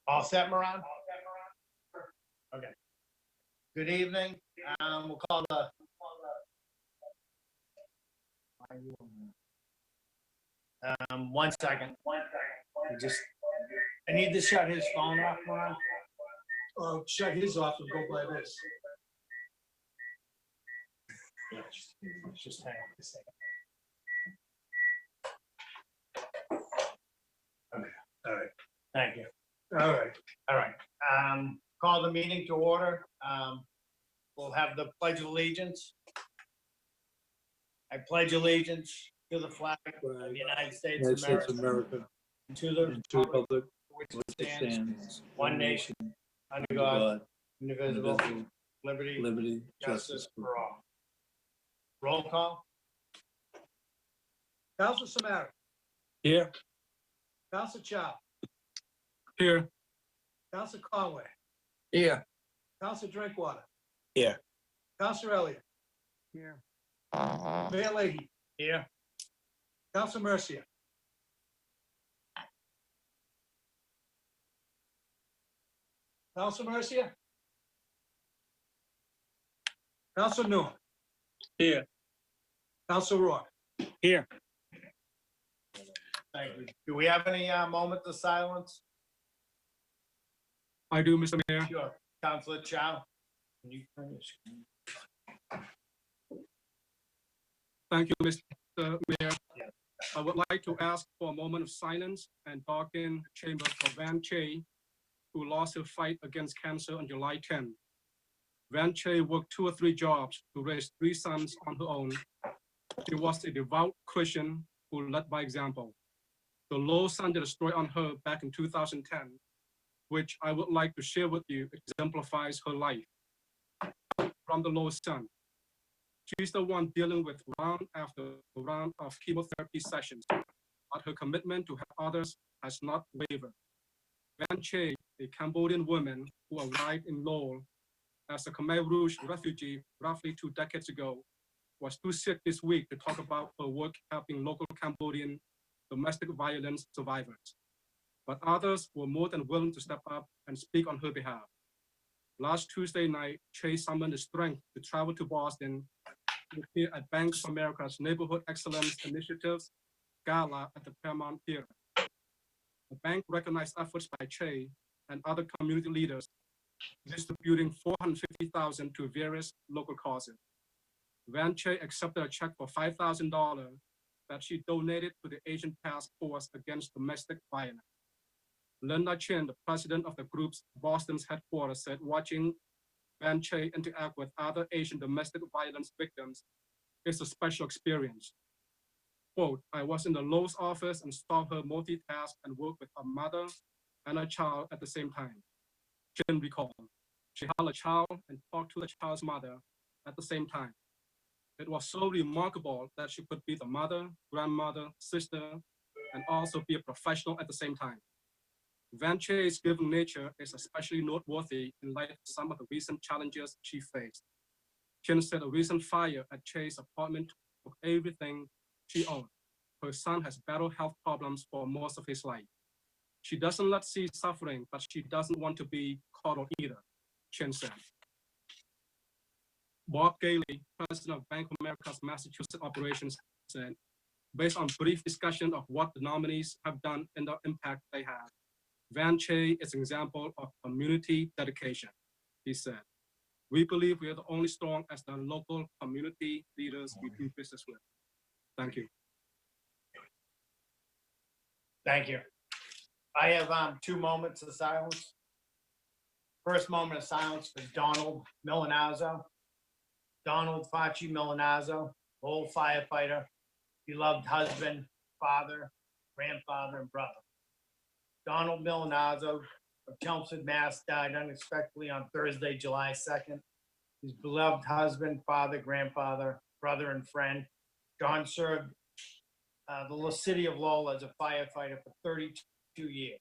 All set, Moran? Okay. Good evening. We'll call the. One second. I need to shut his phone off, Moran. Shut his off and go by this. Just hang on a second. Okay. All right. Thank you. All right. All right. Call the meeting to order. We'll have the Pledge of Allegiance. I pledge allegiance to the flag of the United States of United States America, of America, and to the and to the republic republic for which which it stands, stands, one nation, under under God, God, indivisible, indivisible, liberty, liberty, justice justice. for all. Roll call. Council Samara, Here. Council Chow, Here. Council Conway, Here. Council Drinkwater. Here. Council Elliott. Here. Mayor Leahy, Here. Council Mercia. Council Mercia. Council Noon, Here. Council Rourke. Here. Thank you. Do we have any moments of silence? I do, Mr. Mayor. Sure. Councilor Chow. Can you turn your screen? Thank you, Mr. Mayor. I would like to ask for a moment of silence and darken chambers for Van Che, who lost her fight against cancer on July 10. Van Che worked 2 or 3 jobs to raise 3 sons on her own. She was a devout Christian who led by example. The low sun that destroyed on her back in 2010, which I would like to share with you, exemplifies her life. From the low sun, she's the one dealing with round after round of chemotherapy sessions, but her commitment to help others has not wavered. Van Che, a Cambodian woman who arrived in Lowell as a Khmer Rouge refugee roughly 2 decades ago, was too sick this week to talk about her work helping local Cambodian domestic violence survivors. But others were more than willing to step up and speak on her behalf. Last Tuesday night, Che summoned the strength to travel to Boston to appear at Bank of America's Neighborhood Excellence Initiatives Gala at the Paramount Theater. The bank recognized efforts by Che and other community leaders, distributing $450,000 to various local causes. Van Che accepted a check for $5,000 that she donated to the Asian Task Force Against Domestic Violence. Linda Chin, the president of the group's Boston's headquarters, said watching Van Che interact with other Asian domestic violence victims is a special experience. Quote, I was in the Lowe's office and saw her multitask and work with a mother and a child at the same time. Chin recalled. She held a child and talked to the child's mother at the same time. It was so remarkable that she could be the mother, grandmother, sister, and also be a professional at the same time. Van Che's giving nature is especially noteworthy in light of some of the recent challenges she faced. Chin said a recent fire at Che's apartment took everything she owned. Her son has battled health problems for most of his life. She doesn't let see suffering, but she doesn't want to be coddled either, Chin said. Bob Gailey, president of Bank of America's Massachusetts operations, said, based on brief discussion of what the nominees have done and the impact they have, Van Che is an example of community dedication, he said. We believe we are the only strong as the local community leaders we do business with. Thank you. Thank you. I have 2 moments of silence. First moment of silence for Donald Milanazzo. Donald Facci Milanazzo, old firefighter, beloved husband, father, grandfather, and brother. Donald Milanazzo of Chelmsford, Mass. Died unexpectedly on Thursday, July 2nd. His beloved husband, father, grandfather, brother, and friend. John served the city of Lowell as a firefighter for 32 years.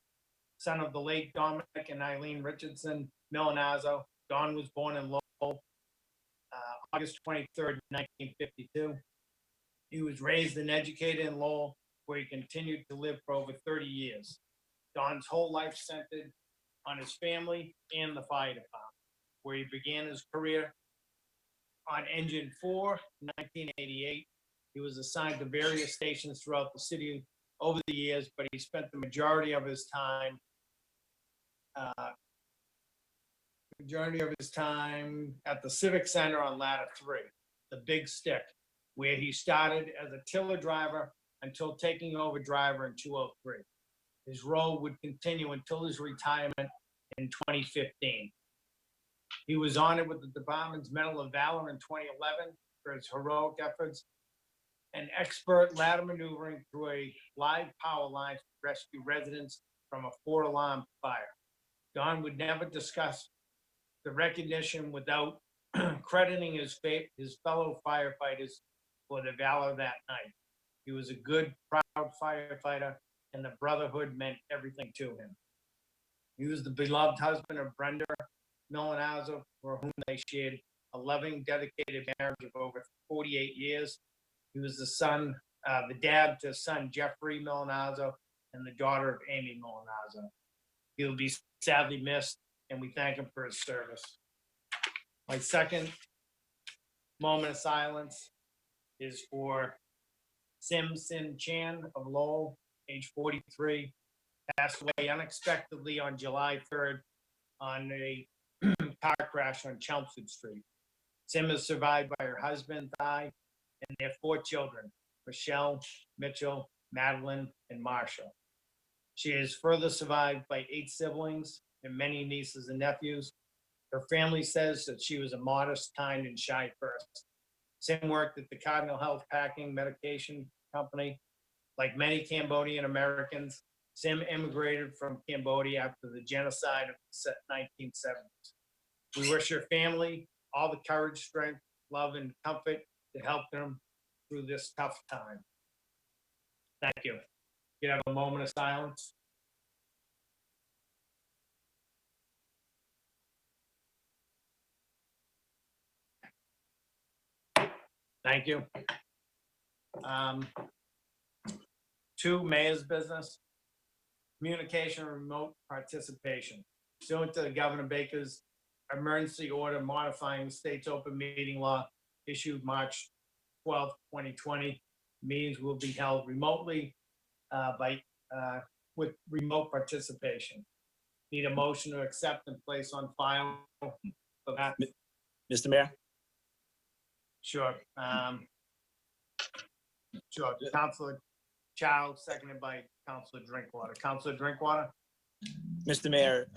Son of the late Dominic and Eileen Richardson Milanazzo, Don was born in Lowell, August 23rd, 1952. He was raised and educated in Lowell, where he continued to live for over 30 years. Don's whole life centered on his family and the fire department, where he began his career on Engine 4 in 1988. He was assigned to various stations throughout the city over the years, but he spent the majority of his time at the Civic Center on Ladder 3, the Big Stick, where he started as a tiller driver until taking over driver in 2003. His role would continue until his retirement in 2015. He was honored with the department's Medal of Valor in 2011 for his heroic efforts and expert ladder maneuvering through a live power line to rescue residents from a 4-alarm fire. Don would never discuss the recognition without crediting his fellow firefighters for their valor that night. He was a good, proud firefighter, and the brotherhood meant everything to him. He was the beloved husband of Brenda Milanazzo, for whom they shared a loving, dedicated marriage of over 48 years. He was the dad to son Jeffrey Milanazzo and the daughter of Amy Milanazzo. He will be sadly missed, and we thank him for his service. My second moment of silence is for Sim Sin Chan of Lowell, age 43, passed away unexpectedly on July 3rd on a car crash on Chelmsford Street. Sim is survived by her husband, Thai, and their 4 children, Michelle, Mitchell, Madeline, and Marshall. She is further survived by 8 siblings and many nieces and nephews. Her family says that she was a modest, kind, and shy person. Sim worked at the Cardinal Health Packing Medication Company. Like many Cambodian Americans, Sim immigrated from Cambodia after the genocide of the 1970s. We wish her family all the courage, strength, love, and comfort to help them through this tough time. Thank you. You have a moment of silence. Thank you. 2, mayor's business. Communication and remote participation. Pursuant to the Governor Baker's emergency order modifying the state's open meeting law issued March 12, 2020, meetings will be held remotely with remote participation. Need a motion to accept and place on file for that? Mr. Mayor, Sure. Sure. Councilor Child, seconded by Councilor Drinkwater. Councilor Drinkwater? Mr. Mayor,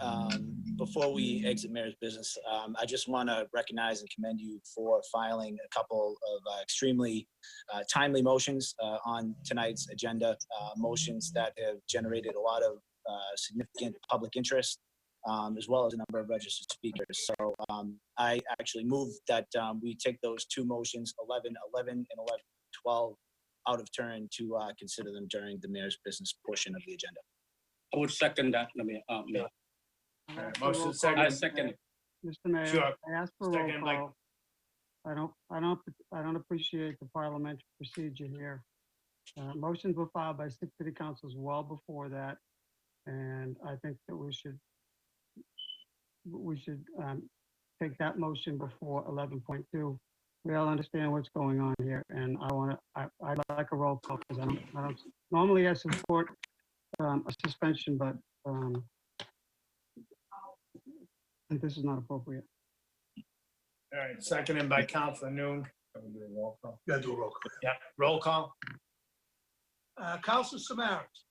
before we exit mayor's business, I just want to recognize and commend you for filing a couple of extremely timely motions on tonight's agenda, motions that have generated a lot of significant public interest, as well as a number of registered speakers. So I actually move that we take those 2 motions, 1111 and 1112, out of turn to consider them during the mayor's business portion of the agenda. I would second that, Mayor. Mayor. All right, motion I second. second. Mr. Mayor, Sure. I ask for a roll Second by- call. I don't appreciate the parliamentary procedure here. Motions were filed by 6 city councils well before that, and I think that we should take that motion before 11.2. We all understand what's going on here, and I'd like a roll call because I don't normally I support a suspension, but I think this is not appropriate. All right, seconded by Councilor Noon. Can we do a roll call? Gotta do a roll call. Yeah, roll call. Council Samaras.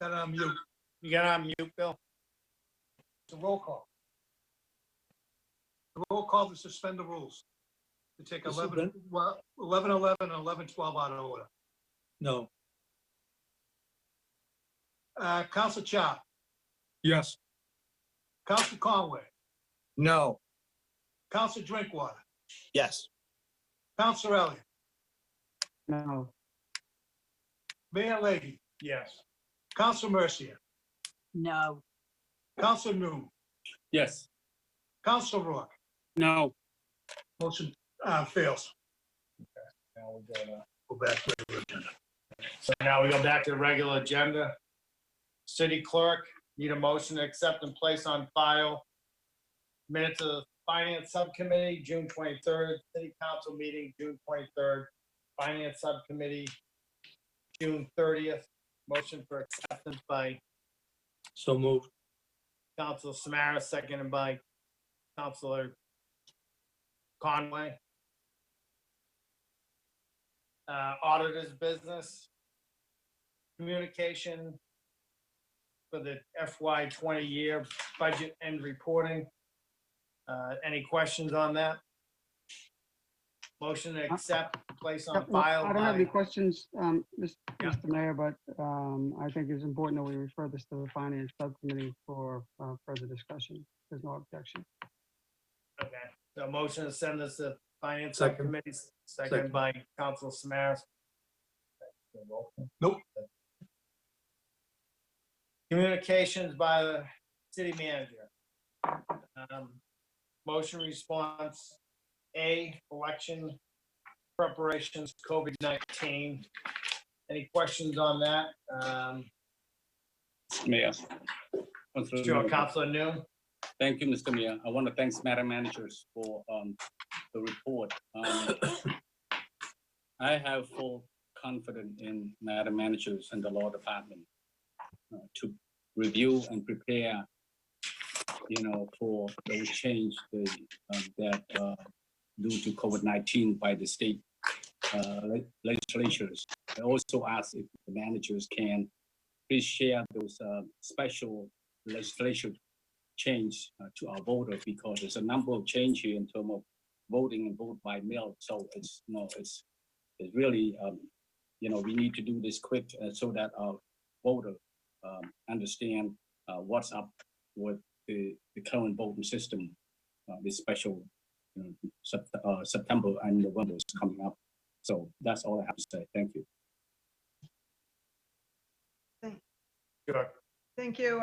Got on mute. You got on mute, Bill? It's a roll call. The roll call to suspend the rules. To take This is 1111 and 1112 out of order. No. Council Chop, Yes. Council Conway, No. Council Drinkwater, Yes. Council Elliott, No, Mayor Leahy, Yes. Council Mercia, No, Council Noon, Yes. Council Rourke. No. Motion fails. Now we'll go to Go back to the agenda. So now we go back to the regular agenda. City clerk, need a motion to accept and place on file minutes of the finance subcommittee, June 23rd, city council meeting, June 23rd, finance subcommittee, June 30th. Motion for acceptance by So moved. Council Samara, seconded by Councilor Conway. Auditor's business. Communication for the FY 20 year budget and reporting. Any questions on that? Motion to accept, place on Yep, no, file I don't have any by, questions, Yeah. Mr. Mayor, but I think it's important that we refer this to the finance subcommittee for further discussion. There's no objection. okay, so motion to send this to finance Second. subcommittee, seconded by Council Samaras. Nope. Communications by the city manager. Motion response, A, election preparations, COVID-19. Any questions on that? Mayor. Councilor Sure, Noon. Councilor Noon. Thank you, Mr. Mayor. I want to thank Madam Managers for the report. I have full confidence in Madam Managers and the law department to review and prepare, for those change that due to COVID-19 by the state legislatures. I also ask if the managers can please share those special legislation change to our voters, because there's a number of change here in terms of voting and vote by mail. So it's really, we need to do this quick so that our voter understand what's up with the current voting system. This special September and November is coming up. So that's all I have to say. Thank you. Sure. Thank you.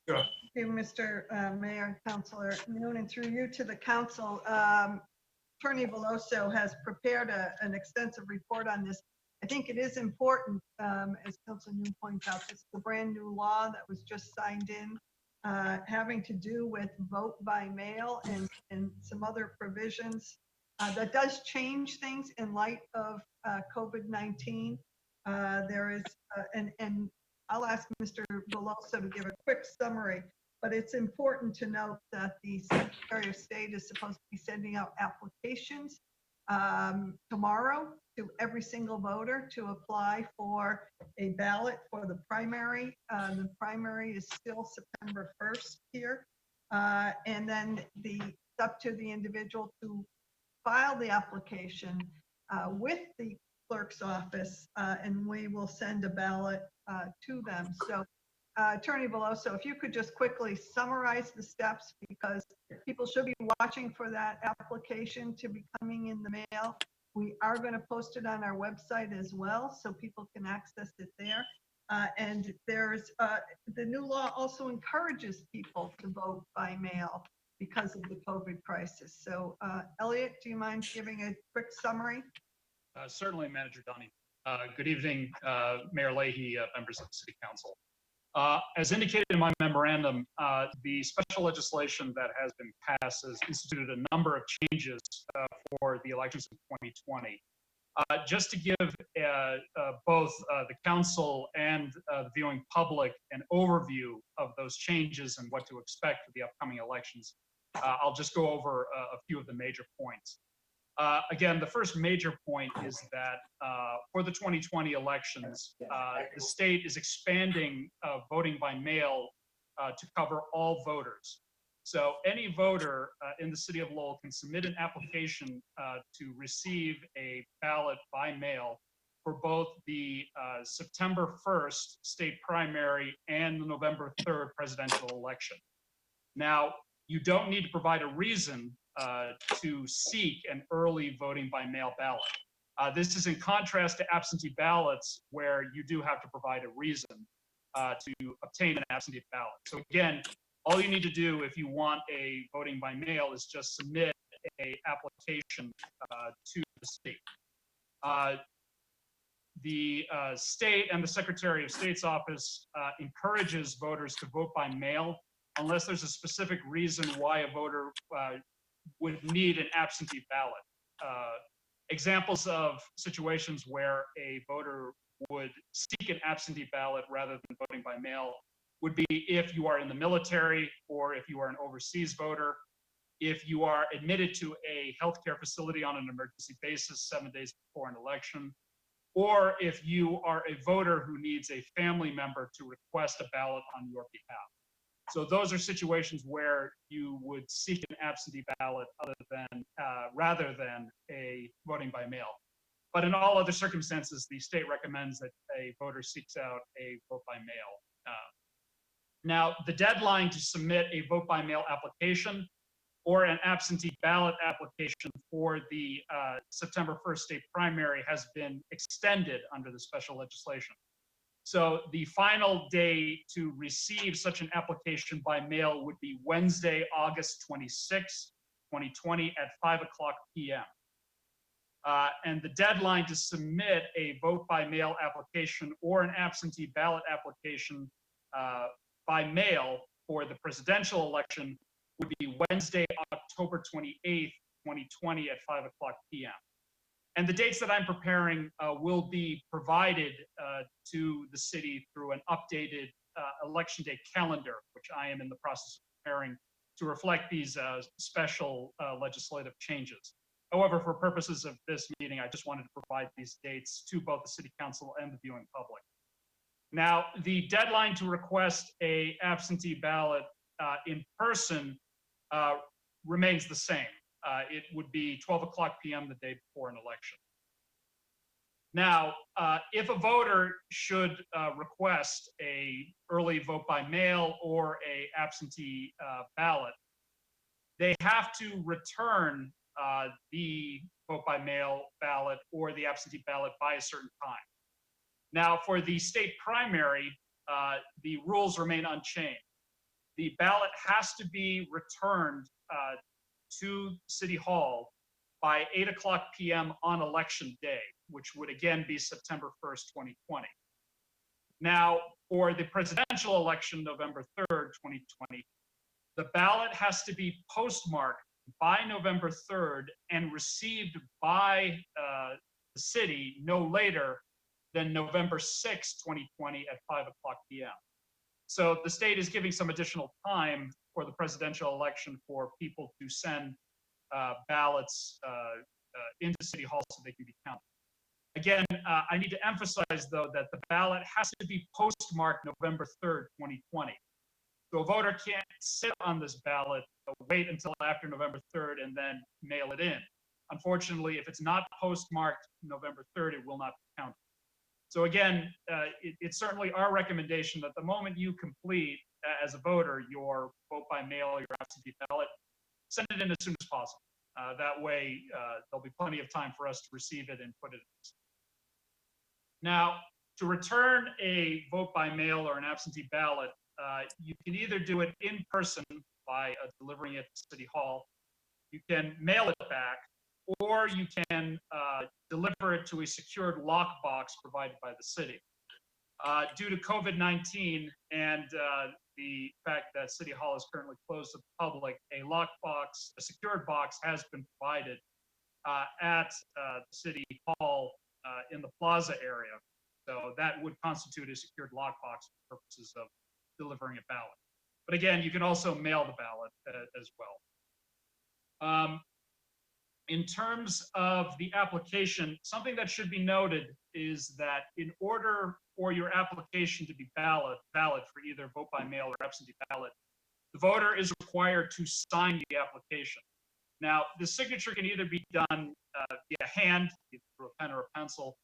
Sure. Thank you, Mr. Mayor and Councilor Noon, and through you to the council. Attorney Veloso has prepared an extensive report on this. I think it is important, as Councilor Noon points out, this is a brand new law that was just signed in, having to do with vote by mail and some other provisions. That does change things in light of COVID-19. There is, and I'll ask Mr. Veloso to give a quick summary, but it's important to note that the Secretary of State is supposed to be sending out applications tomorrow to every single voter to apply for a ballot for the primary. The primary is still September 1st here. And then it's up to the individual to file the application with the clerk's office, and we will send a ballot to them. So Attorney Veloso, if you could just quickly summarize the steps, because people should be watching for that application to be coming in the mail. We are going to post it on our website as well, so people can access it there. And there's the new law also encourages people to vote by mail because of the COVID crisis. So Elliot, do you mind giving a quick summary? Certainly, Manager Donnie. Good evening, Mayor Leahy, members of the City Council. As indicated in my memorandum, the special legislation that has been passed has instituted a number of changes for the elections of 2020. Just to give both the council and the viewing public an overview of those changes and what to expect for the upcoming elections, I'll just go over a few of the major points. Again, the first major point is that for the 2020 elections, the state is expanding voting by mail to cover all voters. So any voter in the city of Lowell can submit an application to receive a ballot by mail for both the September 1st state primary and the November 3rd presidential election. Now, you don't need to provide a reason to seek an early voting by mail ballot. This is in contrast to absentee ballots, where you do have to provide a reason to obtain an absentee ballot. So again, all you need to do if you want a voting by mail is just submit a application to the state. the state and the Secretary of State's office encourages voters to vote by mail unless there's a specific reason why a voter would need an absentee ballot. Examples of situations where a voter would seek an absentee ballot rather than voting by mail would be if you are in the military, or if you are an overseas voter, if you are admitted to a healthcare facility on an emergency basis 7 days before an election, or if you are a voter who needs a family member to request a ballot on your behalf. So those are situations where you would seek an absentee ballot rather than a voting by mail. But in all other circumstances, the state recommends that a voter seeks out a vote by mail. Now, the deadline to submit a vote by mail application or an absentee ballot application for the September 1st state primary has been extended under the special legislation. So the final day to receive such an application by mail would be Wednesday, August 26, 2020 at 5 o'clock p.m. And the deadline to submit a vote by mail application or an absentee ballot application by mail for the presidential election would be Wednesday, October 28th, 2020 at 5 o'clock p.m. And the dates that I'm preparing will be provided to the city through an updated election day calendar, which I am in the process of preparing to reflect these special legislative changes. However, for purposes of this meeting, I just wanted to provide these dates to both the city council and the viewing public. Now, the deadline to request a absentee ballot in person remains the same. It would be 12 o'clock p.m. the day before an election. Now, if a voter should request a early vote by mail or a absentee ballot, they have to return the vote by mail ballot or the absentee ballot by a certain time. Now, for the state primary, the rules remain unchanged. The ballot has to be returned to City Hall by 8 o'clock p.m. on election day, which would again be September 1st, 2020. Now, for the presidential election, November 3rd, 2020, the ballot has to be postmarked by November 3rd and received by the city no later than November 6th, 2020 at 5 o'clock p.m. So the state is giving some additional time for the presidential election for people to send ballots into City Hall so they can be counted. Again, I need to emphasize, though, that the ballot has to be postmarked November 3rd, 2020. So a voter can't sit on this ballot, wait until after November 3rd, and then mail it in. Unfortunately, if it's not postmarked November 3rd, it will not be counted. So again, it's certainly our recommendation that the moment you complete, as a voter, your vote by mail or your absentee ballot, send it in as soon as possible. That way, there'll be plenty of time for us to receive it and put it in. Now, to return a vote by mail or an absentee ballot, you can either do it in person by delivering it to City Hall, you can mail it back, or you can deliver it to a secured lockbox provided by the city. Due to COVID-19 and the fact that City Hall is currently closed to the public, a lockbox, a secured box has been provided at City Hall in the plaza area. So that would constitute a secured lockbox for purposes of delivering a ballot. But again, you can also mail the ballot as well. In terms of the application, something that should be noted is that in order for your application to be valid for either vote by mail or absentee ballot, the voter is required to sign the application. Now, the signature can either be done via hand, either through a pen or a pencil,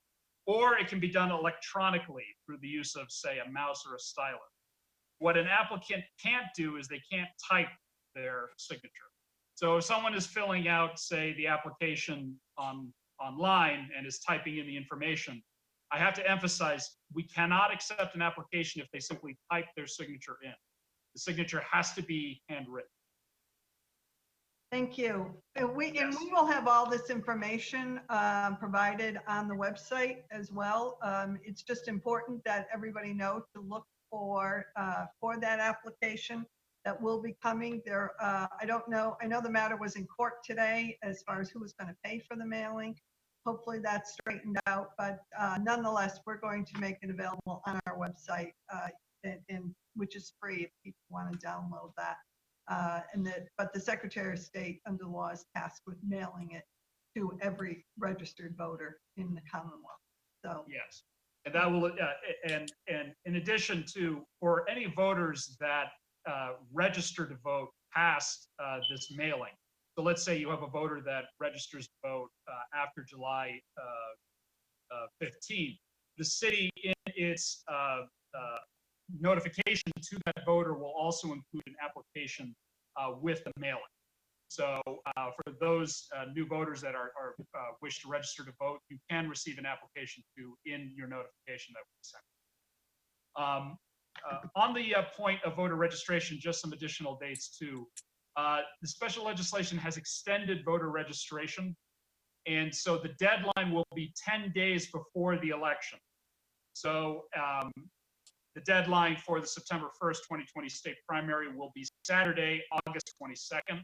or it can be done electronically through the use of, say, a mouse or a stylus. What an applicant can't do is they can't type their signature. So if someone is filling out, say, the application online and is typing in the information, I have to emphasize, we cannot accept an application if they simply type their signature in. The signature has to be handwritten. Thank you. And we Yes. will have all this information provided on the website as well. It's just important that everybody know to look for that application that will be coming there. I don't know, I know the matter was in court today as far as who was going to pay for the mailing. Hopefully that's straightened out, but nonetheless, we're going to make it available on our website, which is free if people want to download that. But the Secretary of State under law is tasked with mailing it to every registered voter in the Commonwealth. So, Yes. And that will, and in addition to, for any voters that register to vote past this mailing, so let's say you have a voter that registers to vote after July 15th, the city in its notification to that voter will also include an application with the mailing. So for those new voters that are wish to register to vote, you can receive an application in your notification that we sent. On the point of voter registration, just some additional dates too. The special legislation has extended voter registration, and so the deadline will be 10 days before the election. So the deadline for the September 1st, 2020 state primary will be Saturday, August 22nd.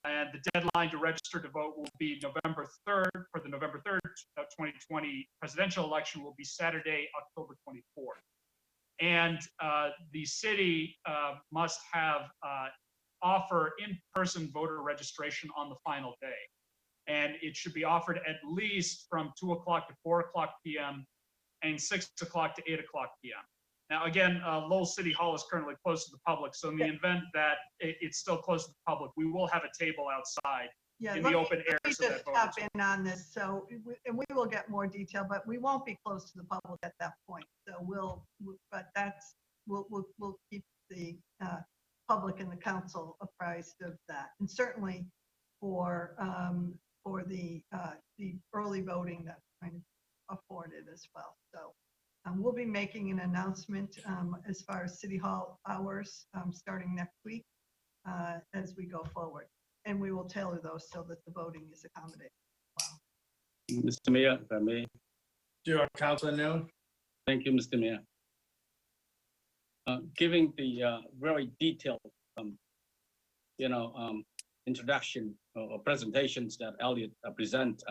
And the deadline to register to vote will be November 3rd, for the November 3rd, 2020 presidential election will be Saturday, October 24th. And the city must have offer in-person voter registration on the final day. And it should be offered at least from 2 o'clock to 4 o'clock p.m. and 6 o'clock to 8 o'clock p.m. Now, again, Lowell City Hall is currently closed to the public, so in the event that it's still closed to the public, we will have a table outside yeah, in let the me- open air. let me So that just hop voters- in on this. So, and we will get more detail, but we won't be close to the public at that point. So but we'll keep the public and the council apprised of that. And certainly for the early voting that's kind of afforded as well. So we'll be making an announcement as far as City Hall hours starting next week as we go forward. And we will tailor those so that the voting is accommodated. Mr. Mayor, if I may. Sure, Councilor Noon. Thank you, Mr. Mayor. Giving the very detailed, introduction or presentations that Elliot present,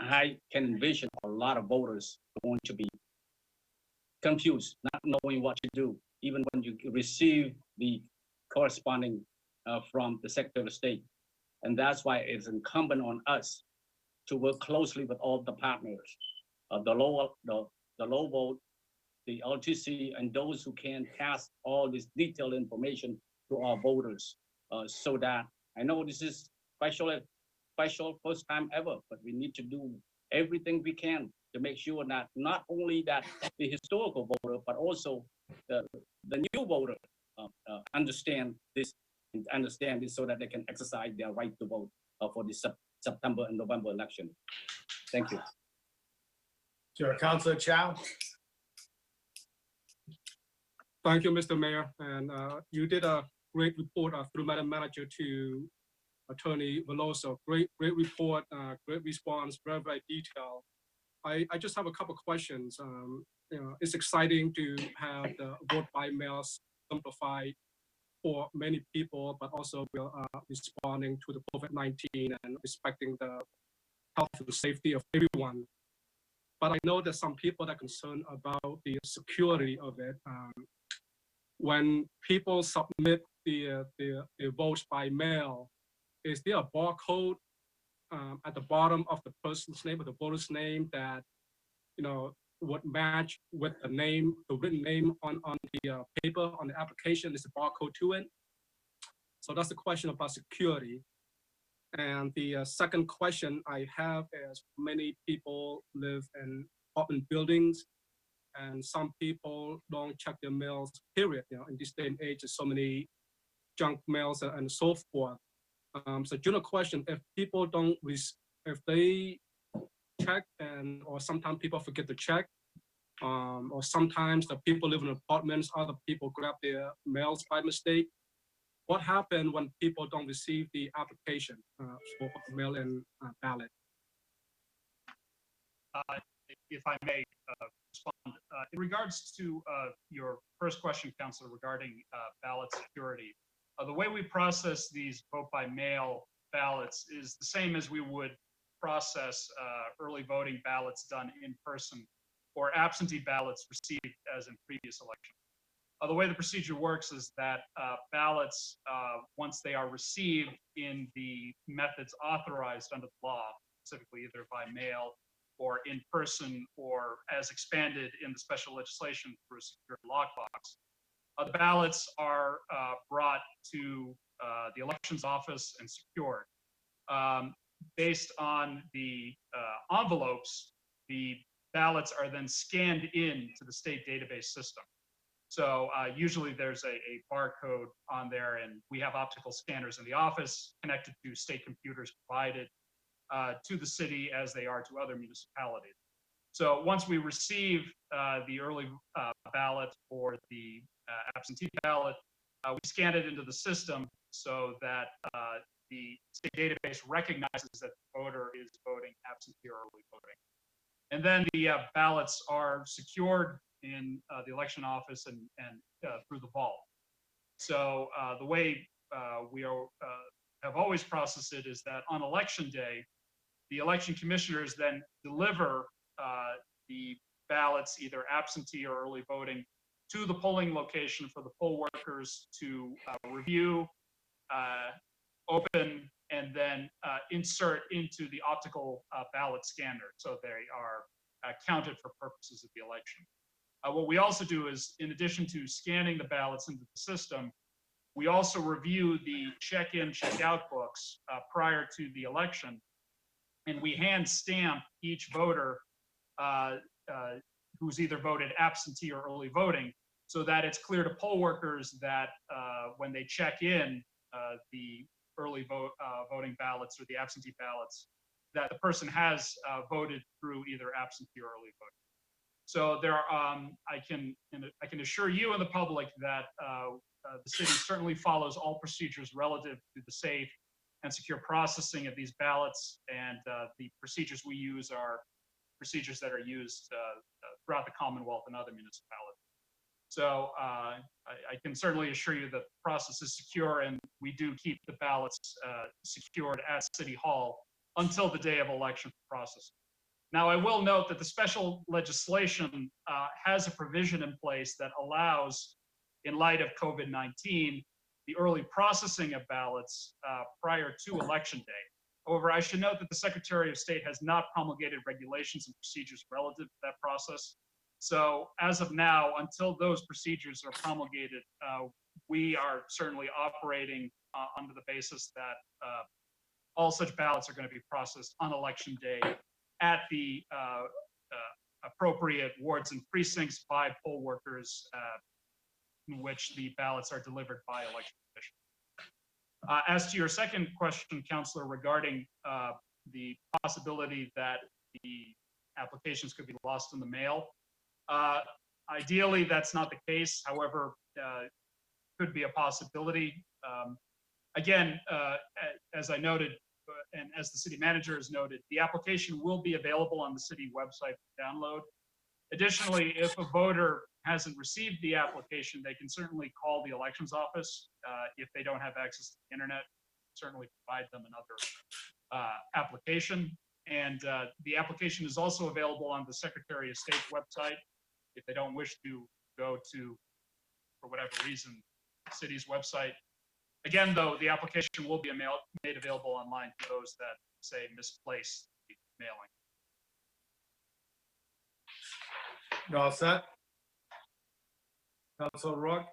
I can envision a lot of voters going to be confused, not knowing what to do, even when you receive the corresponding from the Secretary of State. And that's why it's incumbent on us to work closely with all the partners, the low vote, the LTC, and those who can pass all this detailed information to our voters, so that I know this is special first time ever, but we need to do everything we can to make sure that not only that the historical voter, but also the new voter understand this so that they can exercise their right to vote for the September and November election. Thank you. Sure, Councilor Chow. Thank you, Mr. Mayor. And you did a great report through Madam Manager to Attorney Veloso. Great report, great response, very, very detailed. I just have a couple questions. It's exciting to have the vote by mail simplified for many people, but also we're responding to the COVID-19 and respecting the health and safety of everyone. But I know that some people are concerned about the security of it. When people submit the votes by mail, is there a barcode at the bottom of the person's name or the voter's name that would match with the name, the written name on the paper on the application? Is a barcode to it? So that's the question about security. And the second question I have is, many people live in apartment buildings, and some people don't check their mails, period. In this day and age, there's so many junk mails and so forth. So general question, if people don't, if they check or sometimes people forget to check, or sometimes the people live in apartments, other people grab their mails by mistake. what happened when people don't receive the application for mail-in ballot? If I may respond, in regards to your first question, Councilor, regarding ballot security, the way we process these vote by mail ballots is the same as we would process early voting ballots done in person or absentee ballots received as in previous elections. The way the procedure works is that ballots, once they are received in the methods authorized under the law, specifically either by mail or in person or as expanded in the special legislation through a secure lockbox, the ballots are brought to the elections office and secured. Based on the envelopes, the ballots are then scanned in to the state database system. So usually there's a barcode on there, and we have optical scanners in the office connected to state computers provided to the city as they are to other municipalities. So once we receive the early ballot or the absentee ballot, we scan it into the system so that the state database recognizes that the voter is voting absentee or early voting. And then the ballots are secured in the election office and through the vault. So the way we have always processed it is that on election day, the election commissioners then deliver the ballots, either absentee or early voting, to the polling location for the poll workers to review, open, and then insert into the optical ballot scanner so they are counted for purposes of the election. What we also do is, in addition to scanning the ballots into the system, we also review the check-in, check-out books prior to the election, and we hand stamp each voter who's either voted absentee or early voting, so that it's clear to poll workers that when they check in the early voting ballots or the absentee ballots, that the person has voted through either absentee or early voting. So there are, I can assure you and the public that the city certainly follows all procedures relative to the safe and secure processing of these ballots, and the procedures we use are procedures that are used throughout the Commonwealth and other municipalities. So I can certainly assure you that the process is secure, and we do keep the ballots secured at City Hall until the day of election for processing. Now, I will note that the special legislation has a provision in place that allows, in light of COVID-19, the early processing of ballots prior to Election Day. However, I should note that the Secretary of State has not promulgated regulations and procedures relative to that process. So as of now, until those procedures are promulgated, we are certainly operating under the basis that all such ballots are going to be processed on Election Day at the appropriate wards and precincts by poll workers in which the ballots are delivered by election commission. As to your second question, Councilor, regarding the possibility that the applications could be lost in the mail, ideally that's not the case. However, could be a possibility. Again, as I noted, and as the city manager has noted, the application will be available on the city website for download. Additionally, if a voter hasn't received the application, they can certainly call the elections office. If they don't have access to the internet, certainly provide them another application. And the application is also available on the Secretary of State's website if they don't wish to go to, for whatever reason, the city's website. Again, though, the application will be made available online to those that, say, misplace the mailing. You all set? Councilor Rourke?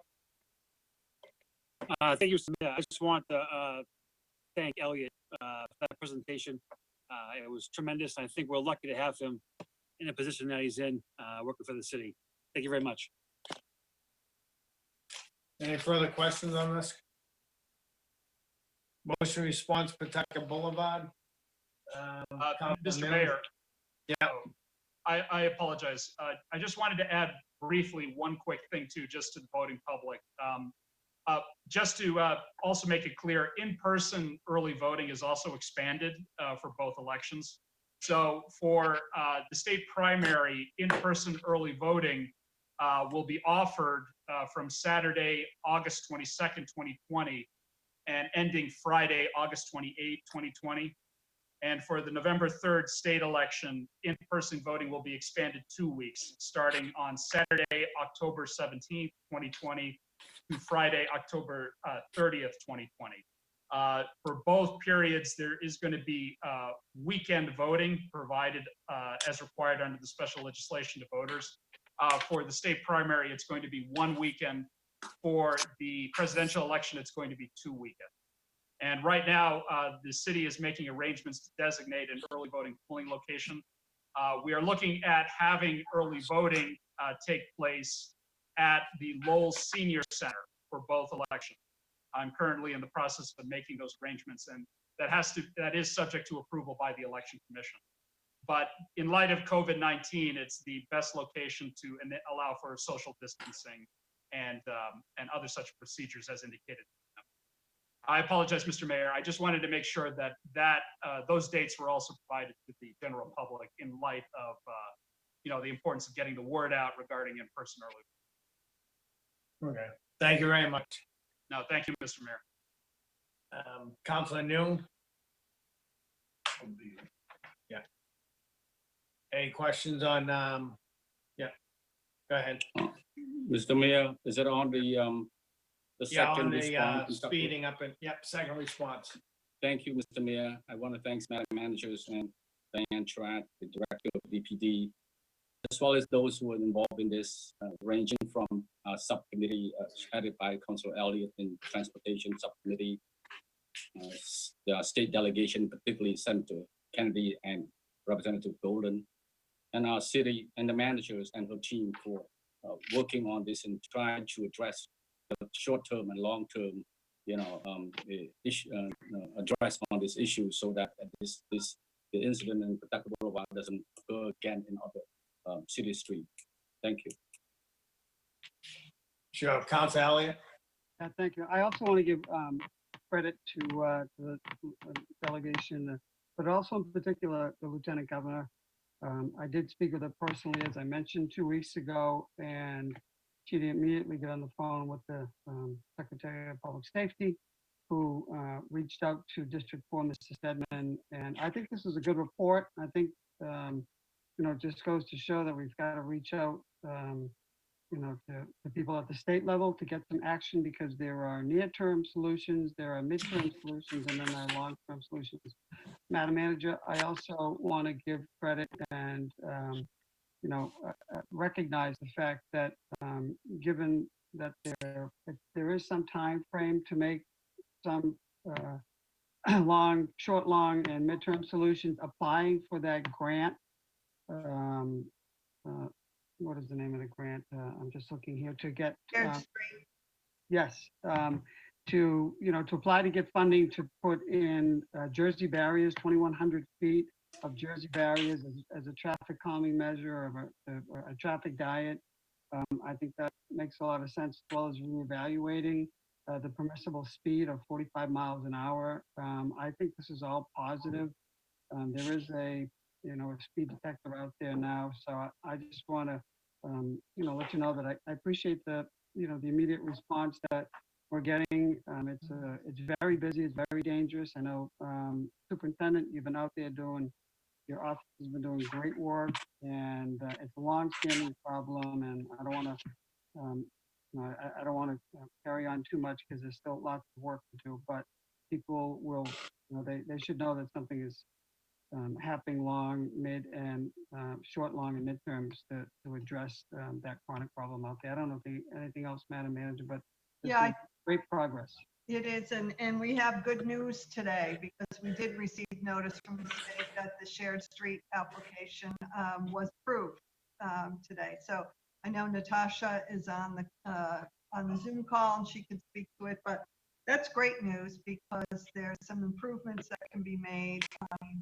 Thank you, Mr. Mayor. I just want to thank Elliot for that presentation. It was tremendous. I think we're lucky to have him in the position that he's in, working for the city. Thank you very much. Any further questions on this? Motion response, Pawtucket Boulevard. Mr. Mayor. Yeah. I apologize. I just wanted to add briefly one quick thing too, just to the voting public. Just to also make it clear, in-person early voting is also expanded for both elections. So for the state primary, in-person early voting will be offered from Saturday, August 22nd, 2020, and ending Friday, August 28th, 2020. And for the November 3rd state election, in-person voting will be expanded 2 weeks, starting on Saturday, October 17th, 2020, to Friday, October 30th, 2020. For both periods, there is going to be weekend voting provided as required under the special legislation to voters. For the state primary, it's going to be 1 weekend. For the presidential election, it's going to be 2 weekends. And right now, the city is making arrangements to designate an early voting polling location. We are looking at having early voting take place at the Lowell Senior Center for both elections. I'm currently in the process of making those arrangements, and that is subject to approval by the Election Commission. But in light of COVID-19, it's the best location to allow for social distancing and other such procedures as indicated. I apologize, Mr. Mayor. I just wanted to make sure that those dates were also provided to the general public in light of the importance of getting the word out regarding in-person early. Okay. Thank you very much. No, thank you, Mr. Mayor. Councilor Noon? Yeah. Any questions on, yeah, go ahead. Mr. Mayor, is it on the Yeah, on second the response? speeding up and, yep, second response. Thank you, Mr. Mayor. I want to thank Madam Managers and Diane Tratt, the Director of DPD, as well as those who are involved in this, ranging from subcommittee headed by Councilor Elliott in Transportation Subcommittee, the state delegation, particularly Senator Kennedy and Representative Golden, and our city and the managers and her team for working on this and trying to address the short-term and long-term, address on this issue so that the incident in Pawtucket Boulevard doesn't occur again in other city streets. Thank you. Sure, Councilor Elliott? Thank you. I also want to give credit to the delegation, but also in particular the Lieutenant Governor. I did speak with her personally, as I mentioned 2 weeks ago, and she immediately got on the phone with the Secretary of Public Safety, who reached out to District 4, Mr. Stedman, and I think this is a good report. I think, it just goes to show that we've got to reach out, to people at the state level to get some action, because there are near-term solutions, there are mid-term solutions, and then there are long-term solutions. Madam Manager, I also want to give credit and, recognize the fact that given that there is some time frame to make some short, long, and midterm solutions, applying for that grant. What is the name of the grant? I'm just looking here to get. Yes, to apply to get funding to put in Jersey barriers, 2,100 feet of Jersey barriers as a traffic calming measure of a traffic diet. I think that makes a lot of sense, as well as reevaluating the permissible speed of 45 miles an hour. I think this is all positive. There is a speed detector out there now, so I just want to let you know that I appreciate the immediate response that we're getting. It's very busy, it's very dangerous. I know, Superintendent, you've been out there your office has been doing great work, and it's a long-standing problem, and I don't want to carry on too much because there's still lots of work to do, but people will, they should know that something is happening long, mid, and short, long, and midterms to address that chronic problem out there. I don't know if anything else, Madam Manager, but Yeah, great progress. it is, and we have good news today, because we did receive notice from the state that the shared street application was approved today. So I know Natasha is on the Zoom call and she can speak to it, but that's great news, because there's some improvements that can be made in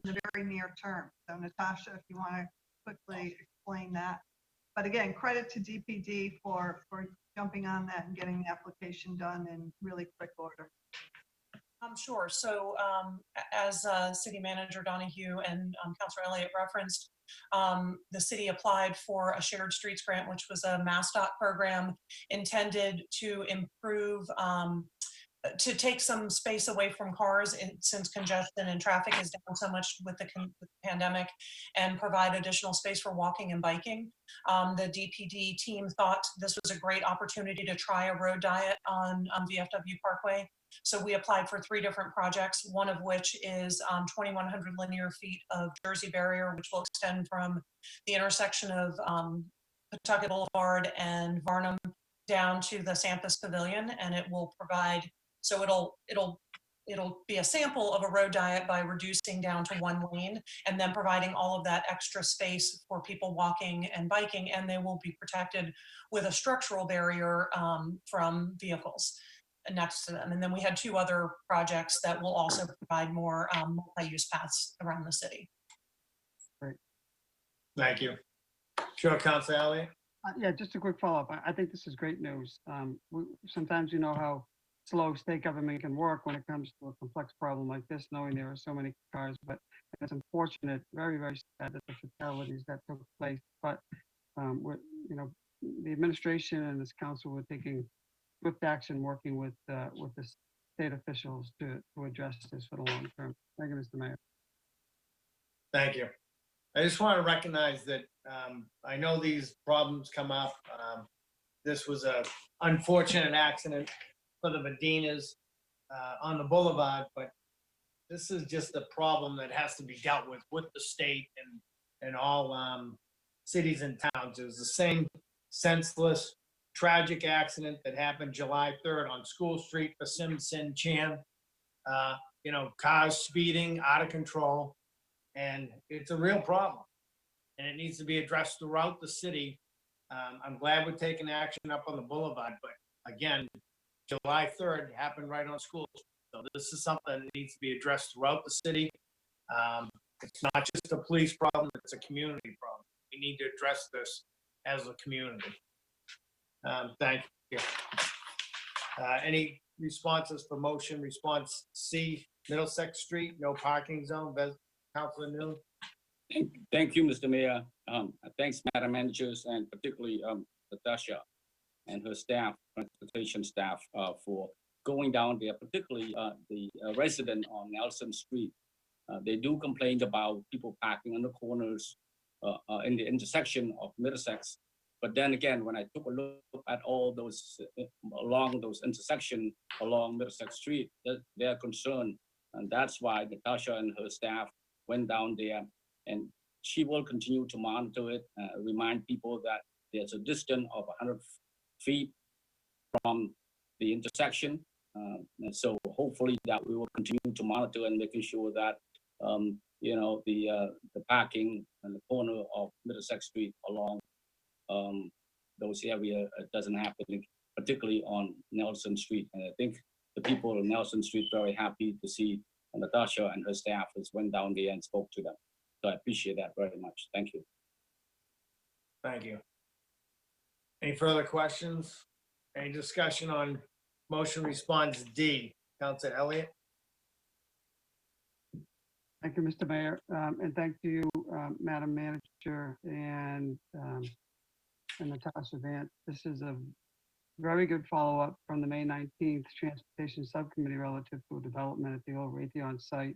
the very near term. So Natasha, if you want to quickly explain that. But again, credit to DPD for jumping on that and getting the application done in really quick order. Sure. So as City Manager Donahue and Councilor Elliott referenced, the city applied for a shared streets grant, which was a MassDOT program intended to improve, to take some space away from cars since congestion and traffic is down so much with the pandemic, and provide additional space for walking and biking. The DPD team thought this was a great opportunity to try a road diet on VFW Parkway. So we applied for 3 different projects, one of which is 2,100 linear feet of Jersey barrier, which will extend from the intersection of Pawtucket Boulevard and Varnum down to the Sampus Pavilion, and it will provide, so it'll be a sample of a road diet by reducing down to 1 lane and then providing all of that extra space for people walking and biking, and they will be protected with a structural barrier from vehicles next to them. And then we had 2 other projects that will also provide more multi-use paths around the city. Thank you. Sure, Councilor Elliott? Yeah, just a quick follow-up. I think this is great news. Sometimes you know how slow state government can work when it comes to a complex problem like this, knowing there are so many cars, but it's unfortunate, very, very sad that the fatalities that took place. But, the administration and this council were taking swift action, working with the state officials to address this for the long term. Thank you, Mr. Mayor. Thank you. I just want to recognize that I know these problems come up. This was a unfortunate accident for the Medinas on the boulevard, but this is just a problem that has to be dealt with the state and all cities and towns. It was the same senseless, tragic accident that happened July 3rd on School Street for Simpson Chan. Cars speeding out of control, and it's a real problem, and it needs to be addressed throughout the city. I'm glad we're taking action up on the boulevard, but again, July 3rd happened right on School Street. So this is something that needs to be addressed throughout the city. It's not just a police problem, it's a community problem. We need to address this as a community. Thank you. Any responses for motion? Response C, Middlesex Street, no parking zone. Councilor Noon. Thank you, Mr. Mayor. Thanks, Madam Managers, and particularly Natasha and her staff, transportation staff, for going down there, particularly the resident on Nelson Street. They do complain about people parking on the corners in the intersection of Middlesex. But then again, when I took a look at all those along those intersections along Middlesex Street, they're concerned. And that's why Natasha and her staff went down there, and she will continue to monitor it, remind people that there's a distance of 100 feet from the intersection. And so hopefully that we will continue to monitor and making sure that, the parking and the corner of Middlesex Street along those areas doesn't happen, particularly on Nelson Street. And I think the people of Nelson Street very happy to see Natasha and her staff has went down there and spoke to them. So I appreciate that very much. Thank you. Thank you. Any further questions? Any discussion on motion response D? Councilor Elliott? Thank you, Mr. Mayor, and thank you, Madam Manager and Natasha Vance. This is a very good follow-up from the May 19th Transportation Subcommittee relative to a development at the old Raytheon site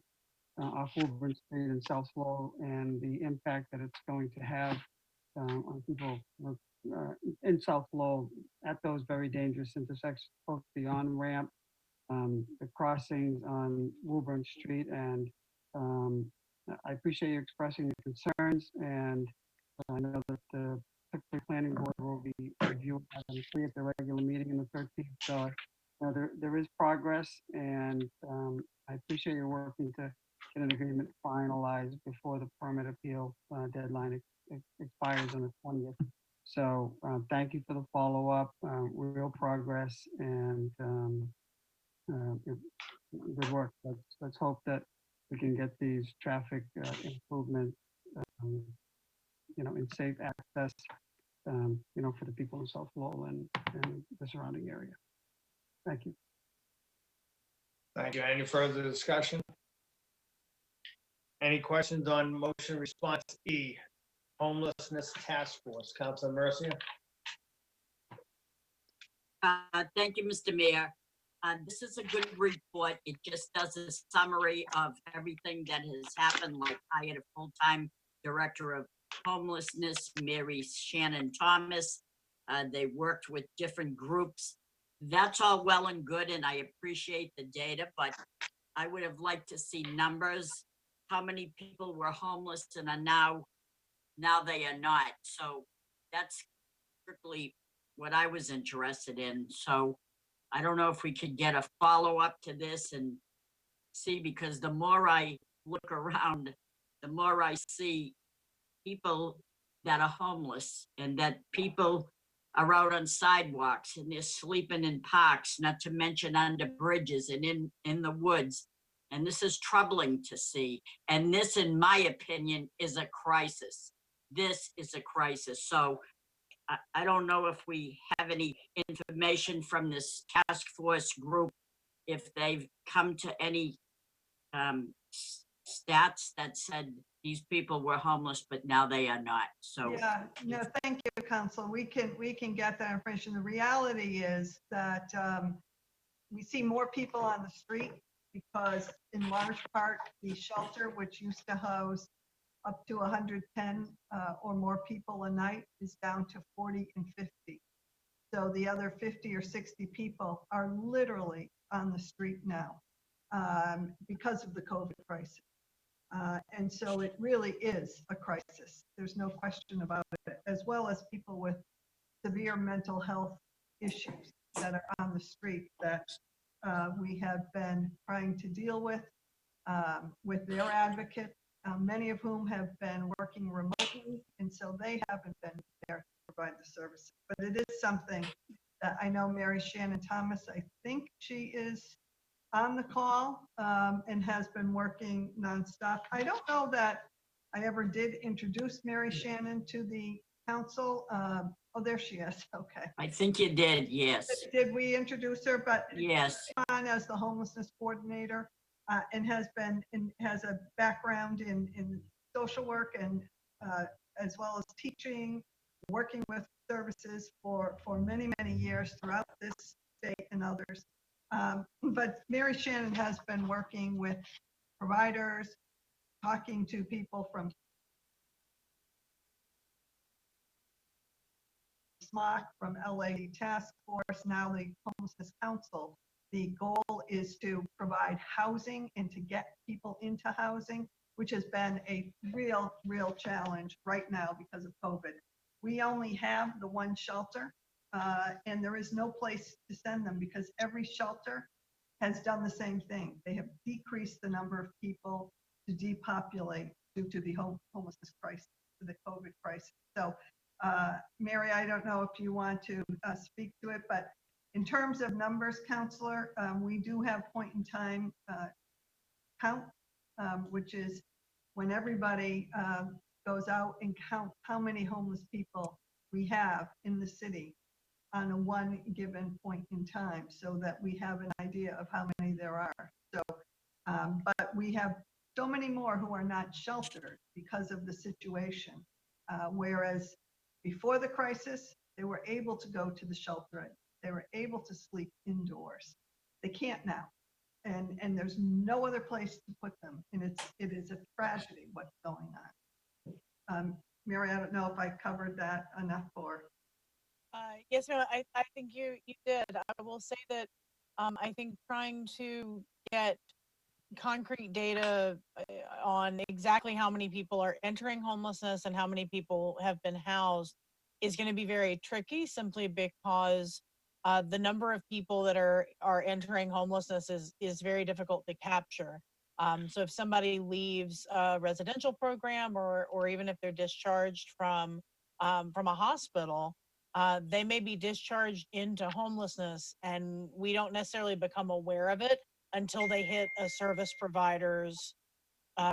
off Woburn Street in South Lowell, and the impact that it's going to have on people in South Lowell at those very dangerous intersections, both the on-ramp, the crossings on Woburn Street, and I appreciate you expressing your concerns, and I know that the Pittsburgh Planning Board will be reviewing at the regular meeting on the 13th. So there is progress, and I appreciate you working to get an agreement finalized before the permit appeal deadline expires on the 20th. So thank you for the follow-up, real progress, and good work. Let's hope that we can get these traffic improvements, in safe access for the people in South Lowell and the surrounding area. Thank you. Thank you. Any further discussion? Any questions on motion response E, homelessness task force? Councilor Mercia? Thank you, Mr. Mayor. This is a good report. It just does a summary of everything that has happened, like I had a full-time director of homelessness, Mary Shannon Thomas. They worked with different groups. That's all well and good, and I appreciate the data, but I would have liked to see numbers. How many people were homeless and are now they are not. So that's strictly what I was interested in. So I don't know if we could get a follow-up to this and see, because the more I look around, the more I see people that are homeless and that people are out on sidewalks and they're sleeping in parks, not to mention under bridges and in the woods. And this is troubling to see. And this, in my opinion, is a crisis. This is a crisis. So I don't know if we have any information from this task force group, if they've come to any stats that said these people were homeless, but now they are not. So Yeah, no, thank you, Council. We can get that information. The reality is that we see more people on the street because in large part, the shelter, which used to house up to 110 or more people a night, is down to 40 and 50. So the other 50 or 60 people are literally on the street now because of the COVID crisis. And so it really is a crisis. There's no question about it, as well as people with severe mental health issues that are on the street that we have been trying to deal with their advocates, many of whom have been working remotely, and so they haven't been there to provide the services. But it is something that I know Mary Shannon Thomas, I think she is on the call and has been working nonstop. I don't know that I ever did introduce Mary Shannon to the council. Oh, there she is. Okay. I think you did, yes. Did we introduce her? But Yes. on as the homelessness coordinator and has a background in social work and as well as teaching, working with services for many, many years throughout this state and others. But Mary Shannon has been working with providers, talking to people from SMOC, from LA Task Force, now the Homelessness Council. The goal is to provide housing and to get people into housing, which has been a real challenge right now because of COVID. We only have the one shelter and there is no place to send them because every shelter has done the same thing. They have decreased the number of people to depopulate due to the homelessness crisis, to the COVID crisis. So Mary, I don't know if you want to speak to it, but in terms of numbers, Counselor, we do have point in time count, which is when everybody goes out and count how many homeless people we have in the city on a one given point in time, so that we have an idea of how many there are. So, but we have so many more who are not sheltered because of the situation, whereas before the crisis, they were able to go to the shelter. They were able to sleep indoors. They can't now. And there's no other place to put them. And it is a tragedy what's going on. Mary, I don't know if I covered that enough for. Yes, no, I think you did. I will say that I think trying to get concrete data on exactly how many people are entering homelessness and how many people have been housed is going to be very tricky, simply because the number of people that are entering homelessness is very difficult to capture. So if somebody leaves a residential program or even if they're discharged from a hospital, they may be discharged into homelessness, and we don't necessarily become aware of it until they hit a service provider's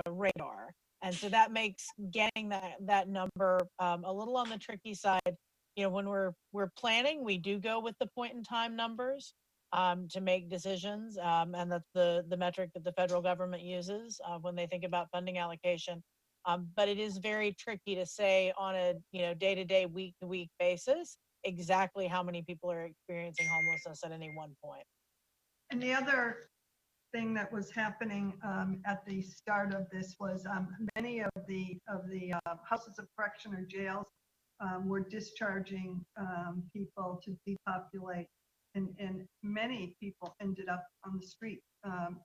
radar. And so that makes getting that number a little on the tricky side. when we're planning, we do go with the point in time numbers to make decisions. And that's the metric that the federal government uses when they think about funding allocation. But it is very tricky to say on a, day-to-day, week-to-week basis, exactly how many people are experiencing homelessness at any one point. And the other thing that was happening at the start of this was many of the houses of correction or jails were discharging people to depopulate, and many people ended up on the street.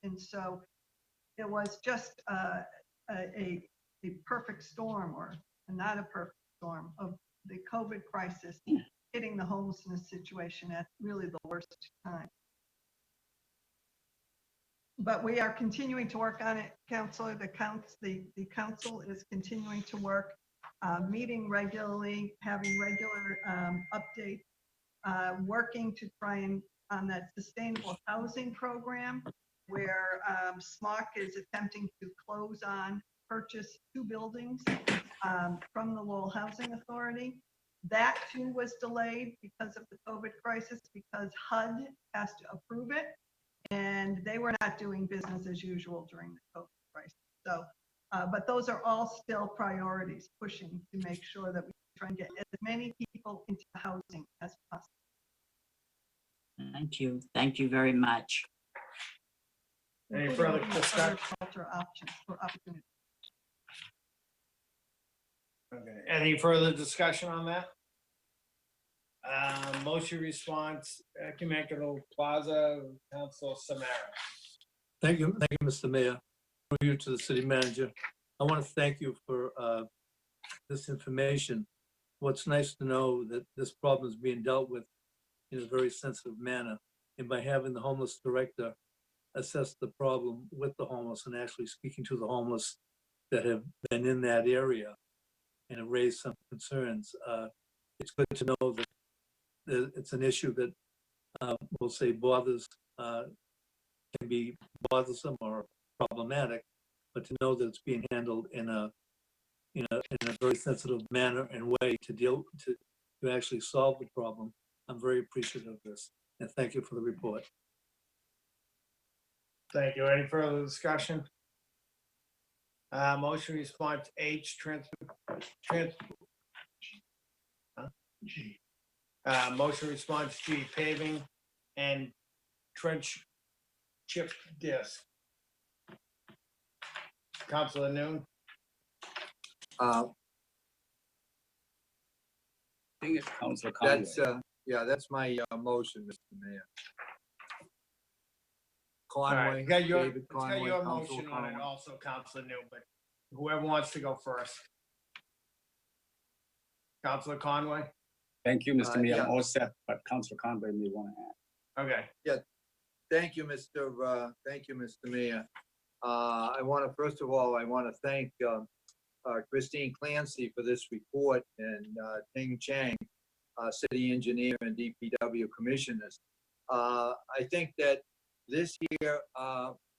And so it was just a perfect storm, or not a perfect storm, of the COVID crisis hitting the homelessness situation at really the worst time. But we are continuing to work on it, Counselor. The council is continuing to work, meeting regularly, having regular updates, working to try and on that sustainable housing program, where SMOC is attempting to purchase 2 buildings from the Lowell Housing Authority. That too was delayed because of the COVID crisis, because HUD has to approve it. And they were not doing business as usual during the COVID crisis. So, but those are all still priorities, pushing to make sure that we try and get as many people into housing as possible. Thank you. Thank you very much. Any including further looking at discussion? other culture options or opportunities. Okay, any further discussion on that? Motion response, Ecumenical Plaza, Council Samara. Thank you, Mr. Mayor. Through you to the city manager. I want to thank you for this information. What's nice to know that this problem is being dealt with in a very sensitive manner. And by having the homeless director assess the problem with the homeless and actually speaking to the homeless that have been in that area and have raised some concerns, it's good to know that it's an issue that we'll say bothers, can be bothersome or problematic, but to know that it's being handled in a very sensitive manner and way to actually solve the problem. I'm very appreciative of this, and thank you for the report. Thank you. Any further discussion? Motion response H, motion response G, paving and trench chip disc. Councilor Noon? I think it's Councilor Conway. That's my motion, Mr. Mayor. All right, Conway, it's got your David Conway, motion Councilor on it Conway. also, Councilor Noon, but whoever wants to go first. Councilor Conway? Thank you, Mr. Mayor. yeah. I'm all set, but Councilor Conway may want to add. Okay. Thank you, Mr. Mayor. I want to, first of all, thank Christine Clancy for this report, and Ting Chang, city engineer and DPW commissioners. I think that this year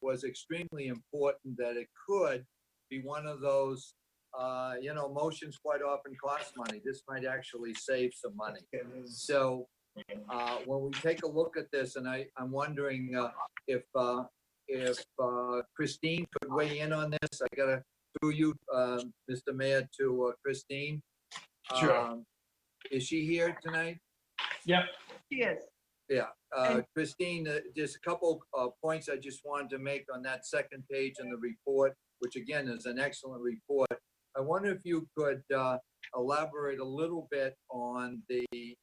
was extremely important, that it could be one of those, motions quite often cost money. This might actually save some money. So when we take a look at this, and I'm wondering if Christine could weigh in on this. I gotta, through you, Mr. Mayor, to Christine. Sure. Is she here tonight? Yep. She is. Yeah, Christine, just a couple points I just wanted to make on that second page in the report, which again is an excellent report. I wonder if you could elaborate a little bit on the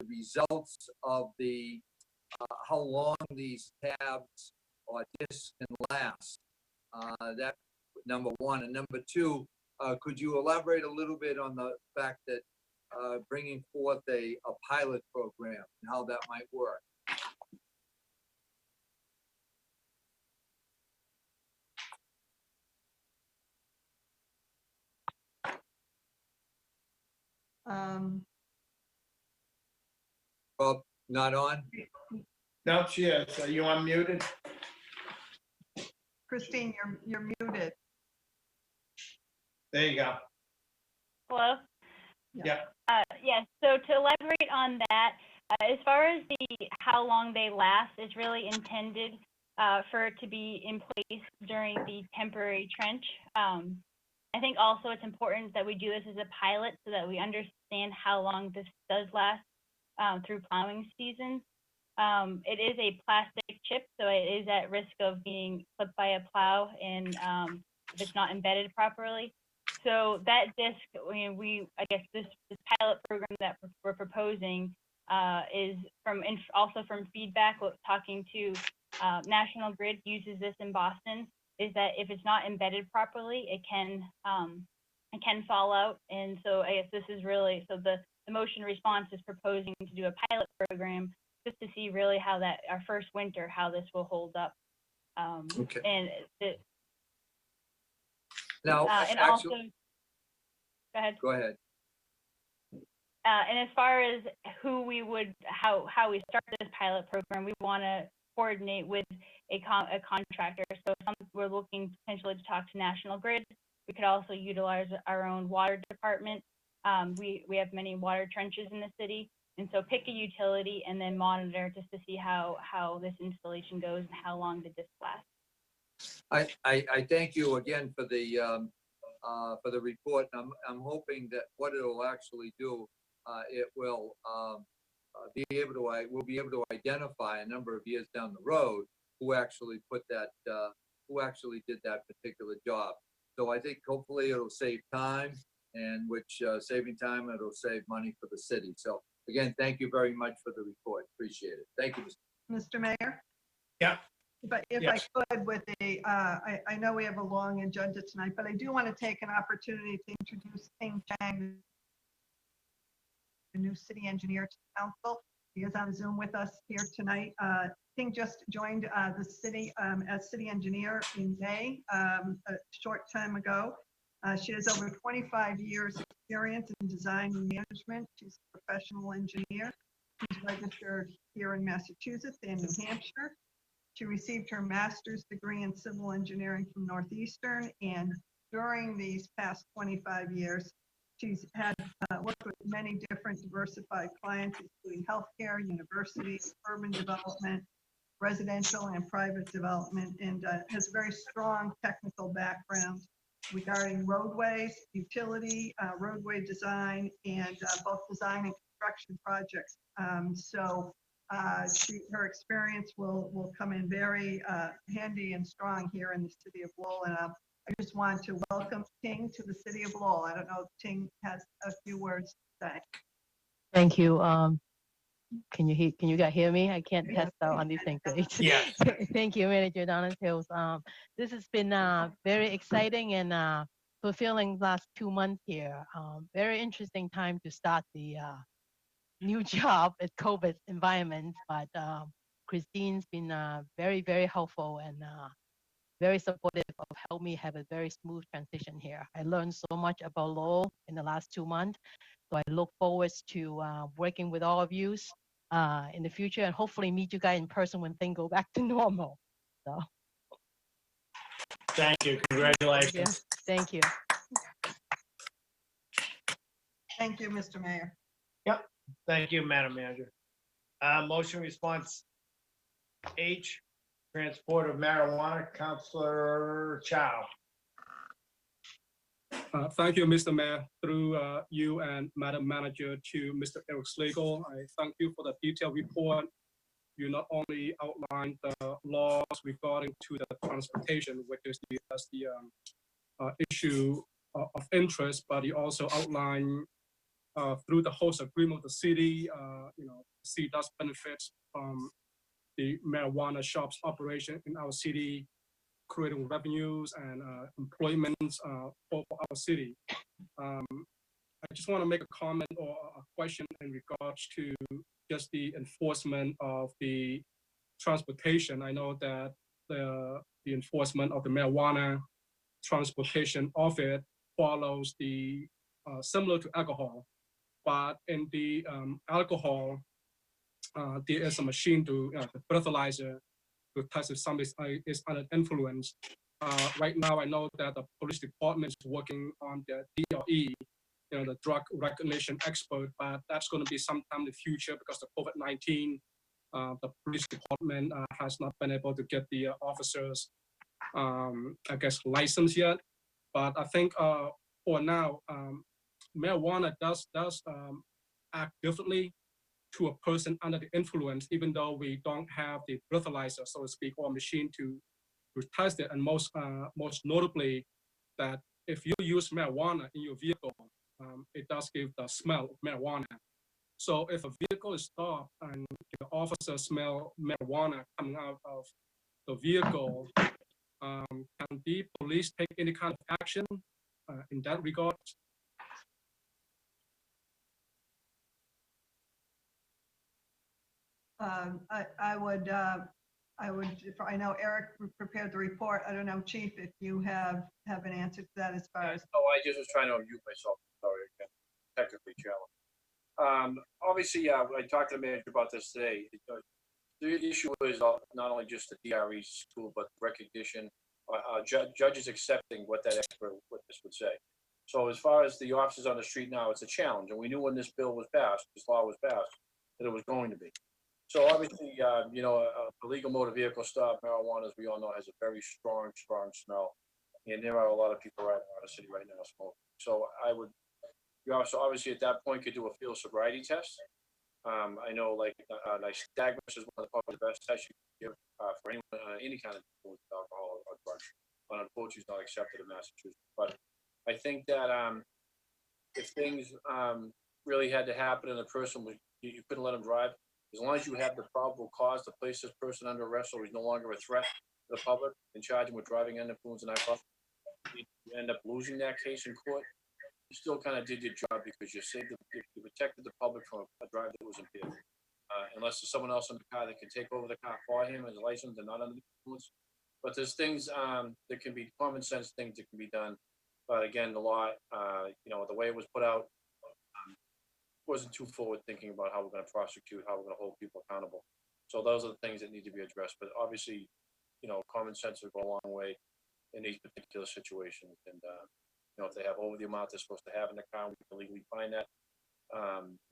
results of the how long these tabs or discs can last. That number one, and number two, could you elaborate a little bit on the fact that bringing forth a pilot program and how that might work? Well, not on? No, she is. Are you unmuted? Christine, you're muted. There you go. Hello? Yeah. Yes, so to elaborate on that, as far as how long they last, it's really intended for it to be in place during the temporary trench. I think also it's important that we do this as a pilot so that we understand how long this does last through plowing season. It is a plastic chip, so it is at risk of being clipped by a plow and if it's not embedded properly. So that disc, I guess this pilot program that we're proposing is also from feedback, talking to National Grid uses this in Boston, is that if it's not embedded properly, it can fall out. And so I guess this is really, so the motion response is proposing to do a pilot program just to see really how our first winter, how this will hold up. Okay. And Now, and also, actually, go ahead. go ahead. And as far as how we start this pilot program, we want to coordinate with a contractor. So we're looking potentially to talk to National Grid. We could also utilize our own water department. We have many water trenches in the city. And so pick a utility and then monitor just to see how this installation goes and how long the disc lasts. I thank you again for the report. I'm hoping that what it'll actually do, it will we'll be able to identify a number of years down the road who actually did that particular job. So I think hopefully it'll save time, and which saving time, it'll save money for the city. So again, thank you very much for the report. Appreciate it. Thank you, Mr. Mayor? Yeah. But if Yes. I could with I know we have a long agenda tonight, but I do want to take an opportunity to introduce Ting Chang, the new city engineer to the council. He is on Zoom with us here tonight. Ting just joined the city as city engineer in May, a short time ago. She has over 25 years experience in design and management. She's a professional engineer. She's registered here in Massachusetts and New Hampshire. She received her master's degree in civil engineering from Northeastern, and during these past 25 years, she's had worked with many different diversified clients, including healthcare, universities, urban development, residential and private development, and has a very strong technical background regarding roadways, utility, roadway design, and both design and construction projects. Her experience will come in very handy and strong here in the city of Lowell. And I just want to welcome Ting to the city of Lowell. I don't know if Ting has a few words to say. Thank you. Can you guys hear me? I can't test out on these things. Yes. Thank you, Manager Donatills. This has been very exciting and fulfilling last 2 months here. Very interesting time to start the new job at COVID environment, but Christine's been very, very helpful and very supportive of helping me have a very smooth transition here. I learned so much about Lowell in the last 2 months, so I look forward to working with all of you in the future and hopefully meet you guys in person when things go back to normal. So. Thank you. Congratulations. Thank you. Thank you, Mr. Mayor. Yep. Thank you, Madam Manager. Motion response H, transport of marijuana, Councilor Chow. Thank you, Mr. Mayor. Through you and Madam Manager to Mr. Eric Slagle, I thank you for the detailed report. You not only outlined the laws regarding to the transportation, which is the issue of interest, but you also outlined through the host agreement with the city, the city does benefit from the marijuana shops operation in our city, creating revenues and employment for our city. I just want to make a comment or a question in regards to just the enforcement of the transportation. I know that the enforcement of the marijuana transportation of it follows the similar to alcohol, but in the alcohol, there is a machine to the breathalyzer to test if somebody is under influence. Right now, I know that the police department is working on the DRE the drug recognition expert, but that's going to be sometime in the future because of COVID-19. The police department has not been able to get the officers, I guess, licensed yet. But I think for now, marijuana does act differently to a person under the influence, even though we don't have the breathalyzer, so to speak, or machine to test it. And most notably, that if you use marijuana in your vehicle, it does give the smell of marijuana. So if a vehicle is stopped and the officer smell marijuana coming out of the vehicle, can the police take any kind of action in that regard? I would, if I know Eric prepared the report, I don't know, Chief, if you have an answer to that as far as. Oh, I just was trying to unmute myself, sorry, again, technically challenged. Obviously, I talked to the manager about this today. The issue is not only just the DRE school, but recognition, judges accepting what that expert witness would say. So as far as the officers on the street now, it's a challenge, and we knew when this bill was passed, this law was passed, that it was going to be. So obviously, a legal motor vehicle stop, marijuana, as we all know, has a very strong smell. And there are a lot of people right around the city right now smoking. So you also obviously at that point could do a field sobriety test. I know like nystagmus is one of the best tests you can give for anyone, any kind of alcohol or drug. But unfortunately, it's not accepted in Massachusetts. But I think that if things really had to happen and the person you couldn't let him drive, as long as you have the probable cause to place this person under arrest so he's no longer a threat to the public and charge him with driving under influence and alcohol, you end up losing that case in court. You still kind of did your job because you protected the public from a driver that was impaired. Unless there's someone else in the car that can take over the car for him as a license and not under the influence. But there's things that can be common sense things that can be done. But again, the law, the way it was put out, wasn't too forward thinking about how we're going to prosecute, how we're going to hold people accountable. So those are the things that need to be addressed. But obviously, common sense will go a long way in these particular situations. And if they have over the amount they're supposed to have in the car, we can legally find that.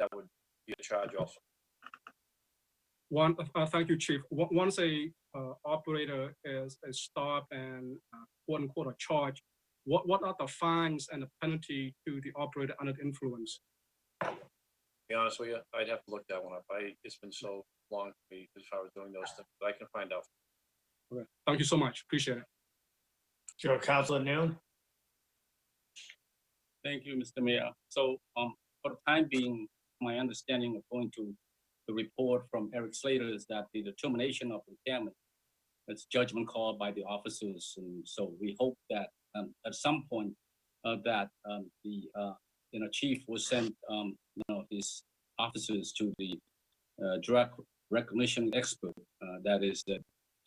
That would be a charge also. Thank you, Chief. Once a operator is stopped and quote unquote a charge, what are the fines and the penalty to the operator under the influence? To be honest with you, I'd have to look that one up. It's been so long for me as far as doing those things, but I can find out. Okay. Thank you so much. Appreciate it. Sure, Councilor Noon. Thank you, Mr. Mayor. So for the time being, my understanding according to the report from Eric Slater is that the determination of impairment is judgment called by the officers. And so we hope that at some point that the chief will send his officers to the drug recognition expert, that is the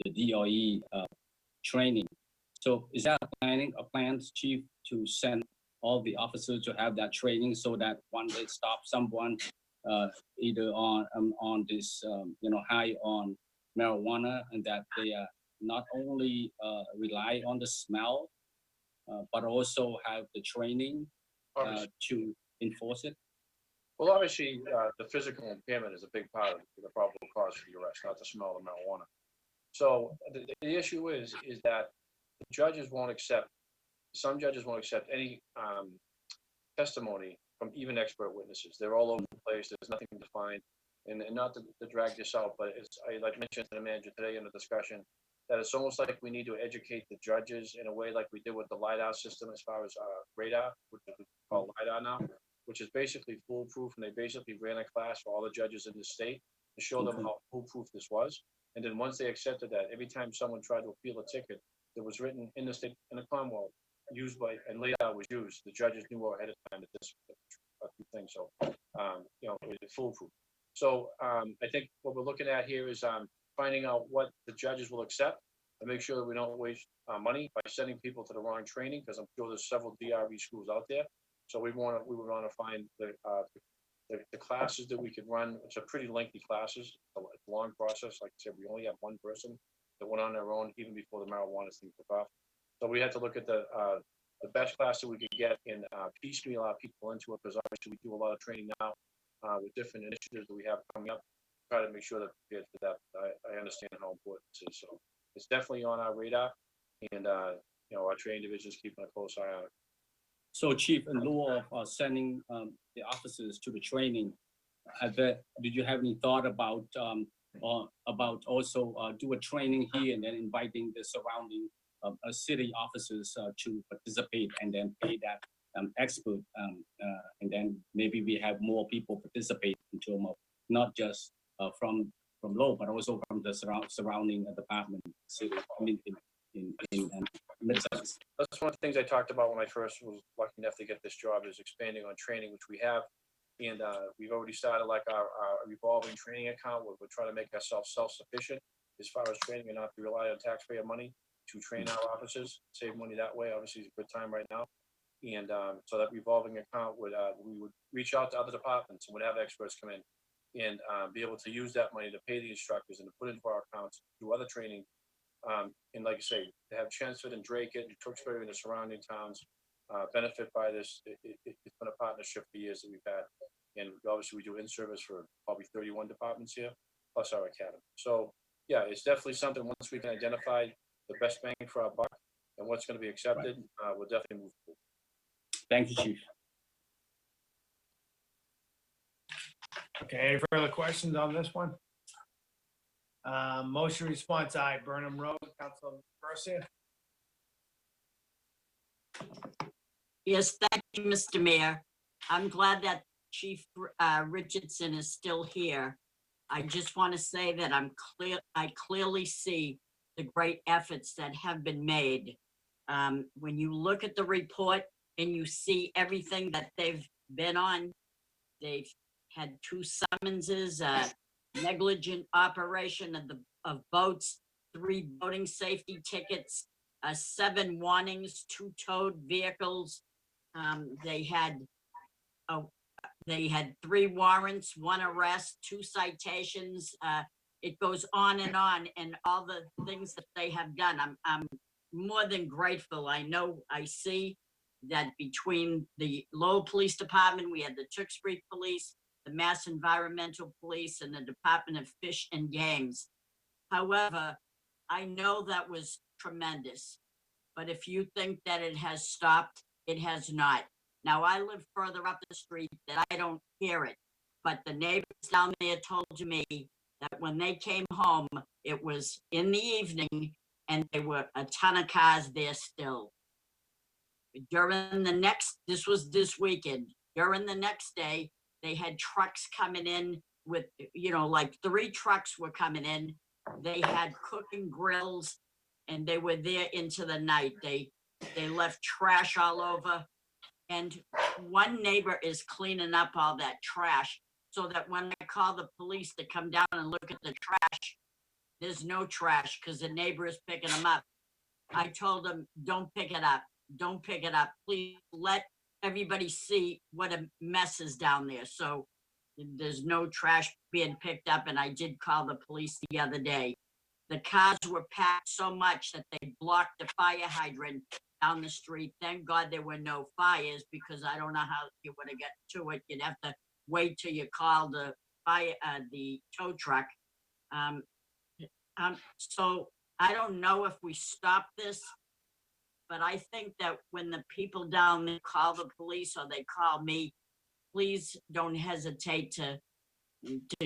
DRE training. So is that a plan, Chief, to send all the officers to have that training so that when they stop someone either on this high on marijuana, and that they not only rely on the smell, but also have the training to enforce it? Well, obviously, the physical impairment is a big part of the probable cause for the arrest, not the smell of marijuana. So the issue is that the judges won't accept, some judges won't accept any testimony from even expert witnesses. They're all over the place. There's nothing defined. And not to drag this out, but I mentioned to the manager today in the discussion that it's almost like we need to educate the judges in a way like we did with the LiDAR system as far as radar, which is called LiDAR now, which is basically foolproof. And they basically ran a class for all the judges in the state to show them how foolproof this was. And then once they accepted that, every time someone tried to appeal a ticket that was written in the state, in the Commonwealth, used by, and LiDAR was used, the judges knew ahead of time that this was a thing. So, it was foolproof. So I think what we're looking at here is finding out what the judges will accept and make sure that we don't waste money by sending people to the wrong training, because I'm sure there's several DRE schools out there. So we would want to find the classes that we could run. It's a pretty lengthy classes. It's a long process. Like I said, we only have one person that went on their own even before the marijuana thing took off. So we had to look at the the best class that we could get and piecemeal our people into it, because obviously we do a lot of training now with different initiatives that we have coming up. Try to make sure that we're prepared for that. I understand how important this is, so it's definitely on our radar, and our training division is keeping a close eye on it. So Chief, in lieu of sending the officers to the training, did you have any thought about also do a training here and then inviting the surrounding city officers to participate and then pay that expert, and then maybe we have more people participate in terms of not just from Lowell, but also from the surrounding department, city, I mean, in Middlesex. That's one of the things I talked about when I first was lucky enough to get this job, is expanding on training, which we have. And we've already started like our revolving training account, where we're trying to make ourselves self-sufficient as far as training and not to rely on taxpayer money to train our officers, save money that way. Obviously, it's a good time right now. And so that revolving account we would reach out to other departments and would have experts come in and be able to use that money to pay the instructors and to put into our accounts, do other training. And like I say, to have Chelmsford and Drake and Tewksbury and the surrounding towns benefit by this. It's been a partnership for years that we've had. And obviously we do in-service for probably 31 departments here, plus our academy. So yeah, it's definitely something, once we can identify the best bang for our buck and what's going to be accepted, we'll definitely move forward. Thank you, Chief. Okay, any further questions on this one? Motion response, aye. Burnham Road, Councilor Garcia. Yes, thank you, Mr. Mayor. I'm glad that Chief Richardson is still here. I just want to say that I clearly see the great efforts that have been made. When you look at the report and you see everything that they've been on, they've had 2 summonses, negligent operation of boats, 3 boating safety tickets, 7 warnings, 2 towed vehicles. They had 3 warrants, 1 arrest, 2 citations. It goes on, and all the things that they have done. I'm more than grateful. I know I see that between the Lowell Police Department, we had the Tewksbury Police, the Mass Environmental Police, and the Department of Fish and Games. However, I know that was tremendous. But if you think that it has stopped, it has not. Now, I live further up the street that I don't hear it, but the neighbors down there told me that when they came home, it was in the evening and there were a ton of cars there still. This was this weekend, during the next day, they had trucks coming in with, like 3 trucks were coming in. They had cooking grills and they were there into the night. They left trash all over. And one neighbor is cleaning up all that trash so that when I call the police to come down and look at the trash, there's no trash because the neighbor is picking them up. I told them, don't pick it up. Don't pick it up. Please let everybody see what a mess is down there. So there's no trash being picked up. And I did call the police the other day. The cars were packed so much that they blocked the fire hydrant down the street. Thank God there were no fires, because I don't know how you would have gotten to it. You'd have to wait till you call the tow truck. So I don't know if we stop this, but I think that when the people down there call the police or they call me, please don't hesitate to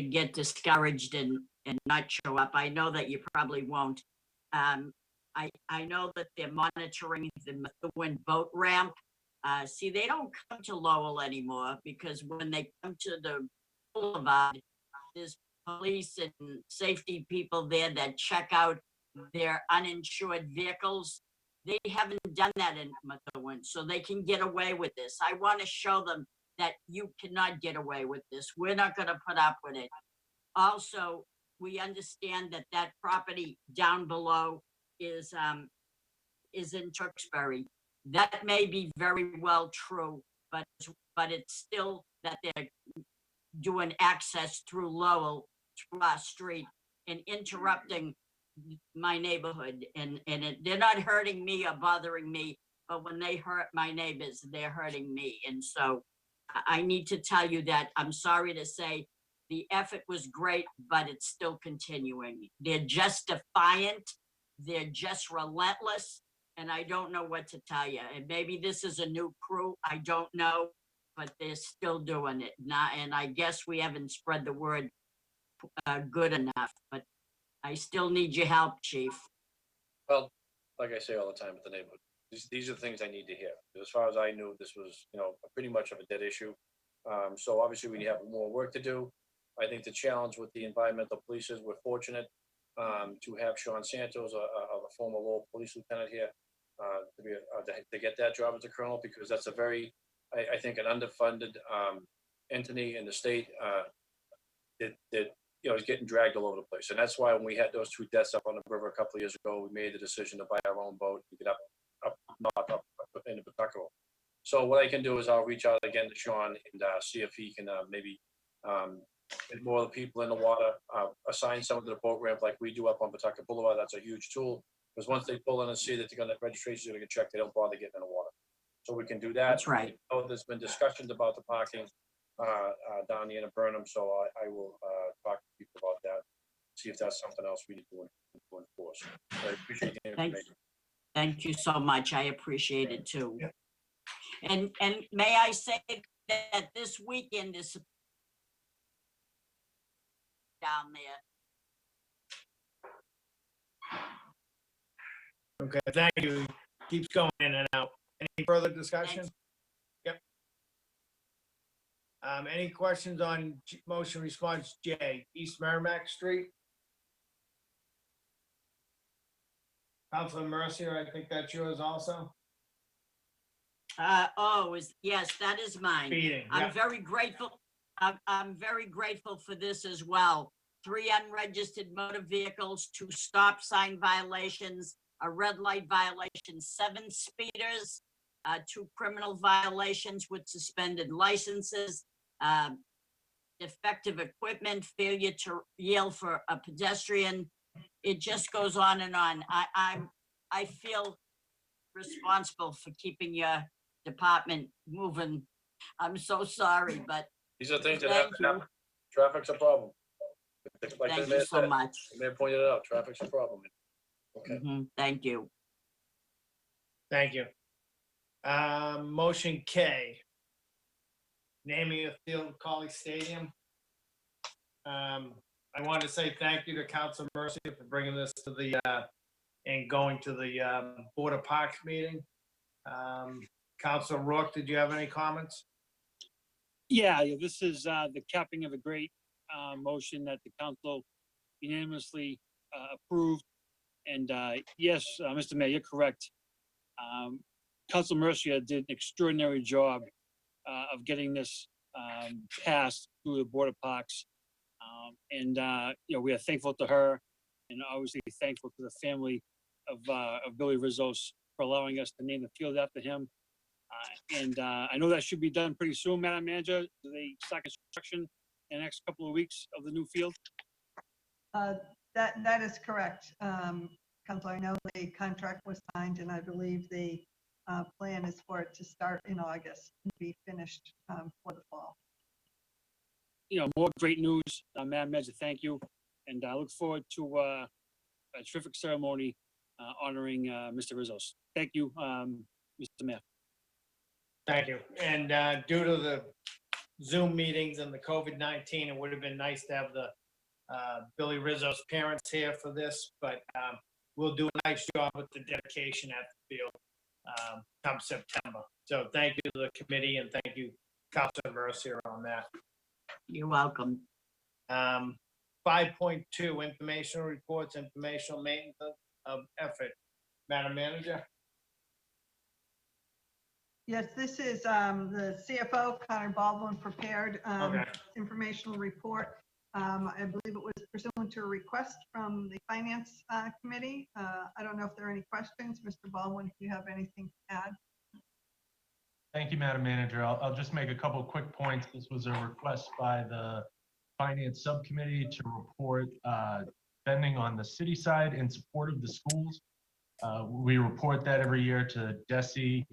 get discouraged and not show up. I know that you probably won't. I know that they're monitoring the Methuen boat ramp. See, they don't come to Lowell anymore, because when they come to the boulevard, there's police and safety people there that check out their uninsured vehicles. They haven't done that in Methuen, so they can get away with this. I want to show them that you cannot get away with this. We're not going to put up with it. Also, we understand that that property down below is in Tewksbury. That may be very well true, but it's still that they're doing access through Lowell, through our street, and interrupting my neighborhood. And they're not hurting me or bothering me, but when they hurt my neighbors, they're hurting me. And so I need to tell you that I'm sorry to say the effort was great, but it's still continuing. They're just defiant. They're just relentless. And I don't know what to tell you. And maybe this is a new crew. I don't know, but they're still doing it. And I guess we haven't spread the word good enough, but I still need your help, Chief. Well, like I say all the time at the neighborhood, these are the things I need to hear. As far as I knew, this was, pretty much of a dead issue. So obviously we have more work to do. I think the challenge with the environmental police is we're fortunate to have Sean Santos, a former Lowell police lieutenant here, to get that job as a colonel, because that's a very, I think, an underfunded entity in the state that is getting dragged all over the place. And that's why when we had those 2 deaths up on the river a couple of years ago, we made the decision to buy our own boat and get up into Pawtucket. So what I can do is I'll reach out again to Sean and see if he can maybe get more of the people in the water, assign some of the boat ramp like we do up on Pawtucket Boulevard. That's a huge tool, because once they pull in and see that they're gonna, registration's gonna get checked, they don't bother getting in the water. So we can do that. That's right. Oh, there's been discussions about the parking down the end of Burnham, so I will talk to people about that, see if that's something else we need to enforce. I appreciate the information. Thank you so much. I appreciate it too. And may I say that this weekend is down there. Okay, thank you. Keeps going in and out. Any further discussion? Yep. Any questions on motion response J, East Merrimack Street? Councilor Mercier, I think that's yours also. Yes, that is mine. Speeding, I'm yeah. very grateful. I'm very grateful for this as well. 3 unregistered motor vehicles, 2 stop sign violations, a red light violation, 7 speeders, 2 criminal violations with suspended licenses, defective equipment, failure to yield for a pedestrian. It just goes on and on. I feel responsible for keeping your department moving. I'm so sorry, but These are things that thank have to you. happen. Traffic's a problem. Like Thank the you mayor so said, much. the mayor pointed it out, traffic's a problem. Okay. Thank you. Thank you. Motion K. Naming of Field Colley Stadium. I want to say thank you to Council Mercier for bringing this to the, and going to the Board of Parks meeting. Council Rourke, did you have any comments? Yeah, this is the capping of a great motion that the council unanimously approved. And yes, Mr. Mayor, you're correct. Council Mercier did an extraordinary job of getting this passed through the Board of Parks. We are thankful to her, and obviously thankful to the family of Billy Rizos for allowing us to name the field after him. I know that should be done pretty soon, Madam Manager. Do they start construction in the next couple of weeks of the new field? That is correct. Councilor, I know the contract was signed, and I believe the plan is for it to start in August and be finished for the fall. More great news, Madam Manager. Thank you, and I look forward to a terrific ceremony honoring Mr. Rizos. Thank you, Mr. Mayor. Thank you. And due to the Zoom meetings and the COVID-19, it would have been nice to have the Billy Rizzo's parents here for this, but we'll do a nice job with the dedication at the field come September. So thank you to the committee, and thank you, Councilor Mercier, on that. You're welcome. 5.2, informational reports, informational maintenance of effort. Madam Manager? Yes, this is the CFO, Connor Baldwin, prepared Okay. informational report. I believe it was pursuant to a request from the Finance Committee. I don't know if there are any questions. Mr. Baldwin, if you have anything to add. Thank you, Madam Manager. I'll just make a couple quick points. This was a request by the Finance Subcommittee to report spending on the city side in support of the schools. We report that every year to DESI.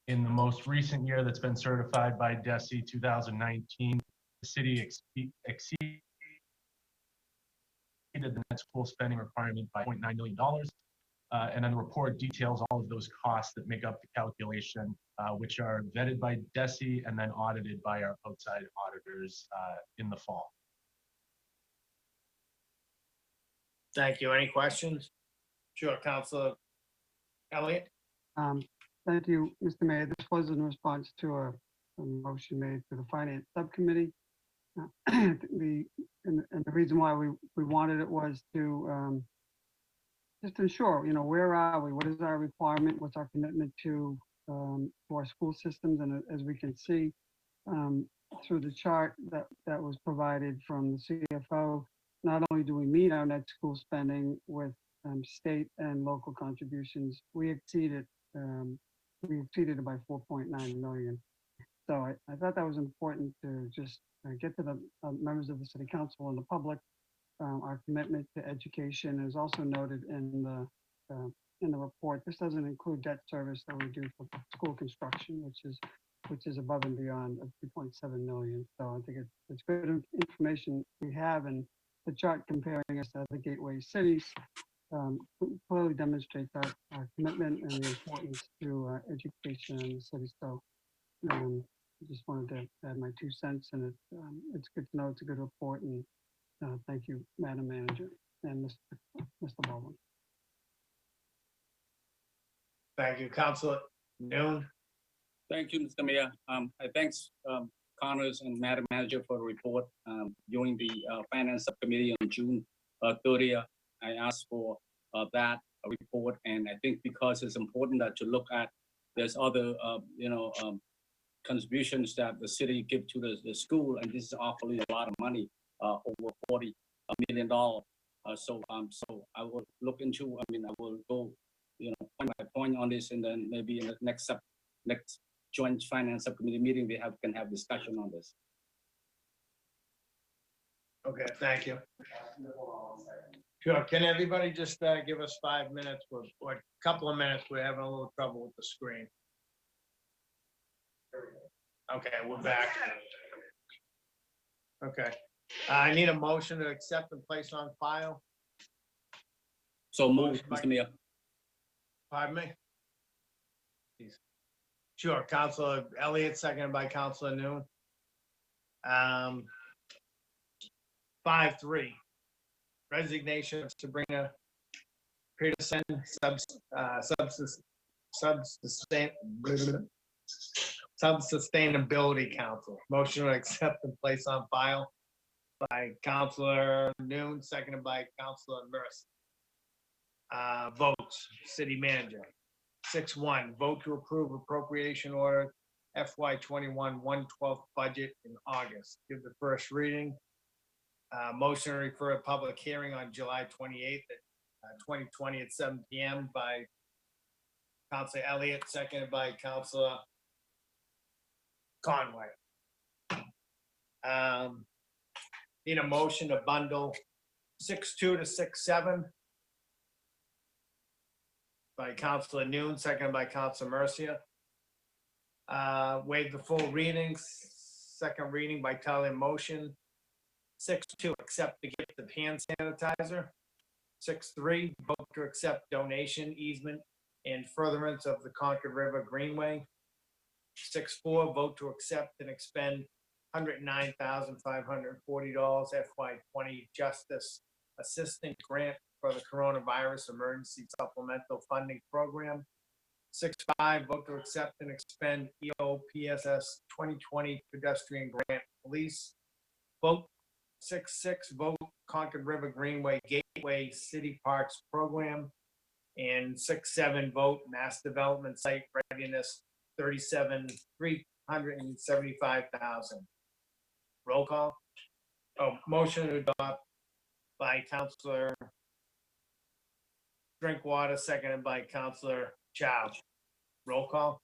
In the most recent year that's been certified by DESI, 2019, the city exceeded the net school spending requirement by $0.9 million. And then the report details all of those costs that make up the calculation, which are vetted by DESI and then audited by our outside auditors in the fall. Thank you. Any questions? Sure, Counselor Elliott? Thank you, Mr. Mayor. This was in response to a motion made to the Finance Subcommittee. And the reason why we wanted it was to just ensure, where are we? What is our requirement? What's our commitment to our school systems? And as we can see through the chart that was provided from the CFO, not only do we meet our net school spending with state and local contributions, we exceeded it by 4.9 million. So I thought that was important to just get to the members of the City Council and the public. Our commitment to education is also noted in the report. This doesn't include debt service that we do for school construction, which is above and beyond of 2.7 million. So I think it's good information we have, and the chart comparing us to other gateway cities clearly demonstrates our commitment and the importance to education in the city. So I just wanted to add my 2 cents, and it's good to know it's a good report. And thank you, Madam Manager and Mr. Baldwin. Thank you, Counselor Noon. Thank you, Mr. Mayor. I thanks Connors and Madam Manager for the report. During the Finance Subcommittee on June 30th, I asked for that report, and I think because it's important that to look at, there's other contributions that the city give to the school, and this is awfully a lot of money, over $40 million. So I will look into. I will go, point by point on this, and then maybe in the next joint Finance Subcommittee meeting we can have discussion on this. Okay, thank you. Sure, can everybody just give us 5 minutes or a couple of minutes? We're having a little trouble with the screen. Okay, we're back. Okay, I need a motion to accept and place on file. So move, Mr. Mayor. Pardon me? Please. Sure, Counselor Elliott, seconded by Counselor Noon. 5-3, resignation of Sabrina Peterson, Sustainability Council. Motion to accept and place on file by Counselor Noon, seconded by Counselor Mercer. Votes, City Manager. 6-1, vote to approve appropriation order FY21 1/12 budget in August. Give the first reading. Motion to refer a public hearing on July 28th at 2020 at 7 p.m. by Counselor Elliott, seconded by Counselor Conway. Need a motion to bundle 6-2 to 6-7 by Counselor Noon, seconded by Counselor Mercia. Waive the full readings. Second reading by title and motion. 6-2, accept the gift of hand sanitizer. 6-3, vote to accept donation, easement, and furtherance of the Concord River Greenway. 6-4, vote to accept and expend $109,540 FY20 Justice Assistant Grant for the Coronavirus Emergency Supplemental Funding Program. 6-5, vote to accept and expend EOPSS 2020 Pedestrian Grant Police. Vote 6-6, vote Concord River Greenway Gateway City Parks Program. And 6-7, vote Mass Development Site Readiness 375,000. Roll call. Motion to adopt by Counselor Drinkwater, seconded by Counselor Chow. Roll call.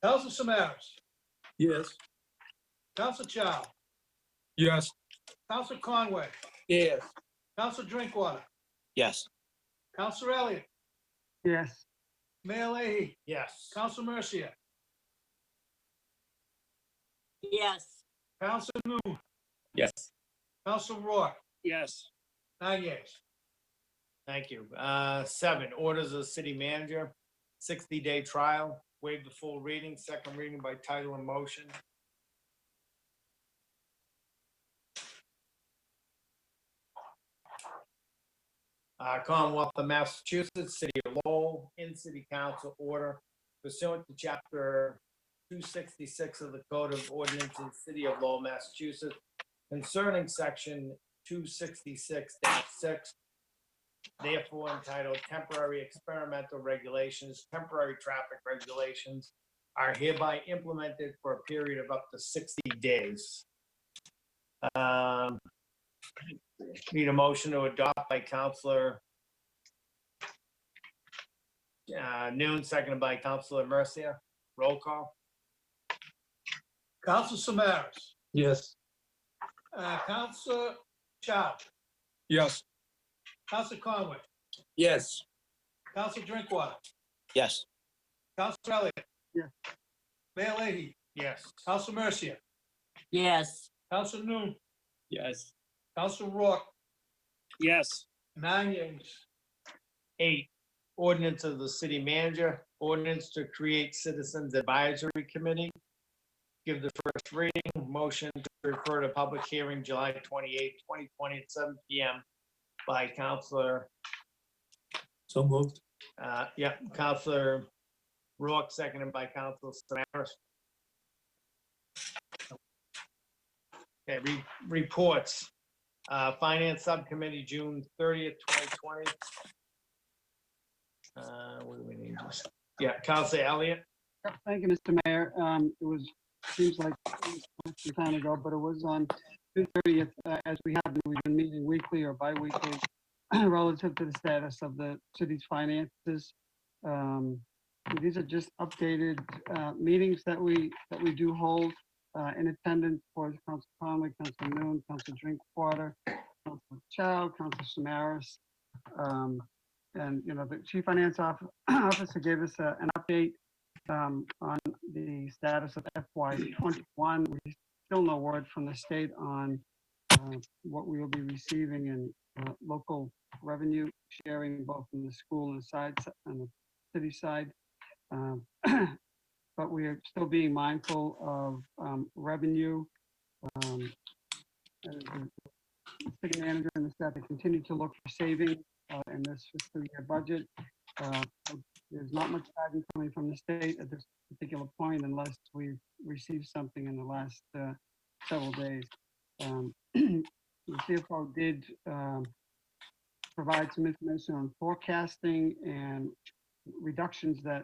Counselor Samaras. Yes. Counselor Chow. Yes. Counselor Conway. Yes. Counselor Drinkwater. Yes. Counselor Elliott, Yes. Mayor Leahy, Yes. Counselor Mercia, Yes. Counselor Noon, Yes. Counselor Rourke, Yes. 9 yeas. Thank you. 7, orders of the city manager, 60-day trial, waive the full reading, second reading by title and motion. Commonwealth of Massachusetts, City of Lowell, in-city council order pursuant to chapter 266 of the Code of Ordinances, City of Lowell, Massachusetts, concerning section 266-6, therefore entitled Temporary Experimental Regulations, Temporary Traffic Regulations, are hereby implemented for a period of up to 60 days. Need a motion to adopt by Counselor Noon, seconded by Counselor Mercia. Roll call. Counselor Samaras, Yes. Counselor Chow, Yes. Counselor Conway, Yes. Counselor Drinkwater, Yes. Counselor Elliott. Yes. Mayor Leahy, Yes. Counselor Mercia, Yes. Counselor Noon, Yes. Counselor Rourke, Yes. 9 yeas. 8, ordinance of the city manager, ordinance to create Citizens Advisory Committee. Give the first reading, motion to refer to public hearing July 28, 2020 at 7 PM by Counselor, So moved. Counselor Rourke, seconded by Counselor Samaras. Okay, reports. Finance Subcommittee, June 30th, 2020. What do we need? Yeah, Counselor Elliott. Yep, thank you, Mr. Mayor. It was, seems like some time ago, but it was on June 30th, as we've been meeting weekly or bi-weekly relative to the status of the city's finances. These are just updated meetings that we do hold in attendance for Council Conley, Council Noon, Council Drinkwater, Council Chow, Council Samaras. And, you know, the Chief Finance Officer gave us an update on the status of FY21. We still no word from the state on what we will be receiving in local revenue sharing, both from the school and the city side. But we are still being mindful of revenue. And the city manager and the staff, they continue to look for savings in this fiscal year budget. There's not much guidance coming from the state at this particular point unless we've received something in the last several days. The CFO did provide some information on forecasting and reductions that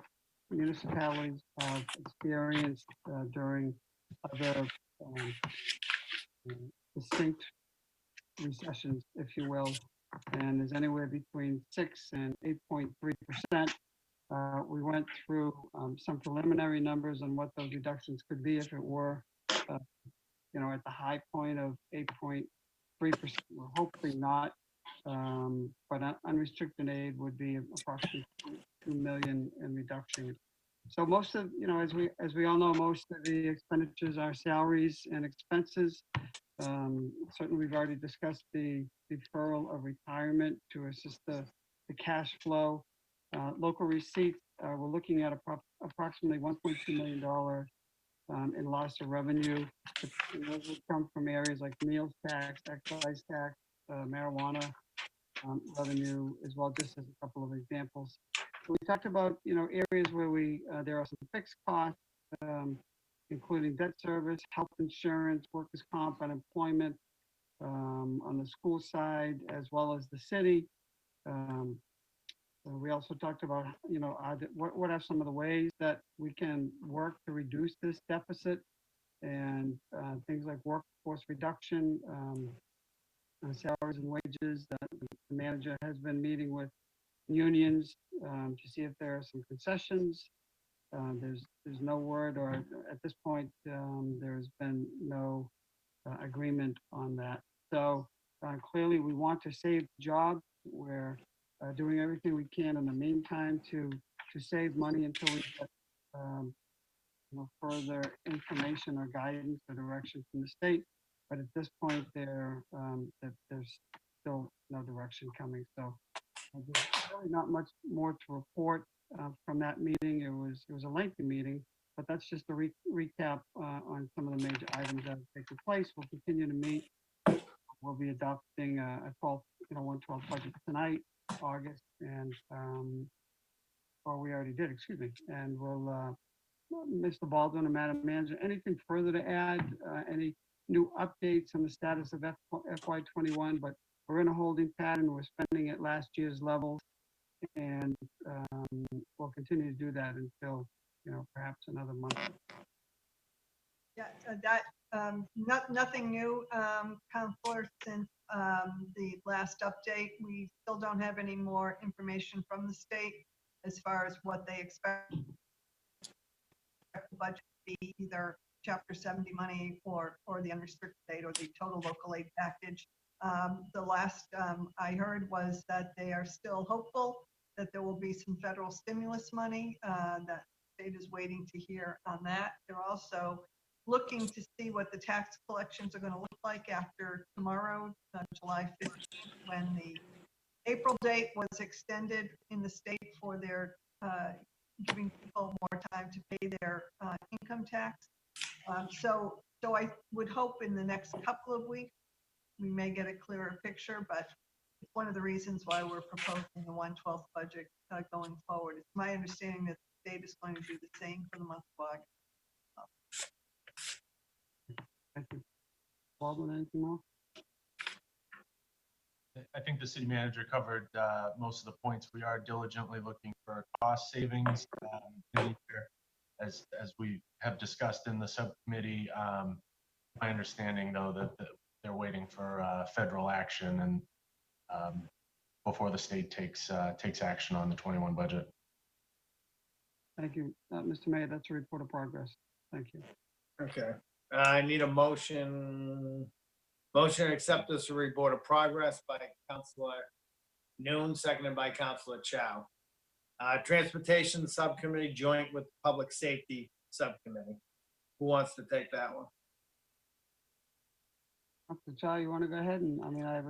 municipalities have experienced during other distinct recessions, if you will, and is anywhere between 6 and 8.3%. We went through some preliminary numbers on what those reductions could be if it were, you know, at the high point of 8.3%. We're hopefully not, but unrestricted aid would be approximately 2 million in reduction. So most of, you know, as we all know, most of the expenditures are salaries and expenses. Certainly, we've already discussed the deferral of retirement to assist the cash flow. Local receipts, we're looking at approximately $1.2 million in loss of revenue. And those would come from areas like meals tax, excise tax, marijuana revenue as well, just as a couple of examples. So we talked about, you know, areas where there are some fixed costs, including debt service, health insurance, workers' comp, unemployment, on the school side, as well as the city. We also talked about, you know, what are some of the ways that we can work to reduce this deficit, and things like workforce reduction, salaries and wages. That the manager has been meeting with unions to see if there are some concessions. There's no word, or at this point, there's been no agreement on that. So clearly, we want to save jobs. We're doing everything we can in the meantime to save money until we get, further information or guidance or direction from the state. But at this point, there's still no direction coming. So there's really not much more to report from that meeting. It was a lengthy meeting, but that's just a recap on some of the major items that have taken place. We'll continue to meet. We'll be adopting a 112 budget tonight, August, and or we already did, excuse me. And we'll, Mr. Baldwin and Madam Manager, anything further to add? Any new updates on the status of FY21? But we're in a holding pattern. We're spending at last year's levels, and we'll continue to do that until perhaps another month. Yeah, nothing new, Counselor, since the last update. We still don't have any more information from the state as far as what they expect the budget to be, either Chapter 70 money or the unrestricted aid or the total local aid package. The last I heard was that they are still hopeful that there will be some federal stimulus money. That state is waiting to hear on that. They're also looking to see what the tax collections are going to look like after tomorrow, July 15th, when the April date was extended in the state for their giving people more time to pay their income tax. So I would hope in the next couple of weeks we may get a clearer picture, but it's one of the reasons why we're proposing the 1/12 budget going forward. It's my understanding that the state is going to do the same for the month of August. Thank you. Baldwin, anything more? I think the city manager covered most of the points. We are diligently looking for cost savings in the year. As we have discussed in the subcommittee, my understanding though that they're waiting for federal action and before the state takes action on the 21 budget. Thank you, Mr. Mayor. That's a report of progress. Thank you. Okay. I need a motion. Motion to accept this report of progress by Councilor Noon, seconded by Councilor Chow. Transportation Subcommittee joint with Public Safety Subcommittee. Who wants to take that one? Dr. Chow, you want to go ahead? And I mean, I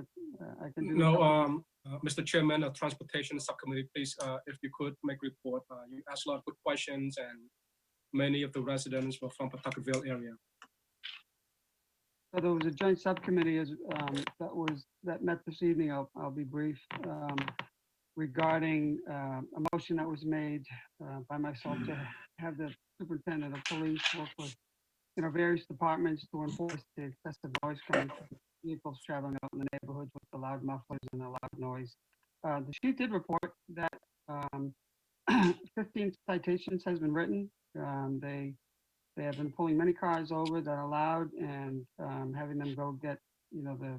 can do. No, Mr. Chairman of Transportation Subcommittee, please, if you could make report. You asked a lot of good questions, and many of the residents were from Pawtuckaville area. So there was a joint subcommittee that met this evening. I'll be brief, regarding a motion that was made by myself to have the superintendent of police work with various departments to enforce the excessive noise coming from vehicles traveling out in the neighborhoods with the loud mufflers and the loud noise. The chief did report that 15 citations has been written. They have been pulling many cars over that are loud and having them go get the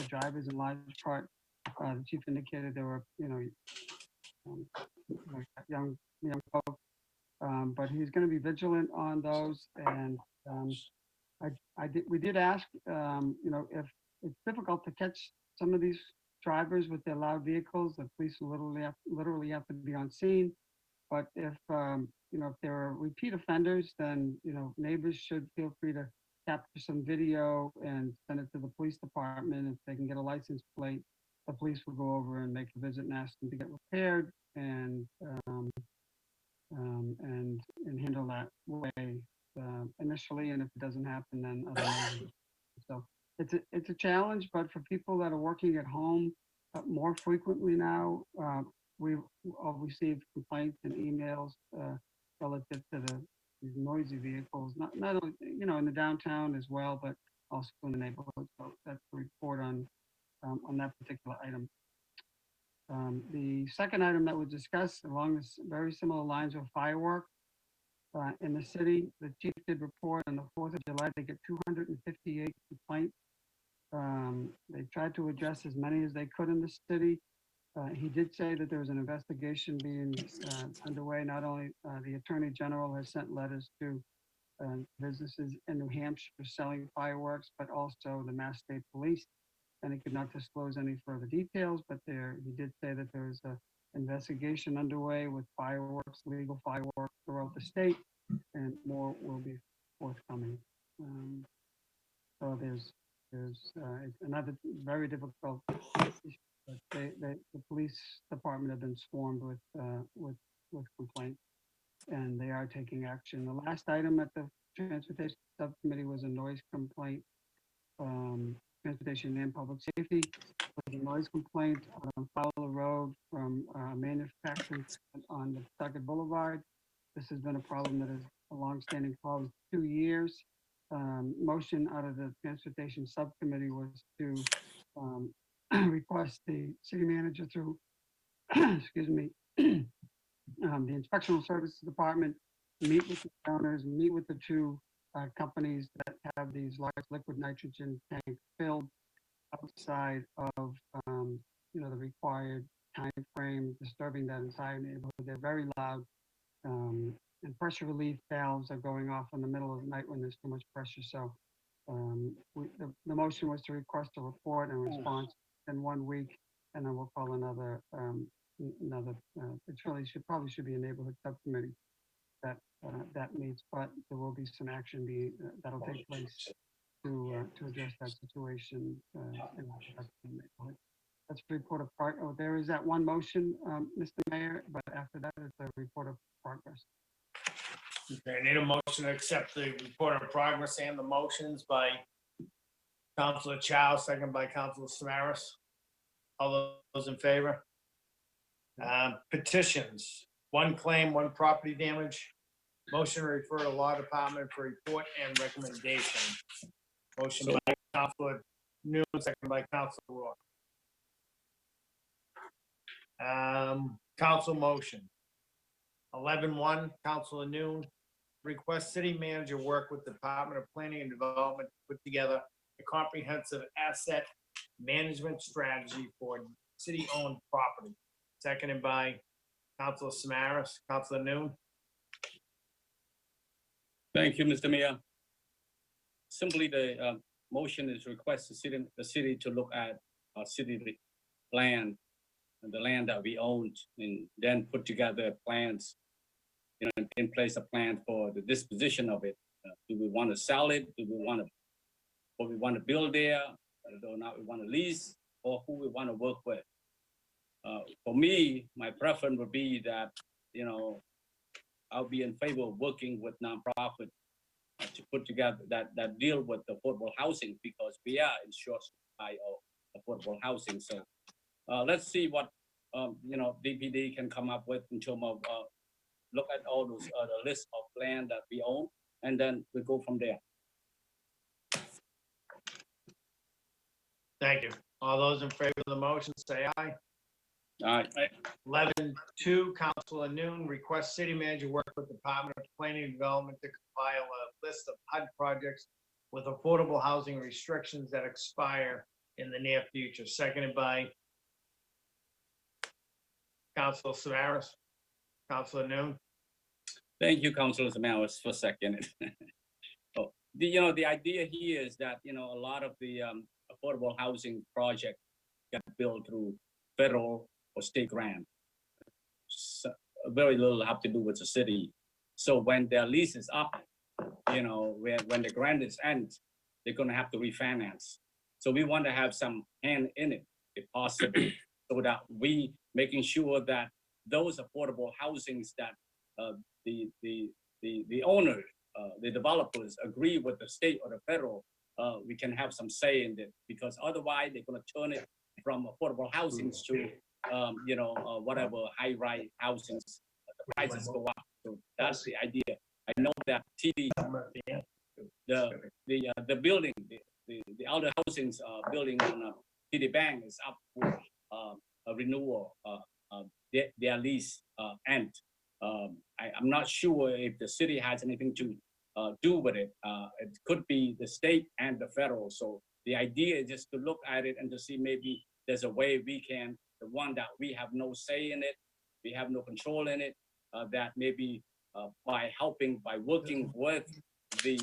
drivers in large part. The chief indicated there were young folks, but he's going to be vigilant on those. And we did ask if it's difficult to catch some of these drivers with their loud vehicles. The police literally have to be on scene. But if if there are repeat offenders, then neighbors should feel free to capture some video and send it to the police department. If they can get a license plate, the police will go over and make a visit and ask them to get repaired and handle that way initially. And if it doesn't happen, then other measures. So it's a challenge, but for people that are working at home more frequently now, we've all received complaints and emails relative to these noisy vehicles, not only in the downtown as well, but also in the neighborhood. So that's the report on that particular item. The second item that was discussed along this very similar lines of fireworks in the city. The chief did report on the 4th of July they get 258 complaints. They tried to address as many as they could in the city. He did say that there was an investigation being underway. Not only the Attorney General has sent letters to businesses in New Hampshire selling fireworks, but also the Mass State Police and he could not disclose any further details, but he did say that there is a investigation underway with fireworks, legal fireworks throughout the state, and more will be forthcoming. So there's it's another very difficult issue. But the police department have been swarmed with complaints, and they are taking action. The last item at the transportation subcommittee was a noise complaint. Transportation and public safety was a noise complaint on Fowler Road from manufacturing on the Duckett Boulevard. This has been a problem that is a longstanding problem, 2 years. Motion out of the transportation subcommittee was to request the city manager through, excuse me, the inspectional services department, meet with the owners, meet with the two companies that have these large liquid nitrogen tanks filled outside of, the required time frame, disturbing that entire neighborhood. They're very loud. And pressure relief valves are going off in the middle of the night when there's too much pressure. So the motion was to request a report and response in 1 week, and then we'll call another, it really should be a neighborhood subcommittee that meets, but there will be some action that'll take place to address that situation in the neighborhood. That's the report of there is that one motion, Mr. Mayor, but after that is the report of progress. Okay, I need a motion to accept the report of progress and the motions by Councilor Chow, second by Councilor Samaras. All those in favor? Petitions, one claim, one property damage. Motion to refer to Law Department for report and recommendation. Motion by Councilor Noon, second by Councilor Rourke. Council motion. 11-1, Councilor Noon, request city manager work with Department of Planning and Development to put together a comprehensive asset management strategy for city-owned property. Seconded by Councilor Samaras. Councilor Noon. Thank you, Mr. Mayor. Simply the motion is request the city to look at our city land and the land that we owned, and then put together plans, in place a plan for the disposition of it. Do we want to sell it? Do we want to build there? Or not we want to lease, or who we want to work with? For me, my preference would be that, I'll be in favor of working with nonprofit to put together that deal with affordable housing, because we are in short supply of affordable housing. So let's see what DPD can come up with in terms of look at all those the list of land that we own, and then we go from there. Thank you. All those in favor of the motion, say aye. Aye. 11-2, Councilor Noon, request city manager work with Department of Planning and Development to compile a list of HUD projects with affordable housing restrictions that expire in the near future. Seconded by Councilor Samaras. Councilor Noon. Thank you, Councilor Samaras, for second. The idea here is that, a lot of the affordable housing project got built through federal or state grant. So very little have to do with the city. So when their lease is up, when the grant is end, they're gonna have to refinance. So we want to have some hand in it, if possible, so that we making sure that those affordable housings that the owner, the developers agree with the state or the federal, we can have some say in it, because otherwise they're going to turn it from affordable housings to whatever high-rise housings. The prices go up. So that's the idea. I know that the building, the other housings building on TD Bank is up for a renewal. Their lease end. I'm not sure if the city has anything to do with it. It could be the state and the federal. So the idea is just to look at it and to see maybe there's a way we can, the one that we have no say in it, we have no control in it, that maybe by working with the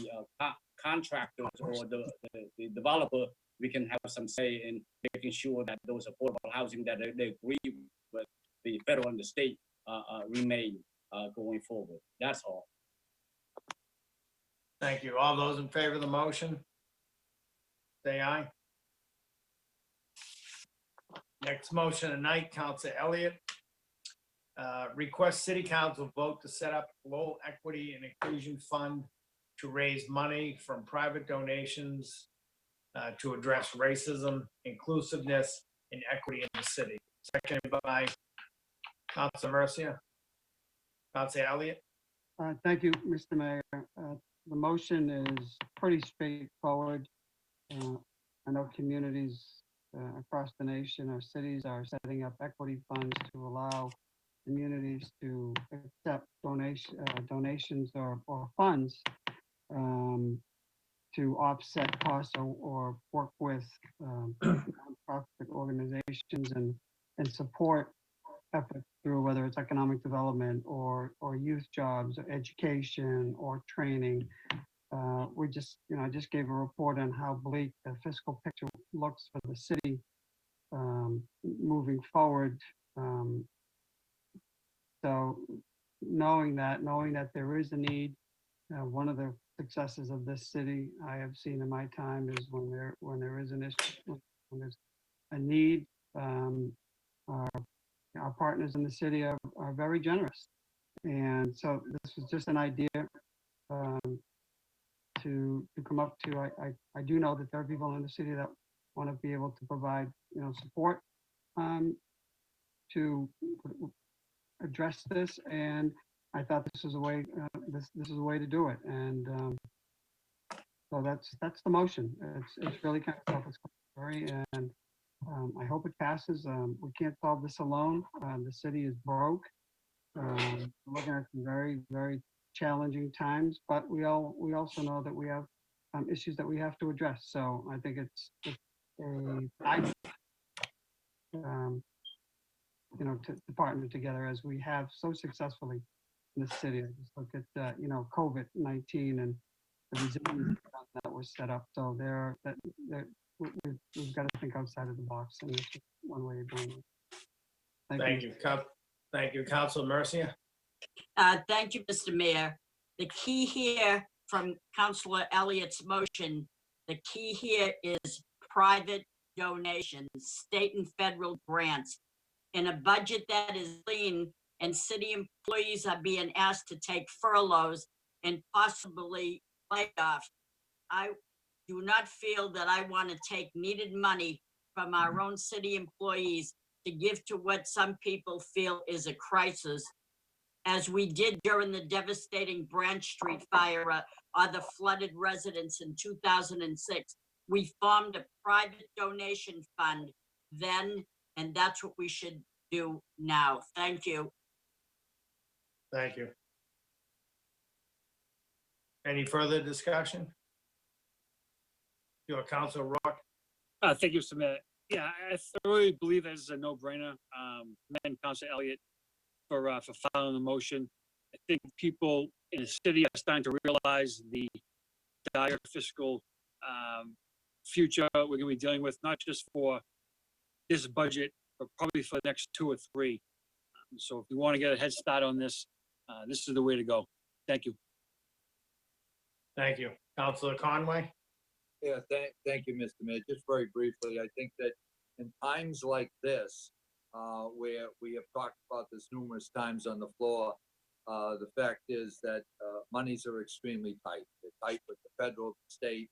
contractors or the developer, we can have some say in making sure that those affordable housing that they agree with the federal and the state remain going forward. That's all. Thank you. All those in favor of the motion? Say aye. Next motion tonight, Council Elliott. Request City Council vote to set up low equity and inclusion fund to raise money from private donations to address racism, inclusiveness, and equity in the city. Seconded by Council Mercia. Council Elliott. Thank you, Mr. Mayor. The motion is pretty straightforward. I know communities across the nation, our cities are setting up equity funds to allow communities to accept donations or funds to offset costs or work with nonprofit organizations and support efforts through whether it's economic development or youth jobs, or education or training. We just, I just gave a report on how bleak the fiscal picture looks for the city moving forward. So knowing that there is a need, one of the successes of this city I have seen in my time is when there is an issue, when there's a need, our partners in the city are very generous. And so this was just an idea to come up to. I do know that there are people in the city that want to be able to provide, support to address this, and I thought this was a way. This is a way to do it, and so that's the motion. It's really kind of self-explanatory, and I hope it passes. We can't solve this alone. The city is broke. We're looking at some very, very challenging times, but we also know that we have issues that we have to address. So I think it's to partner together as we have so successfully in the city. I just look at COVID-19 and the resilience that was set up. So we've got to think outside of the box, and it's just one way of doing it. Thank you. Thank you, Council Mercia. Thank you, Mr. Mayor. The key here from Councilor Elliott's motion, the key here is private donations, state and federal grants. In a budget that is lean and city employees are being asked to take furloughs and possibly layoffs, I do not feel that I want to take needed money from our own city employees to give to what some people feel is a crisis, as we did during the devastating Branch Street fire or the flooded residents in 2006. We formed a private donation fund then, and that's what we should do now. Thank you. Thank you. Any further discussion? Your Council Rock. Thank you, Mr. Mayor. Yeah, I thoroughly believe that this is a no-brainer. Commend Councilor Elliott for filing the motion. I think people in the city are starting to realize the dire fiscal future we're going to be dealing with, not just for this budget, but probably for the next 2 or 3. So if you want to get a head start on this, this is the way to go. Thank you. Thank you. Councilor Conway. Yeah, thank you, Mr. Mayor. Just very briefly, I think that in times like this, where we have talked about this numerous times on the floor, the fact is that monies are extremely tight. They're tight with the federal, state,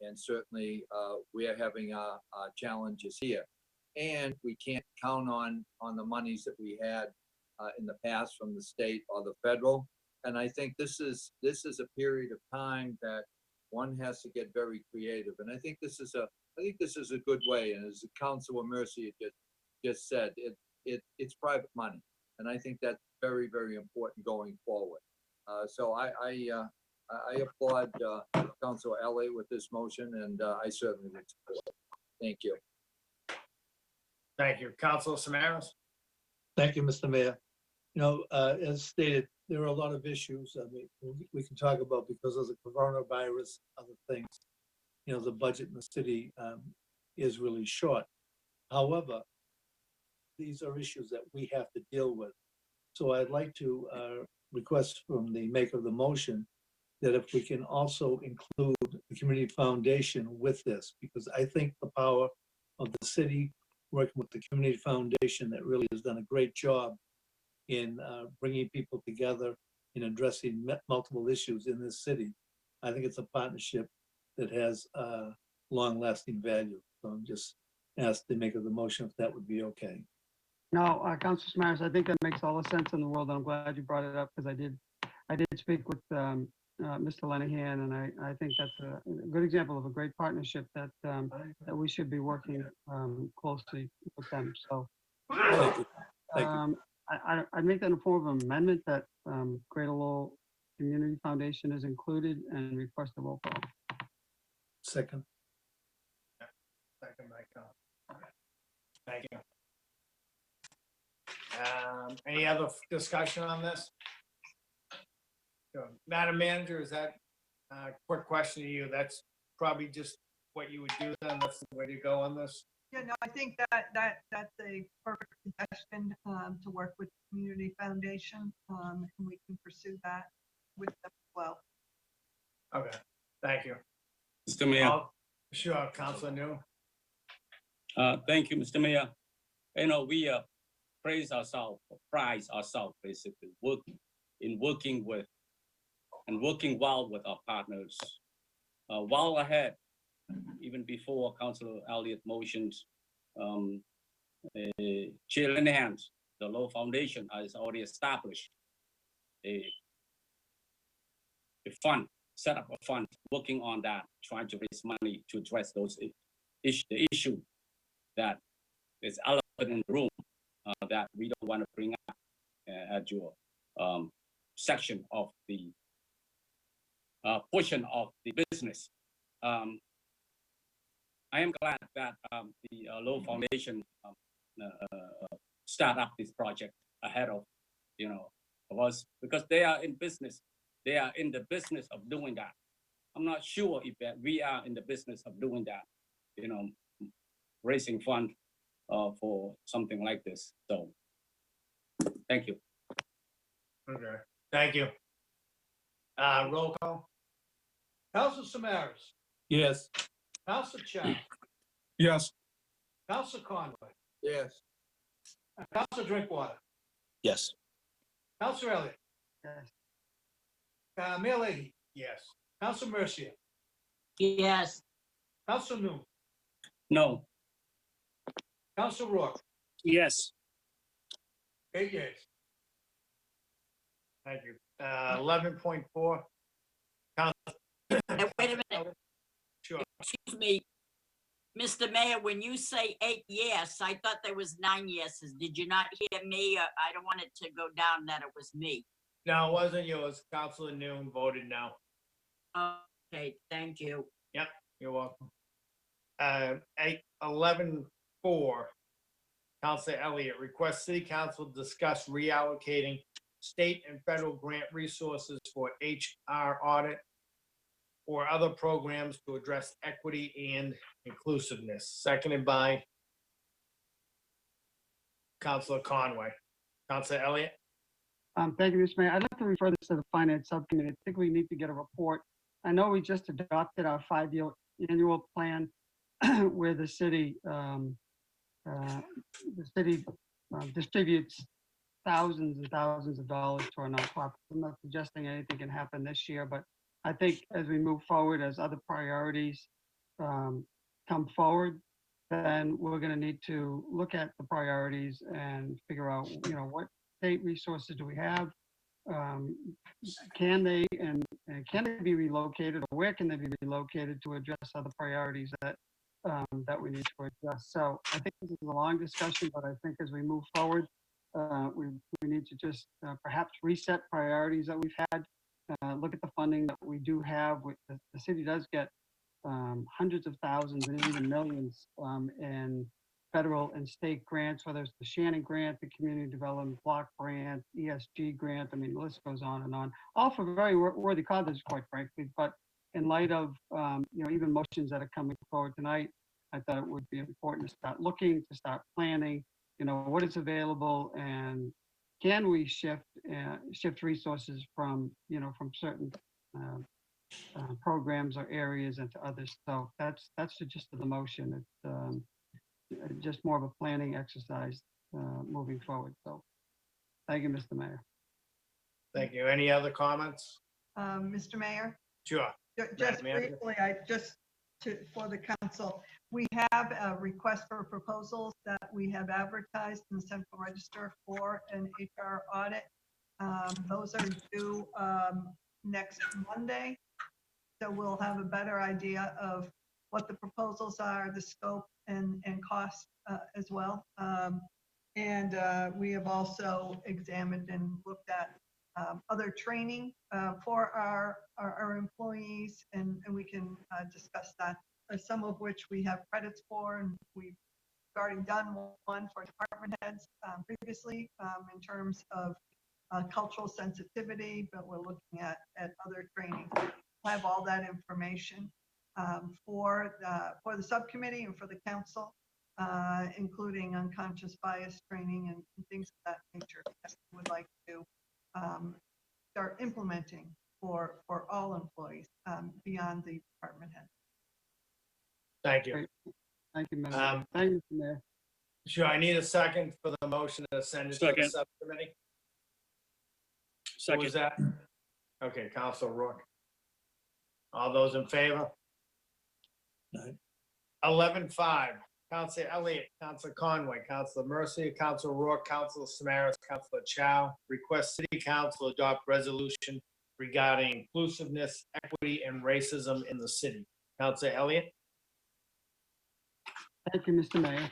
and certainly we are having our challenges here. And we can't count on the monies that we had in the past from the state or the federal. And I think this is a period of time that one has to get very creative. And I think this is a good way. And as the Councilor Mercia just said, it's private money, and I think that's very, very important going forward. So I applaud Councilor Elliott with this motion, and I certainly would support it. Thank you. Thank you. Councilor Samaras. Thank you, Mr. Mayor. As stated, there are a lot of issues. I mean, we can talk about because of the coronavirus, other things. the budget in the city is really short. However, these are issues that we have to deal with. So I'd like to request from the maker of the motion that if we can also include the community foundation with this, because I think the power of the city working with the community foundation that really has done a great job in bringing people together in addressing multiple issues in this city. I think it's a partnership that has long-lasting value. So I'm just asked the maker of the motion if that would be okay. No, Councilor Smaras, I think that makes all the sense in the world. I'm glad you brought it up because I did speak with Mr. Lenahan, and I think that's a good example of a great partnership that that we should be working closely with them. So Thank you. Thank you. I'd make that in a form of amendment that Greater Lowell Community Foundation is included and request a roll call. Second. Second by Carl. Thank you. Any other discussion on this? Sure. Madam Manager, is that a quick question to you? That's probably just what you would do then? That's the way to go on this? Yeah, no, I think that's a perfect suggestion to work with the Community Foundation, and we can pursue that with them as well. Okay, thank you. Mr. Mayor. Sure, Councilor New. Thank you, Mr. Mayor. We pride ourselves basically working with and working well with our partners. Well ahead, even before Councilor Elliott motions, Chair Linehan, the Lowell Foundation has already established a fund, set up a fund, working on that, trying to raise money to address those the issue that is elephant in the room that we don't want to bring up at your section of the portion of the business. I am glad that the Lowell Foundation start up this project ahead of of us, because they are in business. They are in the business of doing that. I'm not sure if that we are in the business of doing that, raising fund for something like this. So, thank you. Okay, thank you. Roll call. Councilor Samaras, Yes. Councilor Chow, Yes. Councilor Conway, Yes. Councilor Drinkwater, Yes. Councilor Elliott, Yes. Mayor Leahy, Yes. Councilor Mercia, Yes. Councilor Noon, No. Councilor Rourke, Yes. 8 yeas. Thank you. 11.4. Wait a minute. Sure. Excuse me. Mr. Mayor, when you say 8 yes, I thought there was 9 yeses. Did you not hear me? I don't want it to go down that it was me. No, it wasn't yours. Councilor Noon voted no. Okay, thank you. Yep, you're welcome. 11.4. Councilor Elliott requests City Council discuss reallocating state and federal grant resources for HR audit or other programs to address equity and inclusiveness. Seconded by Councilor Conway. Councilor Elliott? Thank you, Mr. Mayor. I'd like to refer this to the Finance Subcommittee. I think we need to get a report. I know we just adopted our 5-year annual plan where the city distributes thousands and thousands of dollars to our nonprofits. I'm not suggesting anything can happen this year, but I think as we move forward, as other priorities come forward, then we're going to need to look at the priorities and figure out, what state resources do we have? Can they be relocated, or where can they be relocated to address other priorities that we need to address? So I think this is a long discussion, but I think as we move forward, we need to just perhaps reset priorities that we've had. Look at the funding that we do have. The city does get hundreds of thousands and even millions in federal and state grants, whether it's the Shannon Grant, the Community Development Block Grant, ESG Grant. I mean, the list goes on and on. All for very worthy causes, quite frankly. But in light of, even motions that are coming forward tonight, I thought it would be important to start looking, to start planning, what is available and can we shift resources from certain programs or areas into others. So that's the gist of the motion. It's just more of a planning exercise moving forward. So thank you, Mr. Mayor. Thank you. Any other comments? Mr. Mayor? Sure. Just Madam Manager? briefly, for the council, we have a request for proposals that we have advertised in the Central Register for an HR audit. Those are due next Monday. So we'll have a better idea of what the proposals are, the scope and cost as well. And we have also examined and looked at other training for our employees, and we can discuss that, some of which we have credits for, and we've already done one for department heads previously in terms of cultural sensitivity, but we're looking at other training. We'll have all that information for the subcommittee and for the council, including unconscious bias training and things of that nature that we would like to start implementing for all employees beyond the department head. Thank you. Thank you, Mayor. Thank you, Mayor. Sure, I need a second for the motion to send it to the Second. subcommittee. Who Second. was that? Okay, Council Rourke. All those in favor? 11-5, Council Elliott, Council Conway, Council Mercia, Council Rourke, Council Samaras, Council Chow, request City Council adopt resolution regarding inclusiveness, equity, and racism in the city. Council Elliott? Thank you, Mr. Mayor.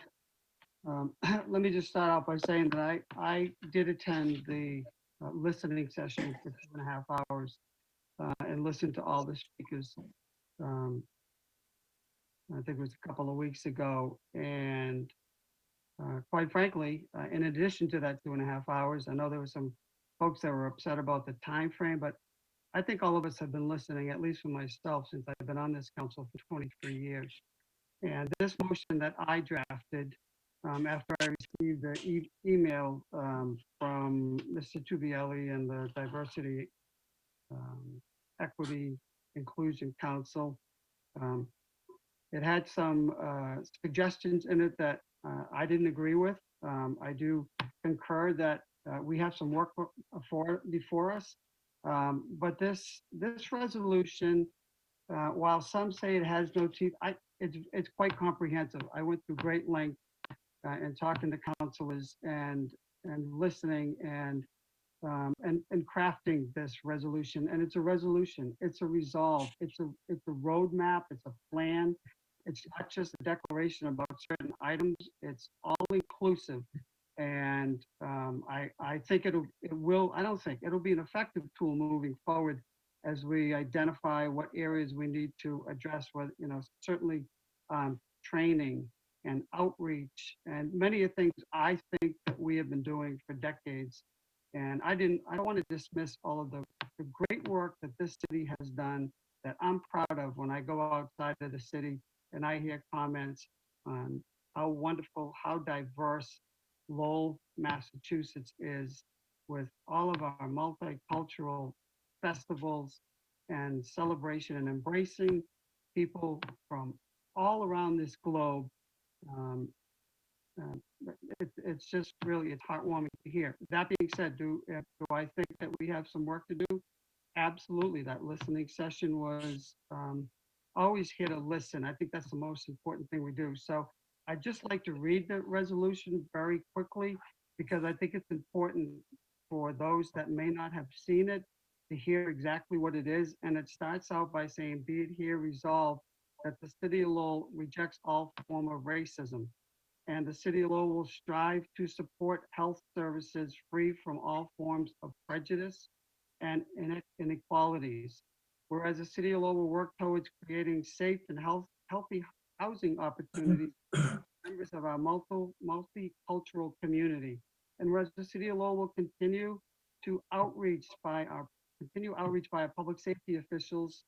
Let me just start off by saying that I did attend the listening session for 2.5 hours and listened to all the speakers. I think it was a couple of weeks ago. And quite frankly, in addition to that 2.5 hours, I know there were some folks that were upset about the time frame, but I think all of us have been listening, at least for myself, since I've been on this council for 23 years. And this motion that I drafted after I received the email from Mr. Tubielli and the Diversity, Equity, Inclusion Council, it had some suggestions in it that I didn't agree with. I do concur that we have some work before us. But this resolution, while some say it has no teeth, it's quite comprehensive. I went through great length in talking to councilors and listening and crafting this resolution. And it's a resolution. It's a resolve. It's a roadmap. It's a plan. It's not just a declaration about certain items. It's all inclusive. And I think it'll be an effective tool moving forward as we identify what areas we need to address, with, certainly training and outreach and many of the things I think that we have been doing for decades. And I don't want to dismiss all of the great work that this city has done that I'm proud of when I go outside of the city and I hear comments on how wonderful, how diverse Lowell, Massachusetts is, with all of our multicultural festivals and celebration and embracing people from all around this globe. It's just really, it's heartwarming to hear. That being said, do I think that we have some work to do? Absolutely. That listening session was always here to listen. I think that's the most important thing we do. So I'd just like to read the resolution very quickly, because I think it's important for those that may not have seen it to hear exactly what it is. And it starts out by saying, be it here resolved that the city of Lowell rejects all form of racism, and the city of Lowell will strive to support health services free from all forms of prejudice and inequalities. Whereas the city of Lowell will work towards creating safe and healthy housing opportunities for members of our multicultural community. And whereas the city of Lowell will continue outreach by our public safety officials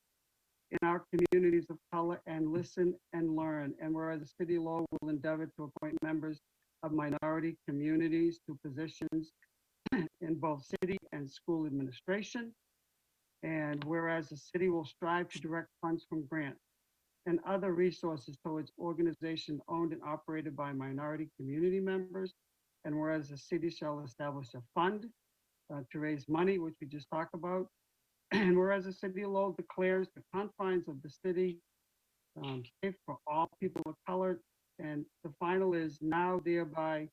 in our communities of color and listen and learn. And whereas the city of Lowell will endeavor to appoint members of minority communities to positions in both city and school administration. And whereas the city will strive to direct funds from grants and other resources towards organizations owned and operated by minority community members. And whereas the city shall establish a fund to raise money, which we just talked about. And whereas the city of Lowell declares the confines of the city safe for all people of color. And the final is now hereby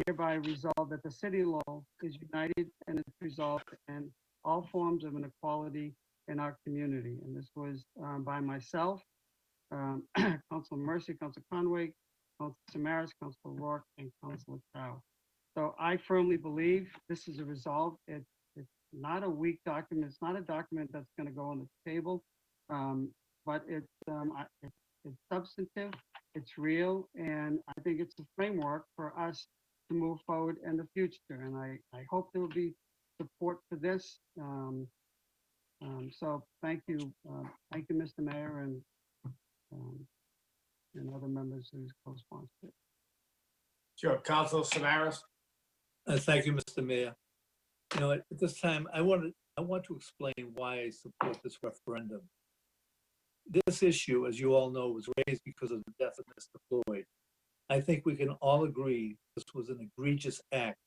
resolved that the city of Lowell is united and is resolved in all forms of inequality in our community. And this was by myself, Council Mercy, Council Conway, Council Samaras, Council Rourke, and Council Chow. So I firmly believe this is a resolve. It's not a weak document. It's not a document that's going to go on the table, but it's substantive, it's real, and I think it's a framework for us to move forward in the future. And I hope there will be support for this. So thank you, Mr. Mayor, and other members who's co-sponsored. Sure, Council Samaras. Thank you, Mr. Mayor. You know, at this time, I want to explain why I support this referendum. This issue, as you all know, was raised because of the death of Mr. Floyd. I think we can all agree this was an egregious act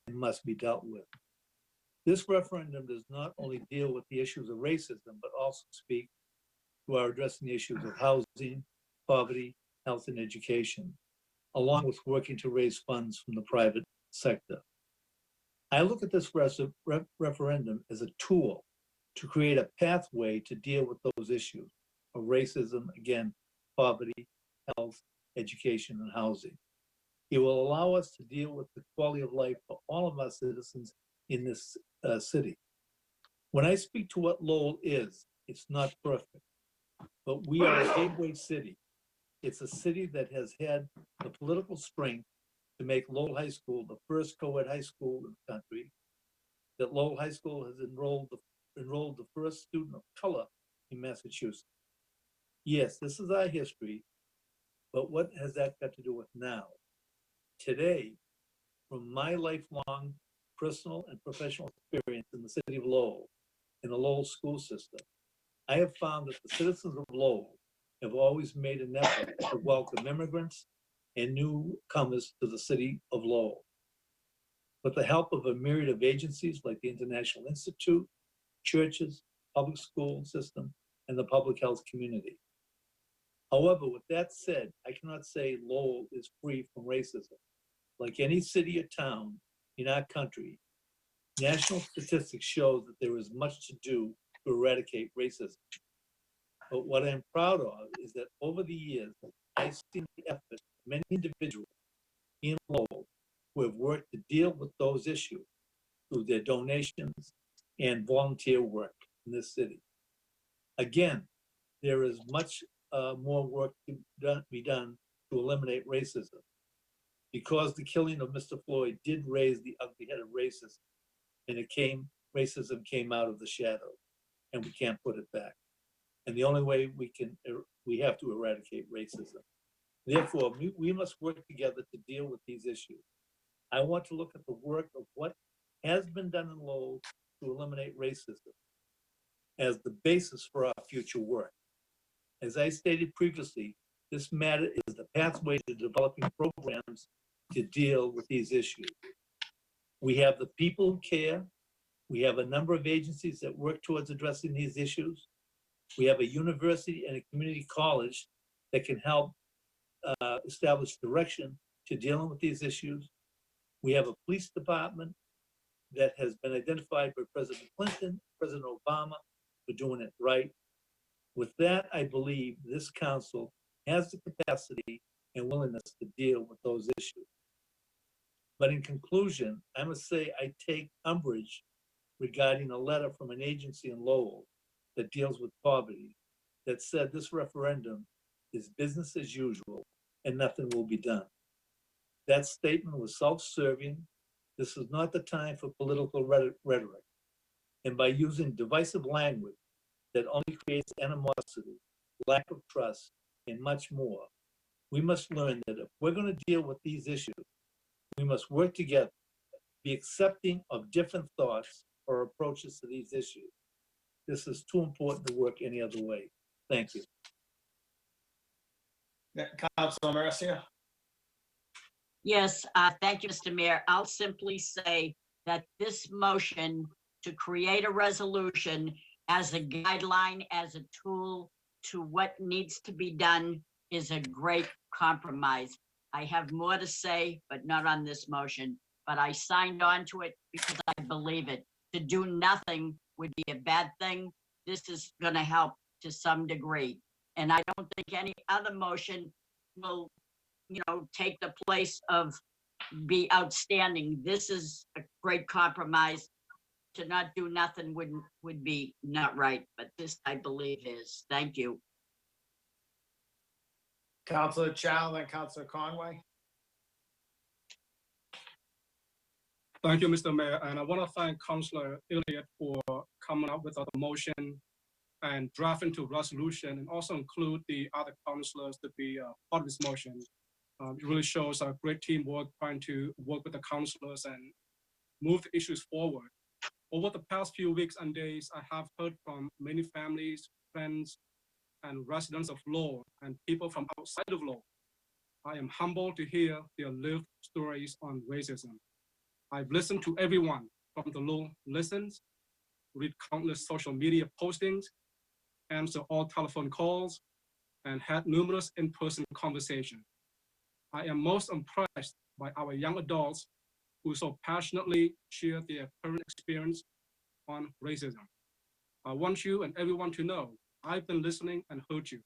and must be dealt with. This referendum does not only deal with the issues of racism, but also speak to our addressing the issues of housing, poverty, health, and education, along with working to raise funds from the private sector. I look at this referendum as a tool to create a pathway to deal with those issues of racism, again, poverty, health, education, and housing. It will allow us to deal with the quality of life for all of our citizens in this city. When I speak to what Lowell is, it's not perfect, but we are a gateway city. It's a city that has had the political strength to make Lowell High School the first co-ed high school in the country, that Lowell High School has enrolled the first student of color in Massachusetts. Yes, this is our history, but what has that got to do with now? Today, from my lifelong personal and professional experience in the city of Lowell, in the Lowell school system, I have found that the citizens of Lowell have always made an effort to welcome immigrants and newcomers to the city of Lowell. With the help of a myriad of agencies like the International Institute, churches, public school system, and the public health community. However, with that said, I cannot say Lowell is free from racism. Like any city or town in our country, national statistics show that there is much to do to eradicate racism. But what I'm proud of is that over the years, I've seen the effort of many individuals in Lowell who have worked to deal with those issues through their donations and volunteer work in this city. Again, there is much more work to be done to eliminate racism. Because the killing of Mr. Floyd did raise the ugly head of racism, and racism came out of the shadow, and we can't put it back. And the only way we have to eradicate racism. Therefore, we must work together to deal with these issues. I want to look at the work of what has been done in Lowell to eliminate racism as the basis for our future work. As I stated previously, this matter is the pathway to developing programs to deal with these issues. We have the people who care. We have a number of agencies that work towards addressing these issues. We have a university and a community college that can help establish direction to dealing with these issues. We have a police department that has been identified by President Clinton, President Obama for doing it right. With that, I believe this council has the capacity and willingness to deal with those issues. But in conclusion, I must say I take umbrage regarding a letter from an agency in Lowell that deals with poverty that said this referendum is business as usual and nothing will be done. That statement was self-serving. This is not the time for political rhetoric. And by using divisive language, that only creates animosity, lack of trust, and much more. We must learn that if we're going to deal with these issues, we must work together, be accepting of different thoughts or approaches to these issues. This is too important to work any other way. Thank you. Councilor Mercia? Yes, thank you, Mr. Mayor. I'll simply say that this motion to create a resolution as a guideline, as a tool to what needs to be done is a great compromise. I have more to say, but not on this motion, but I signed on to it because I believe it. To do nothing would be a bad thing. This is going to help to some degree. And I don't think any other motion will, take the place of be outstanding. This is a great compromise. To not do nothing would be not right, but this I believe is. Thank you. Councilor Chow, then Councilor Conway. Thank you, Mr. Mayor, and I want to thank Councilor Elliott for coming up with the motion and drafting to resolution, and also include the other councilors to be part of this motion. It really shows a great teamwork trying to work with the councilors and move the issues forward. Over the past few weeks and days, I have heard from many families, friends, and residents of Lowell and people from outside of Lowell. I am humbled to hear their lived stories on racism. I've listened to everyone from the Lowell listens, read countless social media postings, answer all telephone calls, and had numerous in-person conversations. I am most impressed by our young adults who so passionately share their current experience on racism. I want you and everyone to know I've been listening and heard you.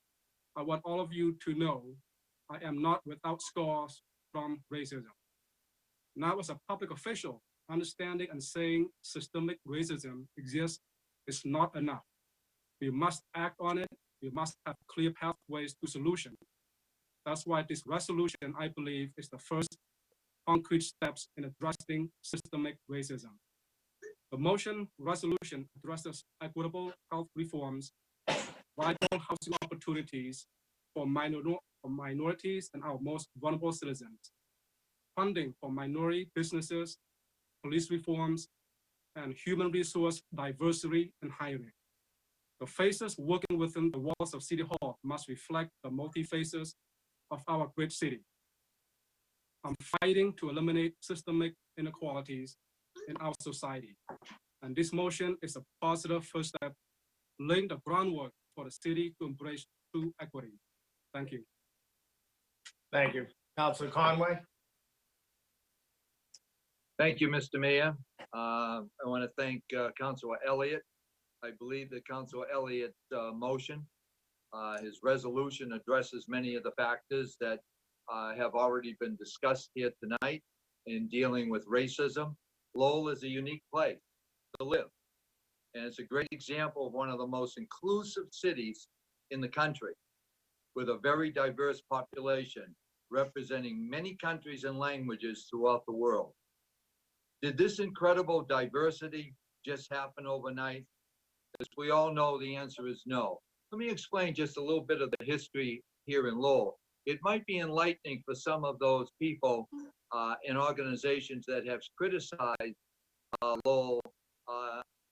I want all of you to know I am not without scars from racism. Now, as a public official, understanding and saying systemic racism exists is not enough. We must act on it. We must have clear pathways to solution. That's why this resolution, I believe, is the first concrete steps in addressing systemic racism. The motion resolution addresses equitable health reforms, vital housing opportunities for minorities and our most vulnerable citizens, funding for minority businesses, police reforms, and human resource diversity and hiring. The faces working within the walls of City Hall must reflect the multi-faces of our great city. I'm fighting to eliminate systemic inequalities in our society. And this motion is a positive first step, laying the groundwork for the city to embrace true equity. Thank you. Thank you. Councilor Conway. Thank you, Mr. Mayor. I want to thank Councilor Elliott. I believe that Councilor Elliott's motion, his resolution addresses many of the factors that have already been discussed here tonight in dealing with racism. Lowell is a unique place to live, and it's a great example of one of the most inclusive cities in the country, with a very diverse population representing many countries and languages throughout the world. Did this incredible diversity just happen overnight? As we all know, the answer is no. Let me explain just a little bit of the history here in Lowell. It might be enlightening for some of those people and organizations that have criticized Lowell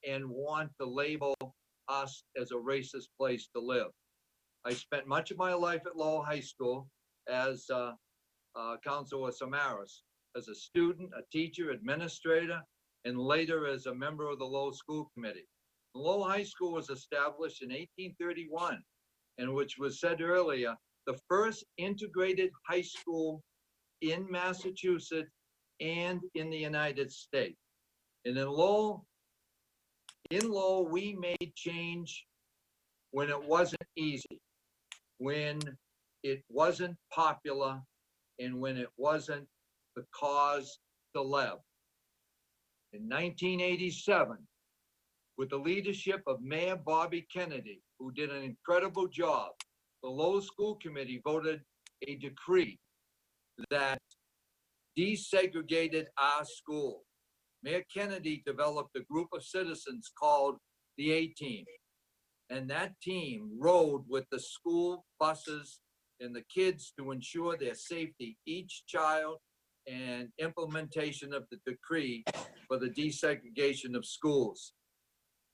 and want to label us as a racist place to live. I spent much of my life at Lowell High School as Councilor Samaras, as a student, a teacher, administrator, and later as a member of the Lowell School Committee. Lowell High School was established in 1831, and which was said earlier, the first integrated high school in Massachusetts and in the United States. And in Lowell, we made change when it wasn't easy, when it wasn't popular, and when it wasn't the cause célèbre. In 1987, with the leadership of Mayor Bobby Kennedy, who did an incredible job, the Lowell School Committee voted a decree that desegregated our school. Mayor Kennedy developed a group of citizens called the A-Team. And that team rode with the school buses and the kids to ensure their safety, each child, and implementation of the decree for the desegregation of schools.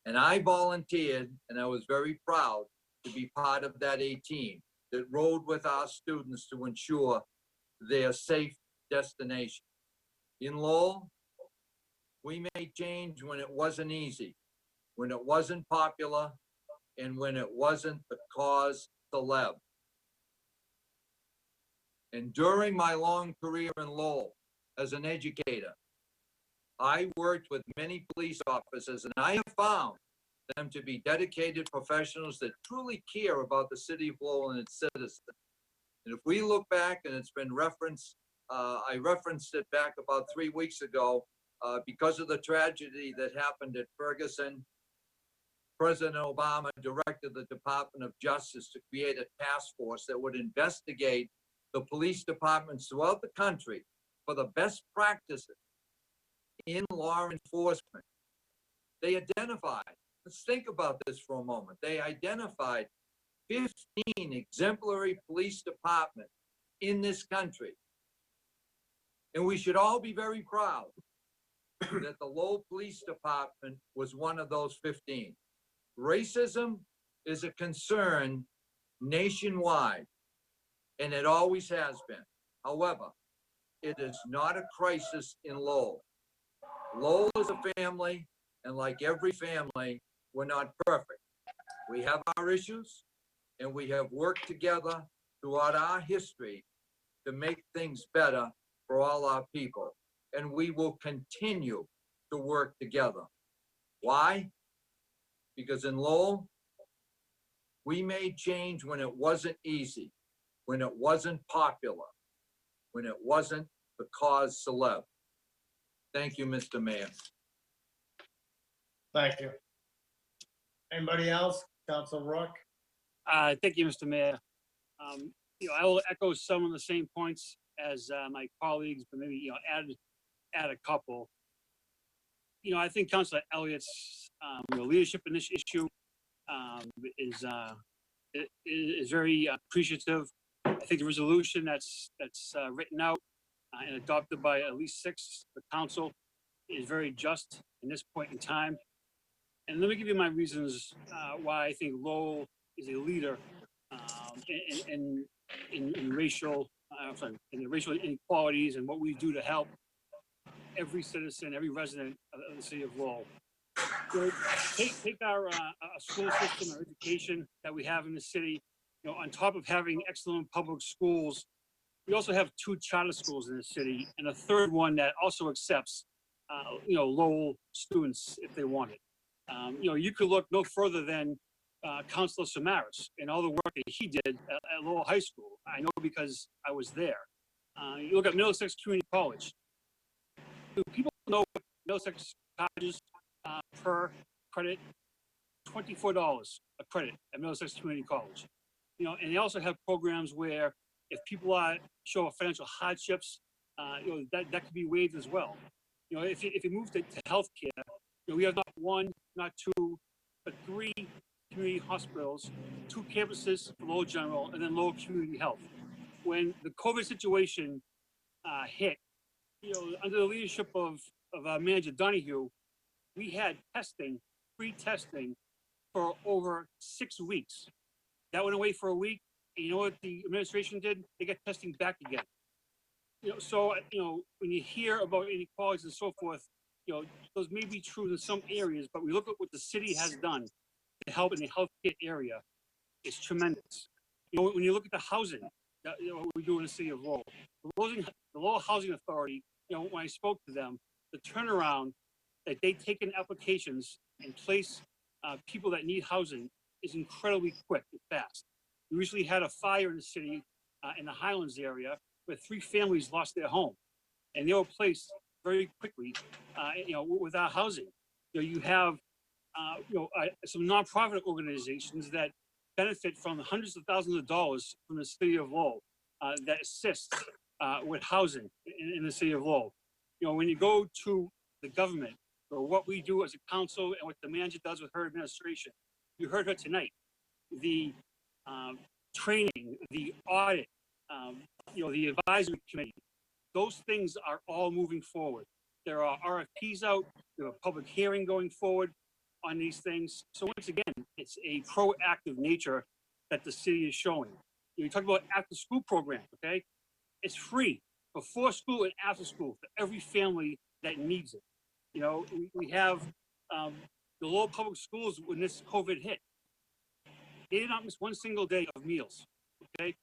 And I volunteered, and I was very proud to be part of that A team that rode with our students to ensure their safe destination. In Lowell, we made change when it wasn't easy, when it wasn't popular, and when it wasn't the cause celeb. And during my long career in Lowell as an educator, I worked with many police officers, and I have found them to be dedicated professionals that truly care about the city of Lowell and its citizens. And if we look back, and it's been referenced, I referenced it back about 3 weeks ago, because of the tragedy that happened at Ferguson, President Obama directed the Department of Justice to create a task force that would investigate the police departments throughout the country for the best practices in law enforcement. They identified, let's think about this for a moment. They identified 15 exemplary police departments in this country. And we should all be very proud that the Lowell Police Department was one of those 15. Racism is a concern nationwide, and it always has been. However, it is not a crisis in Lowell. Lowell is a family, and like every family, we're not perfect. We have our issues, and we have worked together throughout our history to make things better for all our people. And we will continue to work together. Why? Because in Lowell, we made change when it wasn't easy, when it wasn't popular, when it wasn't the cause celeb. Thank you, Mr. Mayor. Thank you. Anybody else? Council Rook? Thank you, Mr. Mayor. I will echo some of the same points as my colleagues, but maybe, add a couple. I think Councilor Elliott's leadership in this issue is very appreciative. I think the resolution that's written out and adopted by at least 6 the council is very just in this point in time. And let me give you my reasons why I think Lowell is a leader in racial inequalities and what we do to help every citizen, every resident of the city of Lowell. So take our school system, our education that we have in the city. On top of having excellent public schools, we also have 2 charter schools in the city, and a third one that also accepts, Lowell students if they want it. You could look no further than Councilor Samaras and all the work that he did at Lowell High School. I know because I was there. You look at Middlesex Community College. Do people know what Middlesex colleges per credit? $24 a credit at Middlesex Community College. And they also have programs where if people show financial hardships, that could be waived as well. If you move to healthcare, we have not 1, not 2, but 3 community hospitals, 2 campuses for Lowell General, and then Lowell Community Health. When the COVID situation hit, under the leadership of Manager Donahue, we had free testing for over 6 weeks. That went away for a week, and you know what the administration did? They got testing back again. So when you hear about inequalities and so forth, those may be true in some areas, but we look at what the city has done to help in the healthcare area. It's tremendous. When you look at the housing that what we do in the city of Lowell, the Lowell Housing Authority, when I spoke to them, the turnaround that they take in applications and place people that need housing is incredibly quick and fast. We recently had a fire in the city in the Highlands area where 3 families lost their home, and they were placed very quickly, with our housing. You have, some nonprofit organizations that benefit from hundreds of thousands of dollars from the city of Lowell that assists with housing in the city of Lowell. When you go to the government or what we do as a council and what the manager does with her administration, You heard her tonight. The training, the audit, the advisory committee, those things are all moving forward. There are RFPs out, there are public hearing going forward on these things. So once again, it's a proactive nature that the city is showing. You talk about after-school program, okay? It's free before school and after school for every family that needs it. You know, we have the Lowell Public Schools when this COVID hit. They did not miss one single day of meals, okay?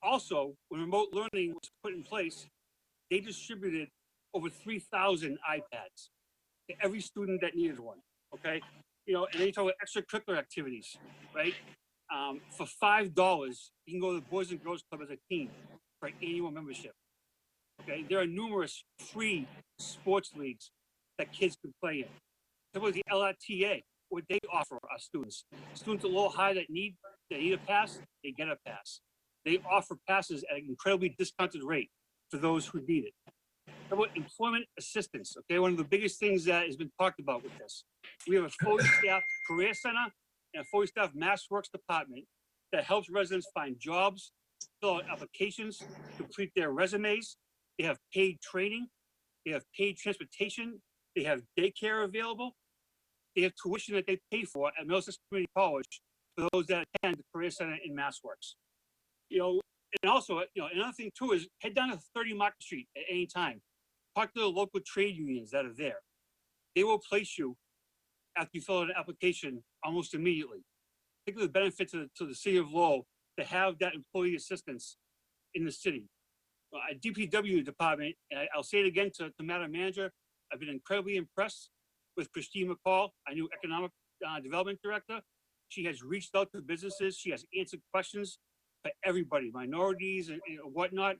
Also, when remote learning was put in place, they distributed over 3,000 iPads to every student that needed one, okay? You know, and then you talk about extracurricular activities, right? For $5, you can go to the Boys and Girls Club as a team for an annual membership, okay? There are numerous free sports leagues that kids can play in. Talk about the LRTA, what they offer our students. Students at Lowell High that need a pass, they get a pass. They offer passes at an incredibly discounted rate for those who need it. How about employment assistance? Okay, one of the biggest things that has been talked about with this. We have a fully staffed career center and a fully staffed MassWorks department that helps residents find jobs, fill out applications, complete their resumes. They have paid training. They have paid transportation. They have daycare available. They have tuition that they pay for at Middlesex Community College for those that attend the Career Center in MassWorks. You know, and also, you know, another thing too is head down to 30 Market Street at any time. Talk to the local trade unions that are there. They will place you after you fill out an application almost immediately. Think of the benefits to the city of Lowell to have that employee assistance in the city. At DPW department, and I'll say it again to Madam Manager, I've been incredibly impressed with Christine McCall, our new economic development director. She has reached out to businesses. She has answered questions for everybody, minorities and whatnot,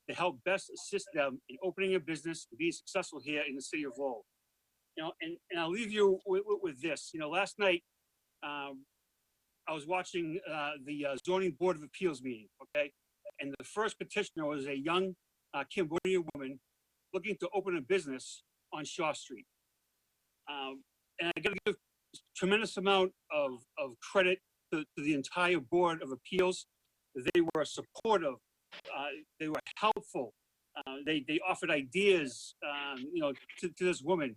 to help best assist them in opening a business and being successful here in the city of Lowell. You know, and I'll leave you with this. You know, last night I was watching the zoning board of appeals meeting. Okay, and the first petitioner was a young Cambodian woman looking to open a business on Shaw Street. And I got to give a tremendous amount of credit to the entire board of appeals. They were supportive. They were helpful. They offered ideas, you know, to this woman.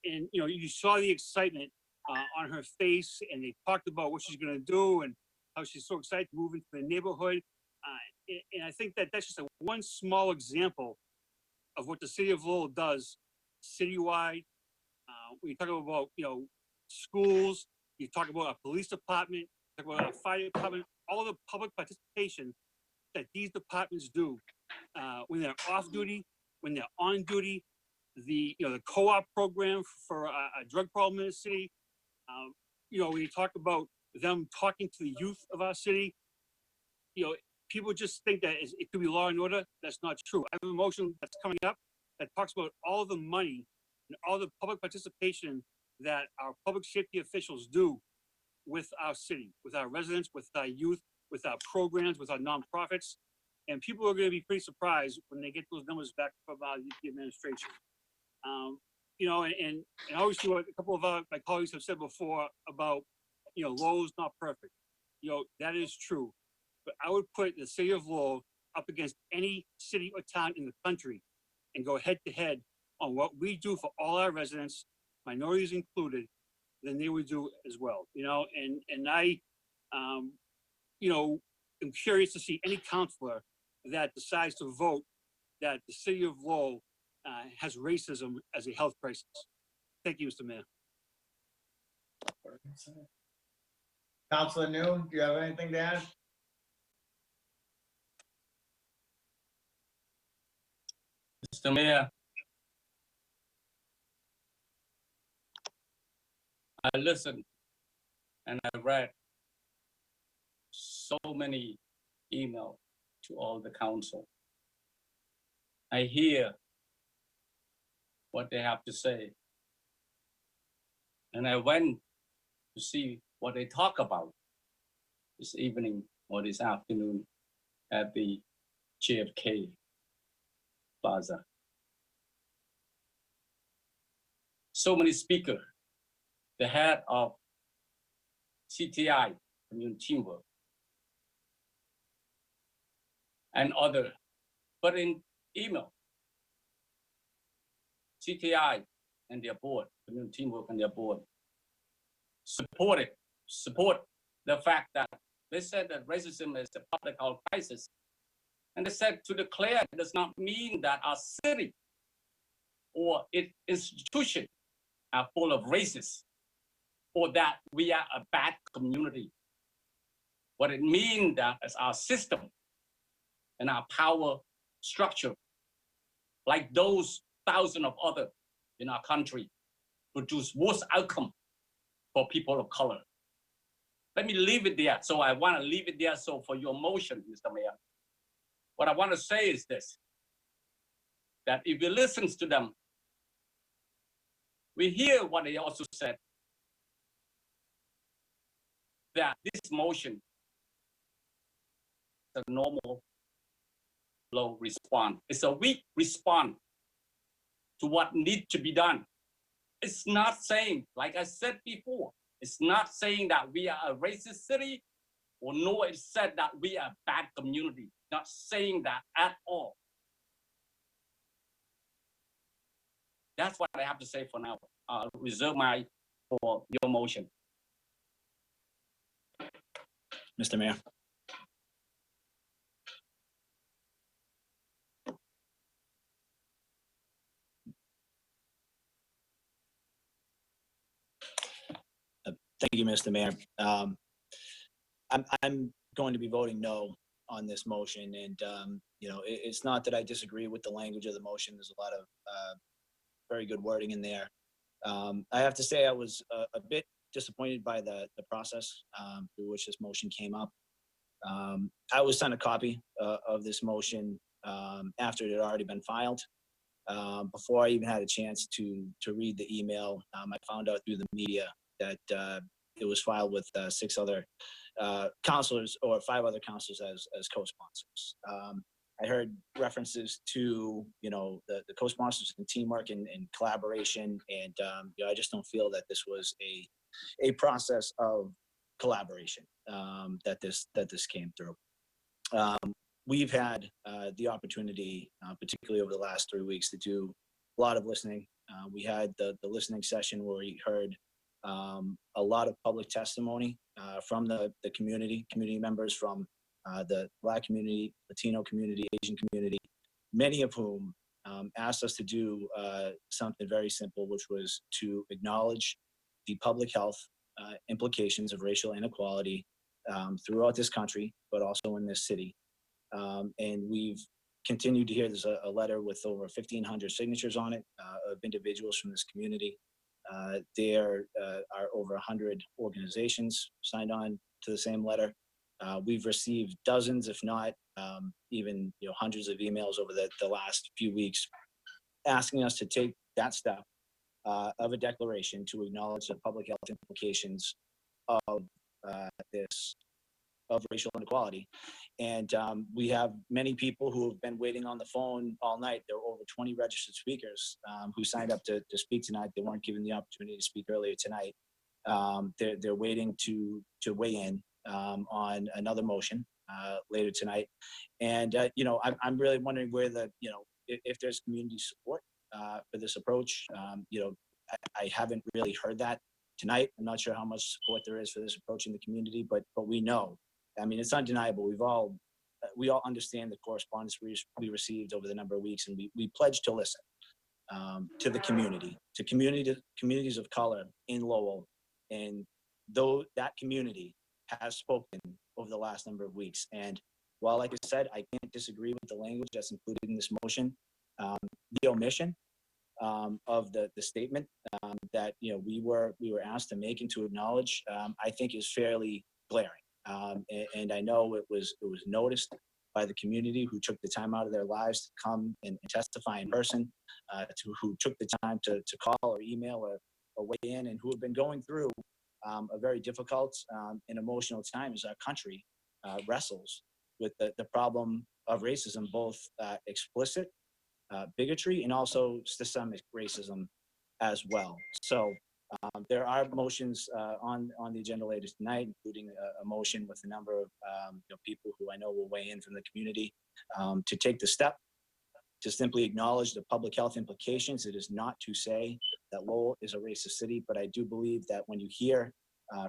And, you know, you saw the excitement on her face, and they talked about what she's going to do and how she's so excited to move into the neighborhood. And I think that that's just one small example of what the city of Lowell does citywide. When you talk about, you know, schools, you talk about our police department, you talk about our fire department, all the public participation that these departments do when they're off duty, when they're on duty, the co-op program for a drug problem in the city. You know, when you talk about them talking to the youth of our city, you know, people just think that it could be law and order. That's not true. I have a motion that's coming up that talks about all the money and all the public participation that our public safety officials do with our city, with our residents, with our youth, with our programs, with our nonprofits. And people are going to be pretty surprised when they get those numbers back from the administration. You know, and obviously what a couple of my colleagues have said before about, you know, Lowell's not perfect. You know, that is true. But I would put the city of Lowell up against any city or town in the country and go head to head on what we do for all our residents, minorities included, then they would do as well. You know, and I, you know, am curious to see any counselor that decides to vote that the city of Lowell has racism as a health crisis. Thank you, Mr. Mayor. Councilor Noon, do you have anything to add? Mr. Mayor, I listened and I read so many emails to all the council. I hear what they have to say. And I went to see what they talk about this evening or this afternoon at the JFK Plaza. So many speakers, the head of CTI, community teamwork, and other. But in email, CTI and their board, community teamwork and their board, support the fact that they said that racism is a public health crisis. And they said to declare does not mean that our city or its institution are full of racists or that we are a bad community. What it means that as our system and our power structure, like those thousands of other in our country, produce worse outcome for people of color. Let me leave it there. So I want to leave it there. So for your motion, Mr. Mayor, what I want to say is this, that if you listen to them, we hear what they also said, that this motion is a normal low response. It's a weak response to what needs to be done. It's not saying, like I said before, it's not saying that we are a racist city, or nor it said that we are a bad community. Not saying that at all. That's what I have to say for now. I'll reserve for your motion. Mr. Mayor. Thank you, Mr. Mayor. I'm going to be voting no on this motion, and it's not that I disagree with the language of the motion. There's a lot of very good wording in there. I have to say I was a bit disappointed by the process through which this motion came up. I was sent a copy of this motion after it had already been filed. Before I even had a chance to read the email, I found out through the media that it was filed with 6 other counselors, or 5 other counselors as co-sponsors. I heard references to, the co-sponsors and teamwork and collaboration, and I just don't feel that this was a process of collaboration that this came through. We've had the opportunity, particularly over the last 3 weeks, to do a lot of listening. We had the listening session where we heard a lot of public testimony from the community members, from the Black community, Latino community, Asian community, many of whom asked us to do something very simple, which was to acknowledge the public health implications of racial inequality throughout this country, but also in this city. And we've continued to hear there's a letter with over 1,500 signatures on it of individuals from this community. There are over 100 organizations signed on to the same letter. We've received dozens, if not even hundreds of emails over the last few weeks asking us to take that step of a declaration to acknowledge the public health implications of racial inequality. And we have many people who have been waiting on the phone all night. There were over 20 registered speakers who signed up to speak tonight. They weren't given the opportunity to speak earlier tonight. They're waiting to weigh in on another motion later tonight. And I'm really wondering where if there's community support for this approach. I haven't really heard that tonight. I'm not sure how much support there is for this approach in the community, but we know. I mean, it's undeniable. We all understand the correspondence we received over the number of weeks, and we pledge to listen to the community, to communities of color in Lowell, and though that community has spoken over the last number of weeks. And while, like I said, I can't disagree with the language that's included in this motion, the omission of the statement that we were asked to make and to acknowledge, I think is fairly glaring. And I know it was noticed by the community who took the time out of their lives to come and testify in person, who took the time to call or email or weigh in, and who have been going through a very difficult and emotional time as our country wrestles with the problem of racism, both explicit bigotry and also systemic racism as well. So There are motions on the agenda later tonight, including a motion with a number of people who I know will weigh in from the community to take the step to simply acknowledge the public health implications. It is not to say that Lowell is a racist city, but I do believe that when you hear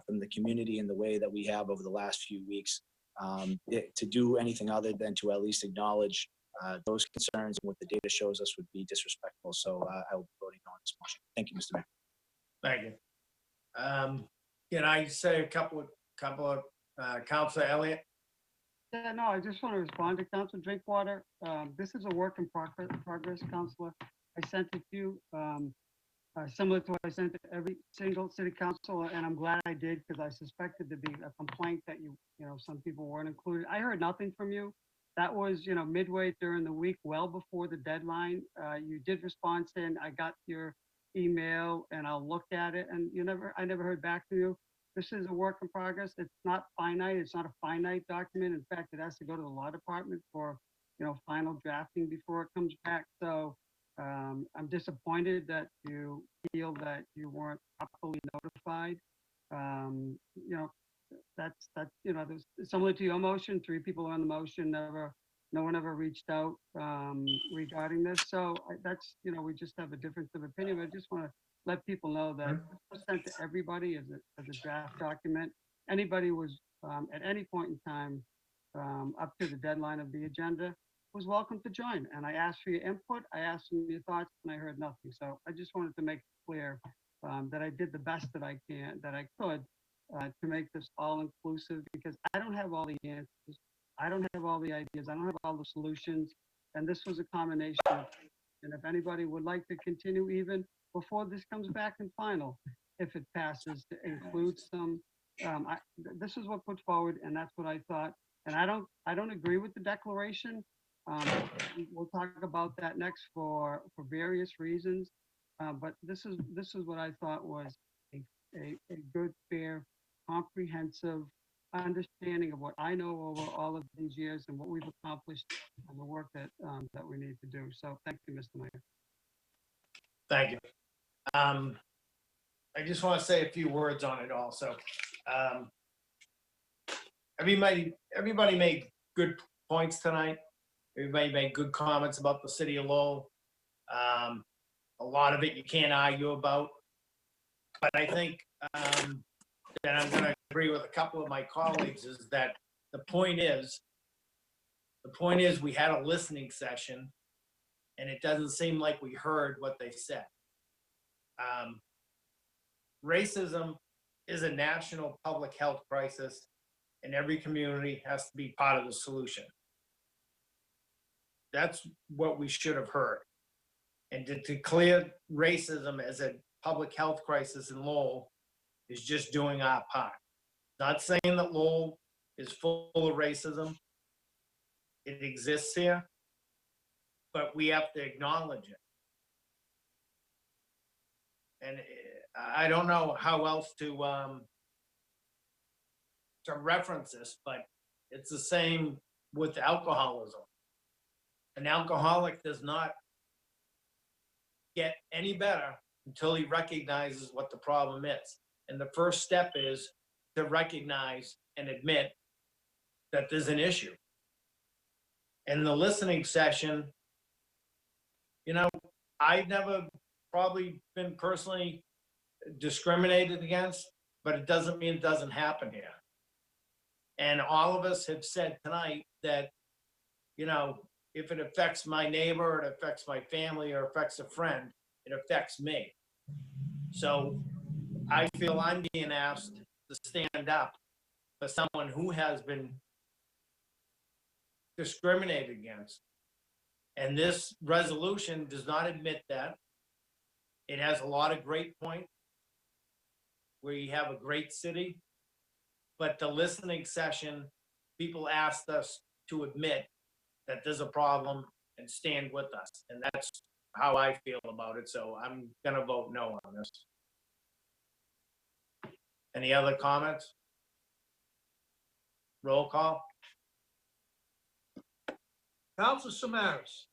from the community in the way that we have over the last few weeks, to do anything other than to at least acknowledge those concerns and what the data shows us would be disrespectful. So I will be voting on this motion. Thank you, Mr. Mayor. Thank you. Can I say a couple of Councilor Elliott? Yeah, no, I just want to respond to Councilor Drinkwater. This is a work in progress, Councilor. I sent it to you, similar to what I sent to every single city council, and I'm glad I did because I suspected there'd be a complaint that some people weren't included. I heard nothing from you. That was, midway during the week, well before the deadline. You did respond saying, I got your email and I'll look at it, and I never heard back from you. This is a work in progress. It's not finite. It's not a finite document. In fact, it has to go to the law department for, final drafting before it comes back. So I'm disappointed that you feel that you weren't properly notified. That's similar to your motion. 3 people are on the motion. No one ever reached out regarding this. So that's, we just have a difference of opinion. I just want to let people know that it was sent to everybody as a draft document. Anybody was at any point in time up to the deadline of the agenda was welcome to join. And I asked for your input. I asked for your thoughts, and I heard nothing. So I just wanted to make it clear that I did the best that I could to make this all inclusive, because I don't have all the answers. I don't have all the ideas. I don't have all the solutions. And this was a combination of, and if anybody would like to continue even before this comes back in final, if it passes, to include some, this is what put forward, and that's what I thought. And I don't agree with the declaration. We'll talk about that next for various reasons. But this is what I thought was a good, fair, comprehensive understanding of what I know over all of these years and what we've accomplished and the work that we need to do. So thank you, Mr. Mayor. Thank you. I just want to say a few words on it also. Everybody made good points tonight. Everybody made good comments about the city of Lowell. A lot of it you can't argue about. But I think that I'm going to agree with a couple of my colleagues is that the point is we had a listening session and it doesn't seem like we heard what they said. Racism is a national public health crisis, and every community has to be part of the solution. That's what we should have heard. And to declare racism as a public health crisis in Lowell is just doing our part. Not saying that Lowell is full of racism. It exists here, but we have to acknowledge it. And I don't know how else to reference this, but it's the same with alcoholism. An alcoholic does not get any better until he recognizes what the problem is. And the first step is to recognize and admit that there's an issue. In the listening session, I've never probably been personally discriminated against, but it doesn't mean it doesn't happen here. And all of us have said tonight that, if it affects my neighbor, it affects my family, or affects a friend, it affects me. So I feel I'm being asked to stand up for someone who has been discriminated against. And this resolution does not admit that. It has a lot of great points where you have a great city, but the listening session, people asked us to admit that there's a problem and stand with us. And that's how I feel about it. So I'm gonna vote no on this. Any other comments? Roll call. Council Samaras.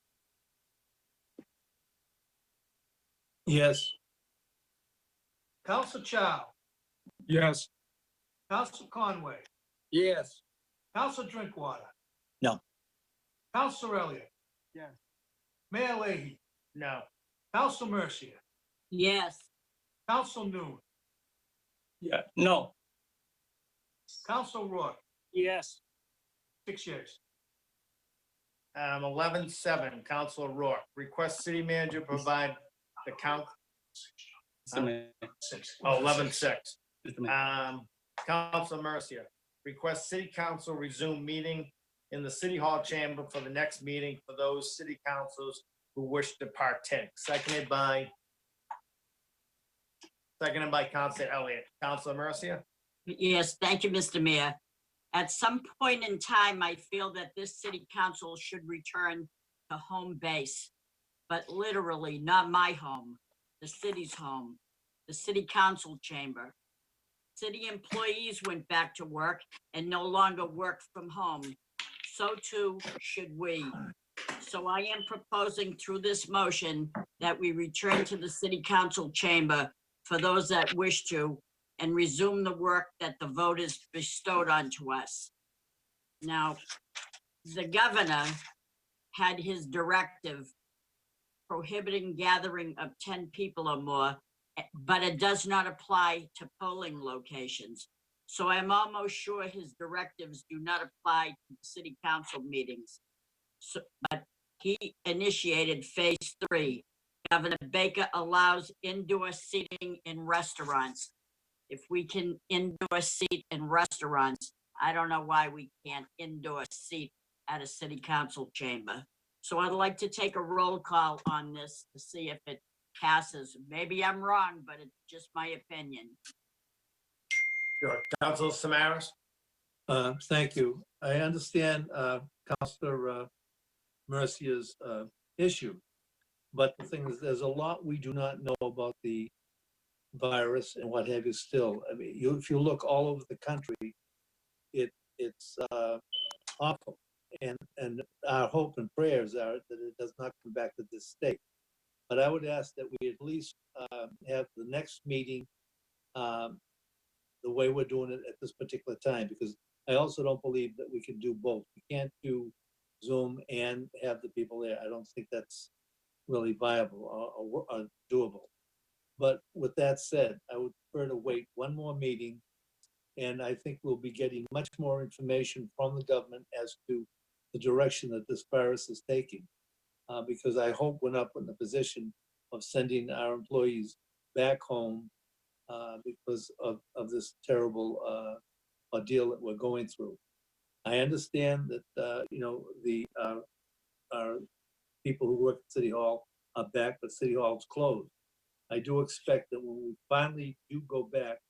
Yes. Council Chow, Yes. Council Conway, Yes. Council Drinkwater. No. Council Elliott, Yes. Mayor Leahy, No. Council Mercia, Yes. Council Noon, Yeah, no. Council Rourke, Yes. 6 yeas. 11-7, Counselor Rourke, request city manager provide the count. Mr. Mayor. Oh, 11-6. Mr. Mayor. Council Mercia, request city council resume meeting in the city hall chamber for the next meeting for those city councils who wish to partake. Seconded by Councilor Elliott. Councilor Mercia? Yes, thank you, Mr. Mayor. At some point in time, I feel that this city council should return to home base, but literally not my home, the city's home, the city council chamber. City employees went back to work and no longer work from home. So too should we. So I am proposing through this motion that we return to the city council chamber for those that wish to and resume the work that the voters bestowed onto us. Now, the governor had his directive prohibiting gathering of 10 people or more, but it does not apply to polling locations. So I'm almost sure his directives do not apply to the city council meetings. So, but he initiated phase 3. Governor Baker allows indoor seating in restaurants. If we can indoor seat in restaurants, I don't know why we can't indoor seat at a city council chamber. So I'd like to take a roll call on this to see if it passes. Maybe I'm wrong, but it's just my opinion. Sure. Councilor Samaras? Thank you. I understand Councilor Mercia's issue, but the thing is, there's a lot we do not know about the virus and what have you still. I mean, if you look all over the country, it's awful. And our hope and prayers are that it does not come back to this state. But I would ask that we at least have the next meeting the way we're doing it at this particular time, because I also don't believe that we can do both. We can't do Zoom and have the people there. I don't think that's really viable or doable. But with that said, I would prefer to wait one more meeting, and I think we'll be getting much more information from the government as to the direction that this virus is taking. Because I hope we're not put in a position of sending our employees back home because of this terrible ordeal that we're going through. I understand that, our people who work at City Hall are back, but City Hall's closed. I do expect that when we finally do go back,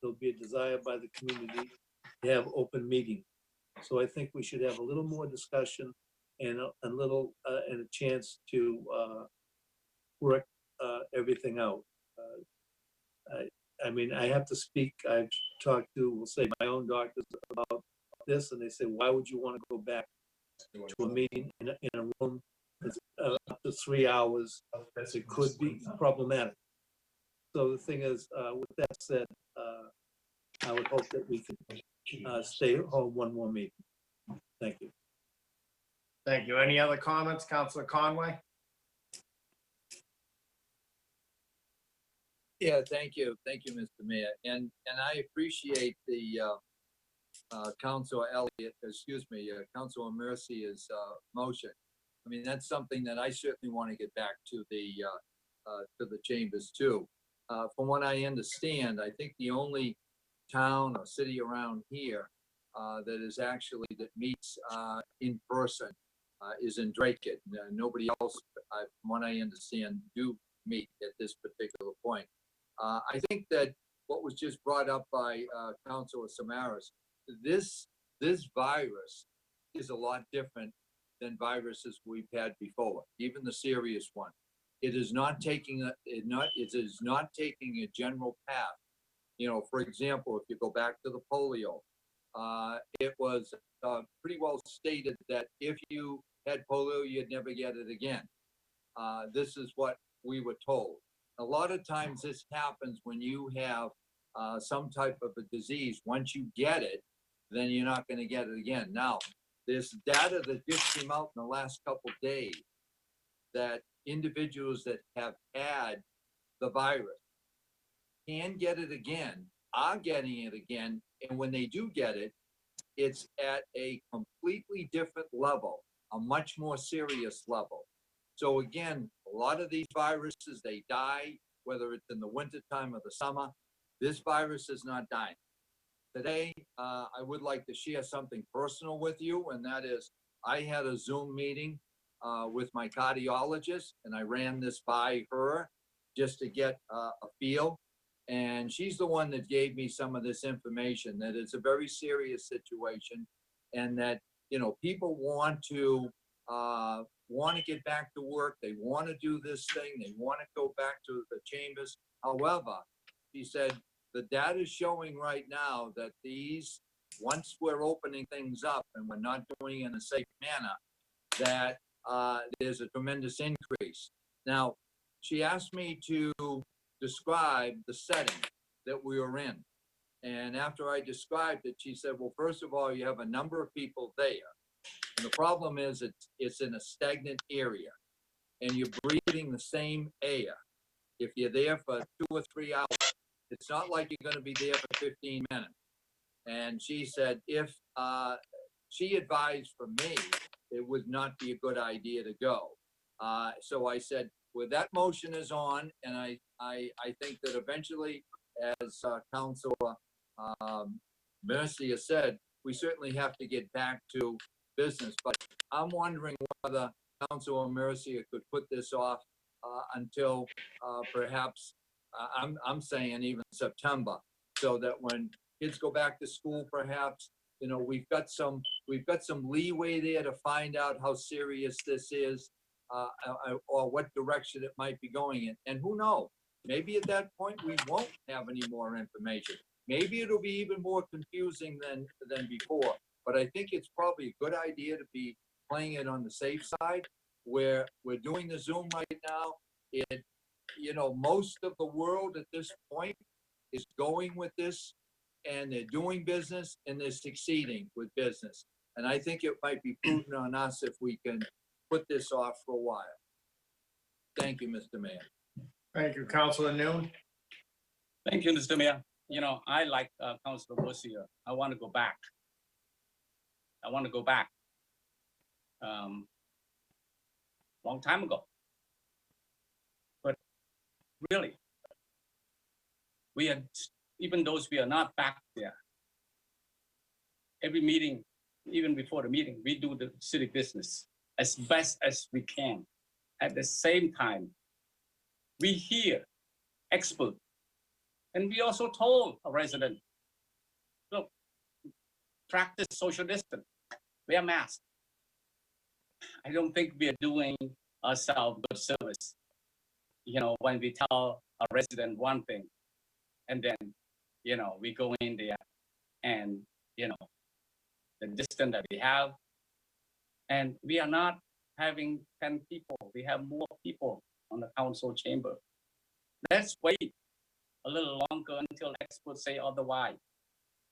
there'll be a desire by the community to have open meetings. So I think we should have a little more discussion and a chance to work everything out. I mean, I have to speak. I've talked to, we'll say, my own doctors about this, and they say, why would you want to go back to a meeting in a room that's up to 3 hours? It could be problematic. So the thing is, with that said, I would hope that we could stay at home one more meeting. Thank you. Thank you. Any other comments, Councilor Conway? Yeah, thank you. Thank you, Mr. Mayor. And I appreciate the Councilor Elliott, Councilor Mercia's motion. I mean, that's something that I certainly want to get back to the chambers too. From what I understand, I think the only town or city around here that meets in person is in Drake. Nobody else, from what I understand, do meet at this particular point. I think that what was just brought up by Councilor Samaras, this virus is a lot different than viruses we've had before, even the serious one. It is not taking a general path. You know, for example, if you go back to the polio, it was pretty well stated that if you had polio, you'd never get it again. This is what we were told. a lot of times this happens when you have some type of a disease. Once you get it, then you're not going to get it again. Now, there's data that just came out in the last couple days that individuals that have had the virus can get it again, are getting it again, and when they do get it, it's at a completely different level, a much more serious level. So again, a lot of these viruses, they die, whether it's in the wintertime or the summer. This virus is not dying. Today, I would like to share something personal with you, and that is I had a Zoom meeting with my cardiologist, and I ran this by her just to get a feel. And she's the one that gave me some of this information, that it's a very serious situation, and that, you know, people want to get back to work. They want to do this thing. They want to go back to the chambers. However, she said, the data is showing right now that once we're opening things up and we're not doing it in a safe manner, that there's a tremendous increase. Now, she asked me to describe the setting that we were in. And after I described it, she said, well, first of all, you have a number of people there. And the problem is it's in a stagnant area and you're breathing the same air. If you're there for 2 or 3 hours, it's not like you're going to be there for 15 minutes. And she said, if she advised for me, it would not be a good idea to go. So I said, well, that motion is on, and I think that eventually, as Councilor Mercia said, we certainly have to get back to business. But I'm wondering whether Councilor Mercia could put this off until perhaps I'm saying even September, so that when kids go back to school, perhaps, you know, we've got some leeway there to find out how serious this is, or what direction it might be going in. And who knows? Maybe at that point we won't have any more information. Maybe it'll be even more confusing than before. But I think it's probably a good idea to be playing it on the safe side, where we're doing the Zoom right now. You know, most of the world at this point is going with this, and they're doing business and they're succeeding with business. And I think it might be prudent on us if we can put this off for a while. Thank you, Mr. Mayor. Thank you, Councilor Noon. Thank you, Mr. Mayor. You know, I like Councilor Mercia. I want to go back. Long time ago. But really, we are, even those we are not back there, every meeting, even before the meeting, we do the city business as best as we can. At the same time, we hear experts, and we also told a resident, look, practice social distance, wear masks. I don't think we are doing ourselves good service, you know, when we tell a resident one thing, and then, you know, we go in there and, you know, the distance that we have, and we are not having 10 people, we have more people on the council chamber. Let's wait a little longer until experts say otherwise,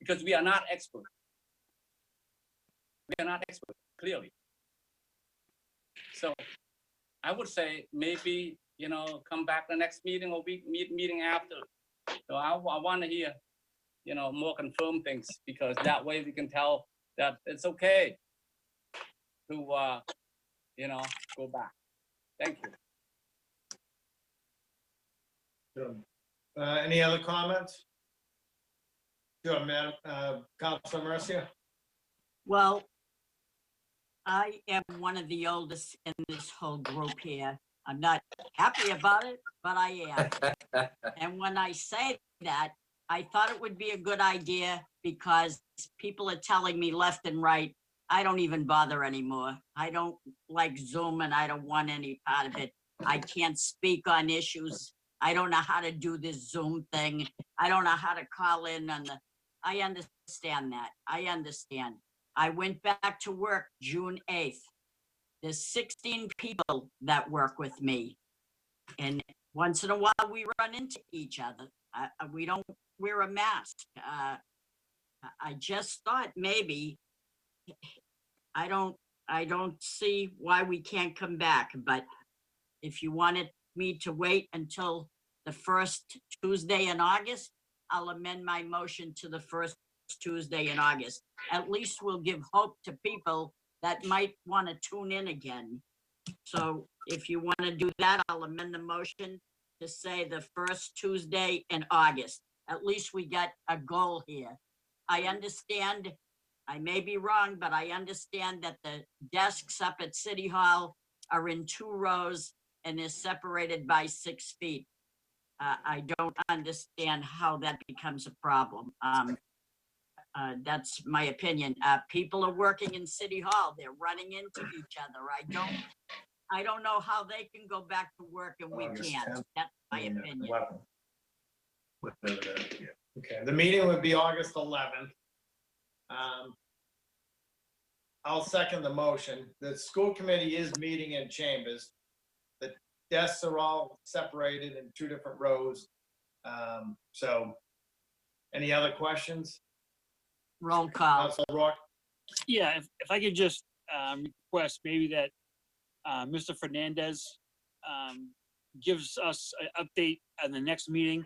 because we are not experts. We are not experts, clearly. So I would say maybe, you know, come back the next meeting or meeting after. So I want to hear, you know, more confirmed things, because that way we can tell that it's okay to, you know, go back. Thank you. Sure. Any other comments? Sure, Madam, Councilor Mercia. Well, I am one of the oldest in this whole group here. I'm not happy about it, but I am. And when I say that, I thought it would be a good idea because people are telling me left and right, I don't even bother anymore. I don't like Zoom and I don't want any part of it. I can't speak on issues. I don't know how to do this Zoom thing. I don't know how to call in on I understand that. I understand. I went back to work June 8th. There's 16 people that work with me. And once in a while we run into each other. We don't wear a mask. I just thought maybe, I don't see why we can't come back, but if you wanted me to wait until the first Tuesday in August, I'll amend my motion to the first Tuesday in August. At least we'll give hope to people that might want to tune in again. So if you want to do that, I'll amend the motion to say the first Tuesday in August. At least we got a goal here. I understand, I may be wrong, but I understand that the desks up at City Hall are in 2 rows and is separated by 6 feet. I don't understand how that becomes a problem. That's my opinion. People are working in City Hall. They're running into each other. I don't know how they can go back to work and we can't. That's my opinion. Okay, the meeting would be August 11th. I'll second the motion. The school committee is meeting in chambers. The desks are all separated in 2 different rows. So, any other questions? Roll call. Council Rourke? Yeah, if I could just request maybe that Mr. Fernandez gives us an update on the next meeting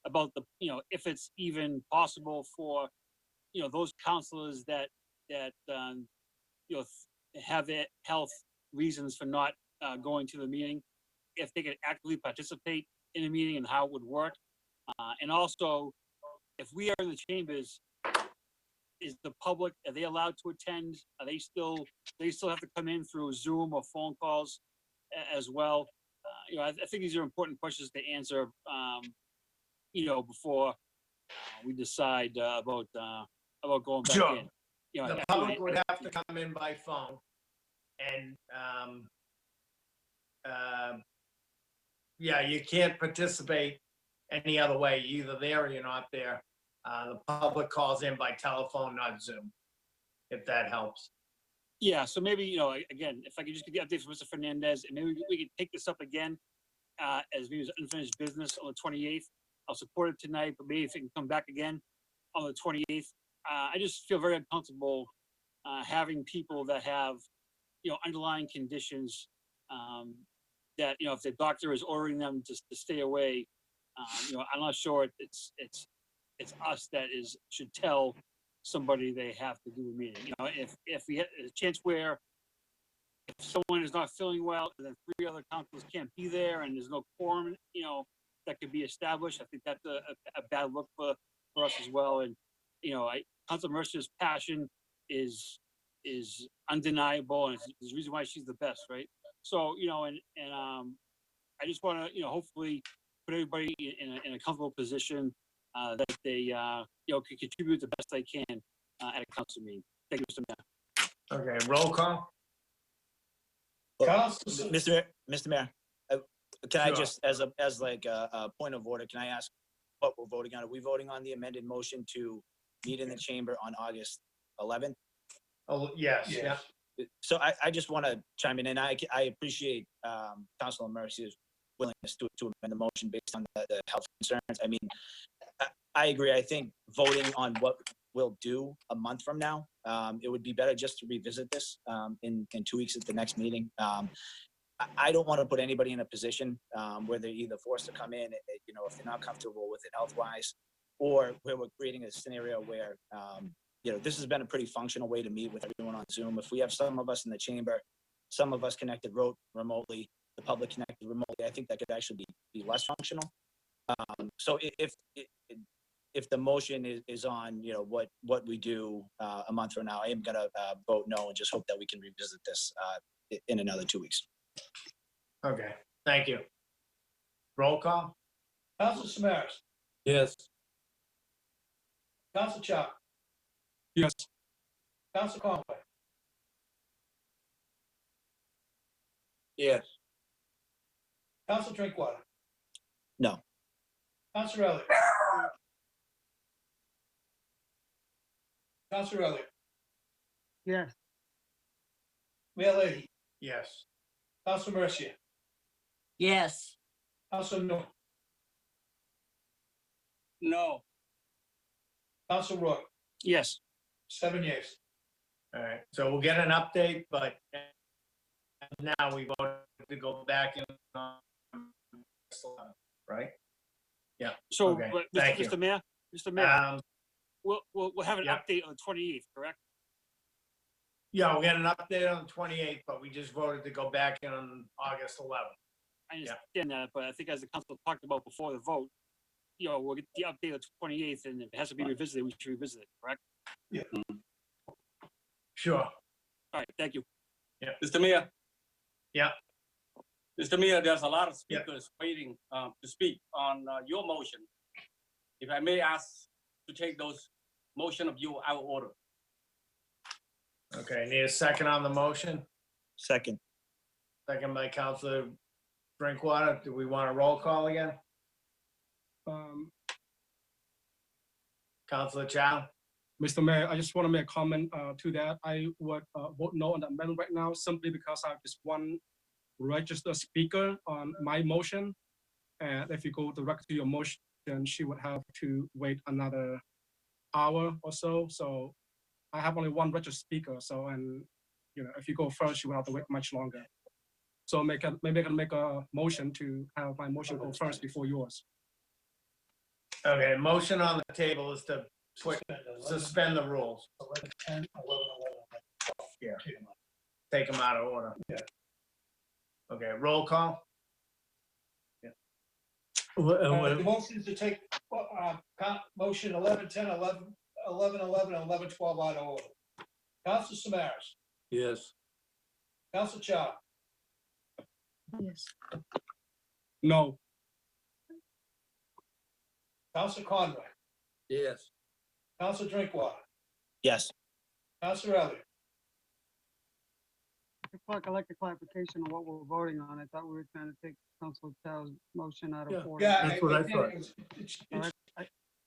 about the, if it's even possible for, those counselors that have their health reasons for not going to the meeting, if they could actively participate in the meeting and how it would work. And also, if we are in the chambers, is the public, are they allowed to attend? Are they still have to come in through Zoom or phone calls as well? I think these are important questions to answer, before we decide about going back Sure. in. The public would have to come in by phone. And, yeah, you can't participate any other way. Either there or you're not there. The public calls in by telephone, not Zoom, if that helps. Yeah, so maybe, again, if I could just get the updates from Mr. Fernandez, and maybe we could take this up again as maybe as unfinished business on the 28th. I'll support it tonight, but maybe if it can come back again on the 28th. I just feel very uncomfortable having people that have, underlying conditions that, if the doctor is ordering them to stay away, I'm not sure it's us that should tell somebody they have to do a meeting. If we had a chance where if someone is not feeling well and then 3 other counselors can't be there and there's no quorum, that could be established, I think that's a bad look for us as well. And, Councilor Mercer's passion is undeniable, and it's the reason why she's the best, right? So, I just want to, hopefully put everybody in a comfortable position that they, can contribute the best they can at a council meeting. Thank you, Mr. Mayor. Okay, roll call. Mr. Mayor, can I Sure. just, as a point of order, can I ask what we're voting on? Are we voting on the amended motion to meet in the chamber on August 11th? Oh, yes, yeah. So I just want to chime in, and I appreciate Councilor Mercier's willingness to amend the motion based on the health concerns. I mean, I agree. I think voting on what we'll do a month from now, it would be better just to revisit this in 2 weeks at the next meeting. I don't want to put anybody in a position where they're either forced to come in, if they're not comfortable with it health-wise, or where we're creating a scenario where, this has been a pretty functional way to meet with everyone on Zoom. If we have some of us in the chamber, some of us connected remotely, the public connected remotely, I think that could actually be less functional. So if the motion is on, what we do a month from now, I am gonna vote no and just hope that we can revisit this in another 2 weeks. Okay, thank you. Roll call. Council Samaras. Yes. Council Chop. Yes. Council Conway. Yes. Council Drinkwater. No. Council Elliott. Council Elliott. Yes. Mayor Leahy. Yes. Council Mercier. Yes. Council Noon, No. Council Roy, Yes. 7 yeas. All right, so we'll get an update, but now we voted to go back in, right? Yeah, So, okay, but thank you. Mr. Mayor, Mr. Mayor, Um, we'll have an yeah. update on the 28th, correct? yeah, we'll get an update on the 28th, but we just voted to go back in on August 11th. I understand that, but I think as the council talked about before the vote, we'll get the update on the 28th, and if it has to be revisited, we should revisit it, correct? Yeah. Sure. All right, thank you. Yeah. Mr. Mayor? Yeah. Mr. Mayor, there's a lot of speakers waiting to speak on your motion. If I may ask to take those motion of you out of order. Okay, need a second on the motion? Second. Second by Counselor Drinkwater. Do we want a roll call again? Counselor Chow? Mr. Mayor, I just want to make a comment to that. I would vote no on the amendment right now simply because I have just one registered speaker on my motion. And if you go direct to your motion, she would have to wait another hour or so. So I have only one registered speaker. So, and if you go first, you will have to wait much longer. So maybe I can make a motion to have my motion go first before yours. Okay, motion on the table is to suspend the rules. 11, 10, 11, 11. Yeah. Take them out of order. Yeah. Okay, roll call? The motion is to take, motion 11, 10, 11, 11, 11, and 11, 12 out of order. Council Samaras, Yes. Council Chow, Yes. No. Council Conway, Yes. Council Drinkwater, Yes. Council Elliott, Clerk, I'd like a clarification on what we're voting on. I thought we were trying to take Council Chow's motion out of order. Yeah, That's what I thought.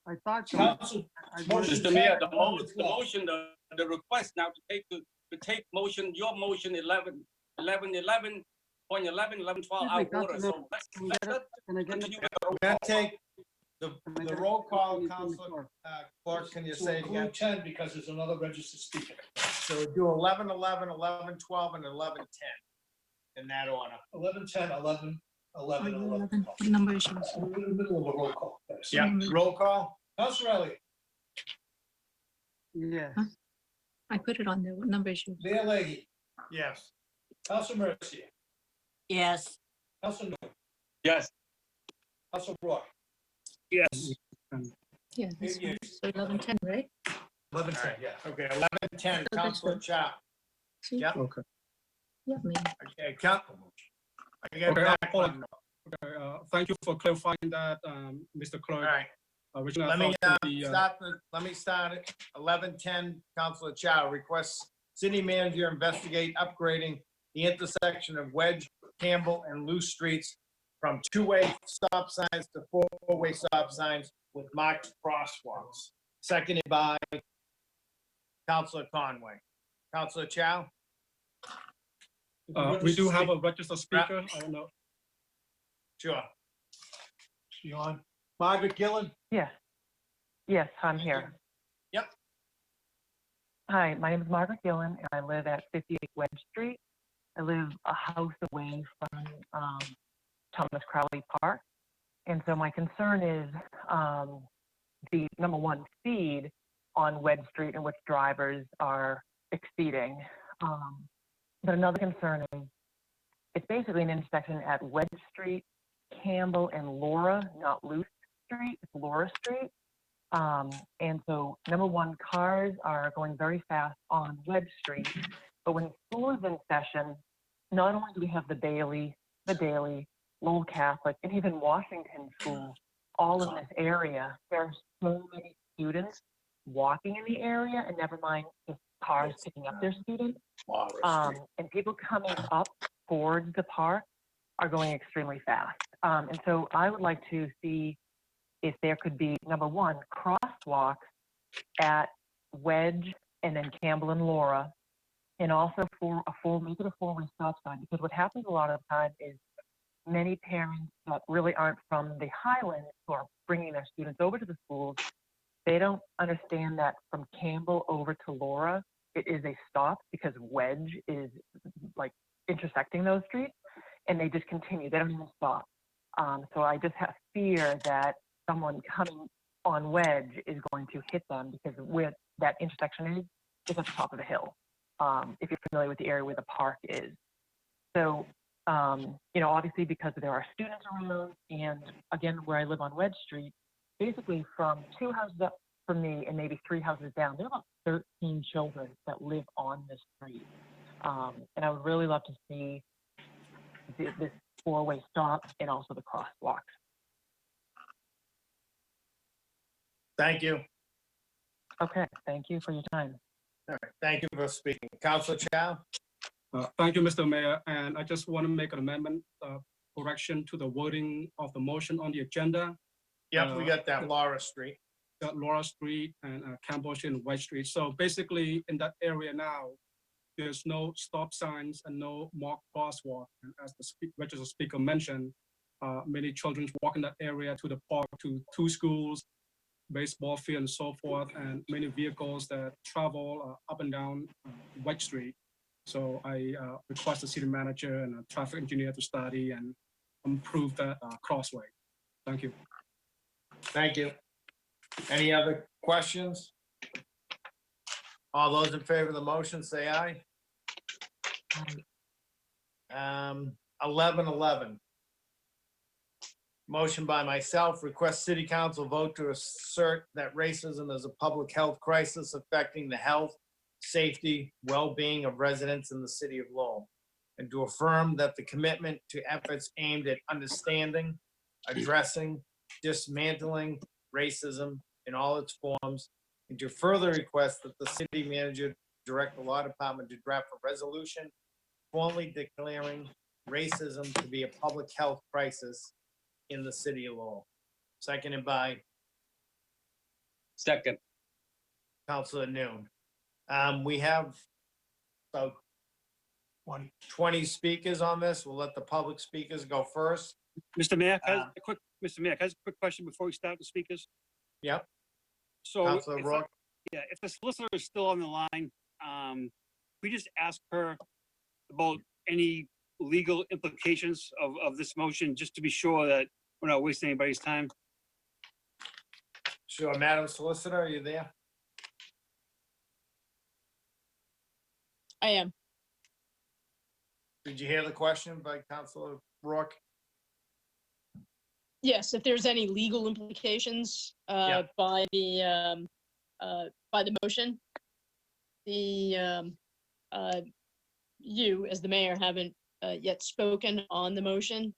I thought so. Council, Motion Mr. Mayor, the motion, the request now to take motion, your motion 11, 11, 11, point 11, 11, 12 out of order. So let's Can I get continue with We're gonna take the roll call, Counselor Clark, can you say it again? 10 because there's another registered speaker. So we do 11, 11, 11, 12, and 11, 10 in that order. 11, 10, 11, 11, 11. What number is it? We're in the middle of a roll call. Yeah, roll call? Council Elliott, Yes. I put it on there. What number is it? Mayor Leahy, Yes. Council Mercia, Yes. Council Noon, Yes. Council Roy. Yes. Yeah, this one. So 11, 10, right? 11, 10, yeah. Okay, 11, 10, that's Counselor good. Chow. Yep, Okay. Yeah, me. okay, I get Okay, back I'll- on. Okay, thank you for clarifying that, Mr. All Clerk. right, Originally, I let me thought the, let me start it. 11, 10, Counselor Chow requests city manager investigate upgrading the intersection of Wedge, Campbell, and Loose Streets from two-way stop signs to four-way stop signs with marked crosswalks. Seconded by Counselor Conway. Counselor Chow? we do have a registered speaker. I don't know. Sure. She on? Margaret Gillen? Yes. Yes, I'm here. Yep. Hi, my name is Margaret Gillen, and I live at 58 Wedge Street. I live a house away from Thomas Crowley Park. And so my concern is the number one, speed on Wedge Street in which drivers are exceeding. But another concern is it's basically an intersection at Wedge Street, Campbell, and Laura, not Loose Street, it's Laura Street. And so, number one, cars are going very fast on Wedge Street, but when school is in session, not only do we have the Bailey, Lowell Catholic, and even Washington School, all in this area, there are so many students walking in the area, and never mind just cars picking up their students. And people coming up towards the park are going extremely fast. And so I would like to see if there could be, number one, crosswalks at Wedge and then Campbell and Laura, and also make it a four-way stop sign. Because what happens a lot of the time is many parents that really aren't from the Highlands who are bringing their students over to the schools, they don't understand that from Campbell over to Laura, it is a stop because Wedge is like intersecting those streets, and they just continue. They don't even stop. So I just have fear that someone coming on Wedge is going to hit them because where that intersection is at the top of the hill. If you're familiar with the area where the park is. So, obviously because there are students around, and again, where I live on Wedge Street, basically from 2 houses up from me and maybe 3 houses down, there are about 13 children that live on this street. And I would really love to see this 4-way stop and also the crosswalks. Thank you. Okay, thank you for your time. All right, thank you for speaking. Councilor Chow? Thank you, Mr. Mayor, and I just want to make an amendment, correction to the wording of the motion on the agenda. Yep, we got that Laura Street. Got Laura Street and Campbell Street and White Street. So basically, in that area now, there's no stop signs and no marked crosswalk. And as the registered speaker mentioned, many children walk in that area to the park, to schools, baseball field, and so forth, and many vehicles that travel up and down White Street. So I request the city manager and a traffic engineer to study and improve that crossway. Thank you. Thank you. Any other questions? All those in favor of the motion, say aye. 1111. Motion by myself, request city council vote to assert that racism is a public health crisis affecting the health, safety, well-being of residents in the city of Lowell, and to affirm that the commitment to efforts aimed at understanding, addressing, dismantling racism in all its forms, and to further request that the city manager direct the law department to draft a resolution formally declaring racism to be a public health crisis in the city of Lowell. Seconded by Second. Councilor Noon. We have about 20 speakers on this. We'll let the public speakers go first. Mr. Mayor, Mr. Mayor, can I ask a quick question before we start the speakers? Yep. So, Councilor Rourke. if the solicitor is still on the line, we just ask her about any legal implications of this motion, just to be sure that we're not wasting anybody's time. Sure, Madam Solicitor, are you there? I am. Did you hear the question by Councilor Rourke? Yes, if there's any legal implications Yeah. by the motion, you as the mayor haven't yet spoken on the motion.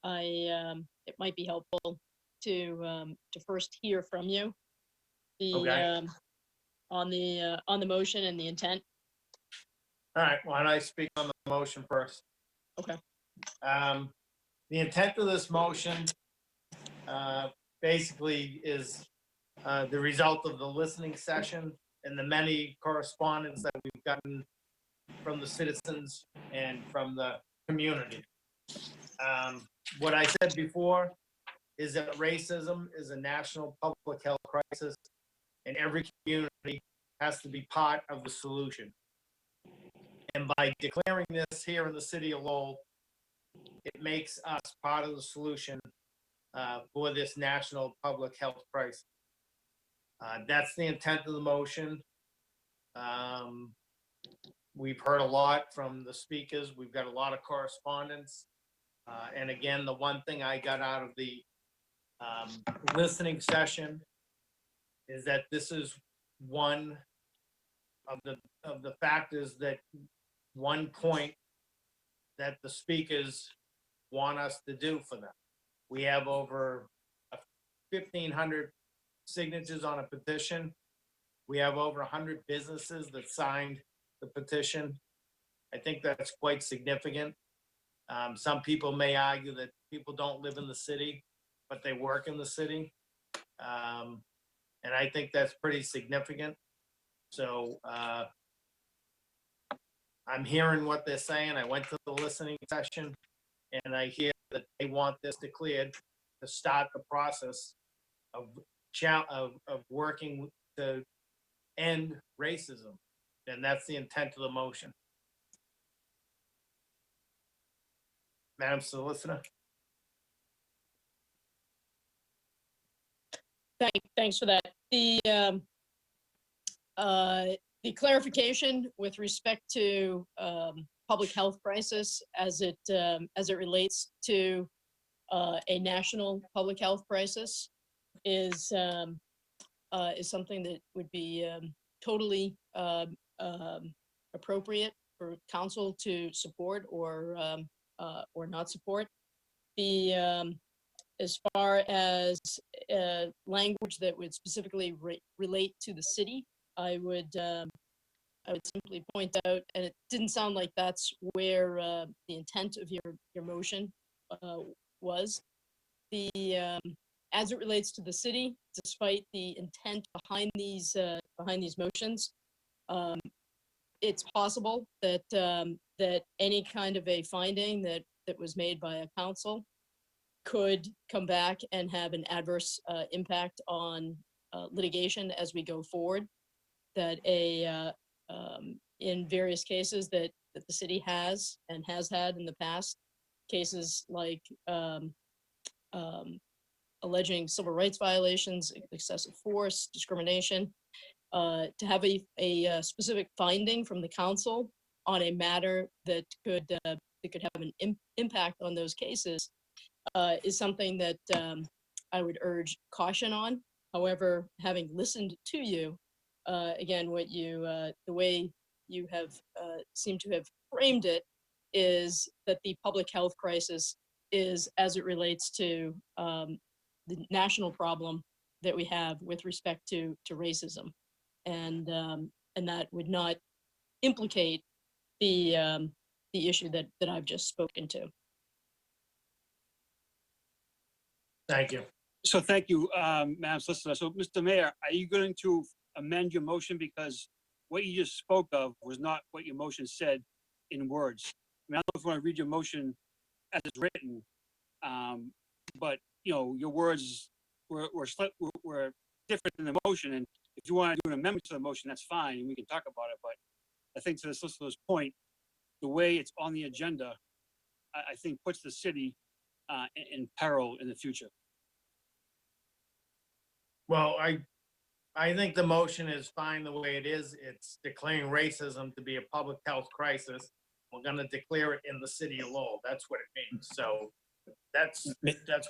It might be helpful to first hear from you Okay. on the motion and the intent. All right, why don't I speak on the motion first? Okay. The intent of this motion basically is the result of the listening session and the many correspondence that we've gotten from the citizens and from the community. What I said before is that racism is a national public health crisis, and every community has to be part of the solution. And by declaring this here in the city of Lowell, it makes us part of the solution for this national public health crisis. That's the intent of the motion. We've heard a lot from the speakers. We've got a lot of correspondence. And again, the one thing I got out of the listening session is that this is one of the factors that one point that the speakers want us to do for them. We have over 1,500 signatures on a petition. We have over 100 businesses that signed the petition. I think that's quite significant. Some people may argue that people don't live in the city, but they work in the city. And I think that's pretty significant. So I'm hearing what they're saying. I went to the listening session. And I hear that they want this declared to start the process of working to end racism. And that's the intent of the motion. Madam Solicitor? Thanks for that. The clarification with respect to public health crisis as it relates to a national public health crisis is something that would be totally appropriate for council to support or not support. As far as language that would specifically relate to the city, I would simply point out, and it didn't sound like that's where the intent of your motion was. As it relates to the city, despite the intent behind these motions, it's possible that that any kind of a finding that was made by a council could come back and have an adverse impact on litigation as we go forward. That in various cases that the city has and has had in the past, cases like alleging civil rights violations, excessive force, discrimination, to have a specific finding from the council on a matter that could have an impact on those cases is something that I would urge caution on. However, having listened to you, again, the way you have seemed to have framed it is that the public health crisis is as it relates to the national problem that we have with respect to racism, and that would not implicate the issue that I've just spoken to. Thank you. So thank you, Madam Solicitor. So, Mr. Mayor, are you going to amend your motion because what you just spoke of was not what your motion said in words? I mean, I don't know if you want to read your motion as it's written, but your words were different in the motion. And if you want to do an amendment to the motion, that's fine, and we can talk about it. But I think to the solicitor's point, the way it's on the agenda, I think puts the city in peril in the future. Well, I think the motion is fine the way it is. It's declaring racism to be a public health crisis. We're gonna declare it in the city of Lowell. That's what it means. So that's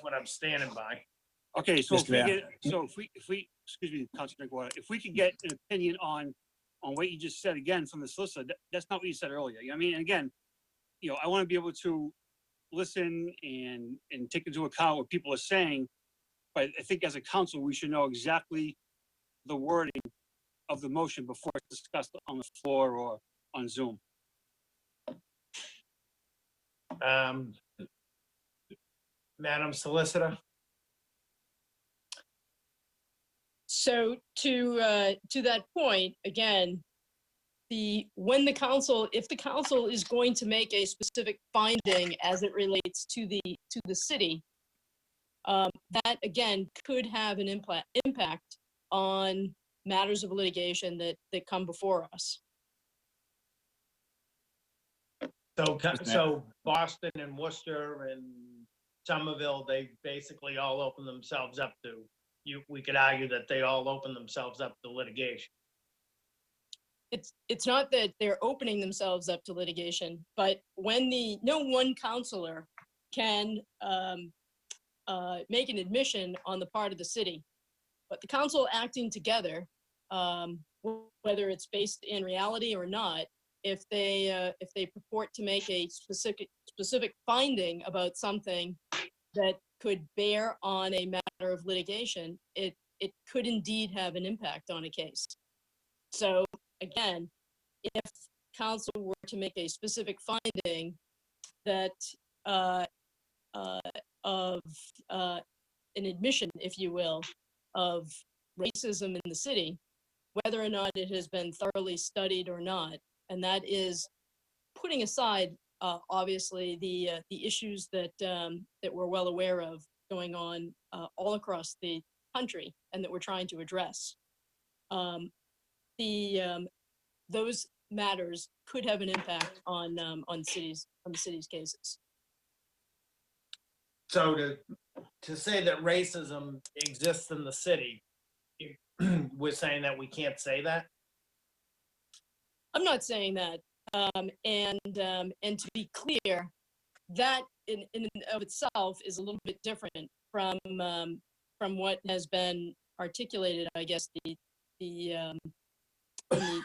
what I'm standing by. Okay, so Mr. Mayor. if we, excuse me, Councilor Drinkwater, if we could get an opinion on what you just said again from the solicitor, that's not what you said earlier. You know what I mean? And again, I want to be able to listen and take into account what people are saying. But I think as a council, we should know exactly the wording of the motion before it's discussed on the floor or on Zoom. Madam Solicitor? So to that point, again, if the council is going to make a specific finding as it relates to the city, that again could have an impact on matters of litigation that come before us. So Boston and Worcester and Somerville, they basically all open themselves up to, we could argue that they all open themselves up to litigation. It's not that they're opening themselves up to litigation, but when no one counselor can make an admission on the part of the city, but the council acting together, whether it's based in reality or not, if they purport to make a specific finding about something that could bear on a matter of litigation, it could indeed have an impact on a case. So again, if council were to make a specific finding that of an admission, if you will, of racism in the city, whether or not it has been thoroughly studied or not, and that is putting aside obviously the issues that that we're well aware of going on all across the country and that we're trying to address. Those matters could have an impact on the city's cases. So to say that racism exists in the city, we're saying that we can't say that? I'm not saying that. And to be clear, that in and of itself is a little bit different from what has been articulated. I guess the in the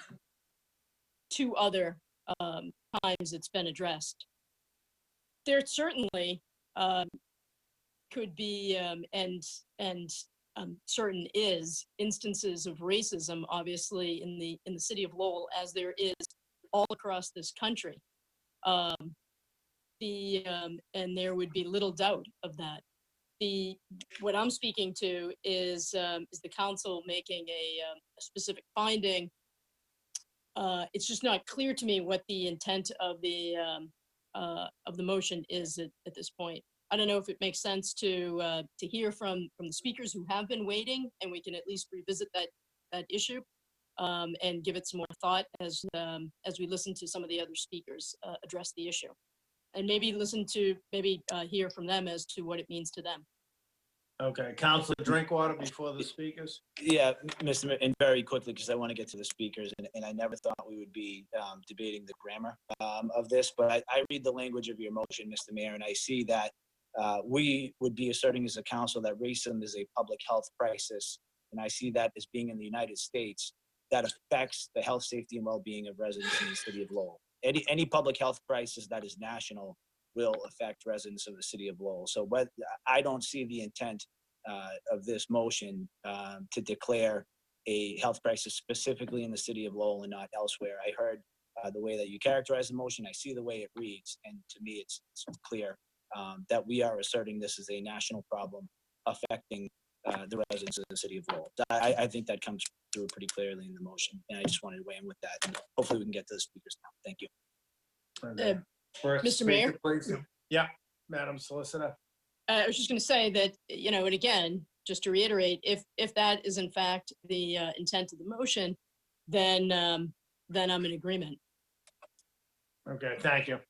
two other times it's been addressed. There certainly could be and certain is instances of racism, obviously in the city of Lowell, as there is all across this country. And there would be little doubt of that. What I'm speaking to is the council making a specific finding. It's just not clear to me what the intent of the motion is at this point. I don't know if it makes sense to hear from the speakers who have been waiting, and we can at least revisit that issue and give it some more thought as we listen to some of the other speakers address the issue, and maybe hear from them as to what it means to them. Okay, Councilor Drinkwater before the speakers. Yeah, Mr. Mayor, and very quickly, because I want to get to the speakers, and I never thought we would be debating the grammar of this, but I read the language of your motion, Mr. Mayor, and I see that we would be asserting as a council that racism is a public health crisis, and I see that as being in the United States that affects the health, safety, and well-being of residents in the city of Lowell. Any public health crisis that is national will affect residents of the city of Lowell. So I don't see the intent of this motion to declare a health crisis specifically in the city of Lowell and not elsewhere. I heard the way that you characterize the motion. I see the way it reads, and to me, it's clear that we are asserting this as a national problem affecting the residents of the city of Lowell. I think that comes through pretty clearly in the motion, and I just wanted to weigh in with that. And hopefully we can get to the speakers now. Thank you. First Mr. Mayor? speaker, please. Yeah, Madam Solicitor. I was just going to say that, and again, just to reiterate, if that is in fact the intent of the motion, then I'm in agreement. Okay, thank you.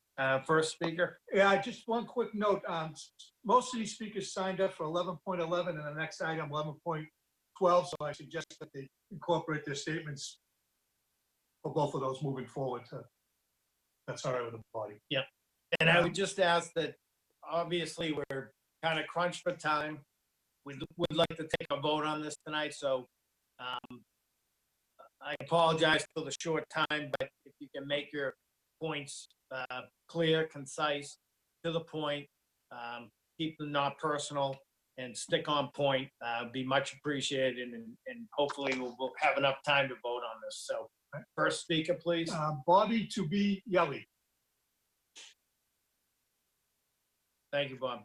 First speaker. Yeah, just one quick note. Most of these speakers signed up for 11.11 and the next item 11.12, so I suggest that they incorporate their statements for both of those moving forward. That's all right with the body. Yep. And I would just ask that, obviously, we're kind of crunched for time. We would like to take a vote on this tonight, so I apologize for the short time, but if you can make your points clear, concise, to the point, keep them not personal, and stick on point, be much appreciated, and hopefully we'll have enough time to vote on this. So first speaker, please. Bobby to be Yelly. Thank you, Bob.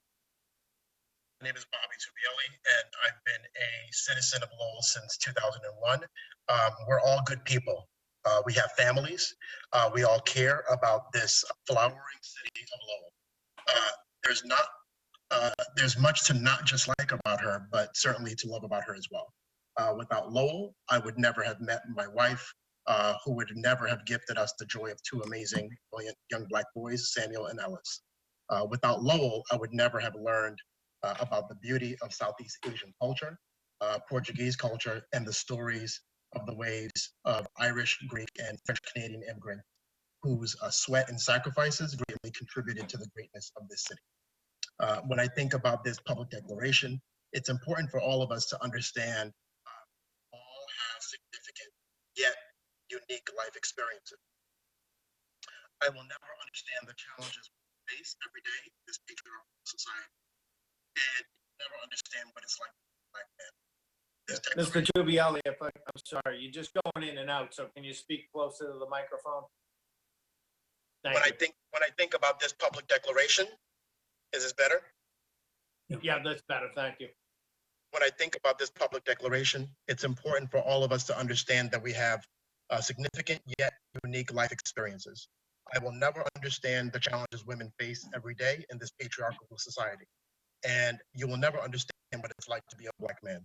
My name is Bobby Tubielli, and I've been a citizen of Lowell since 2001. We're all good people. We have families. We all care about this flowering city of Lowell. There's much to not just like about her, but certainly to love about her as well. Without Lowell, I would never have met my wife, who would never have gifted us the joy of two amazing, brilliant young Black boys, Samuel and Ellis. Without Lowell, I would never have learned about the beauty of Southeast Asian culture, Portuguese culture, and the stories of the waves of Irish, Greek, and French Canadian immigrants whose sweat and sacrifices greatly contributed to the greatness of this city. When I think about this public declaration, it's important for all of us to understand all have significant yet unique life experiences. I will never understand the challenges we face every day in this patriarchal society, and never understand what it's like to be a Black man. Mr. Tubielli, I'm sorry, you're just going in and out, so can you speak closer to the microphone? When I think about this public declaration, is this better? Yeah, that's better, thank you. When I think about this public declaration, it's important for all of us to understand that we have significant yet unique life experiences. I will never understand the challenges women face every day in this patriarchal society. And you will never understand what it's like to be a Black man.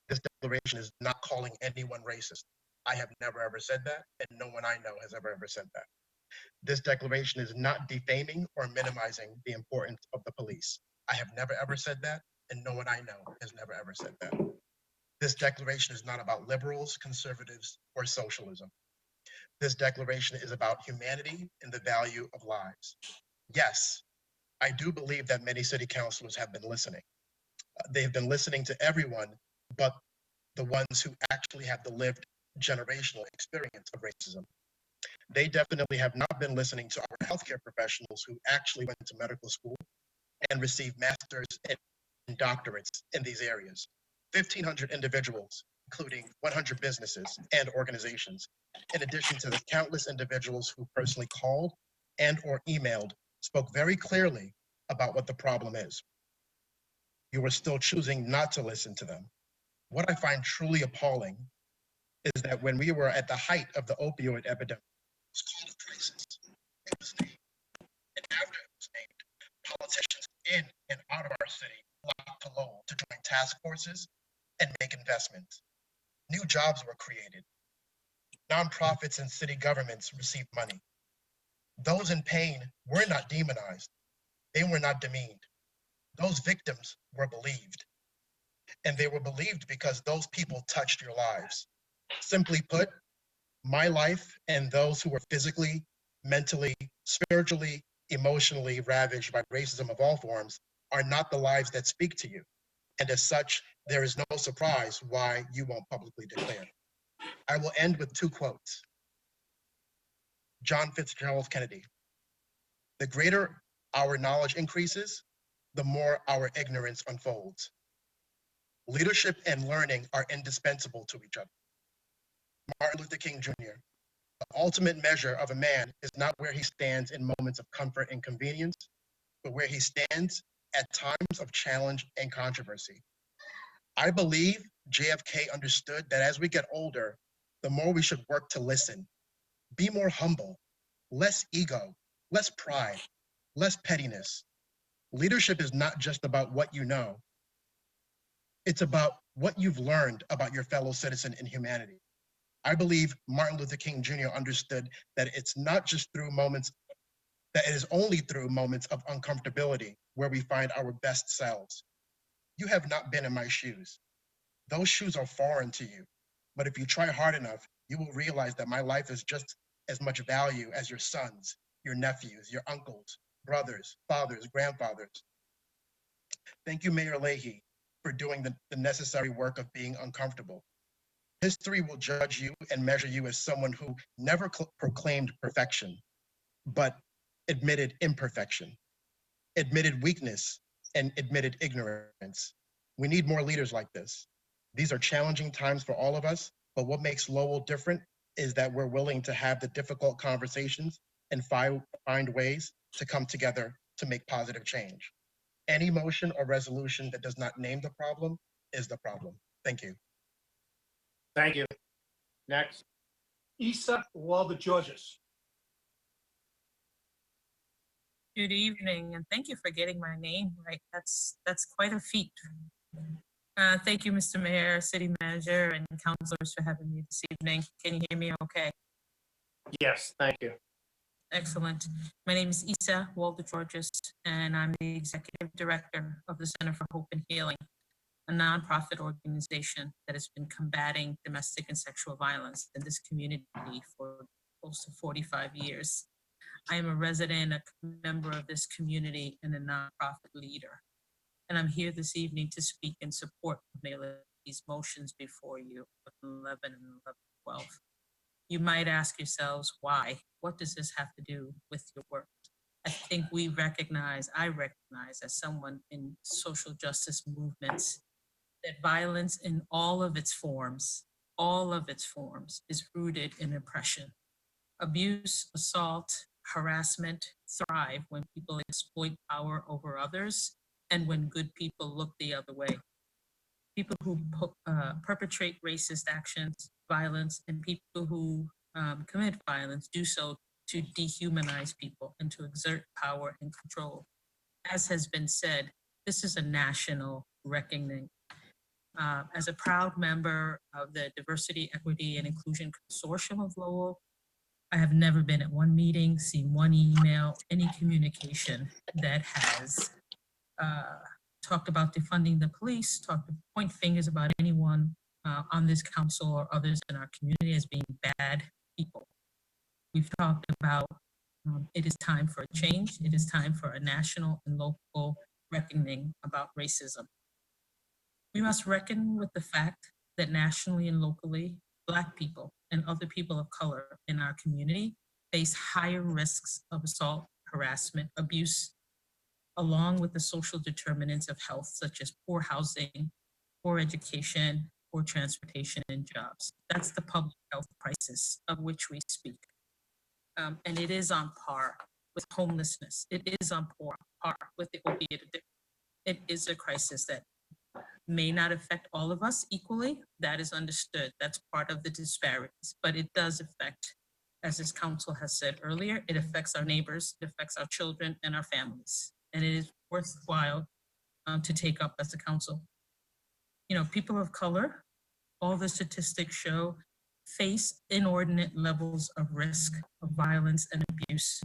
This declaration is not calling anyone racist. I have never ever said that, and no one I know has ever said that. This declaration is not defaming or minimizing the importance of the police. I have never ever said that, and no one I know has never ever said that. This declaration is not about liberals, conservatives, or socialism. This declaration is about humanity and the value of lives. Yes, I do believe that many city councilors have been listening. They've been listening to everyone, but the ones who actually have the lived generational experience of racism. They definitely have not been listening to our healthcare professionals who actually went to medical school and received masters and doctorates in these areas. 1,500 individuals, including 100 businesses and organizations, in addition to the countless individuals who personally called and or emailed, spoke very clearly about what the problem is. You are still choosing not to listen to them. What I find truly appalling is that when we were at the height of the opioid epidemic, it was called a crisis. It was named. And after it was named, politicians in and out of our city flocked to Lowell to join task forces and make investments. New jobs were created. Nonprofits and city governments received money. Those in pain were not demonized. They were not demeaned. Those victims were believed. And they were believed because those people touched your lives. Simply put, my life and those who were physically, mentally, spiritually, emotionally ravaged by racism of all forms are not the lives that speak to you. And as such, there is no surprise why you won't publicly declare. I will end with two quotes. John Fitzgerald Kennedy: "The greater our knowledge increases, the more our ignorance unfolds." Leadership and learning are indispensable to each other. Martin Luther King Jr.: "The ultimate measure of a man is not where he stands in moments of comfort and convenience, but where he stands at times of challenge and controversy." I believe JFK understood that as we get older, the more we should work to listen, be more humble, less ego, less pride, less pettiness. Leadership is not just about what you know. It's about what you've learned about your fellow citizen in humanity. I believe Martin Luther King Jr. understood that it's not just through moments, that it is only through moments of uncomfortability where we find our best selves. You have not been in my shoes. Those shoes are foreign to you. But if you try hard enough, you will realize that my life is just as much value as your sons, your nephews, your uncles, brothers, fathers, grandfathers. Thank you, Mayor Leahy, for doing the necessary work of being uncomfortable. History will judge you and measure you as someone who never proclaimed perfection, but admitted imperfection, admitted weakness, and admitted ignorance. We need more leaders like this. These are challenging times for all of us, but what makes Lowell different is that we're willing to have the difficult conversations and find ways to come together to make positive change. Any motion or resolution that does not name the problem is the problem. Thank you. Thank you. Next. Isa Walda Georges. Good evening, and thank you for getting my name right. That's quite a feat. Thank you, Mr. Mayor, City Manager, and councilors for having me this evening. Can you hear me okay? Yes, thank you. Excellent. My name is Isa Walda Georges, and I'm the Executive Director of the Center for Hope and Healing, a nonprofit organization that has been combating domestic and sexual violence in this community for close to 45 years. I am a resident, a member of this community, and a nonprofit leader. And I'm here this evening to speak in support of Mayor Leahy's motions before you, 11 and 11-12. You might ask yourselves, why? What does this have to do with your work? I think I recognize as someone in social justice movements, that violence in all of its forms, is rooted in oppression. Abuse, assault, harassment thrive when people exploit power over others and when good people look the other way. People who perpetrate racist actions, violence, and people who commit violence do so to dehumanize people and to exert power and control. As has been said, this is a national reckoning. As a proud member of the Diversity, Equity, and Inclusion Consortium of Lowell, I have never been at one meeting, seen one email, any communication that has talked about defunding the police, point fingers about anyone on this council or others in our community as being bad people. We've talked about it is time for a change. It is time for a national and local reckoning about racism. We must reckon with the fact that nationally and locally, Black people and other people of color in our community face higher risks of assault, harassment, abuse, along with the social determinants of health, such as poor housing, poor education, poor transportation and jobs. That's the public health crisis of which we speak. And it is on par with homelessness. It is on par with the opiate addiction. It is a crisis that may not affect all of us equally. That is understood. That's part of the disparities, but it does affect, as this council has said earlier, it affects our neighbors, it affects our children and our families. And it is worthwhile to take up as a council. You know, people of color, all the statistics show, face inordinate levels of risk of violence and abuse.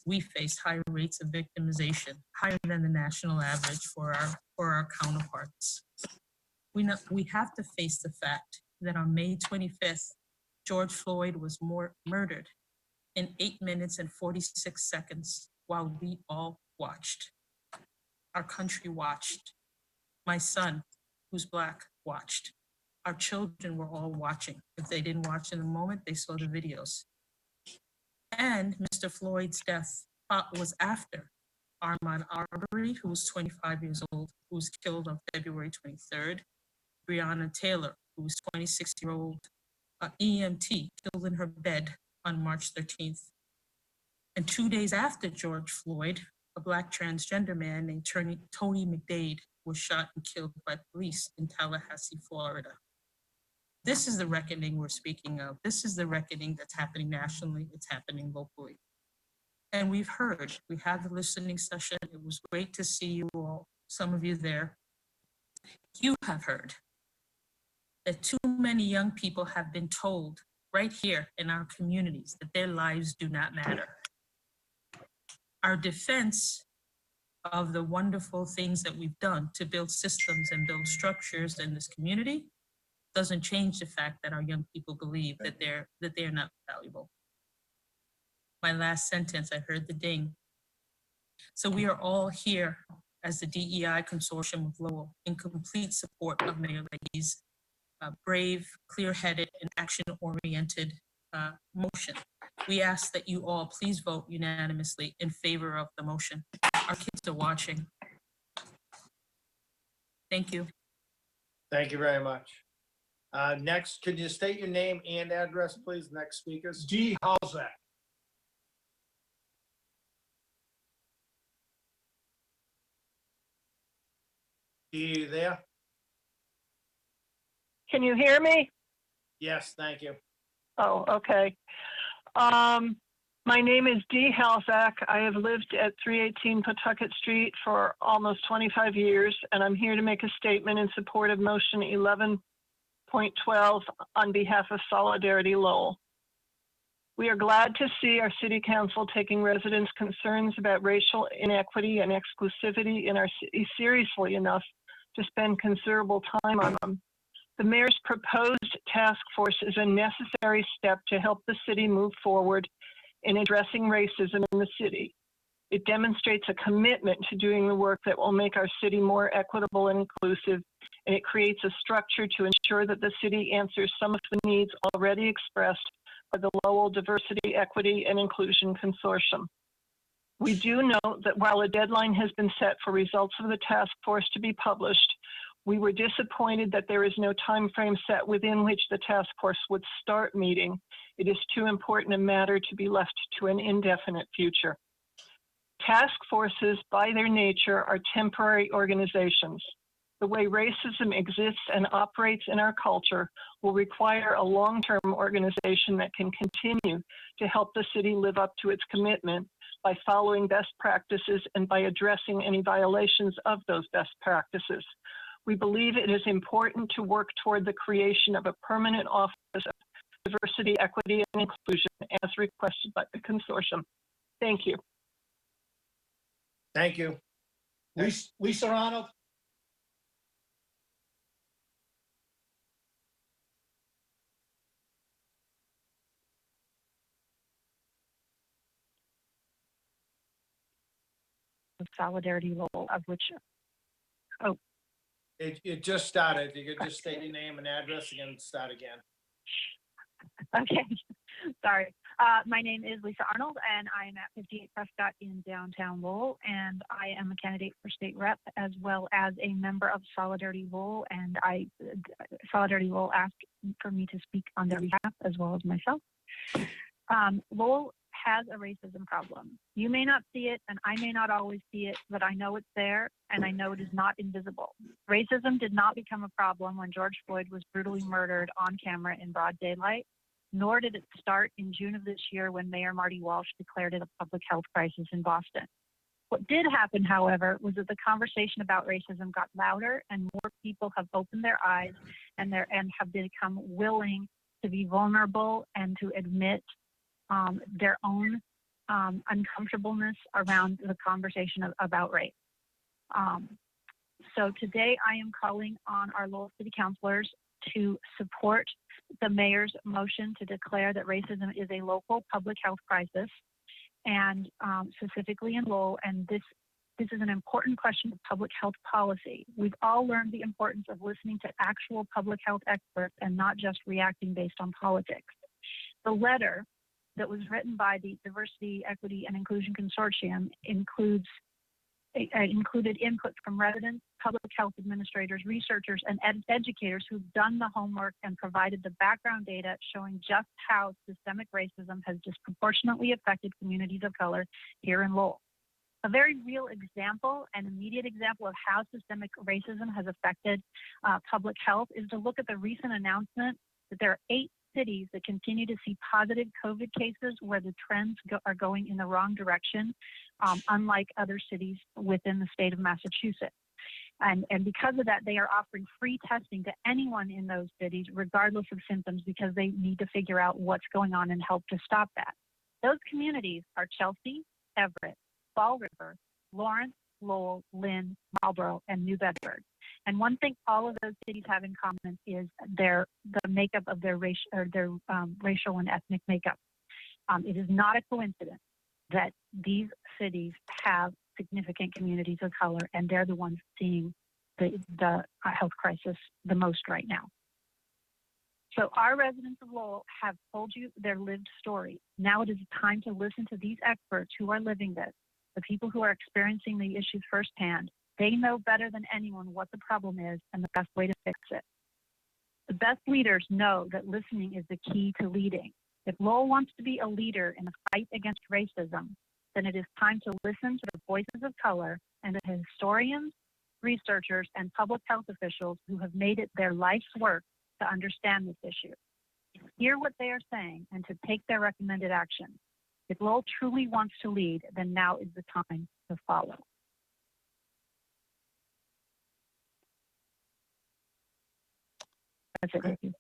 We face higher rates of victimization, higher than the national average for our counterparts. We have to face the fact that on May 25th, George Floyd was murdered in 8 minutes and 46 seconds while we all watched. Our country watched. My son, who's Black, watched. Our children were all watching. If they didn't watch in the moment, they saw the videos. And Mr. Floyd's death was after Ahmaud Arbery, who was 25 years old, who was killed on February 23rd. Breonna Taylor, who was 26-year-old EMT, killed in her bed on March 13th. And 2 days after George Floyd, a Black transgender man named Tony McDade was shot and killed by police in Tallahassee, Florida. This is the reckoning we're speaking of. This is the reckoning that's happening nationally, it's happening locally. And we had the listening session. It was great to see you all, some of you there. You have heard that too many young people have been told right here in our communities that their lives do not matter. Our defense of the wonderful things that we've done to build systems and build structures in this community doesn't change the fact that our young people believe that they're not valuable. My last sentence, I heard the ding. So we are all here as the DEI Consortium of Lowell in complete support of Mayor Leahy's brave, clear-headed, and action-oriented motion. We ask that you all please vote unanimously in favor of the motion. Our kids are watching. Thank you. Thank you very much. Next, could you state your name and address, please? Next speakers. G. Halzak. Are you there? Can you hear me? Yes, thank you. Oh, okay. My name is Dee Halzak. I have lived at 318 Pawtucket Street for almost 25 years, and I'm here to make a statement in support of motion 11.12 on behalf of Solidarity Lowell. We are glad to see our City Council taking residents' concerns about racial inequity and exclusivity in our city seriously enough to spend considerable time on them. The mayor's proposed task force is a necessary step to help the city move forward in addressing racism in the city. It demonstrates a commitment to doing the work that will make our city more equitable and inclusive, and it creates a structure to ensure that the city answers some of the needs already expressed by the Lowell Diversity, Equity, and Inclusion Consortium. We do note that while a deadline has been set for results of the task force to be published, we were disappointed that there is no time frame set within which the task force would start meeting. It is too important a matter to be left to an indefinite future. Task forces, by their nature, are temporary organizations. the way racism exists and operates in our culture will require a long-term organization that can continue to help the city live up to its commitment by following best practices and by addressing any violations of those best practices. We believe it is important to work toward the creation of a permanent office of diversity, equity, and inclusion as requested by the consortium. Thank you. Thank you. Lisa Arnold? Solidarity Lowell, of which, It just started. You could just state your name and address again and start again. okay, sorry. My name is Lisa Arnold, and I am at 58 Prescott in downtown Lowell, and I am a candidate for state rep as well as a member of Solidarity Lowell, and Solidarity Lowell asked for me to speak on their behalf as well as myself. Lowell has a racism problem. You may not see it, and I may not always see it, but I know it's there, and I know it is not invisible. Racism did not become a problem when George Floyd was brutally murdered on camera in broad daylight, nor did it start in June of this year when Mayor Marty Walsh declared it a public health crisis in Boston. What did happen, however, was that the conversation about racism got louder and more people have opened their eyes and have become willing to be vulnerable and to admit their own uncomfortableness around the conversation about race. So today I am calling on our Lowell City Councilors to support the mayor's motion to declare that racism is a local public health crisis, and specifically in Lowell. And this is an important question of public health policy. We've all learned the importance of listening to actual public health experts and not just reacting based on politics. The letter that was written by the Diversity, Equity, and Inclusion Consortium included input from residents, public health administrators, researchers, and educators who've done the homework and provided the background data showing just how systemic racism has disproportionately affected communities of color here in Lowell. A very real example, an immediate example of how systemic racism has affected public health is to look at the recent announcement that there are 8 cities that continue to see positive COVID cases where the trends are going in the wrong direction, unlike other cities within the state of Massachusetts. And because of that, they are offering free testing to anyone in those cities, regardless of symptoms, because they need to figure out what's going on and help to stop that. Those communities are Chelsea, Everett, Fall River, Lawrence, Lowell, Lynn, Marlborough, and New Bedford. And one thing all of those cities have in common is the makeup of their racial and ethnic makeup. It is not a coincidence that these cities have significant communities of color, and they're the ones seeing the health crisis the most right now. So our residents of Lowell have told you their lived story. Now it is time to listen to these experts who are living this, the people who are experiencing the issues firsthand. They know better than anyone what the problem is and the best way to fix it. The best leaders know that listening is the key to leading. If Lowell wants to be a leader in the fight against racism, then it is time to listen to the voices of color and the historians, researchers, and public health officials who have made it their life's work to understand this issue. Hear what they are saying and to take their recommended action. If Lowell truly wants to lead, then now is the time to follow. That's it. Thank you.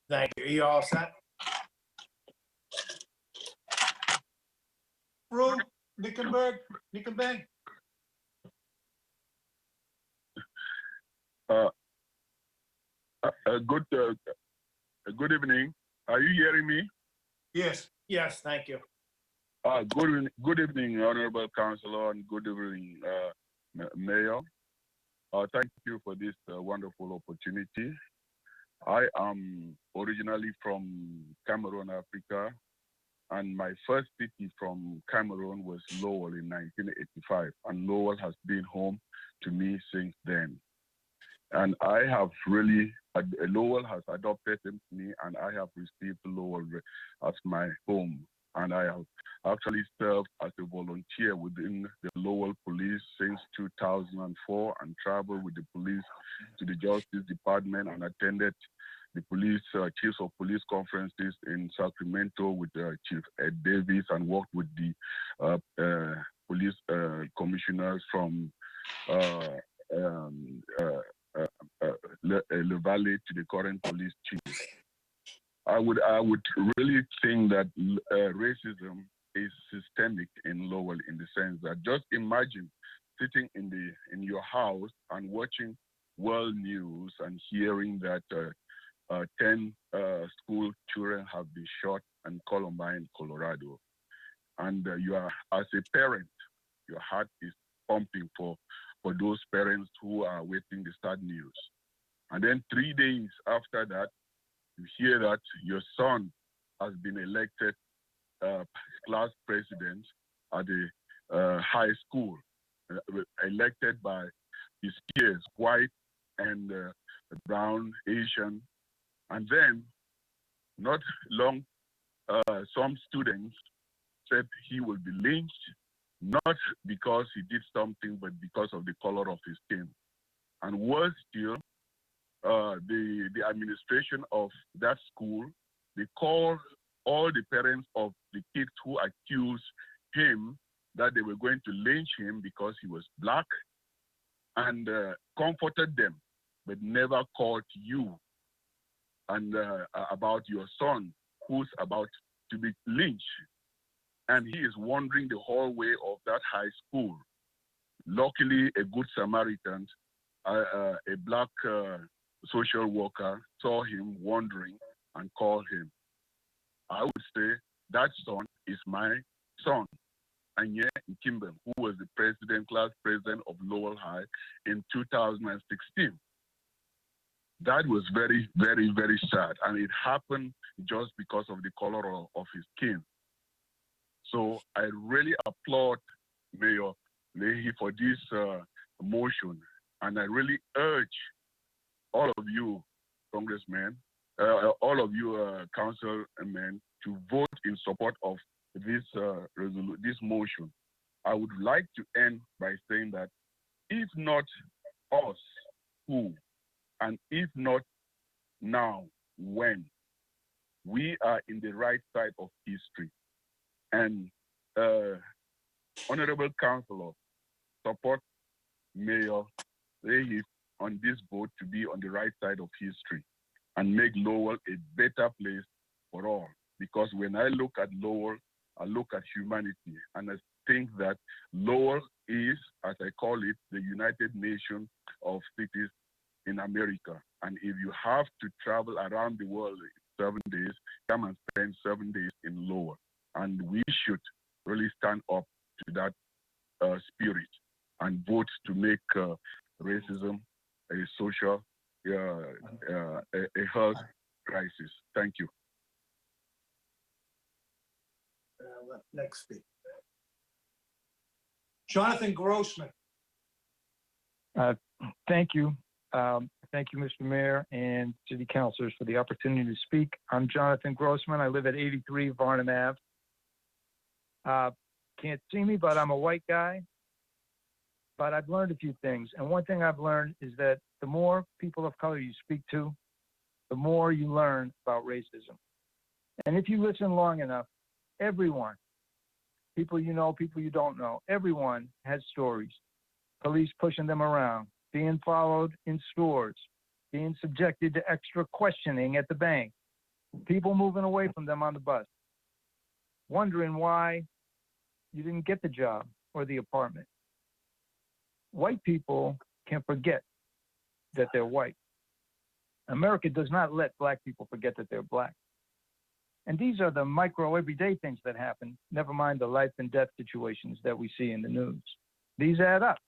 Thank you. Are you all set? Rue, Nickenberg. Good evening. Are you hearing me? Yes. Yes, thank you. Good evening, Honorable Councilor, and good evening, Mayor. Thank you for this wonderful opportunity. I am originally from Cameroon, Africa, and my first city from Cameroon was Lowell in 1985, and Lowell has been home to me since then. And I have really, Lowell has adopted me, and I have received Lowell as my home and I have actually served as a volunteer within the Lowell Police since 2004 and traveled with the police to the Justice Department and attended the police chiefs of police conferences in Sacramento with Chief Ed Davis and worked with the police commissioners from Le Valley to the current police chief. I would really think that racism is systemic in Lowell in the sense that just imagine sitting in your house and watching world news and hearing that 10 school children have been shot in Columbine, Colorado, and you are, as a parent, your heart is pumping for those parents who are waiting the sad news. And then 3 days after that, you hear that your son has been elected class president at the high school, elected by his peers, white and brown, Asian. And then, not long, some students said he will be lynched, not because he did something, but because of the color of his skin. And worse still, the administration of that school, they called all the parents of the kids who accused him that they were going to lynch him because he was black, and comforted them, but never called you and about your son who's about to be lynched. And he is wandering the hallway of that high school. Luckily, a good Samaritan, a black social worker, saw him wandering and called him. I would say that son is my son, Anye Kimbem, who was the class president of Lowell High in 2016. That was very, very, very sad. And it happened just because of the color of his skin. So I really applaud Mayor Leahy for this motion. And I really urge all of you, congressmen, all of you councilmen, to vote in support of this this motion. I would like to end by saying that if not us, who? And if not now, when? We are in the right side of history. And Honorable Councilor, support Mayor Leahy on this vote to be on the right side of history and make Lowell a better place for all. Because when I look at Lowell, I look at humanity, and I think that Lowell is, as I call it, the United Nations of cities in America. And if you have to travel around the world in 7 days, come and spend 7 days in Lowell. And we should really stand up to that spirit and vote to make racism a social, a health crisis. Thank you. Next speaker. Jonathan Grossman. Thank you. Thank you, Mr. Mayor and City Councilors, for the opportunity to speak. I'm Jonathan Grossman. I live at 83 Varnum Ave. Can't see me, but I'm a white guy. But I've learned a few things. And one thing I've learned is that the more people of color you speak to, the more you learn about racism. And if you listen long enough, everyone, people you know, people you don't know, everyone has stories. Police pushing them around, being followed in stores, being subjected to extra questioning at the bank, people moving away from them on the bus, wondering why you didn't get the job or the apartment. White people can forget that they're white. America does not let black people forget that they're black. And these are the micro everyday things that happen, never mind the life and death situations that we see in the news. These add up.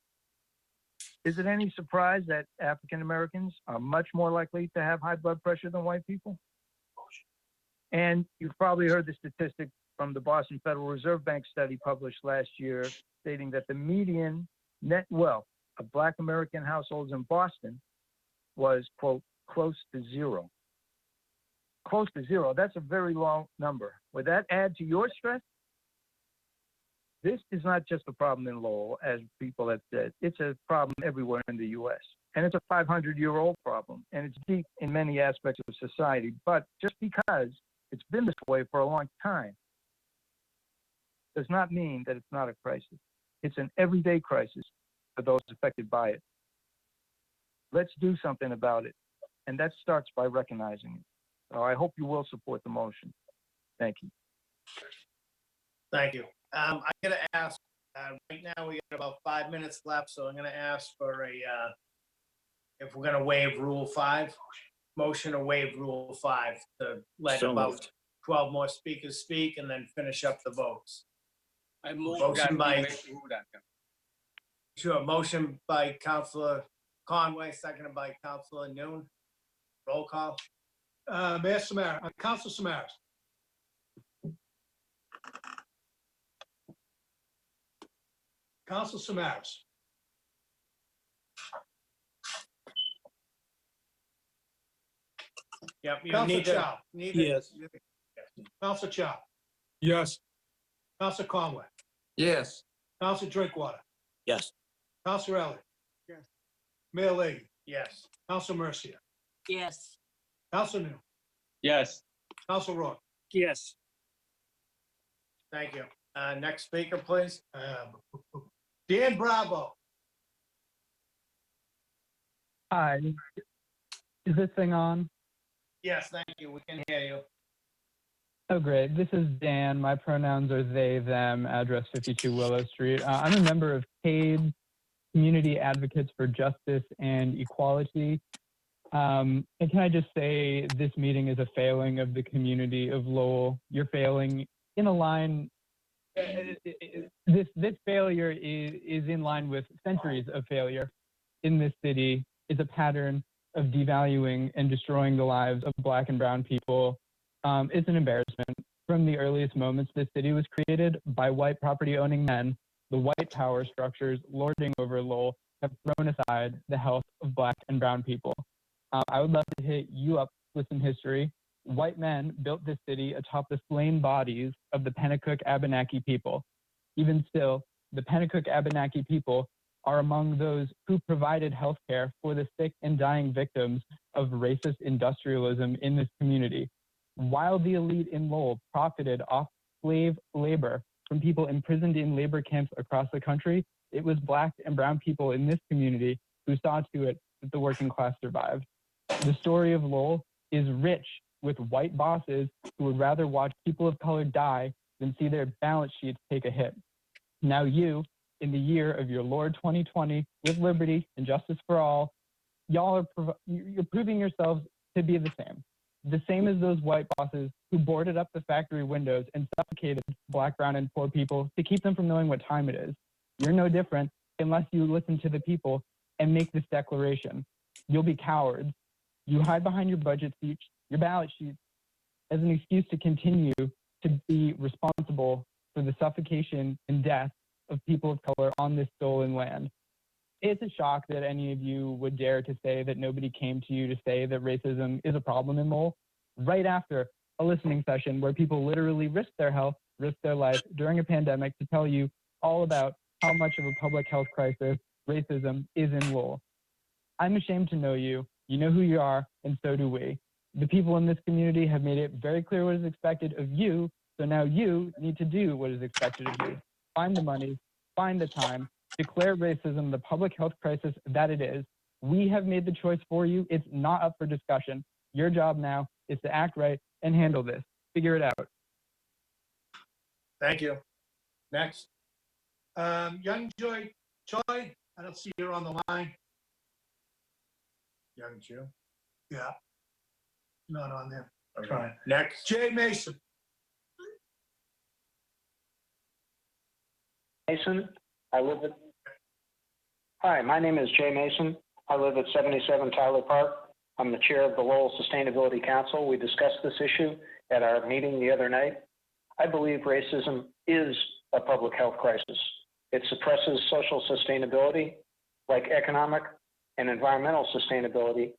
Is it any surprise that African Americans are much more likely to have high blood pressure than white people? And you've probably heard the statistic from the Boston Federal Reserve Bank study published last year, stating that the median net wealth of Black American households in Boston was, quote, close to zero. close to zero. That's a very low number. Would that add to your stress? This is not just a problem in Lowell, as people have said. It's a problem everywhere in the U.S. And it's a 500-year-old problem, and it's deep in many aspects of society. But just because it's been this way for a long time does not mean that it's not a crisis. It's an everyday crisis for those affected by it. Let's do something about it, and that starts by recognizing it. So I hope you will support the motion. Thank you. Thank you. I'm gonna ask, right now we got about 5 minutes left, so I'm gonna ask for a, if we're gonna waive Rule 5, motion to waive Rule 5 to let So about moved. 12 more speakers speak and then finish up the votes. I move Motion that we by- waive rule that. Sure, motion by Counselor Conway, seconded by Counselor Noon. Roll call. Mayor Samaras, Council Samaras. Council Samaras. Yep, you Counselor need to, Chow. need to. Yes. Council Chow. Yes. Council Conway. Yes. Council Drinkwater. Yes. Council Elliott. Yes. Mayor Leahy. Yes. Council Mercia. Yes. Council New. Yes. Council Roy. Yes. Thank you. Next speaker, please. Dan Bravo. Hi. Is this thing on? Yes, thank you. We can hear you. Oh, great. This is Dan. My pronouns are they, them, address 52 Willow Street. I'm a member of CADE, Community Advocates for Justice and Equality. And can I just say this meeting is a failing of the community of Lowell. You're failing in a line. This failure is in line with centuries of failure in this city. It's a pattern of devaluing and destroying the lives of Black and brown people. It's an embarrassment. From the earliest moments, this city was created by white property-owning men. The white power structures lording over Lowell have thrown aside the health of Black and brown people. I would love to hit you up with some history. White men built this city atop the slain bodies of the Pennacook Abenaki people. Even still, the Pennacook Abenaki people are among those who provided health care for the sick and dying victims of racist industrialism in this community. While the elite in Lowell profited off slave labor from people imprisoned in labor camps across the country, it was Black and brown people in this community who saw to it that the working class survived. The story of Lowell is rich with white bosses who would rather watch people of color die than see their balance sheets take a hit. Now you, in the year of your Lord 2020, with liberty and justice for all, y'all are you're proving yourselves to be the same as those white bosses who boarded up the factory windows and suffocated Black, brown, and poor people to keep them from knowing what time it is. You're no different unless you listen to the people and make this declaration. You'll be cowards. You hide behind your budget speech, your ballot sheets, as an excuse to continue to be responsible for the suffocation and death of people of color on this stolen land. It's a shock that any of you would dare to say that nobody came to you to say that racism is a problem in Lowell, right after a listening session where people literally risked their health, risked their life during a pandemic to tell you all about how much of a public health crisis racism is in Lowell. I'm ashamed to know you. You know who you are, and so do we. The people in this community have made it very clear what is expected of you, so now you need to do what is expected of you. Find the money, find the time, declare racism the public health crisis that it is. We have made the choice for you. It's not up for discussion. Your job now is to act right and handle this. Figure it out. Thank you. Next. Young Joy Choi, I don't see her on the line. Young Jew. Yeah. Not on there. Okay. Trying. Next. Jay Mason. Mason. I live at. Hi, my name is Jay Mason. I live at 77 Tyler Park. I'm the chair of the Lowell Sustainability Council. We discussed this issue at our meeting the other night. I believe racism is a public health crisis. It suppresses social sustainability, like economic and environmental sustainability.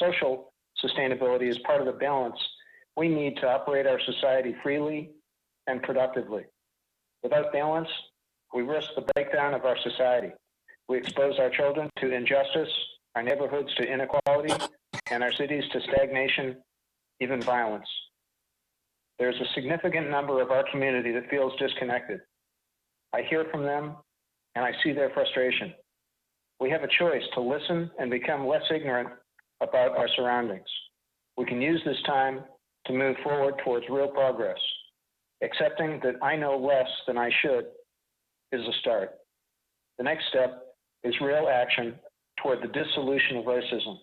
Social sustainability is part of the balance we need to operate our society freely and productively. Without balance, we risk the breakdown of our society. We expose our children to injustice, our neighborhoods to inequality, and our cities to stagnation, even violence. There's a significant number of our community that feels disconnected. I hear from them, and I see their frustration. We have a choice to listen and become less ignorant about our surroundings. We can use this time to move forward towards real progress. Accepting that I know less than I should is a start. The next step is real action toward the dissolution of racism.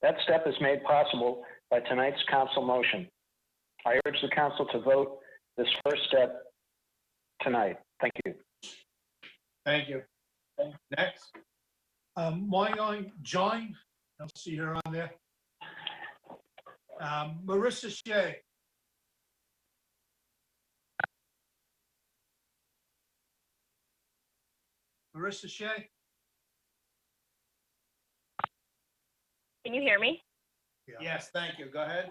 That step is made possible by tonight's council motion. I urge the council to vote this first step tonight. Thank you. Thank you. Next. Moynihan Join, I don't see her on there. Marissa Shea. Marissa Shea? Can you hear me? Yes, thank you. Go ahead.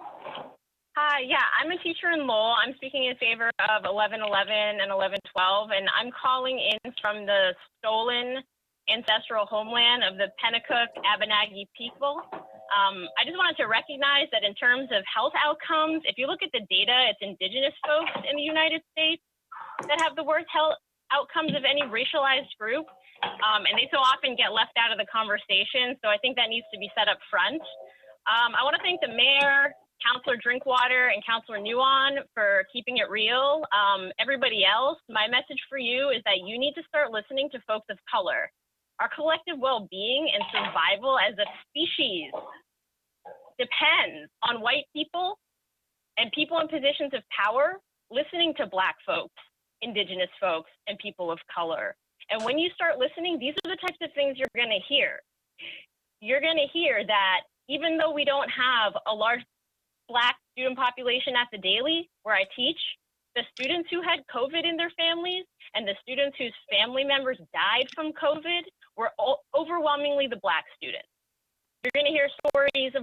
Hi, yeah, I'm a teacher in Lowell. I'm speaking in favor of 1111 and 1112, and I'm calling in from the stolen ancestral homeland of the Pennacook Abenaki people. I just wanted to recognize that in terms of health outcomes, if you look at the data, it's Indigenous folks in the United States that have the worst health outcomes of any racialized group, and they so often get left out of the conversation. So I think that needs to be set up front. I want to thank the mayor, Councilor Drinkwater, and Councilor Nuon for keeping it real. Everybody else, my message for you is that you need to start listening to folks of color. Our collective well-being and survival as a species depends on white people and people in positions of power listening to Black folks, Indigenous folks, and people of color. And when you start listening, these are the types of things you're going to hear. You're going to hear that even though we don't have a large Black student population at the Daily, where I teach, the students who had COVID in their families and the students whose family members died from COVID were overwhelmingly the Black students. You're going to hear stories of,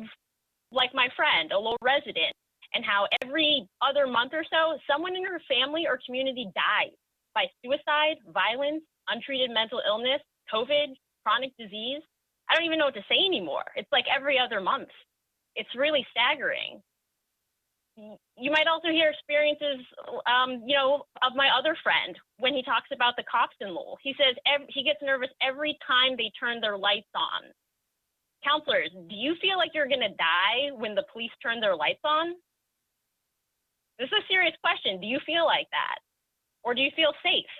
like my friend, a Lowell resident, and how every other month or so, someone in her family or community dies by suicide, violence, untreated mental illness, COVID, chronic disease. I don't even know what to say anymore. It's like every other month. It's really staggering. You might also hear experiences, of my other friend when he talks about the cops in Lowell. He says he gets nervous every time they turn their lights on. Counselors, do you feel like you're going to die when the police turn their lights on? This is a serious question. Do you feel like that? Or do you feel safe?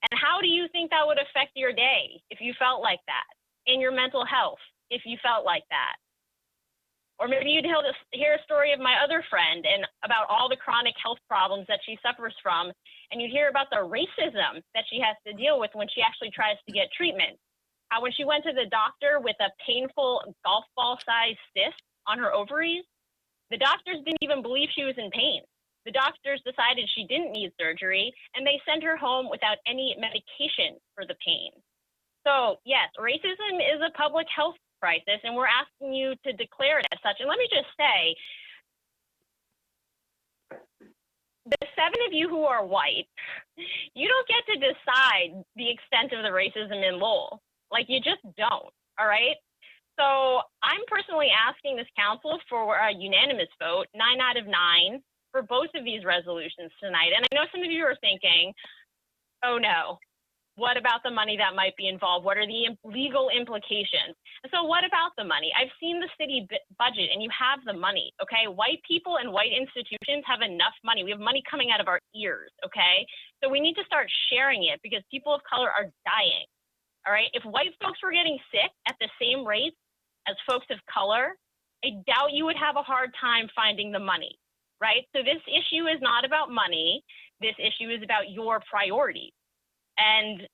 And how do you think that would affect your day if you felt like that? In your mental health, if you felt like that? Or maybe you'd hear a story of my other friend and about all the chronic health problems that she suffers from, and you'd hear about the racism that she has to deal with when she actually tries to get treatment. How when she went to the doctor with a painful golf ball-sized cyst on her ovaries, the doctors didn't even believe she was in pain. The doctors decided she didn't need surgery, and they sent her home without any medication for the pain. So yes, racism is a public health crisis, and we're asking you to declare it as such. And let me just say, the 7 of you who are white, you don't get to decide the extent of the racism in Lowell. Like, you just don't, all right? So I'm personally asking this council for a unanimous vote, 9 out of 9, for both of these resolutions tonight. And I know some of you are thinking, oh no, what about the money that might be involved? What are the legal implications? And so what about the money? I've seen the city budget, and you have the money, okay? White people and white institutions have enough money. We have money coming out of our ears, okay? So we need to start sharing it because people of color are dying, all right? If white folks were getting sick at the same rate as folks of color, I doubt you would have a hard time finding the money, right? So this issue is not about money. This issue is about your priorities. And,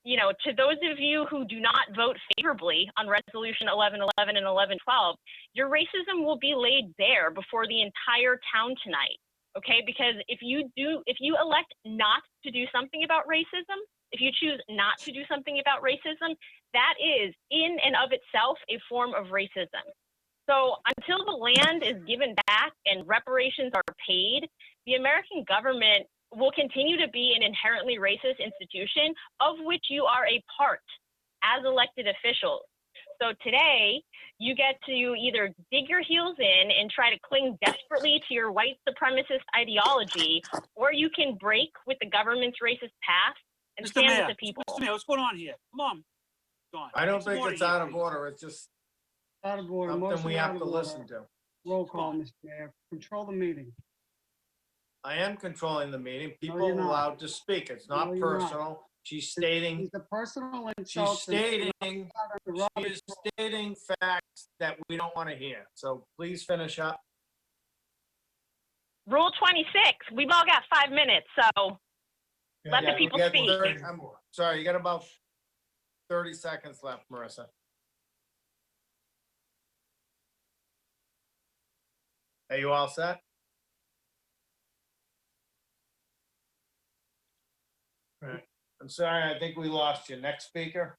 to those of you who do not vote favorably on Resolution 1111 and 1112, your racism will be laid bare before the entire town tonight, okay? Because if you elect not to do something about racism, if you choose not to do something about racism, that is in and of itself a form of racism. So until the land is given back and reparations are paid, the American government will continue to be an inherently racist institution of which you are a part as elected officials. So today, you get to either dig your heels in and try to cling desperately to your white supremacist ideology, or you can break with the government's racist past and Mr. stand Mayor, with the people. Mr. Mayor, what's going on here? Come on. Don, I don't get some think order it's here, out of please. order. It's just Out of order. something we Motion out have of to order. listen to. Roll call, Mr. Mayor. Control the meeting. I am controlling the meeting. People you're are not. allowed to speak. It's not No, you're not. personal. She's stating, These are personal she's insults. and- stating, she is stating facts that we don't want to hear. So please finish up. Rule 26, we've all got 5 minutes, so let the Yeah, you people got speak. 30 I'm sorry, you got about 30 seconds left, Marissa. Are you all set? Right. I'm sorry, I think we lost you. Next speaker.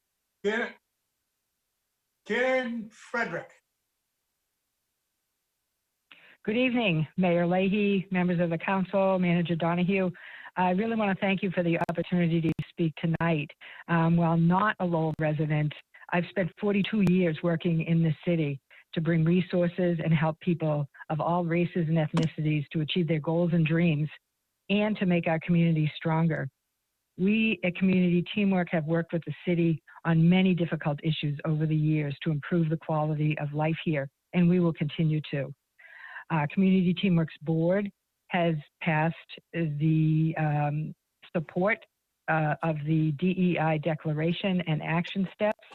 Karen Frederick. Good evening, Mayor Leahy, members of the council, Manager Donahue. I really want to thank you for the opportunity to speak tonight. While not a Lowell resident, I've spent 42 years working in this city to bring resources and help people of all races and ethnicities to achieve their goals and dreams and to make our community stronger. We at Community Teamwork have worked with the city on many difficult issues over the years to improve the quality of life here, and we will continue to. Community Teamwork's board has passed the support of the DEI declaration and action steps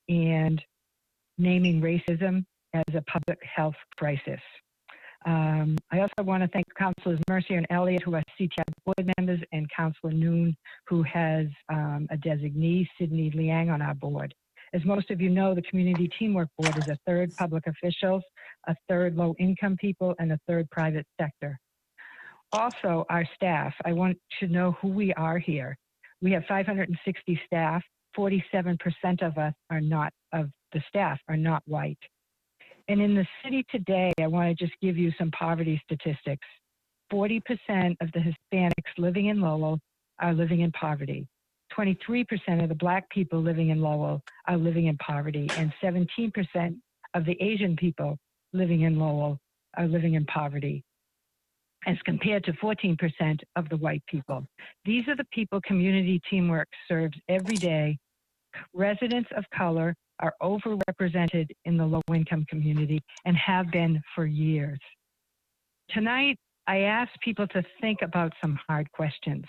and naming racism as a public health crisis. I also want to thank Councilors Mercier and Elliott, who are CTI board members, and Councilor Noon, who has a designee, Sydney Liang, on our board. As most of you know, the Community Teamwork Board is a third public officials, a third low-income people, and a third private sector. Also, our staff, I want to know who we are here. We have 560 staff. 47% of us are not, of the staff are not white. And in the city today, I want to just give you some poverty statistics. 40% of the Hispanics living in Lowell are living in poverty. 23% of the Black people living in Lowell are living in poverty, and 17% of the Asian people living in Lowell are living in poverty, as compared to 14% of the white people. These are the people Community Teamwork serves every day. Residents of color are overrepresented in the low-income community and have been for years. Tonight, I ask people to think about some hard questions.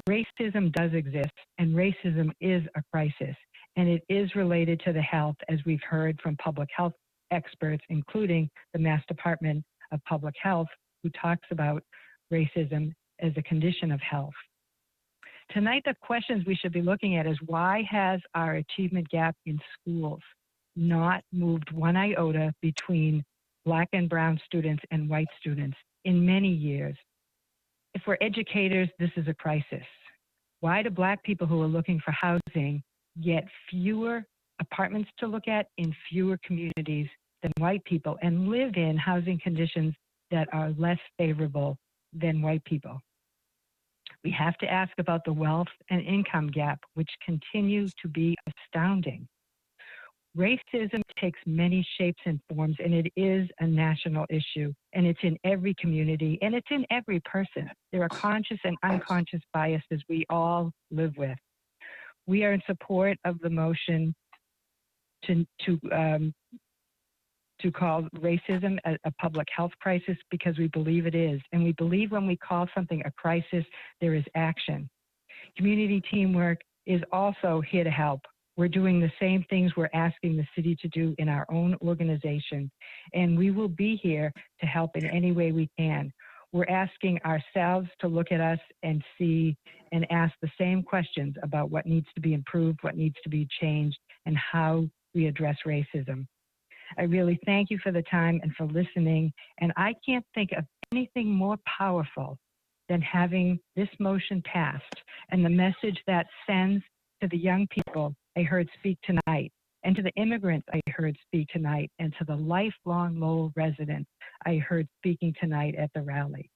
Racism does exist, and racism is a crisis, and it is related to the health, as we've heard from public health experts, including the Mass Department of Public Health, who talks about racism as a condition of health. Tonight, the questions we should be looking at is, why has our achievement gap in schools not moved one iota between Black and brown students and white students in many years? If we're educators, this is a crisis. Why do Black people who are looking for housing get fewer apartments to look at in fewer communities than white people and live in housing conditions that are less favorable than white people? We have to ask about the wealth and income gap, which continues to be astounding. Racism takes many shapes and forms, and it is a national issue, and it's in every community, and it's in every person. There are conscious and unconscious biases we all live with. We are in support of the motion to call racism a public health crisis, because we believe it is, and we believe when we call something a crisis, there is action. Community Teamwork is also here to help. We're doing the same things we're asking the city to do in our own organization, and we will be here to help in any way we can. We're asking ourselves to look at us and see and ask the same questions about what needs to be improved, what needs to be changed, and how we address racism. I really thank you for the time and for listening, and I can't think of anything more powerful than having this motion passed and the message that sends to the young people I heard speak tonight, and to the immigrants I heard speak tonight, and to the lifelong Lowell residents I heard speaking tonight at the rally.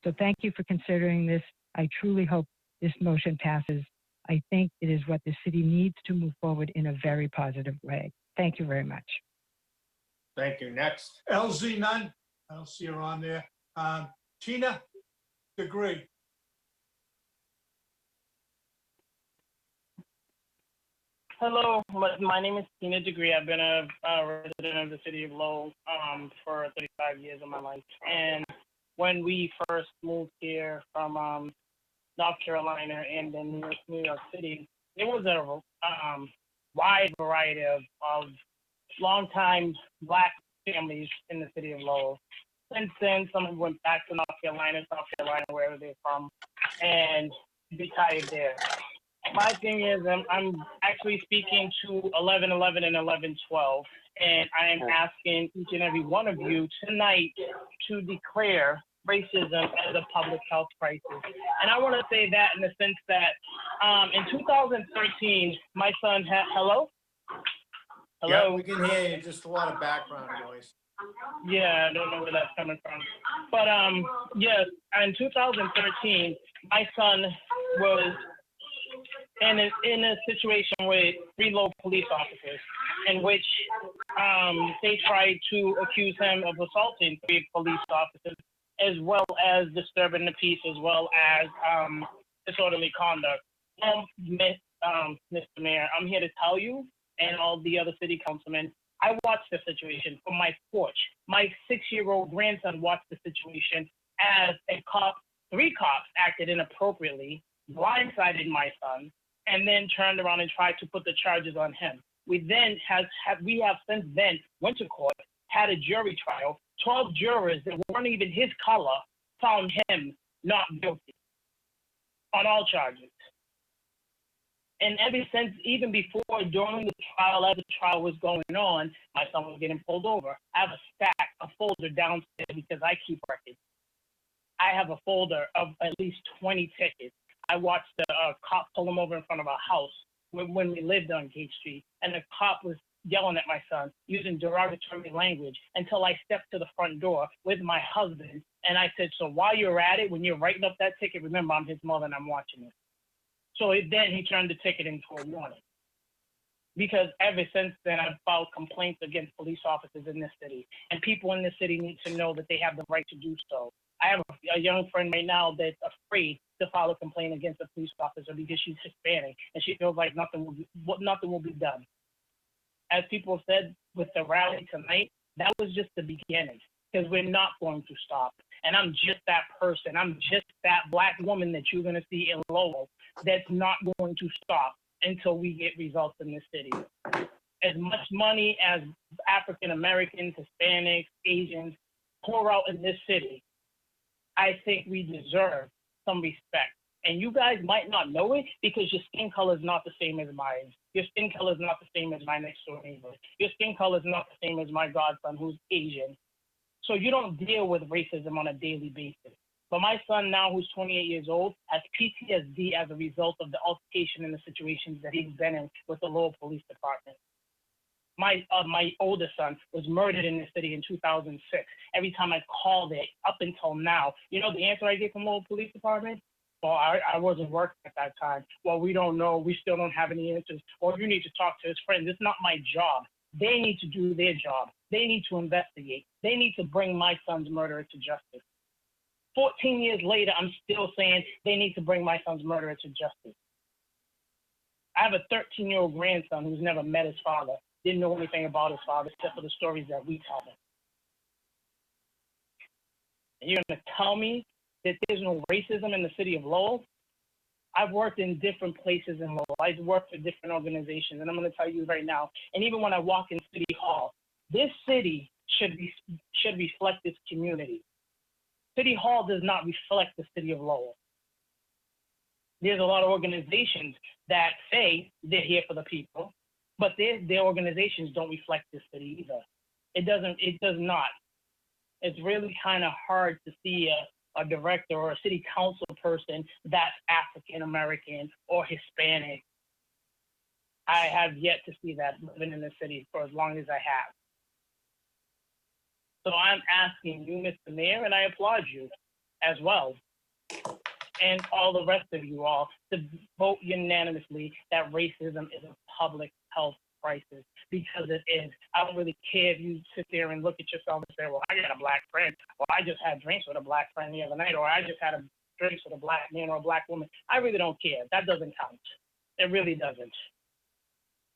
So thank you for considering this. I truly hope this motion passes. I think it is what the city needs to move forward in a very positive way. Thank you very much. Thank you. Next. LZ none. I don't see her on there. Tina Degree. Hello, my name is Tina Degree. I've been a resident of the city of Lowell for 35 years of my life. And when we first moved here from North Carolina and then New York City, there was a wide variety of longtime Black families in the city of Lowell. Since then, some went back to North Carolina, wherever they're from, and retired there. My thing is, I'm actually speaking to 1111 and 1112, and I am asking each and every one of you tonight to declare racism as a public health crisis. And I want to say that in the sense that in 2013, my son had, hello? Yeah, we can hear you. Just a lot of background noise. Yeah, I don't know where that's coming from. But yes, in 2013, my son was in a situation with 3 local police officers in which they tried to accuse him of assaulting 3 police officers, as well as disturbing the peace, as well as disorderly conduct. Mr. Mayor, I'm here to tell you and all the other city councilmen, I watched the situation from my porch. My 6-year-old grandson watched the situation as 3 cops acted inappropriately, blindsided my son, and then turned around and tried to put the charges on him. We have since then went to court, had a jury trial. 12 jurors that weren't even his color found him not guilty on all charges. And ever since, even before, during the trial, as the trial was going on, my son was getting pulled over. I have a folder downstairs because I keep records. I have a folder of at least 20 tickets. I watched the cop pull him over in front of our house when we lived on Gate Street, and the cop was yelling at my son, using derogatory language, until I stepped to the front door with my husband, and I said, so while you're at it, when you're writing up that ticket, remember I'm his mother and I'm watching it. So then he turned the ticket into a warning. Because ever since then, I've filed complaints against police officers in this city, and people in this city need to know that they have the right to do so. I have a young friend right now that's afraid to file a complaint against a police officer because she's Hispanic, and she feels like nothing will be done. As people said with the rally tonight, that was just the beginning, because we're not going to stop. And I'm just that person. I'm just that Black woman that you're going to see in Lowell that's not going to stop until we get results in this city. As much money as African Americans, Hispanics, Asians pour out in this city, I think we deserve some respect. And you guys might not know it because your skin color is not the same as mine. Your skin color is not the same as my next door neighbor. Your skin color is not the same as my godson who's Asian. So you don't deal with racism on a daily basis. But my son now, who's 28 years old, has PTSD as a result of the altercation and the situations that he's been in with the Lowell Police Department. My oldest son was murdered in this city in 2006. Every time I called it up until now, you know the answer I get from Lowell Police Department? Well, I wasn't working at that time. Well, we don't know. We still don't have any answers. Or you need to talk to his friends. It's not my job. They need to do their job. They need to investigate. They need to bring my son's murderer to justice. 14 years later, I'm still saying they need to bring my son's murderer to justice. I have a 13-year-old grandson who's never met his father, didn't know anything about his father except for the stories that we tell him. And you're going to tell me that there's no racism in the city of Lowell? I've worked in different places in Lowell. I've worked for different organizations, and I'm going to tell you right now, and even when I walk in City Hall, this city should reflect this community. City Hall does not reflect the city of Lowell. There's a lot of organizations that say they're here for the people, but their organizations don't reflect this city either. It does not. It's really kind of hard to see a director or a city council person that's African American or Hispanic. I have yet to see that living in the city for as long as I have. So I'm asking you, Mr. Mayor, and I applaud you as well, and all the rest of you all, to vote unanimously that racism is a public health crisis, because it is. I don't really care if you sit there and look at yourself and say, well, I got a black friend, or I just had drinks with a black friend the other night, or I just had a drinks with a black man or a black woman. I really don't care. That doesn't count. It really doesn't.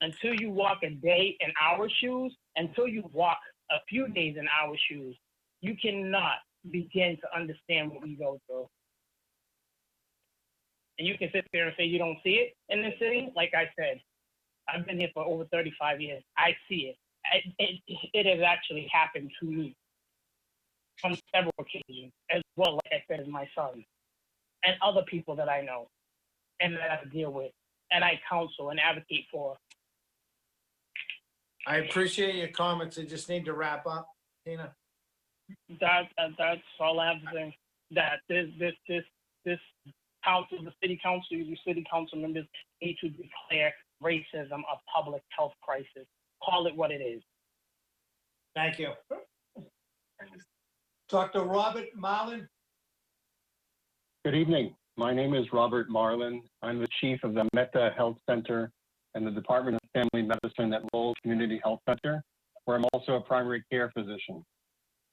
Until you walk a day in our shoes, until you walk a few days in our shoes, you cannot begin to understand what we go through. And you can sit there and say you don't see it in the city. Like I said, I've been here for over 35 years. I see it. It has actually happened to me on several occasions, as well, like I said, as my son and other people that I know and that I deal with and I counsel and advocate for. I appreciate your comments. I just need to wrap up, Tina. That's all I have to say. That this council, the city council, the city council members need to declare racism a public health crisis. Call it what it is. Thank you. Dr. Robert Marlin. Good evening. My name is Robert Marlin. I'm the chief of the Meta Health Center and the Department of Family Medicine at Lowell Community Health Center, where I'm also a primary care physician.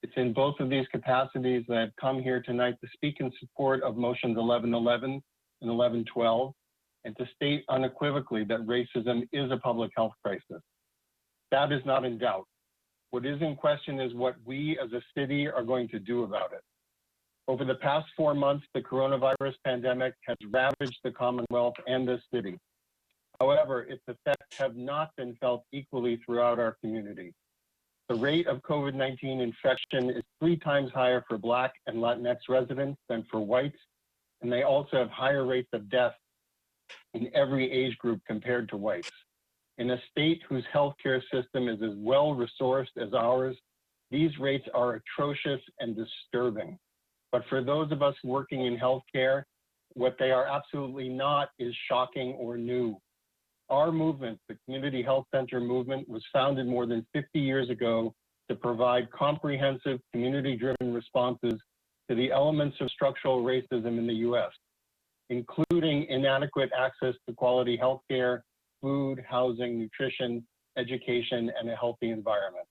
It's in both of these capacities that I've come here tonight to speak in support of motions 1111 and 1112, and to state unequivocally that racism is a public health crisis. That is not in doubt. What is in question is what we as a city are going to do about it. Over the past 4 months, the coronavirus pandemic has ravaged the Commonwealth and this city. However, its effects have not been felt equally throughout our community. The rate of COVID-19 infection is 3 times higher for Black and Latinx residents than for whites, and they also have higher rates of death in every age group compared to whites. In a state whose healthcare system is as well resourced as ours, these rates are atrocious and disturbing. But for those of us working in healthcare, what they are absolutely not is shocking or new. Our movement, the Community Health Center movement, was founded more than 50 years ago to provide comprehensive community-driven responses to the elements of structural racism in the U.S., including inadequate access to quality health care, food, housing, nutrition, education, and a healthy environment.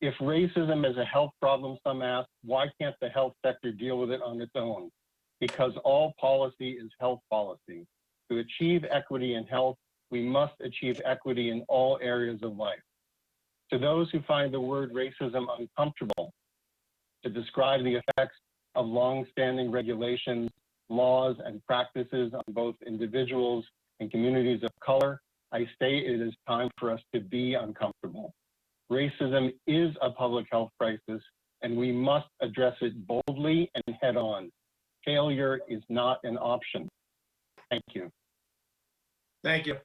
If racism is a health problem, some ask, why can't the health sector deal with it on its own? Because all policy is health policy. To achieve equity in health, we must achieve equity in all areas of life. To those who find the word racism uncomfortable, to describe the effects of long-standing regulations, laws, and practices on both individuals and communities of color, I say it is time for us to be uncomfortable. Racism is a public health crisis, and we must address it boldly and head-on. Failure is not an option. Thank you. Thank you.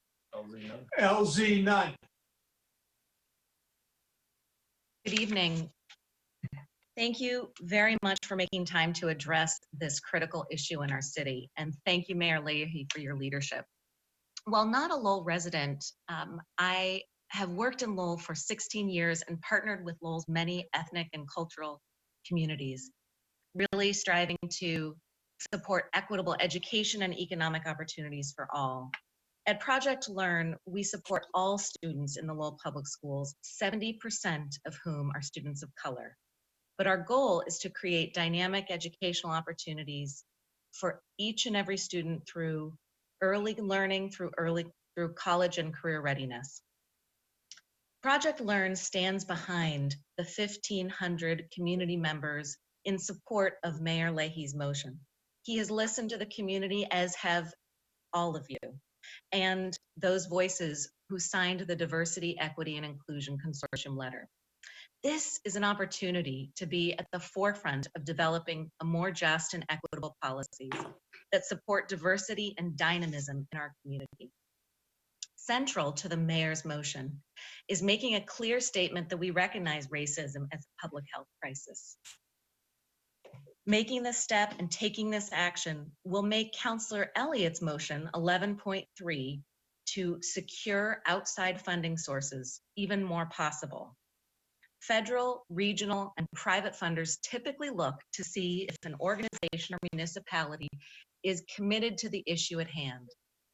LZ Nunn. Good evening. Thank you very much for making time to address this critical issue in our city. And thank you, Mayor Leahy, for your leadership. While not a Lowell resident, I have worked in Lowell for 16 years and partnered with Lowell's many ethnic and cultural communities, really striving to support equitable education and economic opportunities for all. At Project Learn, we support all students in the Lowell Public Schools, 70% of whom are students of color. But our goal is to create dynamic educational opportunities for each and every student through early learning, through college and career readiness. Project Learn stands behind the 1,500 community members in support of Mayor Leahy's motion. He has listened to the community, as have all of you, and those voices who signed the Diversity, Equity, and Inclusion Consortium letter. This is an opportunity to be at the forefront of developing a more just and equitable policies that support diversity and dynamism in our community. Central to the mayor's motion is making a clear statement that we recognize racism as a public health crisis. Making this step and taking this action will make Councillor Elliott's motion 11.3 to secure outside funding sources even more possible. Federal, regional, and private funders typically look to see if an organization or municipality is committed to the issue at hand.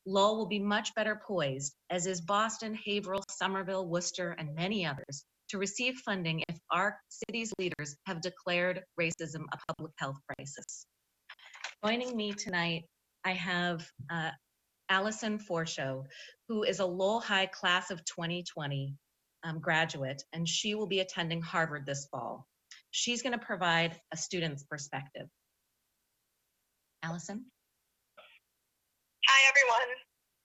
Lowell will be much better poised, as is Boston, Haverhill, Somerville, Worcester, and many others, to receive funding if our city's leaders have declared racism a public health crisis. Joining me tonight, I have Allison Forshow, who is a Lowell High class of 2020 graduate, and she will be attending Harvard this fall. She's going to provide a student's perspective. Allison? Hi, everyone.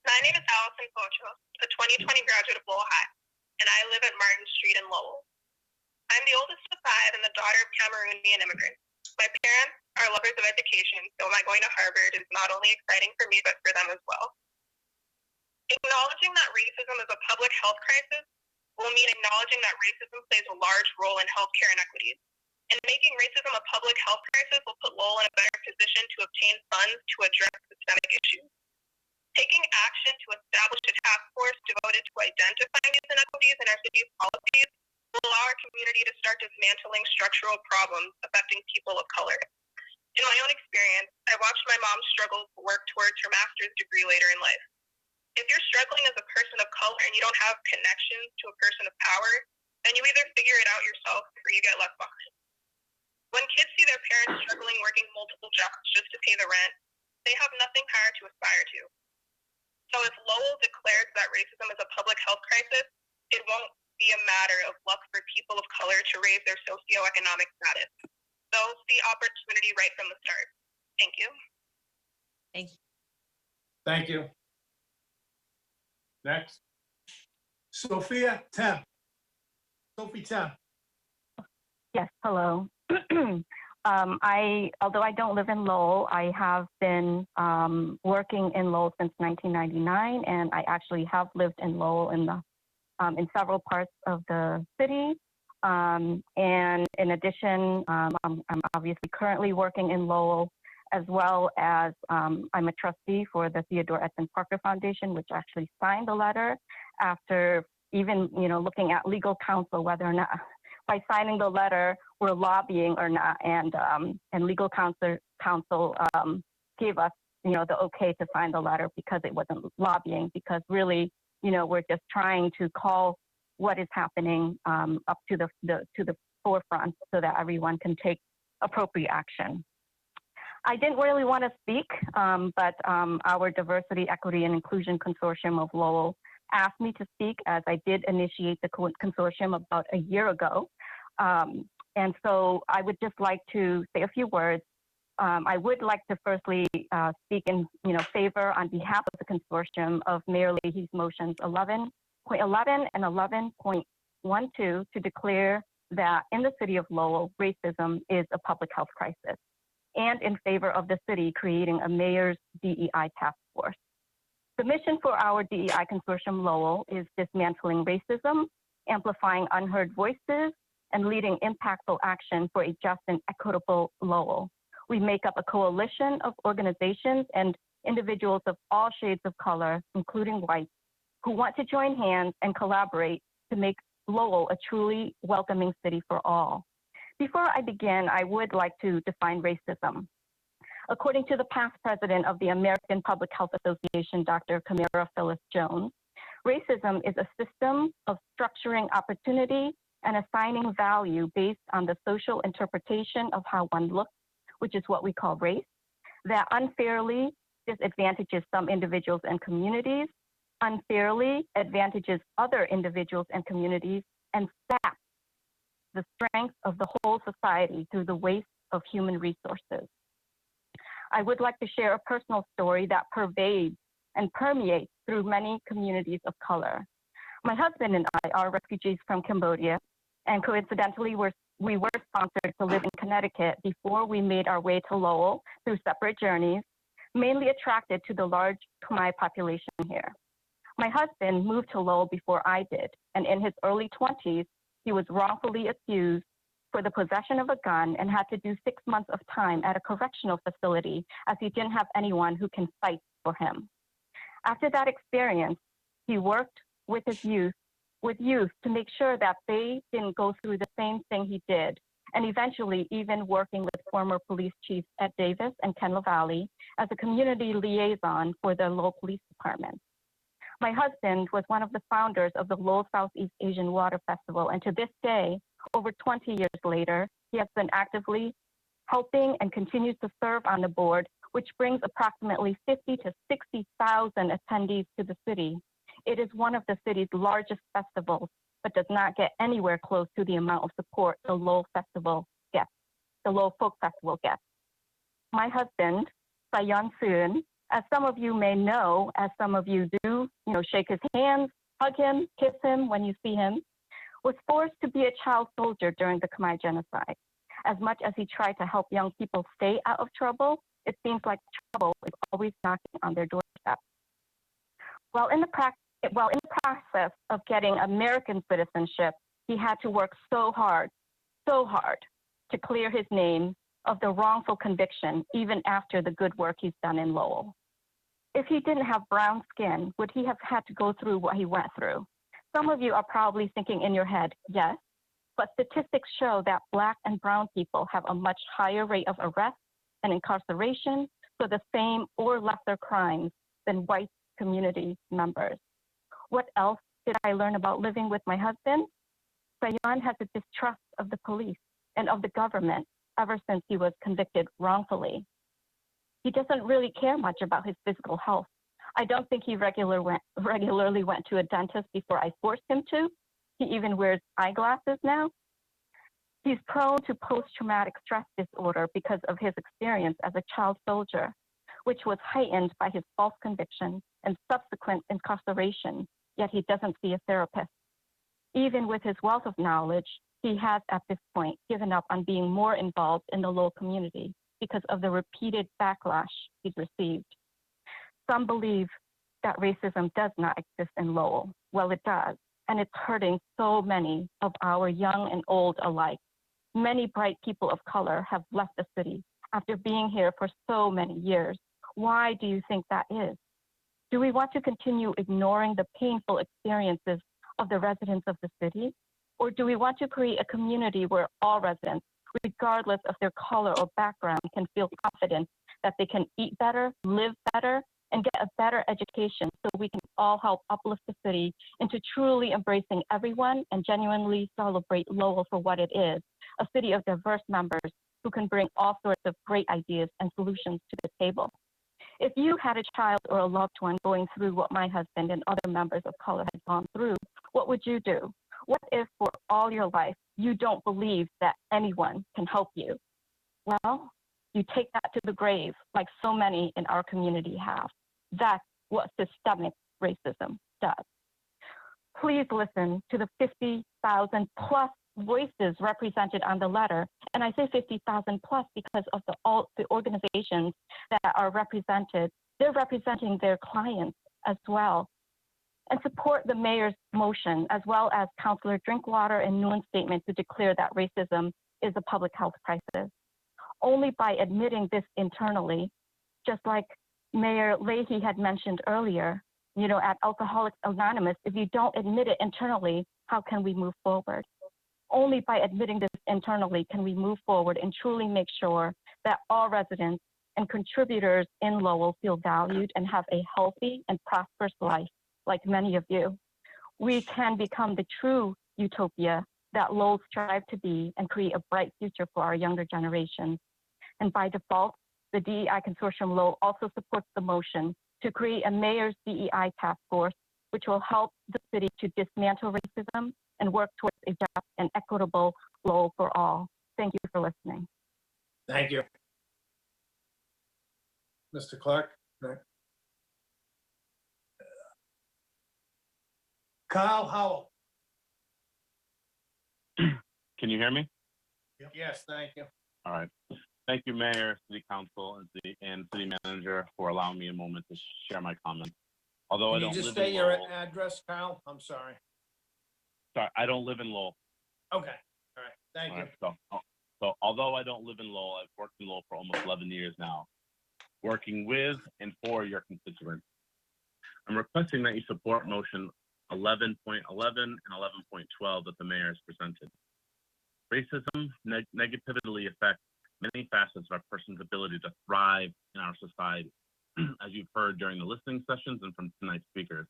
My name is Allison Pocho, a 2020 graduate of Lowell High, and I live at Martin Street in Lowell. I'm the oldest of 5 and the daughter of Cameroonian immigrants. My parents are lovers of education, so my going to Harvard is not only exciting for me, but for them as well. Acknowledging that racism is a public health crisis will mean acknowledging that racism plays a large role in healthcare inequities. And making racism a public health crisis will put Lowell in a better position to obtain funds to address systemic issues. Taking action to establish a task force devoted to identifying these inequities in our city's policies will allow our community to start dismantling structural problems affecting people of color. In my own experience, I watched my mom struggle to work towards her master's degree later in life. If you're struggling as a person of color and you don't have connections to a person of power, then you either figure it out yourself or you get left behind. When kids see their parents struggling working multiple jobs just to pay the rent, they have nothing higher to aspire to. So if Lowell declares that racism is a public health crisis, it won't be a matter of luck for people of color to raise their socioeconomic status. They'll see opportunity right from the start. Thank you. Thank you. Thank you. Next. Sophia Tem. Sophie Tem. Yes, hello. Although I don't live in Lowell, I have been working in Lowell since 1999, and I actually have lived in Lowell in several parts of the city. And in addition, I'm obviously currently working in Lowell, as well as I'm a trustee for the Theodore Edson Parker Foundation, which actually signed the letter after even looking at legal counsel whether or not by signing the letter we're lobbying or not, and legal counsel gave us the okay to sign the letter because it wasn't lobbying, because really we're just trying to call what is happening up to the forefront so that everyone can take appropriate action. I didn't really want to speak, but our Diversity, Equity, and Inclusion Consortium of Lowell asked me to speak, as I did initiate the consortium about a year ago. And so I would just like to say a few words. I would like to firstly speak in favor on behalf of the consortium of Mayor Leahy's motions 11.11 and 11.12 to declare that in the city of Lowell, racism is a public health crisis, and in favor of the city creating a mayor's DEI task force. The mission for our DEI consortium Lowell is dismantling racism, amplifying unheard voices, and leading impactful action for a just and equitable Lowell. We make up a coalition of organizations and individuals of all shades of color, including whites, who want to join hands and collaborate to make Lowell a truly welcoming city for all. Before I begin, I would like to define racism. According to the past president of the American Public Health Association, Dr. Camara Phyllis Jones, racism is a system of structuring opportunity and assigning value based on the social interpretation of how one looks, which is what we call race, that unfairly disadvantages some individuals and communities, unfairly advantages other individuals and communities, and saps the strength of the whole society through the waste of human resources. I would like to share a personal story that pervades and permeates through many communities of color. My husband and I are refugees from Cambodia, and coincidentally, we were sponsored to live in Connecticut before we made our way to Lowell through separate journeys, mainly attracted to the large Khmer population here. My husband moved to Lowell before I did, and in his early 20s, he was wrongfully accused for the possession of a gun and had to do 6 months of time at a correctional facility as he didn't have anyone who can fight for him. After that experience, He worked with youth to make sure that they didn't go through the same thing he did, and eventually even working with former police chiefs Ed Davis and Ken LaValle as a community liaison for the Lowell Police Department. My husband was one of the founders of the Lowell Southeast Asian Water Festival, and to this day, over 20 years later, he has been actively helping and continues to serve on the board, which brings approximately 50 to 60,000 attendees to the city. It is one of the city's largest festivals, but does not get anywhere close to the amount of support the Lowell Festival gets, the Lowell Folk Festival gets. My husband, Sayon Soon, as some of you may know, as some of you do, shake his hands, hug him, kiss him when you see him, was forced to be a child soldier during the Khmer genocide. As much as he tried to help young people stay out of trouble, it seems like trouble is always knocking on their doorstep. While in the process of getting American citizenship, he had to work so hard to clear his name of the wrongful conviction, even after the good work he's done in Lowell. If he didn't have brown skin, would he have had to go through what he went through? Some of you are probably thinking in your head, yes, but statistics show that Black and brown people have a much higher rate of arrest and incarceration for the same or lesser crimes than white community members. What else did I learn about living with my husband? Sayon has a distrust of the police and of the government ever since he was convicted wrongfully. He doesn't really care much about his physical health. I don't think he regularly went to a dentist before I forced him to. He even wears eyeglasses now. He's prone to post-traumatic stress disorder because of his experience as a child soldier, which was heightened by his false conviction and subsequent incarceration, yet he doesn't see a therapist. Even with his wealth of knowledge, he has at this point given up on being more involved in the Lowell community because of the repeated backlash he's received. Some believe that racism does not exist in Lowell. Well, it does, and it's hurting so many of our young and old alike. Many bright people of color have left the city after being here for so many years. Why do you think that is? Do we want to continue ignoring the painful experiences of the residents of the city? Or do we want to create a community where all residents, regardless of their color or background, can feel confident that they can eat better, live better, and get a better education so we can all help uplift the city into truly embracing everyone and genuinely celebrate Lowell for what it is, a city of diverse members who can bring all sorts of great ideas and solutions to the table. If you had a child or a loved one going through what my husband and other members of color had gone through, what would you do? What if for all your life you don't believe that anyone can help you? Well, you take that to the grave like so many in our community have. That's what systemic racism does. Please listen to the 50,000 plus voices represented on the letter. And I say 50,000 plus because of the organizations that are represented. They're representing their clients as well. And support the mayor's motion, as well as Councillor Drinkwater and Nguyen's statement to declare that racism is a public health crisis. Only by admitting this internally, just like Mayor Leahy had mentioned earlier, at Alcoholics Anonymous, if you don't admit it internally, how can we move forward? Only by admitting this internally can we move forward and truly make sure that all residents and contributors in Lowell feel valued and have a healthy and prosperous life, like many of you. We can become the true utopia that Lowell strive to be and create a bright future for our younger generations. And by default, the DEI Consortium Lowell also supports the motion to create a mayor's DEI task force, which will help the city to dismantle racism and work towards a just and equitable Lowell for all. Thank you for listening. Thank you. Mr. Clark? Kyle Howell? Can you hear me? Yes, thank you. All right. Thank you, Mayor, City Council, and City Manager for allowing me a moment to share my comments. Although I Can you don't just live state in your Lowell, address, Kyle? I'm sorry. sorry, I don't live in Lowell. Okay, all right, thank All you. right, so although I don't live in Lowell, I've worked in Lowell for almost 11 years now, working with and for your constituents. I'm requesting that you support motion 11.11 and 11.12 that the mayor has presented. Racism negatively affects many facets of a person's ability to thrive in our society, as you've heard during the listening sessions and from tonight's speakers.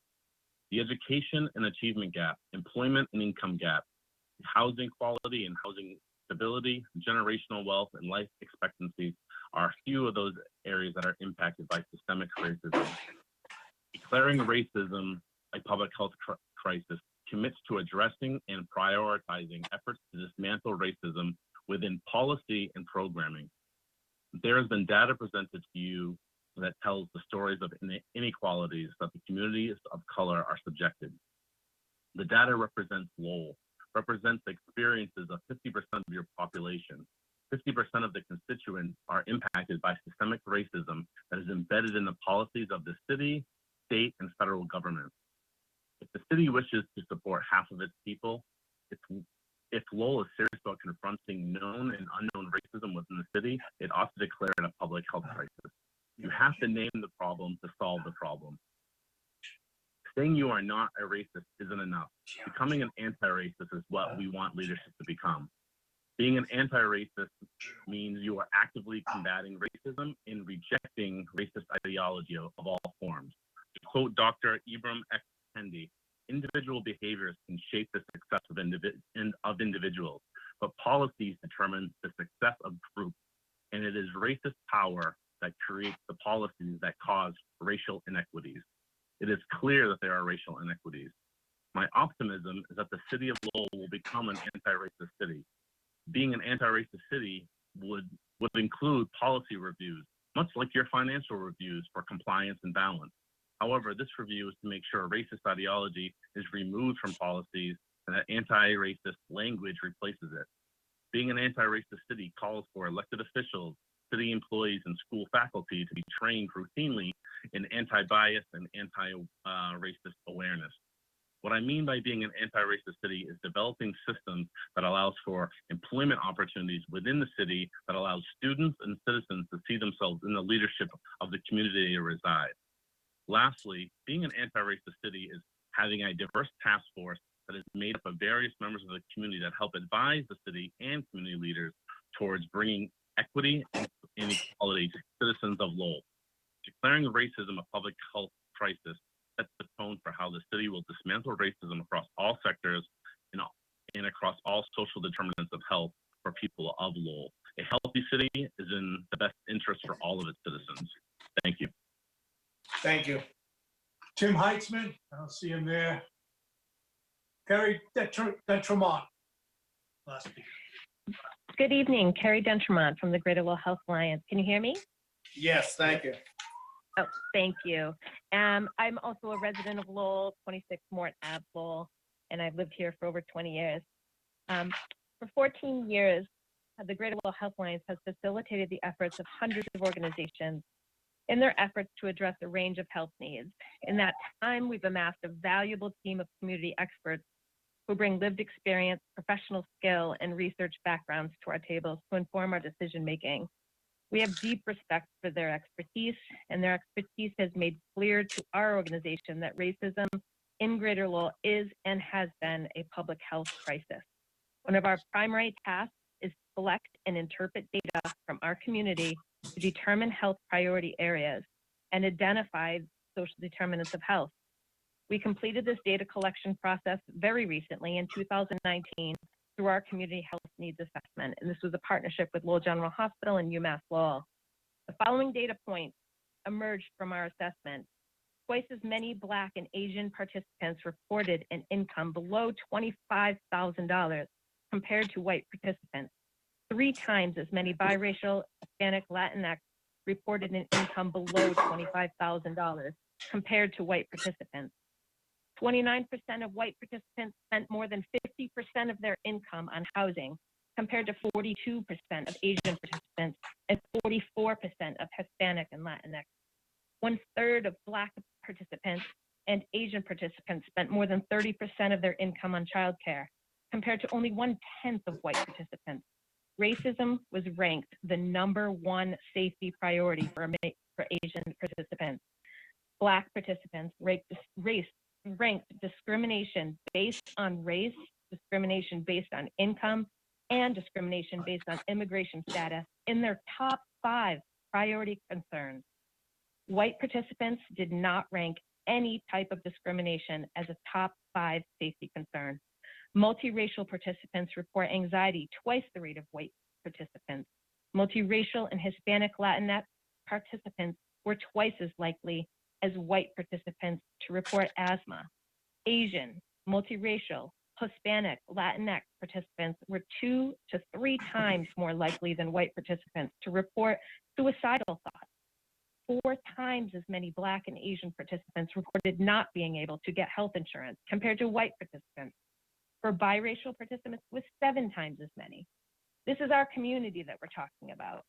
The education and achievement gap, employment and income gap, housing quality and housing stability, generational wealth, and life expectancy are a few of those areas that are impacted by systemic racism. Declaring racism a public health crisis commits to addressing and prioritizing efforts to dismantle racism within policy and programming. There has been data presented to you that tells the stories of inequalities that the communities of color are subjected. The data represents Lowell, represents the experiences of 50% of your population. 50% of the constituents are impacted by systemic racism that is embedded in the policies of the city, state, and federal government. If the city wishes to support half of its people, if Lowell is serious about confronting known and unknown racism within the city, it ought to declare it a public health crisis. You have to name the problem to solve the problem. Saying you are not a racist isn't enough. Becoming an anti-racist is what we want leadership to become. Being an anti-racist means you are actively combating racism and rejecting racist ideology of all forms. To quote Dr. Ibram X. Kendi, individual behaviors can shape the success of individuals, but policies determine the success of groups, and it is racist power that creates the policies that cause racial inequities. It is clear that there are racial inequities. My optimism is that the city of Lowell will become an anti-racist city. Being an anti-racist city would include policy reviews, much like your financial reviews for compliance and balance. However, this review is to make sure racist ideology is removed from policies and that anti-racist language replaces it. Being an anti-racist city calls for elected officials, city employees, and school faculty to be trained routinely in anti-bias and anti-racist awareness. What I mean by being an anti-racist city is developing systems that allows for employment opportunities within the city that allows students and citizens to see themselves in the leadership of the community they reside. Lastly, being an anti-racist city is having a diverse task force that is made up of various members of the community that help advise the city and community leaders towards bringing equity and inequality to citizens of Lowell. Declaring racism a public health crisis sets the tone for how the city will dismantle racism across all sectors and across all social determinants of health for people of Lowell. A healthy city is in the best interest for all of its citizens. Thank you. Thank you. Tim Heitzman, I don't see him there. Carrie Dentremont. Last speaker. Good evening, Carrie Dentremont from the Greater Lowell Health Alliance. Can you hear me? Yes, thank you. Oh, thank you. I'm also a resident of Lowell, 26 Mort Ave, Lowell, and I've lived here for over 20 years. For 14 years, the Greater Lowell Health Alliance has facilitated the efforts of hundreds of organizations in their efforts to address a range of health needs. In that time, we've amassed a valuable team of community experts who bring lived experience, professional skill, and research backgrounds to our tables to inform our decision-making. We have deep respect for their expertise, and their expertise has made clear to our organization that racism in Greater Lowell is and has been a public health crisis. One of our primary tasks is to collect and interpret data from our community to determine health priority areas and identify social determinants of health. We completed this data collection process very recently in 2019 through our community health needs assessment, and this was a partnership with Lowell General Hospital and UMass Lowell. The following data points emerged from our assessment. Twice as many Black and Asian participants reported an income below $25,000 compared to white participants. 3 times as many biracial, Hispanic, Latinx reported an income below $25,000 compared to white participants. 29% of white participants spent more than 50% of their income on housing, compared to 42% of Asian participants and 44% of Hispanic and Latinx. 1/3 of Black participants and Asian participants spent more than 30% of their income on childcare, compared to only 1/10 of white participants. Racism was ranked the #1 safety priority for Asian participants. Black participants ranked discrimination based on race, discrimination based on income, and discrimination based on immigration status in their top 5 priority concerns. White participants did not rank any type of discrimination as a top 5 safety concern. Multiracial participants report anxiety twice the rate of white participants. Multiracial and Hispanic Latinx participants were twice as likely as white participants to report asthma. Asian, multiracial, Hispanic, Latinx participants were 2 to 3 times more likely than white participants to report suicidal thoughts. 4 times as many Black and Asian participants reported not being able to get health insurance compared to white participants. For biracial participants, it was 7 times as many. This is our community that we're talking about.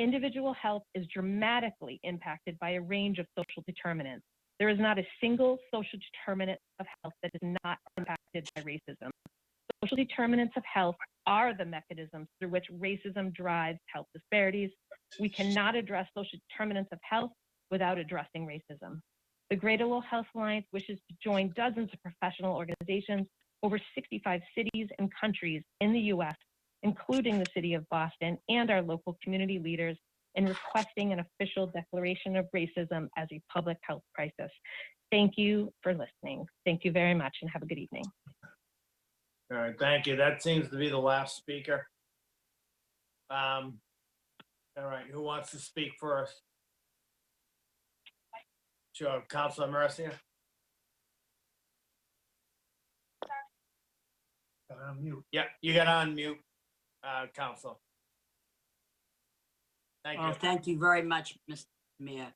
Individual health is dramatically impacted by a range of social determinants. There is not a single social determinant of health that is not impacted by racism. Social determinants of health are the mechanisms through which racism drives health disparities. We cannot address social determinants of health without addressing racism. The Greater Lowell Health Alliance wishes to join dozens of professional organizations, over 65 cities and countries in the U.S., including the city of Boston and our local community leaders, in requesting an official declaration of racism as a public health crisis. Thank you for listening. Thank you very much and have a good evening. All right, thank you. That seems to be the last speaker. All right, who wants to speak first? Sure, Councilor Mercia. Mute. Yeah, you got on mute, Councilor. Thank you. Oh, thank you very much, Mr. Mayor.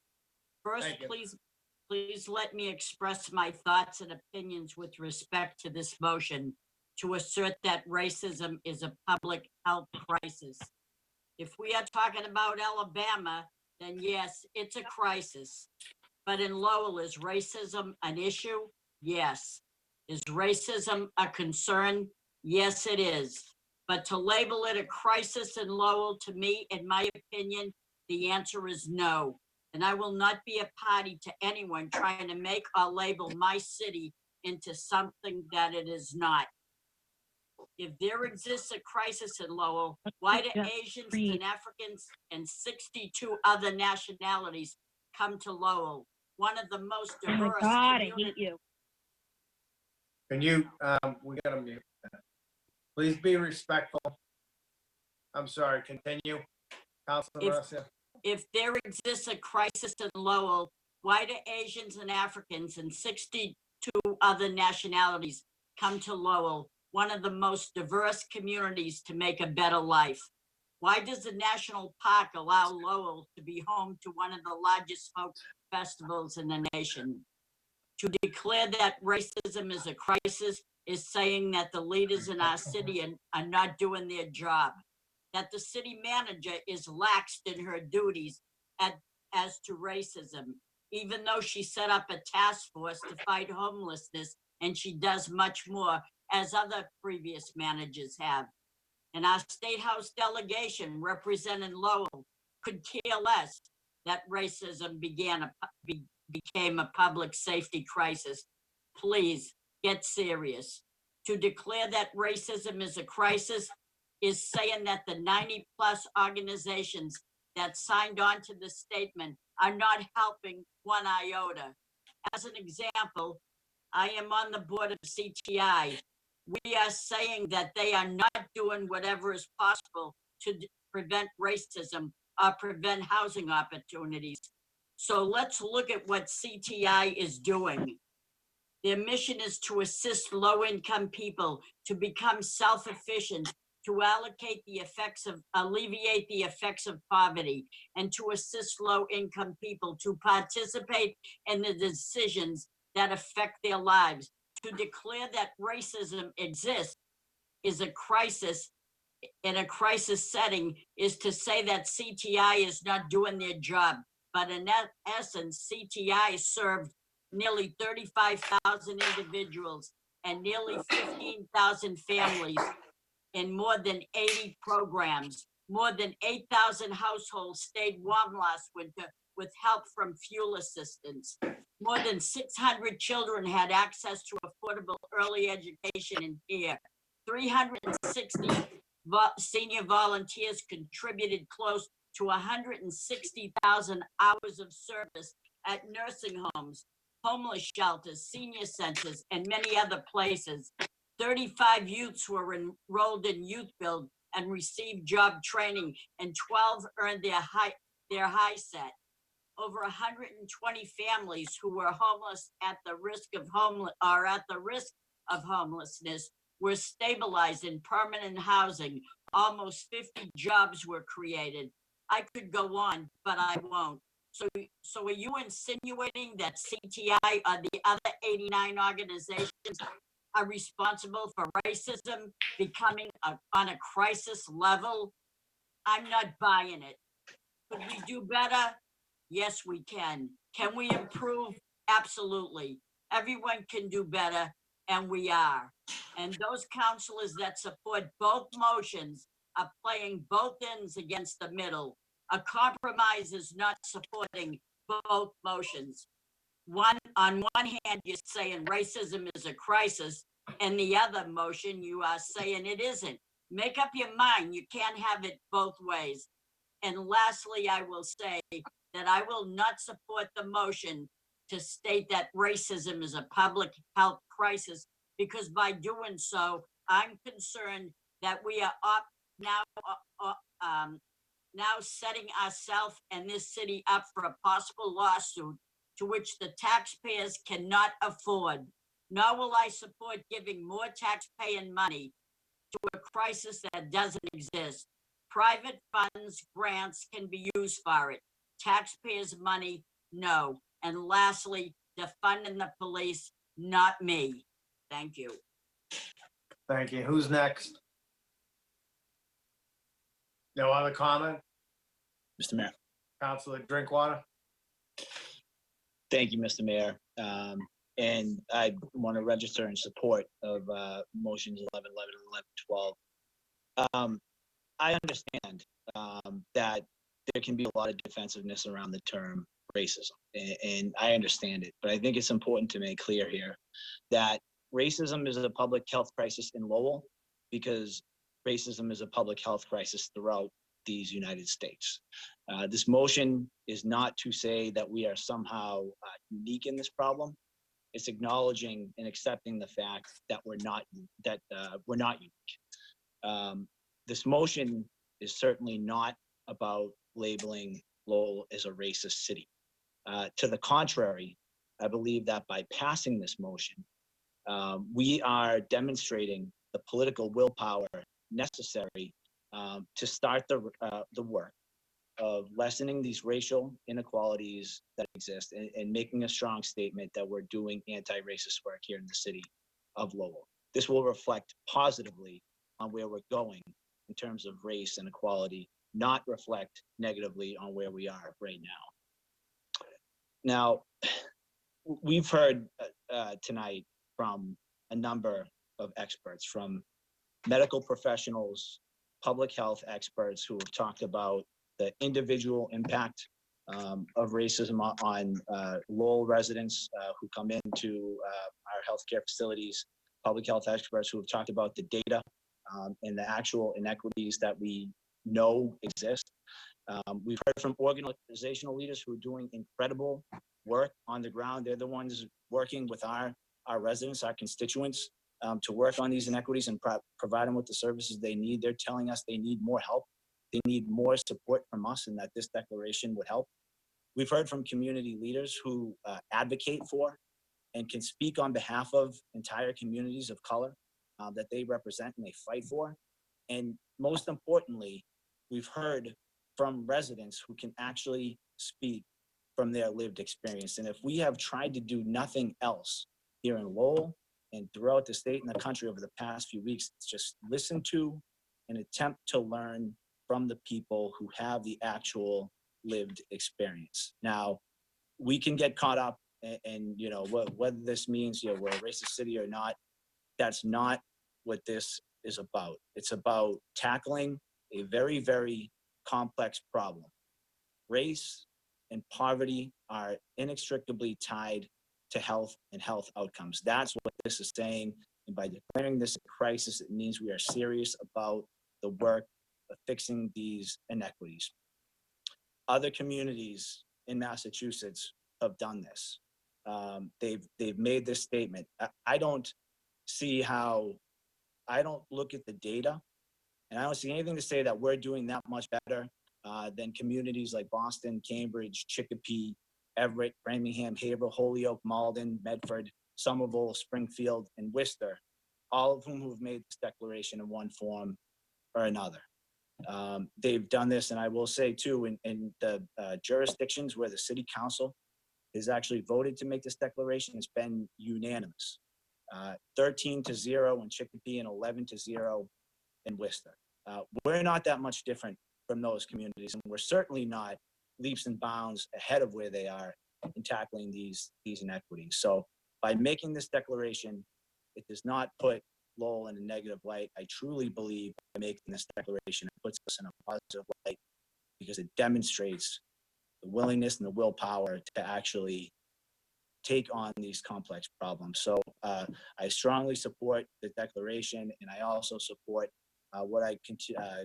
First, Thank you. please let me express my thoughts and opinions with respect to this motion to assert that racism is a public health crisis. If we are talking about Alabama, then yes, it's a crisis. But in Lowell, is racism an issue? Yes. Is racism a concern? Yes, it is. But to label it a crisis in Lowell, to me, in my opinion, the answer is no. And I will not be a party to anyone trying to make or label my city into something that it is not. If there exists a crisis in Lowell, why do Asians and Africans and 62 other nationalities come to Lowell? One of the most Oh my diverse God, I communities. hate you. Can you, we gotta mute. Please be respectful. I'm sorry, continue. Councilor Mercia. If there exists a crisis in Lowell, why do Asians and Africans and 62 other nationalities come to Lowell, one of the most diverse communities, to make a better life? Why does the national park allow Lowell to be home to one of the largest folk festivals in the nation? To declare that racism is a crisis is saying that the leaders in our city are not doing their job, that the city manager is laxed in her duties as to racism, even though she set up a task force to fight homelessness, and she does much more, as other previous managers have. And our State House delegation representing Lowell could care less that racism became a public safety crisis. Please get serious. To declare that racism is a crisis is saying that the 90+ organizations that signed on to this statement are not helping one iota. As an example, I am on the board of CTI. We are saying that they are not doing whatever is possible to prevent racism or prevent housing opportunities. So let's look at what CTI is doing. Their mission is to assist low-income people to become self-efficient, to alleviate the effects of poverty, and to assist low-income people to participate in the decisions that affect their lives. To declare that racism exists is a crisis, in a crisis setting, is to say that CTI is not doing their job. But in essence, CTI served nearly 35,000 individuals and nearly 15,000 families in more than 80 programs. More than 8,000 households stayed warm last winter with help from fuel assistance. More than 600 children had access to affordable early education and care. 360 senior volunteers contributed close to 160,000 hours of service at nursing homes, homeless shelters, senior centers, and many other places. 35 youths were enrolled in Youth Build and received job training, and 12 earned their high set. Over 120 families who were homeless at the risk of homelessness were stabilized in permanent housing. Almost 50 jobs were created. I could go on, but I won't. So are you insinuating that CTI or the other 89 organizations are responsible for racism becoming on a crisis level? I'm not buying it. Could we do better? Yes, we can. Can we improve? Absolutely. Everyone can do better, and we are. And those councilors that support both motions are playing both ends against the middle. A compromise is not supporting both motions. On one hand, you're saying racism is a crisis, and the other motion, you are saying it isn't. Make up your mind. You can't have it both ways. And lastly, I will say that I will not support the motion to state that racism is a public health crisis, because by doing so, I'm concerned that we are now setting ourselves and this city up for a possible lawsuit to which the taxpayers cannot afford. Nor will I support giving more taxpaying money to a crisis that doesn't exist. Private funds, grants can be used for it. Taxpayers' money, no. And lastly, defunding the police, not me. Thank you. Thank you. Who's next? No other comment? Mr. Mayor. Councilor Drinkwater? Thank you, Mr. Mayor. And I want to register in support of motions 1111 and 1112. I understand that there can be a lot of defensiveness around the term racism, and I understand it, but I think it's important to make clear here that racism is a public health crisis in Lowell because racism is a public health crisis throughout these United States. This motion is not to say that we are somehow unique in this problem. It's acknowledging and accepting the fact that we're not unique. This motion is certainly not about labeling Lowell as a racist city. To the contrary, I believe that by passing this motion, we are demonstrating the political willpower necessary to start the work of lessening these racial inequalities that exist and making a strong statement that we're doing anti-racist work here in the city of Lowell. This will reflect positively on where we're going in terms of race and equality, not reflect negatively on where we are right now. Now, we've heard tonight from a number of experts, from medical professionals, public health experts who have talked about the individual impact of racism on Lowell residents who come into our healthcare facilities, public health experts who have talked about the data and the actual inequities that we know exist. We've heard from organizational leaders who are doing incredible work on the ground. They're the ones working with our residents, our constituents, to work on these inequities and provide them with the services they need. They're telling us they need more help. They need more support from us, and that this declaration would help. We've heard from community leaders who advocate for and can speak on behalf of entire communities of color that they represent and they fight for. And most importantly, we've heard from residents who can actually speak from their lived experience. And if we have tried to do nothing else here in Lowell and throughout the state and the country over the past few weeks, it's just listen to and attempt to learn from the people who have the actual lived experience. Now, we can get caught up and you know, whether this means, you know, we're a racist city or not, that's not what this is about. It's about tackling a very, very complex problem. Race and poverty are inextricably tied to health and health outcomes. That's what this is saying. And by declaring this a crisis, it means we are serious about the work of fixing these inequities. Other communities in Massachusetts have done this. They've made this statement. I don't see how, I don't look at the data, and I don't see anything to say that we're doing that much better than communities like Boston, Cambridge, Chicopee, Everett, Framingham, Haverhill, Holyoke, Malden, Medford, Somerville, Springfield, and Worcester, all of whom have made this declaration in one form or another. They've done this, and I will say too, in the jurisdictions where the city council has actually voted to make this declaration, it's been unanimous. 13-0 in Chicopee and 11-0 in Worcester. We're not that much different from those communities, and we're certainly not leaps and bounds ahead of where they are in tackling these inequities. So by making this declaration, it does not put Lowell in a negative light. I truly believe by making this declaration, it puts us in a positive light because it demonstrates the willingness and the willpower to actually take on these complex problems. So I strongly support the declaration, and I also support what I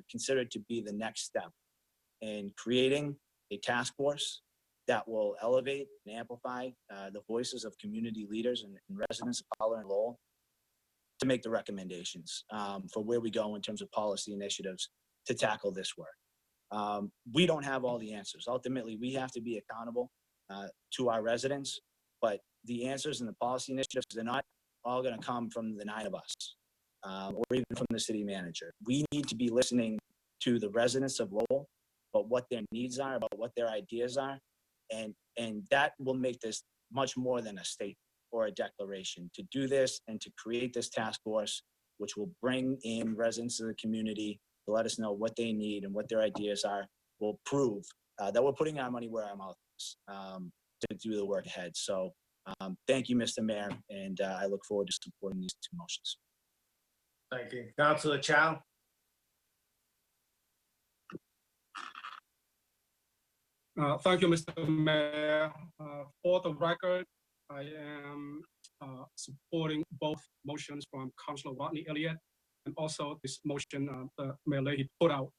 consider to be the next step in creating a task force that will elevate and amplify the voices of community leaders and residents of Fowler and Lowell to make the recommendations for where we go in terms of policy initiatives to tackle this work. We don't have all the answers. Ultimately, we have to be accountable to our residents, but the answers and the policy initiatives, they're not all going to come from the 9 of us or even from the city manager. We need to be listening to the residents of Lowell about what their needs are, about what their ideas are, and that will make this much more than a statement or a declaration. To do this and to create this task force, which will bring in residents of the community to let us know what they need and what their ideas are, will prove that we're putting our money where our mouth is to do the work ahead. So thank you, Mr. Mayor, and I look forward to supporting these 2 motions. Thank you. Councilor Chow? Thank you, Mr. Mayor. For the record, I am supporting both motions from Councilor Rodney Elliott and also this motion that Mayor Leahy put out.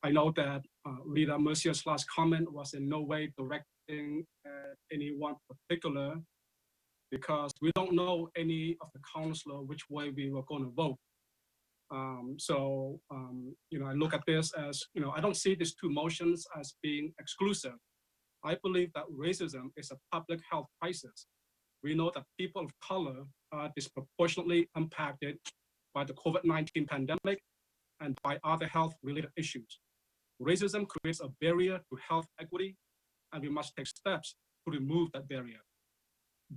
I know that Rita Mercier's last comment was in no way directing at anyone particular because we don't know any of the councilor which way we were going to vote. I look at this as, I don't see these 2 motions as being exclusive. I believe that racism is a public health crisis. We know that people of color are disproportionately impacted by the COVID-19 pandemic and by other health-related issues. Racism creates a barrier to health equity, and we must take steps to remove that barrier.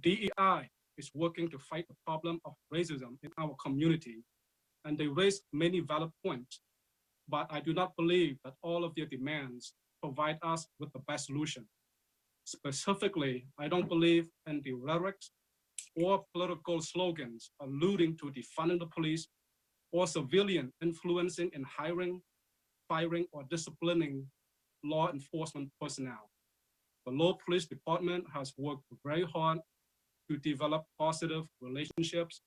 DEI is working to fight the problem of racism in our community, and they raise many valid points, but I do not believe that all of their demands provide us with the best solution. Specifically, I don't believe in the rhetorics or political slogans alluding to defunding the police or civilian influencing in hiring, firing, or disciplining law enforcement personnel. The Lowell Police Department has worked very hard to develop positive relationships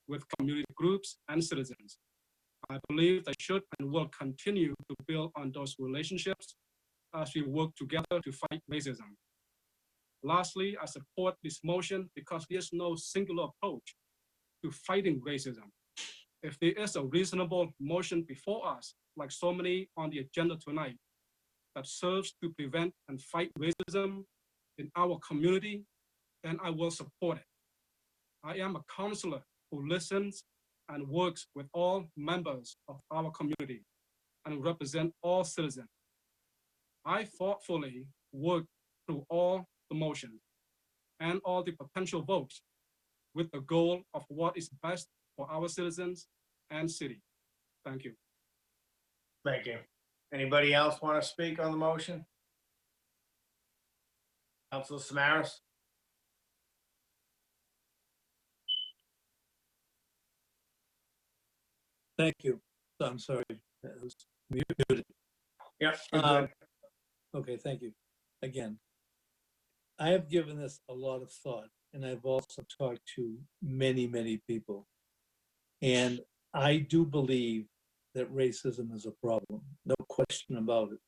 with community groups and citizens. I believe they should and will continue to build on those relationships as we work together to fight racism. Lastly, I support this motion because there's no singular approach to fighting racism. If there is a reasonable motion before us, like so many on the agenda tonight, that serves to prevent and fight racism in our community, then I will support it. I am a counselor who listens and works with all members of our community and represent all citizens. I thoughtfully work through all the motions and all the potential votes with the goal of what is best for our citizens and city. Thank you. Thank you. Anybody else want to speak on the motion? Councilor Samaras? Thank you. I'm sorry. It was muted. Yeah. Okay, thank you. again, I have given this a lot of thought, and I've also talked to many, many people. And I do believe that racism is a problem, no question about it.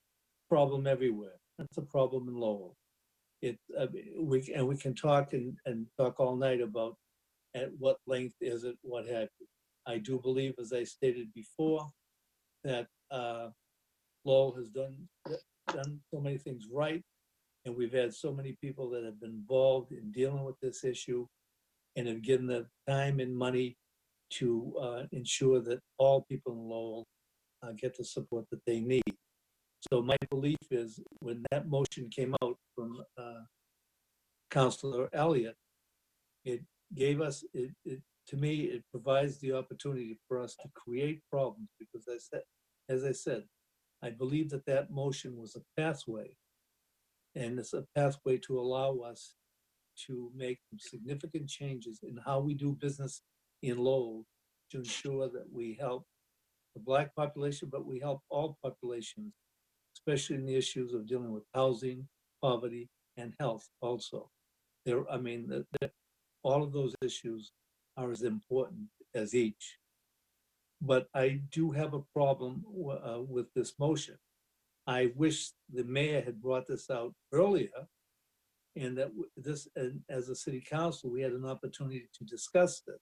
Problem everywhere. That's a problem in Lowell. We can talk and talk all night about at what length is it, what have you. I do believe, as I stated before, that Lowell has done so many things right, and we've had so many people that have been involved in dealing with this issue and have given the time and money to ensure that all people in Lowell get the support that they need. So my belief is when that motion came out from Councilor Elliott, it gave us, to me, it provides the opportunity for us to create problems because as I said, I believe that that motion was a pathway, and it's a pathway to allow us to make some significant changes in how we do business in Lowell to ensure that we help the Black population, but we help all populations, especially in the issues of dealing with housing, poverty, and health also. All of those issues are as important as each. But I do have a problem with this motion. I wish the mayor had brought this out earlier, and that and as a city council, we had an opportunity to discuss this.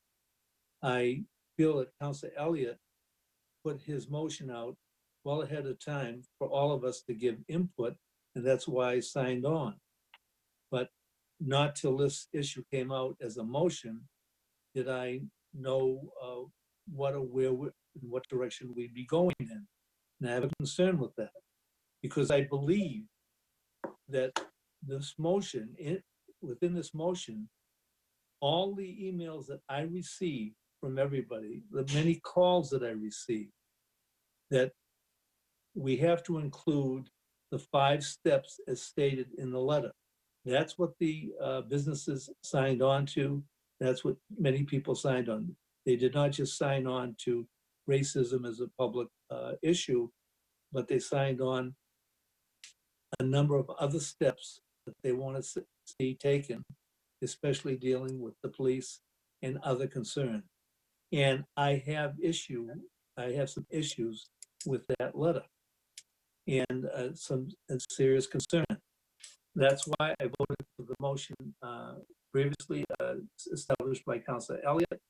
I feel that Councilor Elliott put his motion out well ahead of time for all of us to give input, and that's why I signed on. But not till this issue came out as a motion did I know in what direction we'd be going in. And I have a concern with that because I believe that this motion, within this motion, all the emails that I received from everybody, the many calls that I received, that we have to include the 5 steps as stated in the letter. That's what the businesses signed on to. That's what many people signed on. They did not just sign on to racism as a public issue, but they signed on a number of other steps that they want to see taken, especially dealing with the police and other concerns. And I have some issues with that letter and some serious concern. That's why I voted for the motion previously established by Councilor Elliott.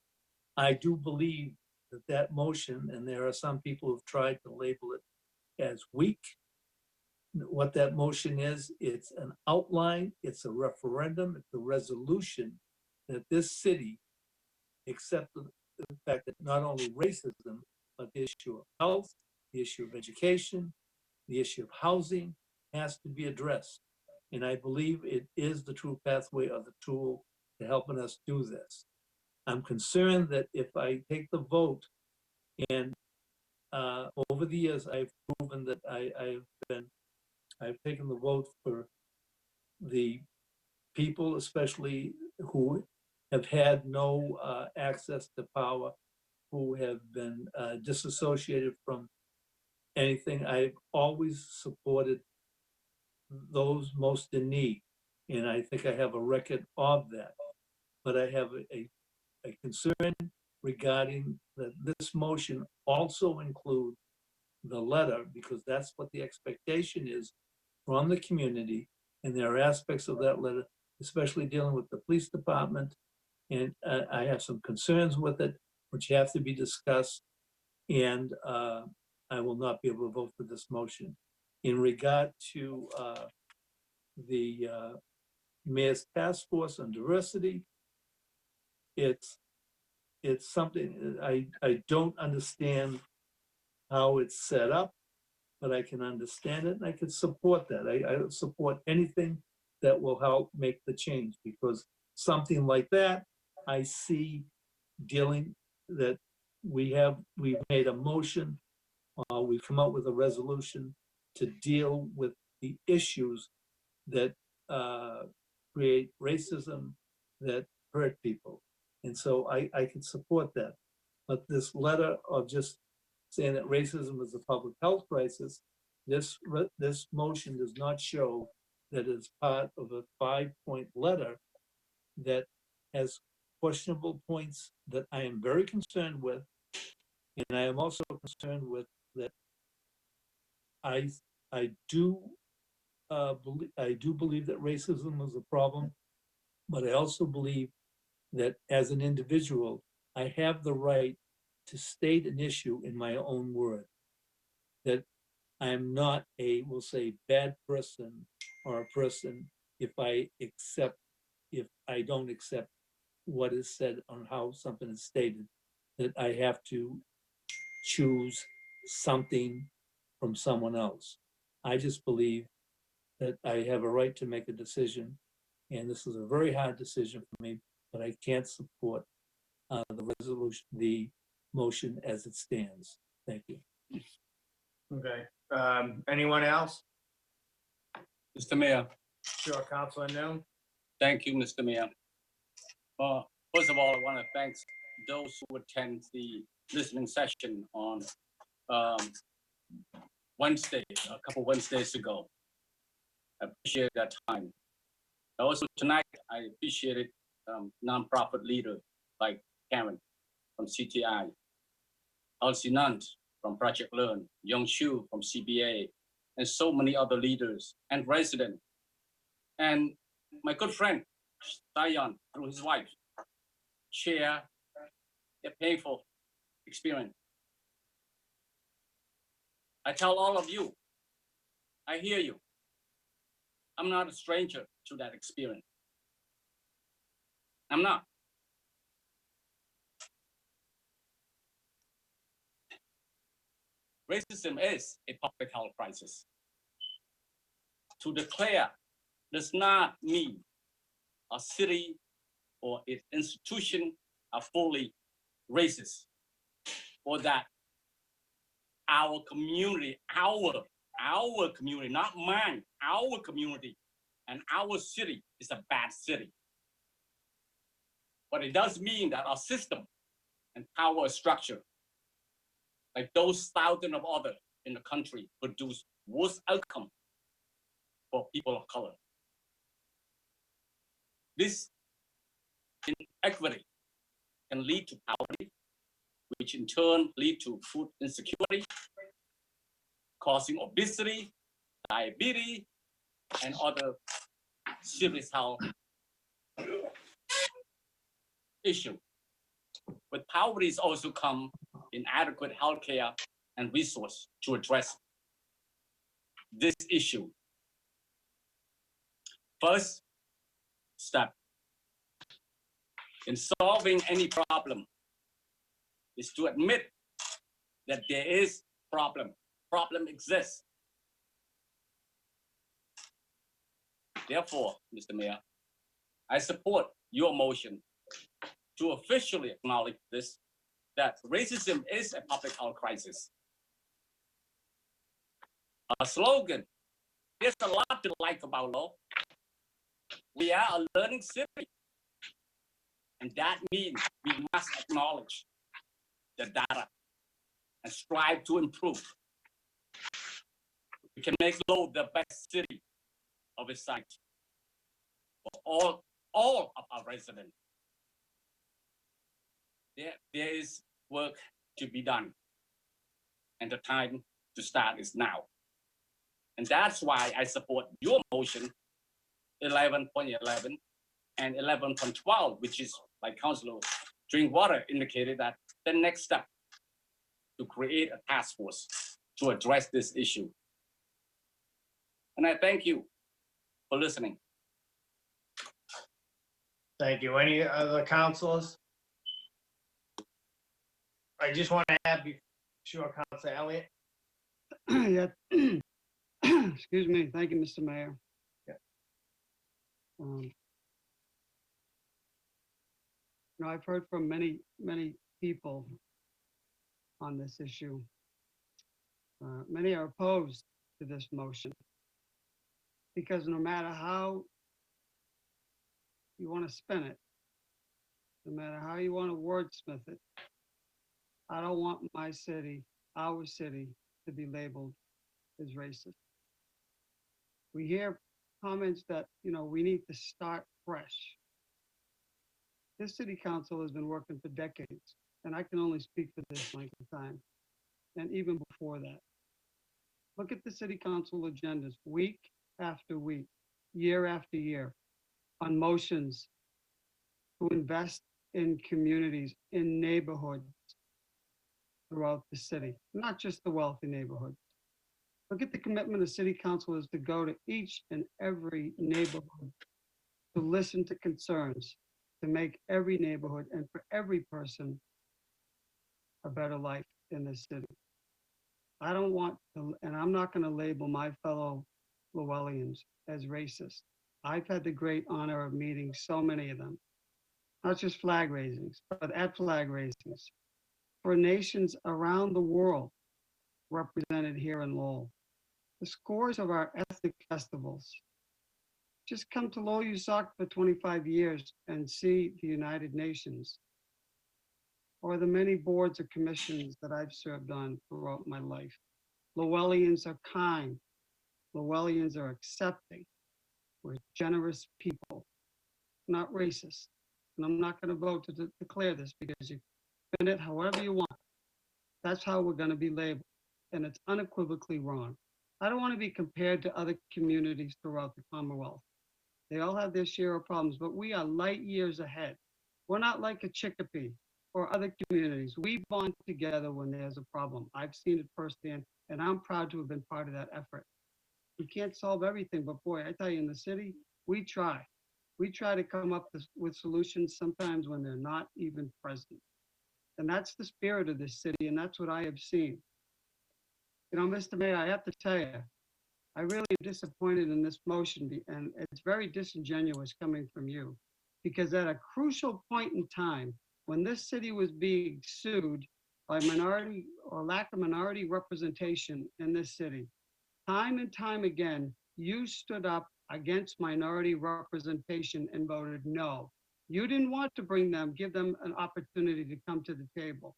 I do believe that that motion, and there are some people who've tried to label it as weak. What that motion is, it's an outline, it's a referendum, it's a resolution that this city accept the fact that not only racism, but the issue of health, the issue of education, the issue of housing has to be addressed. And I believe it is the true pathway or the tool to helping us do this. I'm concerned that if I take the vote, and over the years I've proven that I've taken the vote for the people, especially who have had no access to power, who have been disassociated from anything. I've always supported those most in need, and I think I have a record of that. But I have a concern regarding that this motion also include the letter, because that's what the expectation is from the community, and there are aspects of that letter, especially dealing with the police department, and I have some concerns with it, which have to be discussed, and I will not be able to vote for this motion. In regard to the Mayor's Task Force on Diversity, it's something I don't understand how it's set up, but I can understand it and I can support that. I support anything that will help make the change, because something like that, I see dealing that we've made a motion, we've come up with a resolution to deal with the issues that create racism, that hurt people. And so I can support that. But this letter of just saying that racism is a public health crisis, this motion does not show that is part of a 5-point letter that has questionable points that I am very concerned with. And I am also concerned with that I do believe that racism is a problem, but I also believe that as an individual, I have the right to state an issue in my own word. That I am not a, we'll say, bad person or a person if I don't accept what is said on how something is stated, that I have to choose something from someone else. I just believe that I have a right to make a decision, and this is a very hard decision for me, but I can't support the resolution, the motion as it stands. Thank you. Okay, anyone else? Mr. Mayor, Sure, Councilor Noon. thank you, Mr. Mayor. First of all, I want to thank those who attend the listening session on Wednesday, a couple Wednesdays ago. I appreciate that time. Also tonight, I appreciated nonprofit leader like Karen from CTI, Elsie Nunt from Project Learn, Young Shu from CBA, and so many other leaders and residents. And my good friend, Zion, through his wife, share a painful experience. I tell all of you, I hear you. I'm not a stranger to that experience. I'm not. Racism is a public health crisis. To declare does not mean a city or its institution are fully racist, or that our community, not mine, our community and our city is a bad city. But it does mean that our system and power structure, like those thousands of others in the country, produce worse outcome for people of color. This inequity can lead to poverty, which in turn lead to food insecurity, causing obesity, diabetes, and other serious health issues. With poverty also come inadequate healthcare and resource to address this issue. First step in solving any problem is to admit that there is problem. Problem exists. Therefore, Mr. Mayor, I support your motion to officially acknowledge this, that racism is a public health crisis. A slogan, there's a lot to like about law. We are a learning city. And that means we must acknowledge the data and strive to improve. We can make Lowell the best city of its site for all of our residents. There is work to be done, and the time to start is now. And that's why I support your motion 11.11 and 11.12, which is, like Councilor Drinkwater indicated, that the next step to create a task force to address this issue. And I thank you for listening. Thank you. Any other councilors? I just want to add, sure, Councilor Elliott. Yeah. Excuse me. Thank you, Mr. Mayor. Yeah. I've heard from many people on this issue. Many are opposed to this motion because no matter how you want to spin it, no matter how you want to wordsmith it, I don't want my city, our city, to be labeled as racist. We hear comments that, we need to start fresh. This city council has been working for decades, and I can only speak for this length of time, and even before that. Look at the city council agendas, week after week, year after year, on motions to invest in communities, in neighborhoods throughout the city, not just the wealthy neighborhoods. Look at the commitment of city councilors to go to each and every neighborhood, to listen to concerns, to make every neighborhood and for every person a better life in this city. I don't want to, and I'm not going to label my fellow Llewellians as racist. I've had the great honor of meeting so many of them, not just flag raisings, but at flag raisings for nations around the world represented here in Lowell. The scores of our ethnic festivals. Just come to Lowell USAC for 25 years and see the United Nations, or the many boards or commissions that I've served on throughout my life. Llewellians are kind. Llewellians are accepting. We're generous people, not racist. And I'm not going to vote to declare this because you spin it however you want. That's how we're going to be labeled. And it's unequivocally wrong. I don't want to be compared to other communities throughout the Commonwealth. They all have their share of problems, but we are light years ahead. We're not like a Chicopee or other communities. We bond together when there's a problem. I've seen it firsthand, and I'm proud to have been part of that effort. We can't solve everything, but boy, I tell you, in the city, we try. We try to come up with solutions sometimes when they're not even present. And that's the spirit of this city, and that's what I have seen. Mr. Mayor, I have to tell you, I really am disappointed in this motion, and it's very disingenuous coming from you, because at a crucial point in time, when this city was being sued by minority or lack of minority representation in this city, time and time again, you stood up against minority representation and voted no. You didn't want to give them an opportunity to come to the table.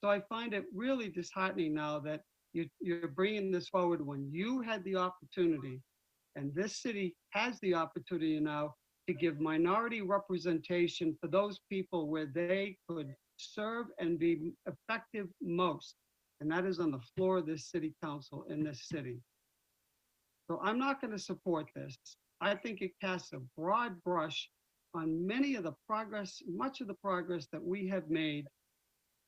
So I find it really disheartening now that you're bringing this forward when you had the opportunity, and this city has the opportunity now to give minority representation for those people where they could serve and be effective most. And that is on the floor of this city council in this city. So I'm not going to support this. I think it casts a broad brush on much of the progress that we have made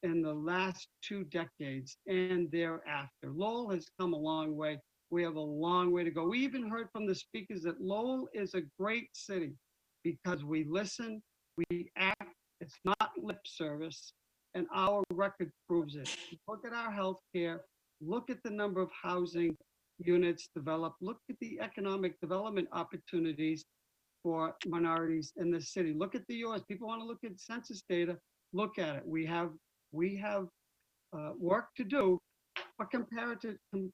in the last 2 decades and thereafter. Lowell has come a long way. We have a long way to go. We even heard from the speakers that Lowell is a great city because we listen, we act, it's not lip service, and our record proves it. Look at our healthcare, look at the number of housing units developed, look at the economic development opportunities for minorities in the city. Look at the US. People want to look at census data, look at it. We have work to do, but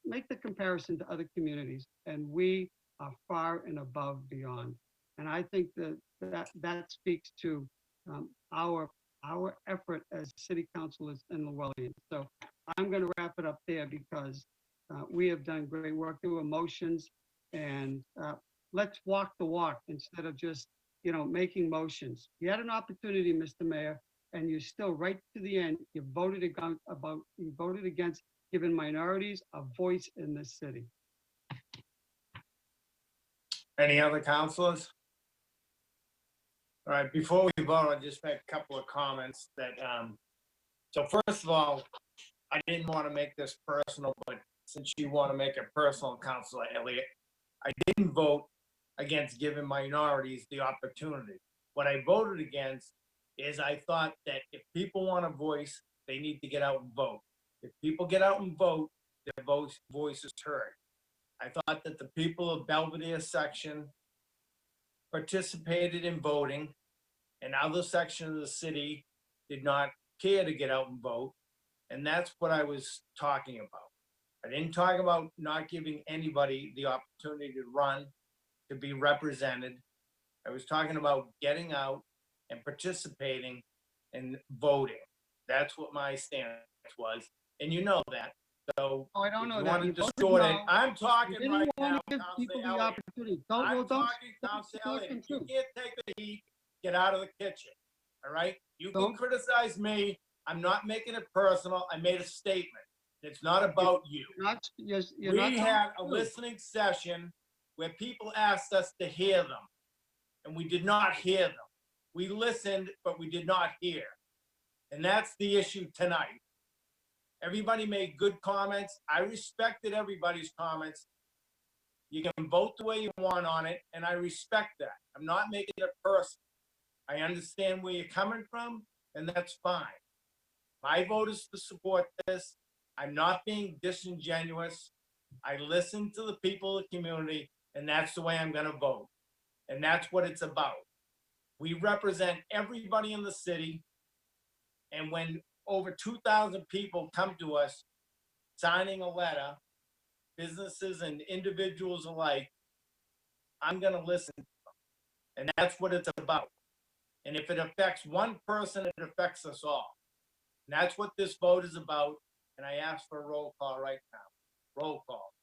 make the comparison to other communities, and we are far and above beyond. And I think that speaks to our effort as city councilors in Llewellyn. So I'm going to wrap it up there because we have done great work through emotions, and let's walk the walk instead of just making motions. You had an opportunity, Mr. Mayor, and you still, right to the end, you voted against giving minorities a voice in this city. Any other councilors? All right, before we vote, I'll just make a couple of comments that, so first of all, I didn't want to make this personal, but since you want to make it personal, Councilor Elliott, I didn't vote against giving minorities the opportunity. What I voted against is I thought that if people want a voice, they need to get out and vote. If people get out and vote, their voice is heard. I thought that the people of Belvedere section participated in voting, and other sections of the city did not care to get out and vote, and that's what I was talking about. I didn't talk about not giving anybody the opportunity to run, to be represented. I was talking about getting out and participating and voting. That's what my stance was, and you know that. So Oh, I don't if know you that. want to You voted distort it, no. I'm You talking didn't right want now, to give people Counselor the Elliott. opportunity. Don't, I'm well, don't. talking, Counselor talk Elliott. them If you through. can't take the heat, get out of the kitchen, all right? You can Don't- criticize me. I'm not making it personal. I made a statement. It's not about you. You're not We telling had the a truth. listening session where people asked us to hear them, and we did not hear them. We listened, but we did not hear. And that's the issue tonight. Everybody made good comments. I respected everybody's comments. You can vote the way you want on it, and I respect that. I'm not making it personal. I understand where you're coming from, and that's fine. My vote is to support this. I'm not being disingenuous. I listen to the people of the community, and that's the way I'm gonna vote. And that's what it's about. We represent everybody in the city. And when over 2,000 people come to us signing a letter, businesses and individuals alike, I'm gonna listen to them. And that's what it's about. And if it affects one person, it affects us all. And that's what this vote is about. And I ask for a roll call right now. Roll call.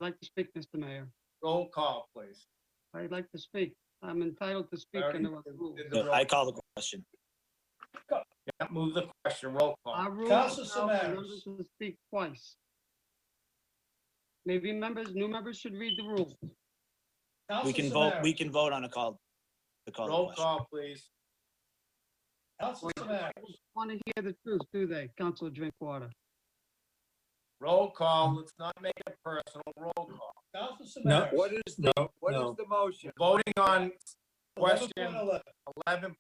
I'd like to speak, Mr. Mayor. Roll call, please. I'd like to speak. I'm entitled to speak Already under the rules. did the roll I call the question. Yeah, move the question. Roll call. Our rules Council allow for Samaras. members to speak twice. Maybe new members should read the rules. We can vote, we can vote on a call, the call. the Roll question. call, please. Council Samaras. Want to hear the truth, do they? Councilor Drinkwater. Roll call. Let's not make it personal. Roll call. Council No. Samaras. What is the, what is the motion? Voting on question 11.11.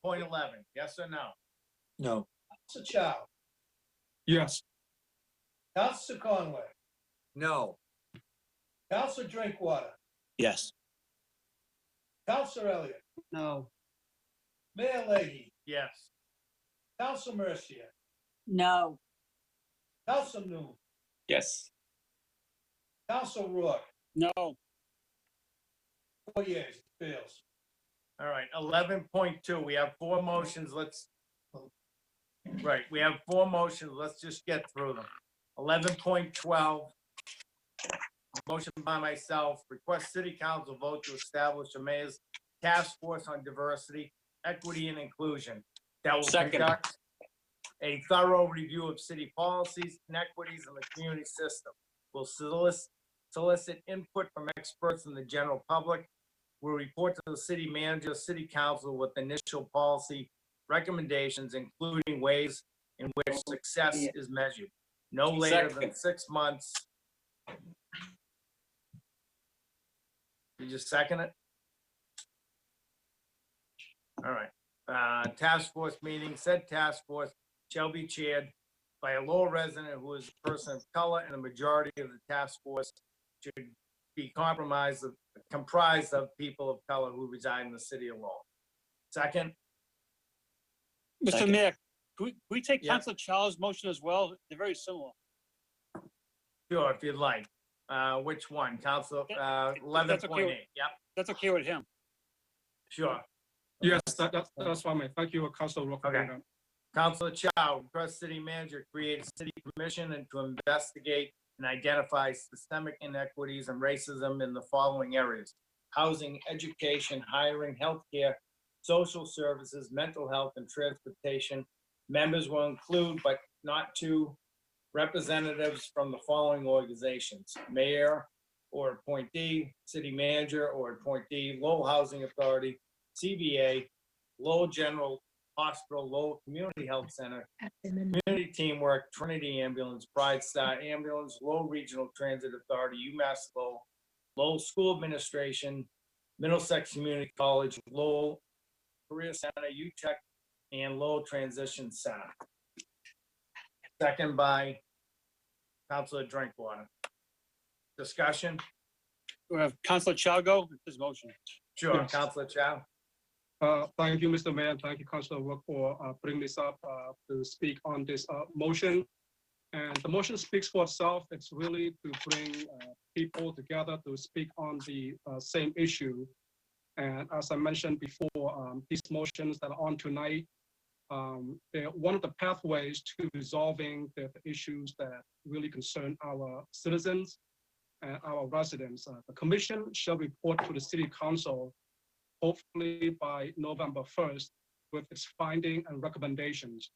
11.11. Yes or no? no, Council Chow. Yes. Council Conway. no, Council Drinkwater. Yes. Council Elliott. No. Mayor Leahy. Yes. Council Mercia. No. Council New. Yes. Council Rourke. No. 4 yeas. Fails. All right, 11.2. We have four motions. Right, we have four motions. Let's just get through them. 11.12. Motion by myself, request city council vote to establish a mayor's task force on diversity, equity, and inclusion that will Second. conduct a thorough review of city policies, inequities in the community system. Will solicit input from experts in the general public. Will report to the city manager, city council with initial policy recommendations, including ways in which success is measured. No later than Second. 6 months. You just second it? All right. Task force meeting, said task force shall be chaired by a Lowell resident who is a person of color, and the majority of the task force should be comprised of people of color who reside in the city of Lowell. Second, Mr. Second. Mayor, can we take Yeah. Councilor Chow's motion as well? They're very similar. sure, if you'd like. Which one? Council, That's 11.8, okay. yep, That's okay with him. sure. Yes, that's fine, mate. Thank you, Councilor Rook. Okay. Councilor Chow, request city manager create a city commission and to investigate and identify systemic inequities and racism in the following areas: housing, education, hiring, healthcare, social services, mental health, and transportation. Members will include, but not to, representatives from the following organizations: mayor or appointee, city manager or appointee, Lowell Housing Authority, CBA, Lowell General Hospital, Lowell Community Health Center, Community Teamwork, Trinity Ambulance, Pride Star Ambulance, Lowell Regional Transit Authority, UMass Lowell, Lowell School Administration, Middlesex Community College, Lowell Career Center, UTEC, and Lowell Transition Center. Second by Councilor Drinkwater. Discussion? We have Councilor Chow go, his motion. Sure, Yes. Councilor Chow. Thank you, Mr. Mayor, and thank you, Councilor Rook, for bringing this up to speak on this motion. And the motion speaks for itself. It's really to bring people together to speak on the same issue. And as I mentioned before, these motions that are on tonight one of the pathways to resolving the issues that really concern our citizens and our residents. The commission shall report to the city council hopefully by November 1st with its findings and recommendations.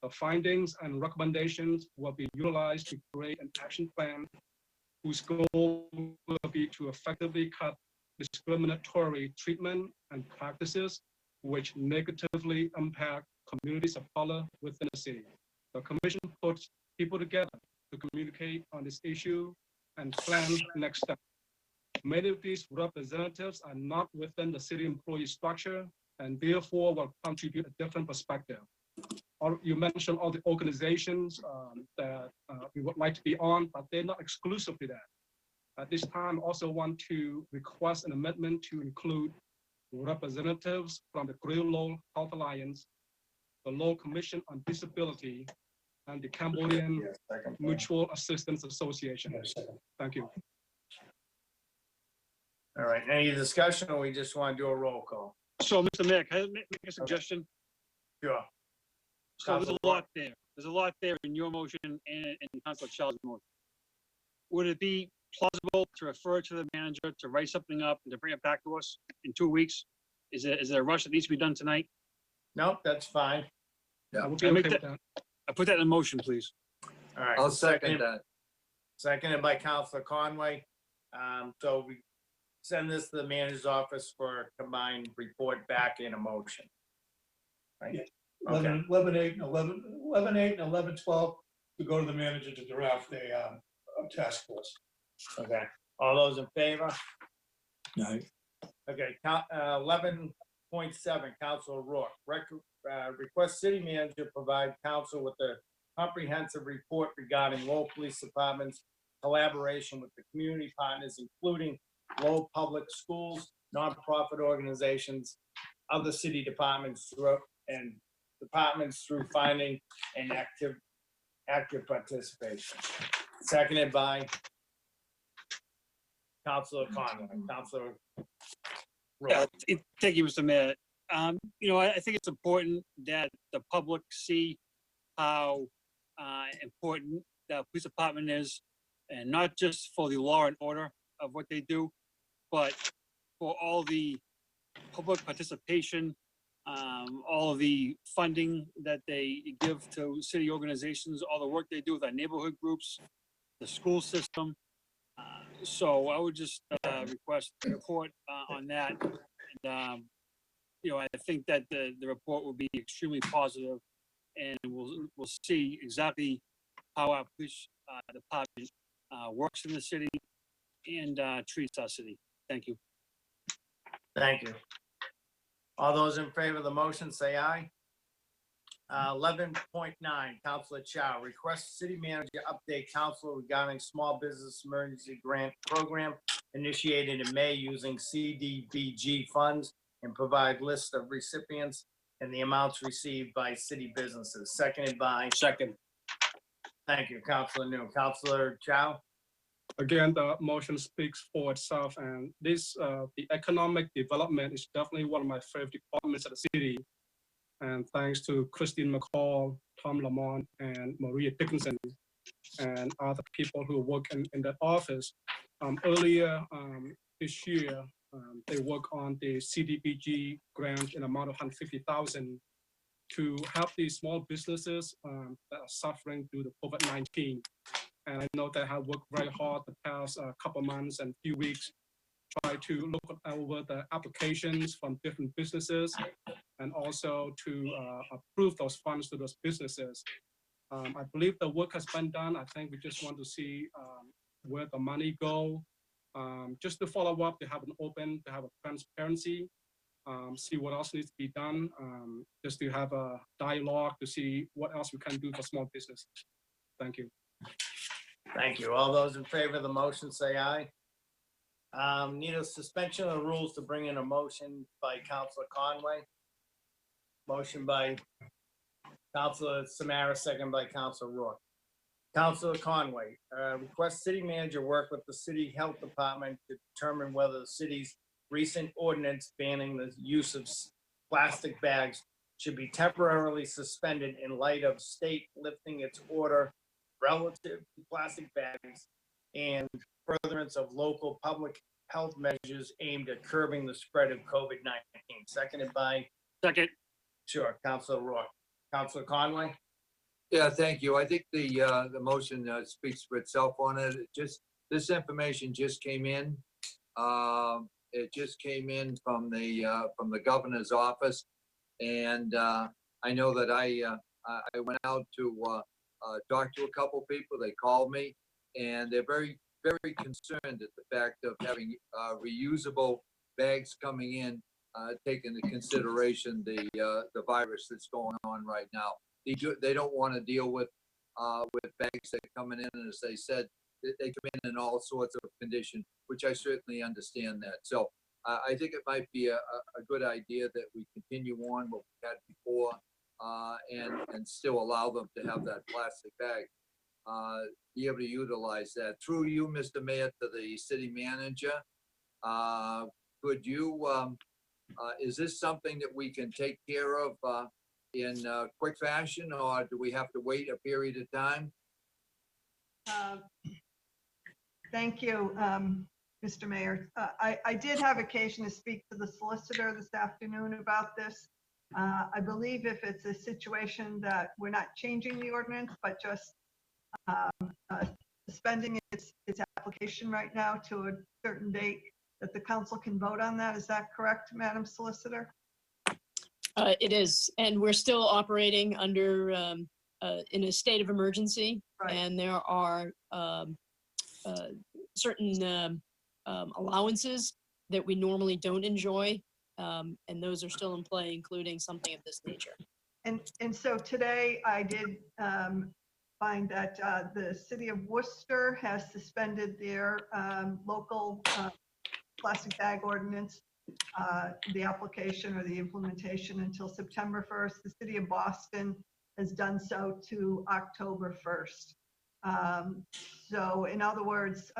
The findings and recommendations will be utilized to create an action plan whose goal will be to effectively cut discriminatory treatment and practices which negatively impact communities of color within the city. The commission puts people together to communicate on this issue and plan next steps. Many of these representatives are not within the city employee structure and therefore will contribute a different perspective. You mentioned all the organizations that we would like to be on, but they're not exclusively that. At this time, I also want to request an amendment to include representatives from the Greater Lowell Health Alliance, the Lowell Commission on Disability, and the Cambodian Mutual Assistance Association. Thank you. All right, any discussion, or we just want to do a roll call? So, Mr. Mayor, can I make a suggestion? Sure. So there's a lot there. There's a lot there in your motion and in Councilor Chow's motion. Would it be plausible to refer to the manager to write something up and to bring it back to us in 2 weeks? Is there a rush that needs to be done tonight? Nope, that's fine. Yeah, we'll Can I be make okay that- with that. I put that in motion, please. All right. I'll second that. Seconded by Counselor Conway. So we send this to the manager's office for a combined report back in a motion. Right? Okay. 11.8 and 11.8 and 11.12 to go to the manager to draft a task force. Okay, all those in favor? Aye. Okay, 11.7, Council Rourke, request city manager provide council with a comprehensive report regarding Lowell Police Department's collaboration with the community partners, including Lowell Public Schools, nonprofit organizations, other city departments through finding and active participation. Seconded by Councilor Conway. Councilor Yeah, Rourke. thank you, Mr. Mayor. I think it's important that the public see how important the police department is, and not just for the law and order of what they do, but for all the public participation, all of the funding that they give to city organizations, all the work they do with our neighborhood groups, the school system. So I would just request a report on that. And, I think that the report will be extremely positive, and we'll see exactly how our police department works in the city and treats our city. Thank you. Thank you. All those in favor of the motion, say aye. 11.9, Councilor Chow, request city manager update council regarding small business emergency grant program initiated in May using CDBG funds and provide list of recipients and the amounts received by city businesses. Seconded by? Second. Thank you, Councilor New. Councilor Chow? Again, the motion speaks for itself, and this, the economic development is definitely one of my favorite departments of the city. And thanks to Christine McCall, Tom Lamont, and Maria Dickinson, and other people who work in that office. Earlier this year, they work on the CDBG grant in amount of $150,000 to help these small businesses that are suffering due to COVID-19. And I know they have worked very hard the past couple months and few weeks, try to look over the applications from different businesses and also to approve those funds to those businesses. I believe the work has been done. I think we just want to see where the money go, just to follow up, to have an open, to have a transparency, see what else needs to be done, just to have a dialogue to see what else we can do for small businesses. Thank you. Thank you. All those in favor of the motion, say aye. Need a suspension of the rules to bring in a motion by Councilor Conway. Motion by Councilor Samara, second by Councilor Rourke. Councilor Conway, request city manager work with the city health department to determine whether the city's recent ordinance banning the use of plastic bags should be temporarily suspended in light of state lifting its order relative to plastic bags and furtherance of local public health measures aimed at curbing the spread of COVID-19. Seconded by, Second. sure, Counselor Rourke. Counselor Conway? Yeah, thank you. I think the motion speaks for itself on it. It just, this information just came in. It just came in from the governor's office. And I know that I went out to talk to a couple people. They called me and they're very, very concerned at the fact of having reusable bags coming in, taking into consideration the virus that's going on right now. They don't want to deal with bags that are coming in, and as they said, they come in all sorts of condition, which I certainly understand that. So I think it might be a good idea that we continue on what we had before, and still allow them to have that plastic bag, be able to utilize that. Through you, Mr. Mayor, to the city manager, could you, is this something that we can take care of in quick fashion, or do we have to wait a period of time? Thank you, Mr. Mayor. I did have occasion to speak to the solicitor this afternoon about this. I believe if it's a situation that we're not changing the ordinance, but just suspending its application right now to a certain date, that the council can vote on that. Is that correct, Madam Solicitor? It is, and we're still operating under in a state of emergency, and there are certain allowances that we normally don't enjoy, and those are still in play, including something of this nature. And so today I did find that the city of Worcester has suspended their local plastic bag ordinance, the application or the implementation until September 1st. The city of Boston has done so to October 1st. So in other words,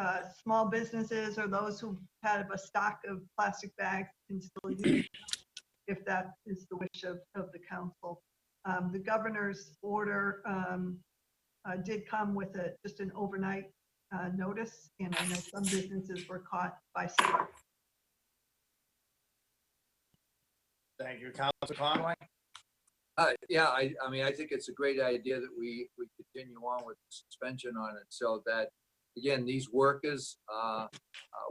small businesses or those who have a stock of plastic bags can still use if that is the wish of the council. The governor's order did come with just an overnight notice, and I know some businesses were caught by surprise. Thank you. Counselor Conway? Yeah, I mean, I think it's a great idea that we continue on with the suspension on it, so that, again, these workers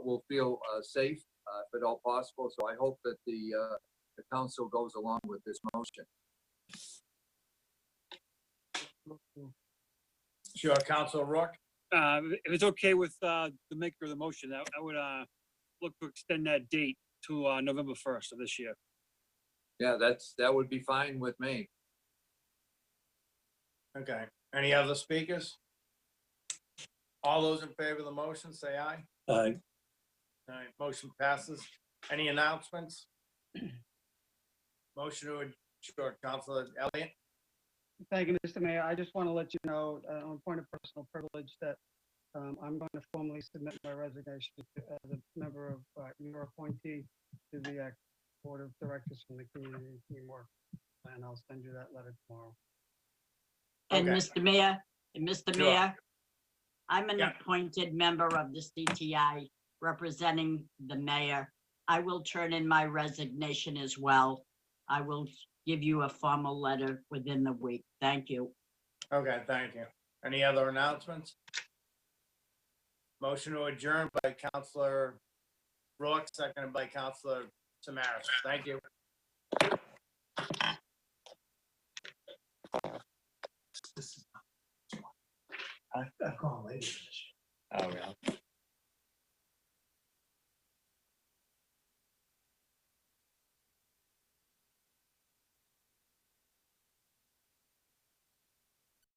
will feel safe if at all possible. So I hope that the council goes along with this motion. Sure, Counselor Rourke? If it's okay with the maker of the motion, I would look to extend that date to November 1st of this year. Yeah, that would be fine with me. Okay. Any other speakers? All those in favor of the motion, say aye. Aye. All right, motion passes. Any announcements? Motion to adjourn. Counselor Elliott? Thank you, Mr. Mayor. I just want to let you know, on point of personal privilege, that I'm going to formally submit my resignation as a member of your appointee to the Board of Directors from the Community Teamwork, and I'll send you that letter tomorrow. And Okay. Mr. Mayor, Sure. Mayor, I'm an Yeah. appointed member of the CTI representing the mayor. I will turn in my resignation as well. I will give you a formal letter within the week. Thank you. Okay, thank you. Any other announcements? Motion to adjourn by Counselor Rourke, seconded by Counselor Samaras. Thank you. I've gone later.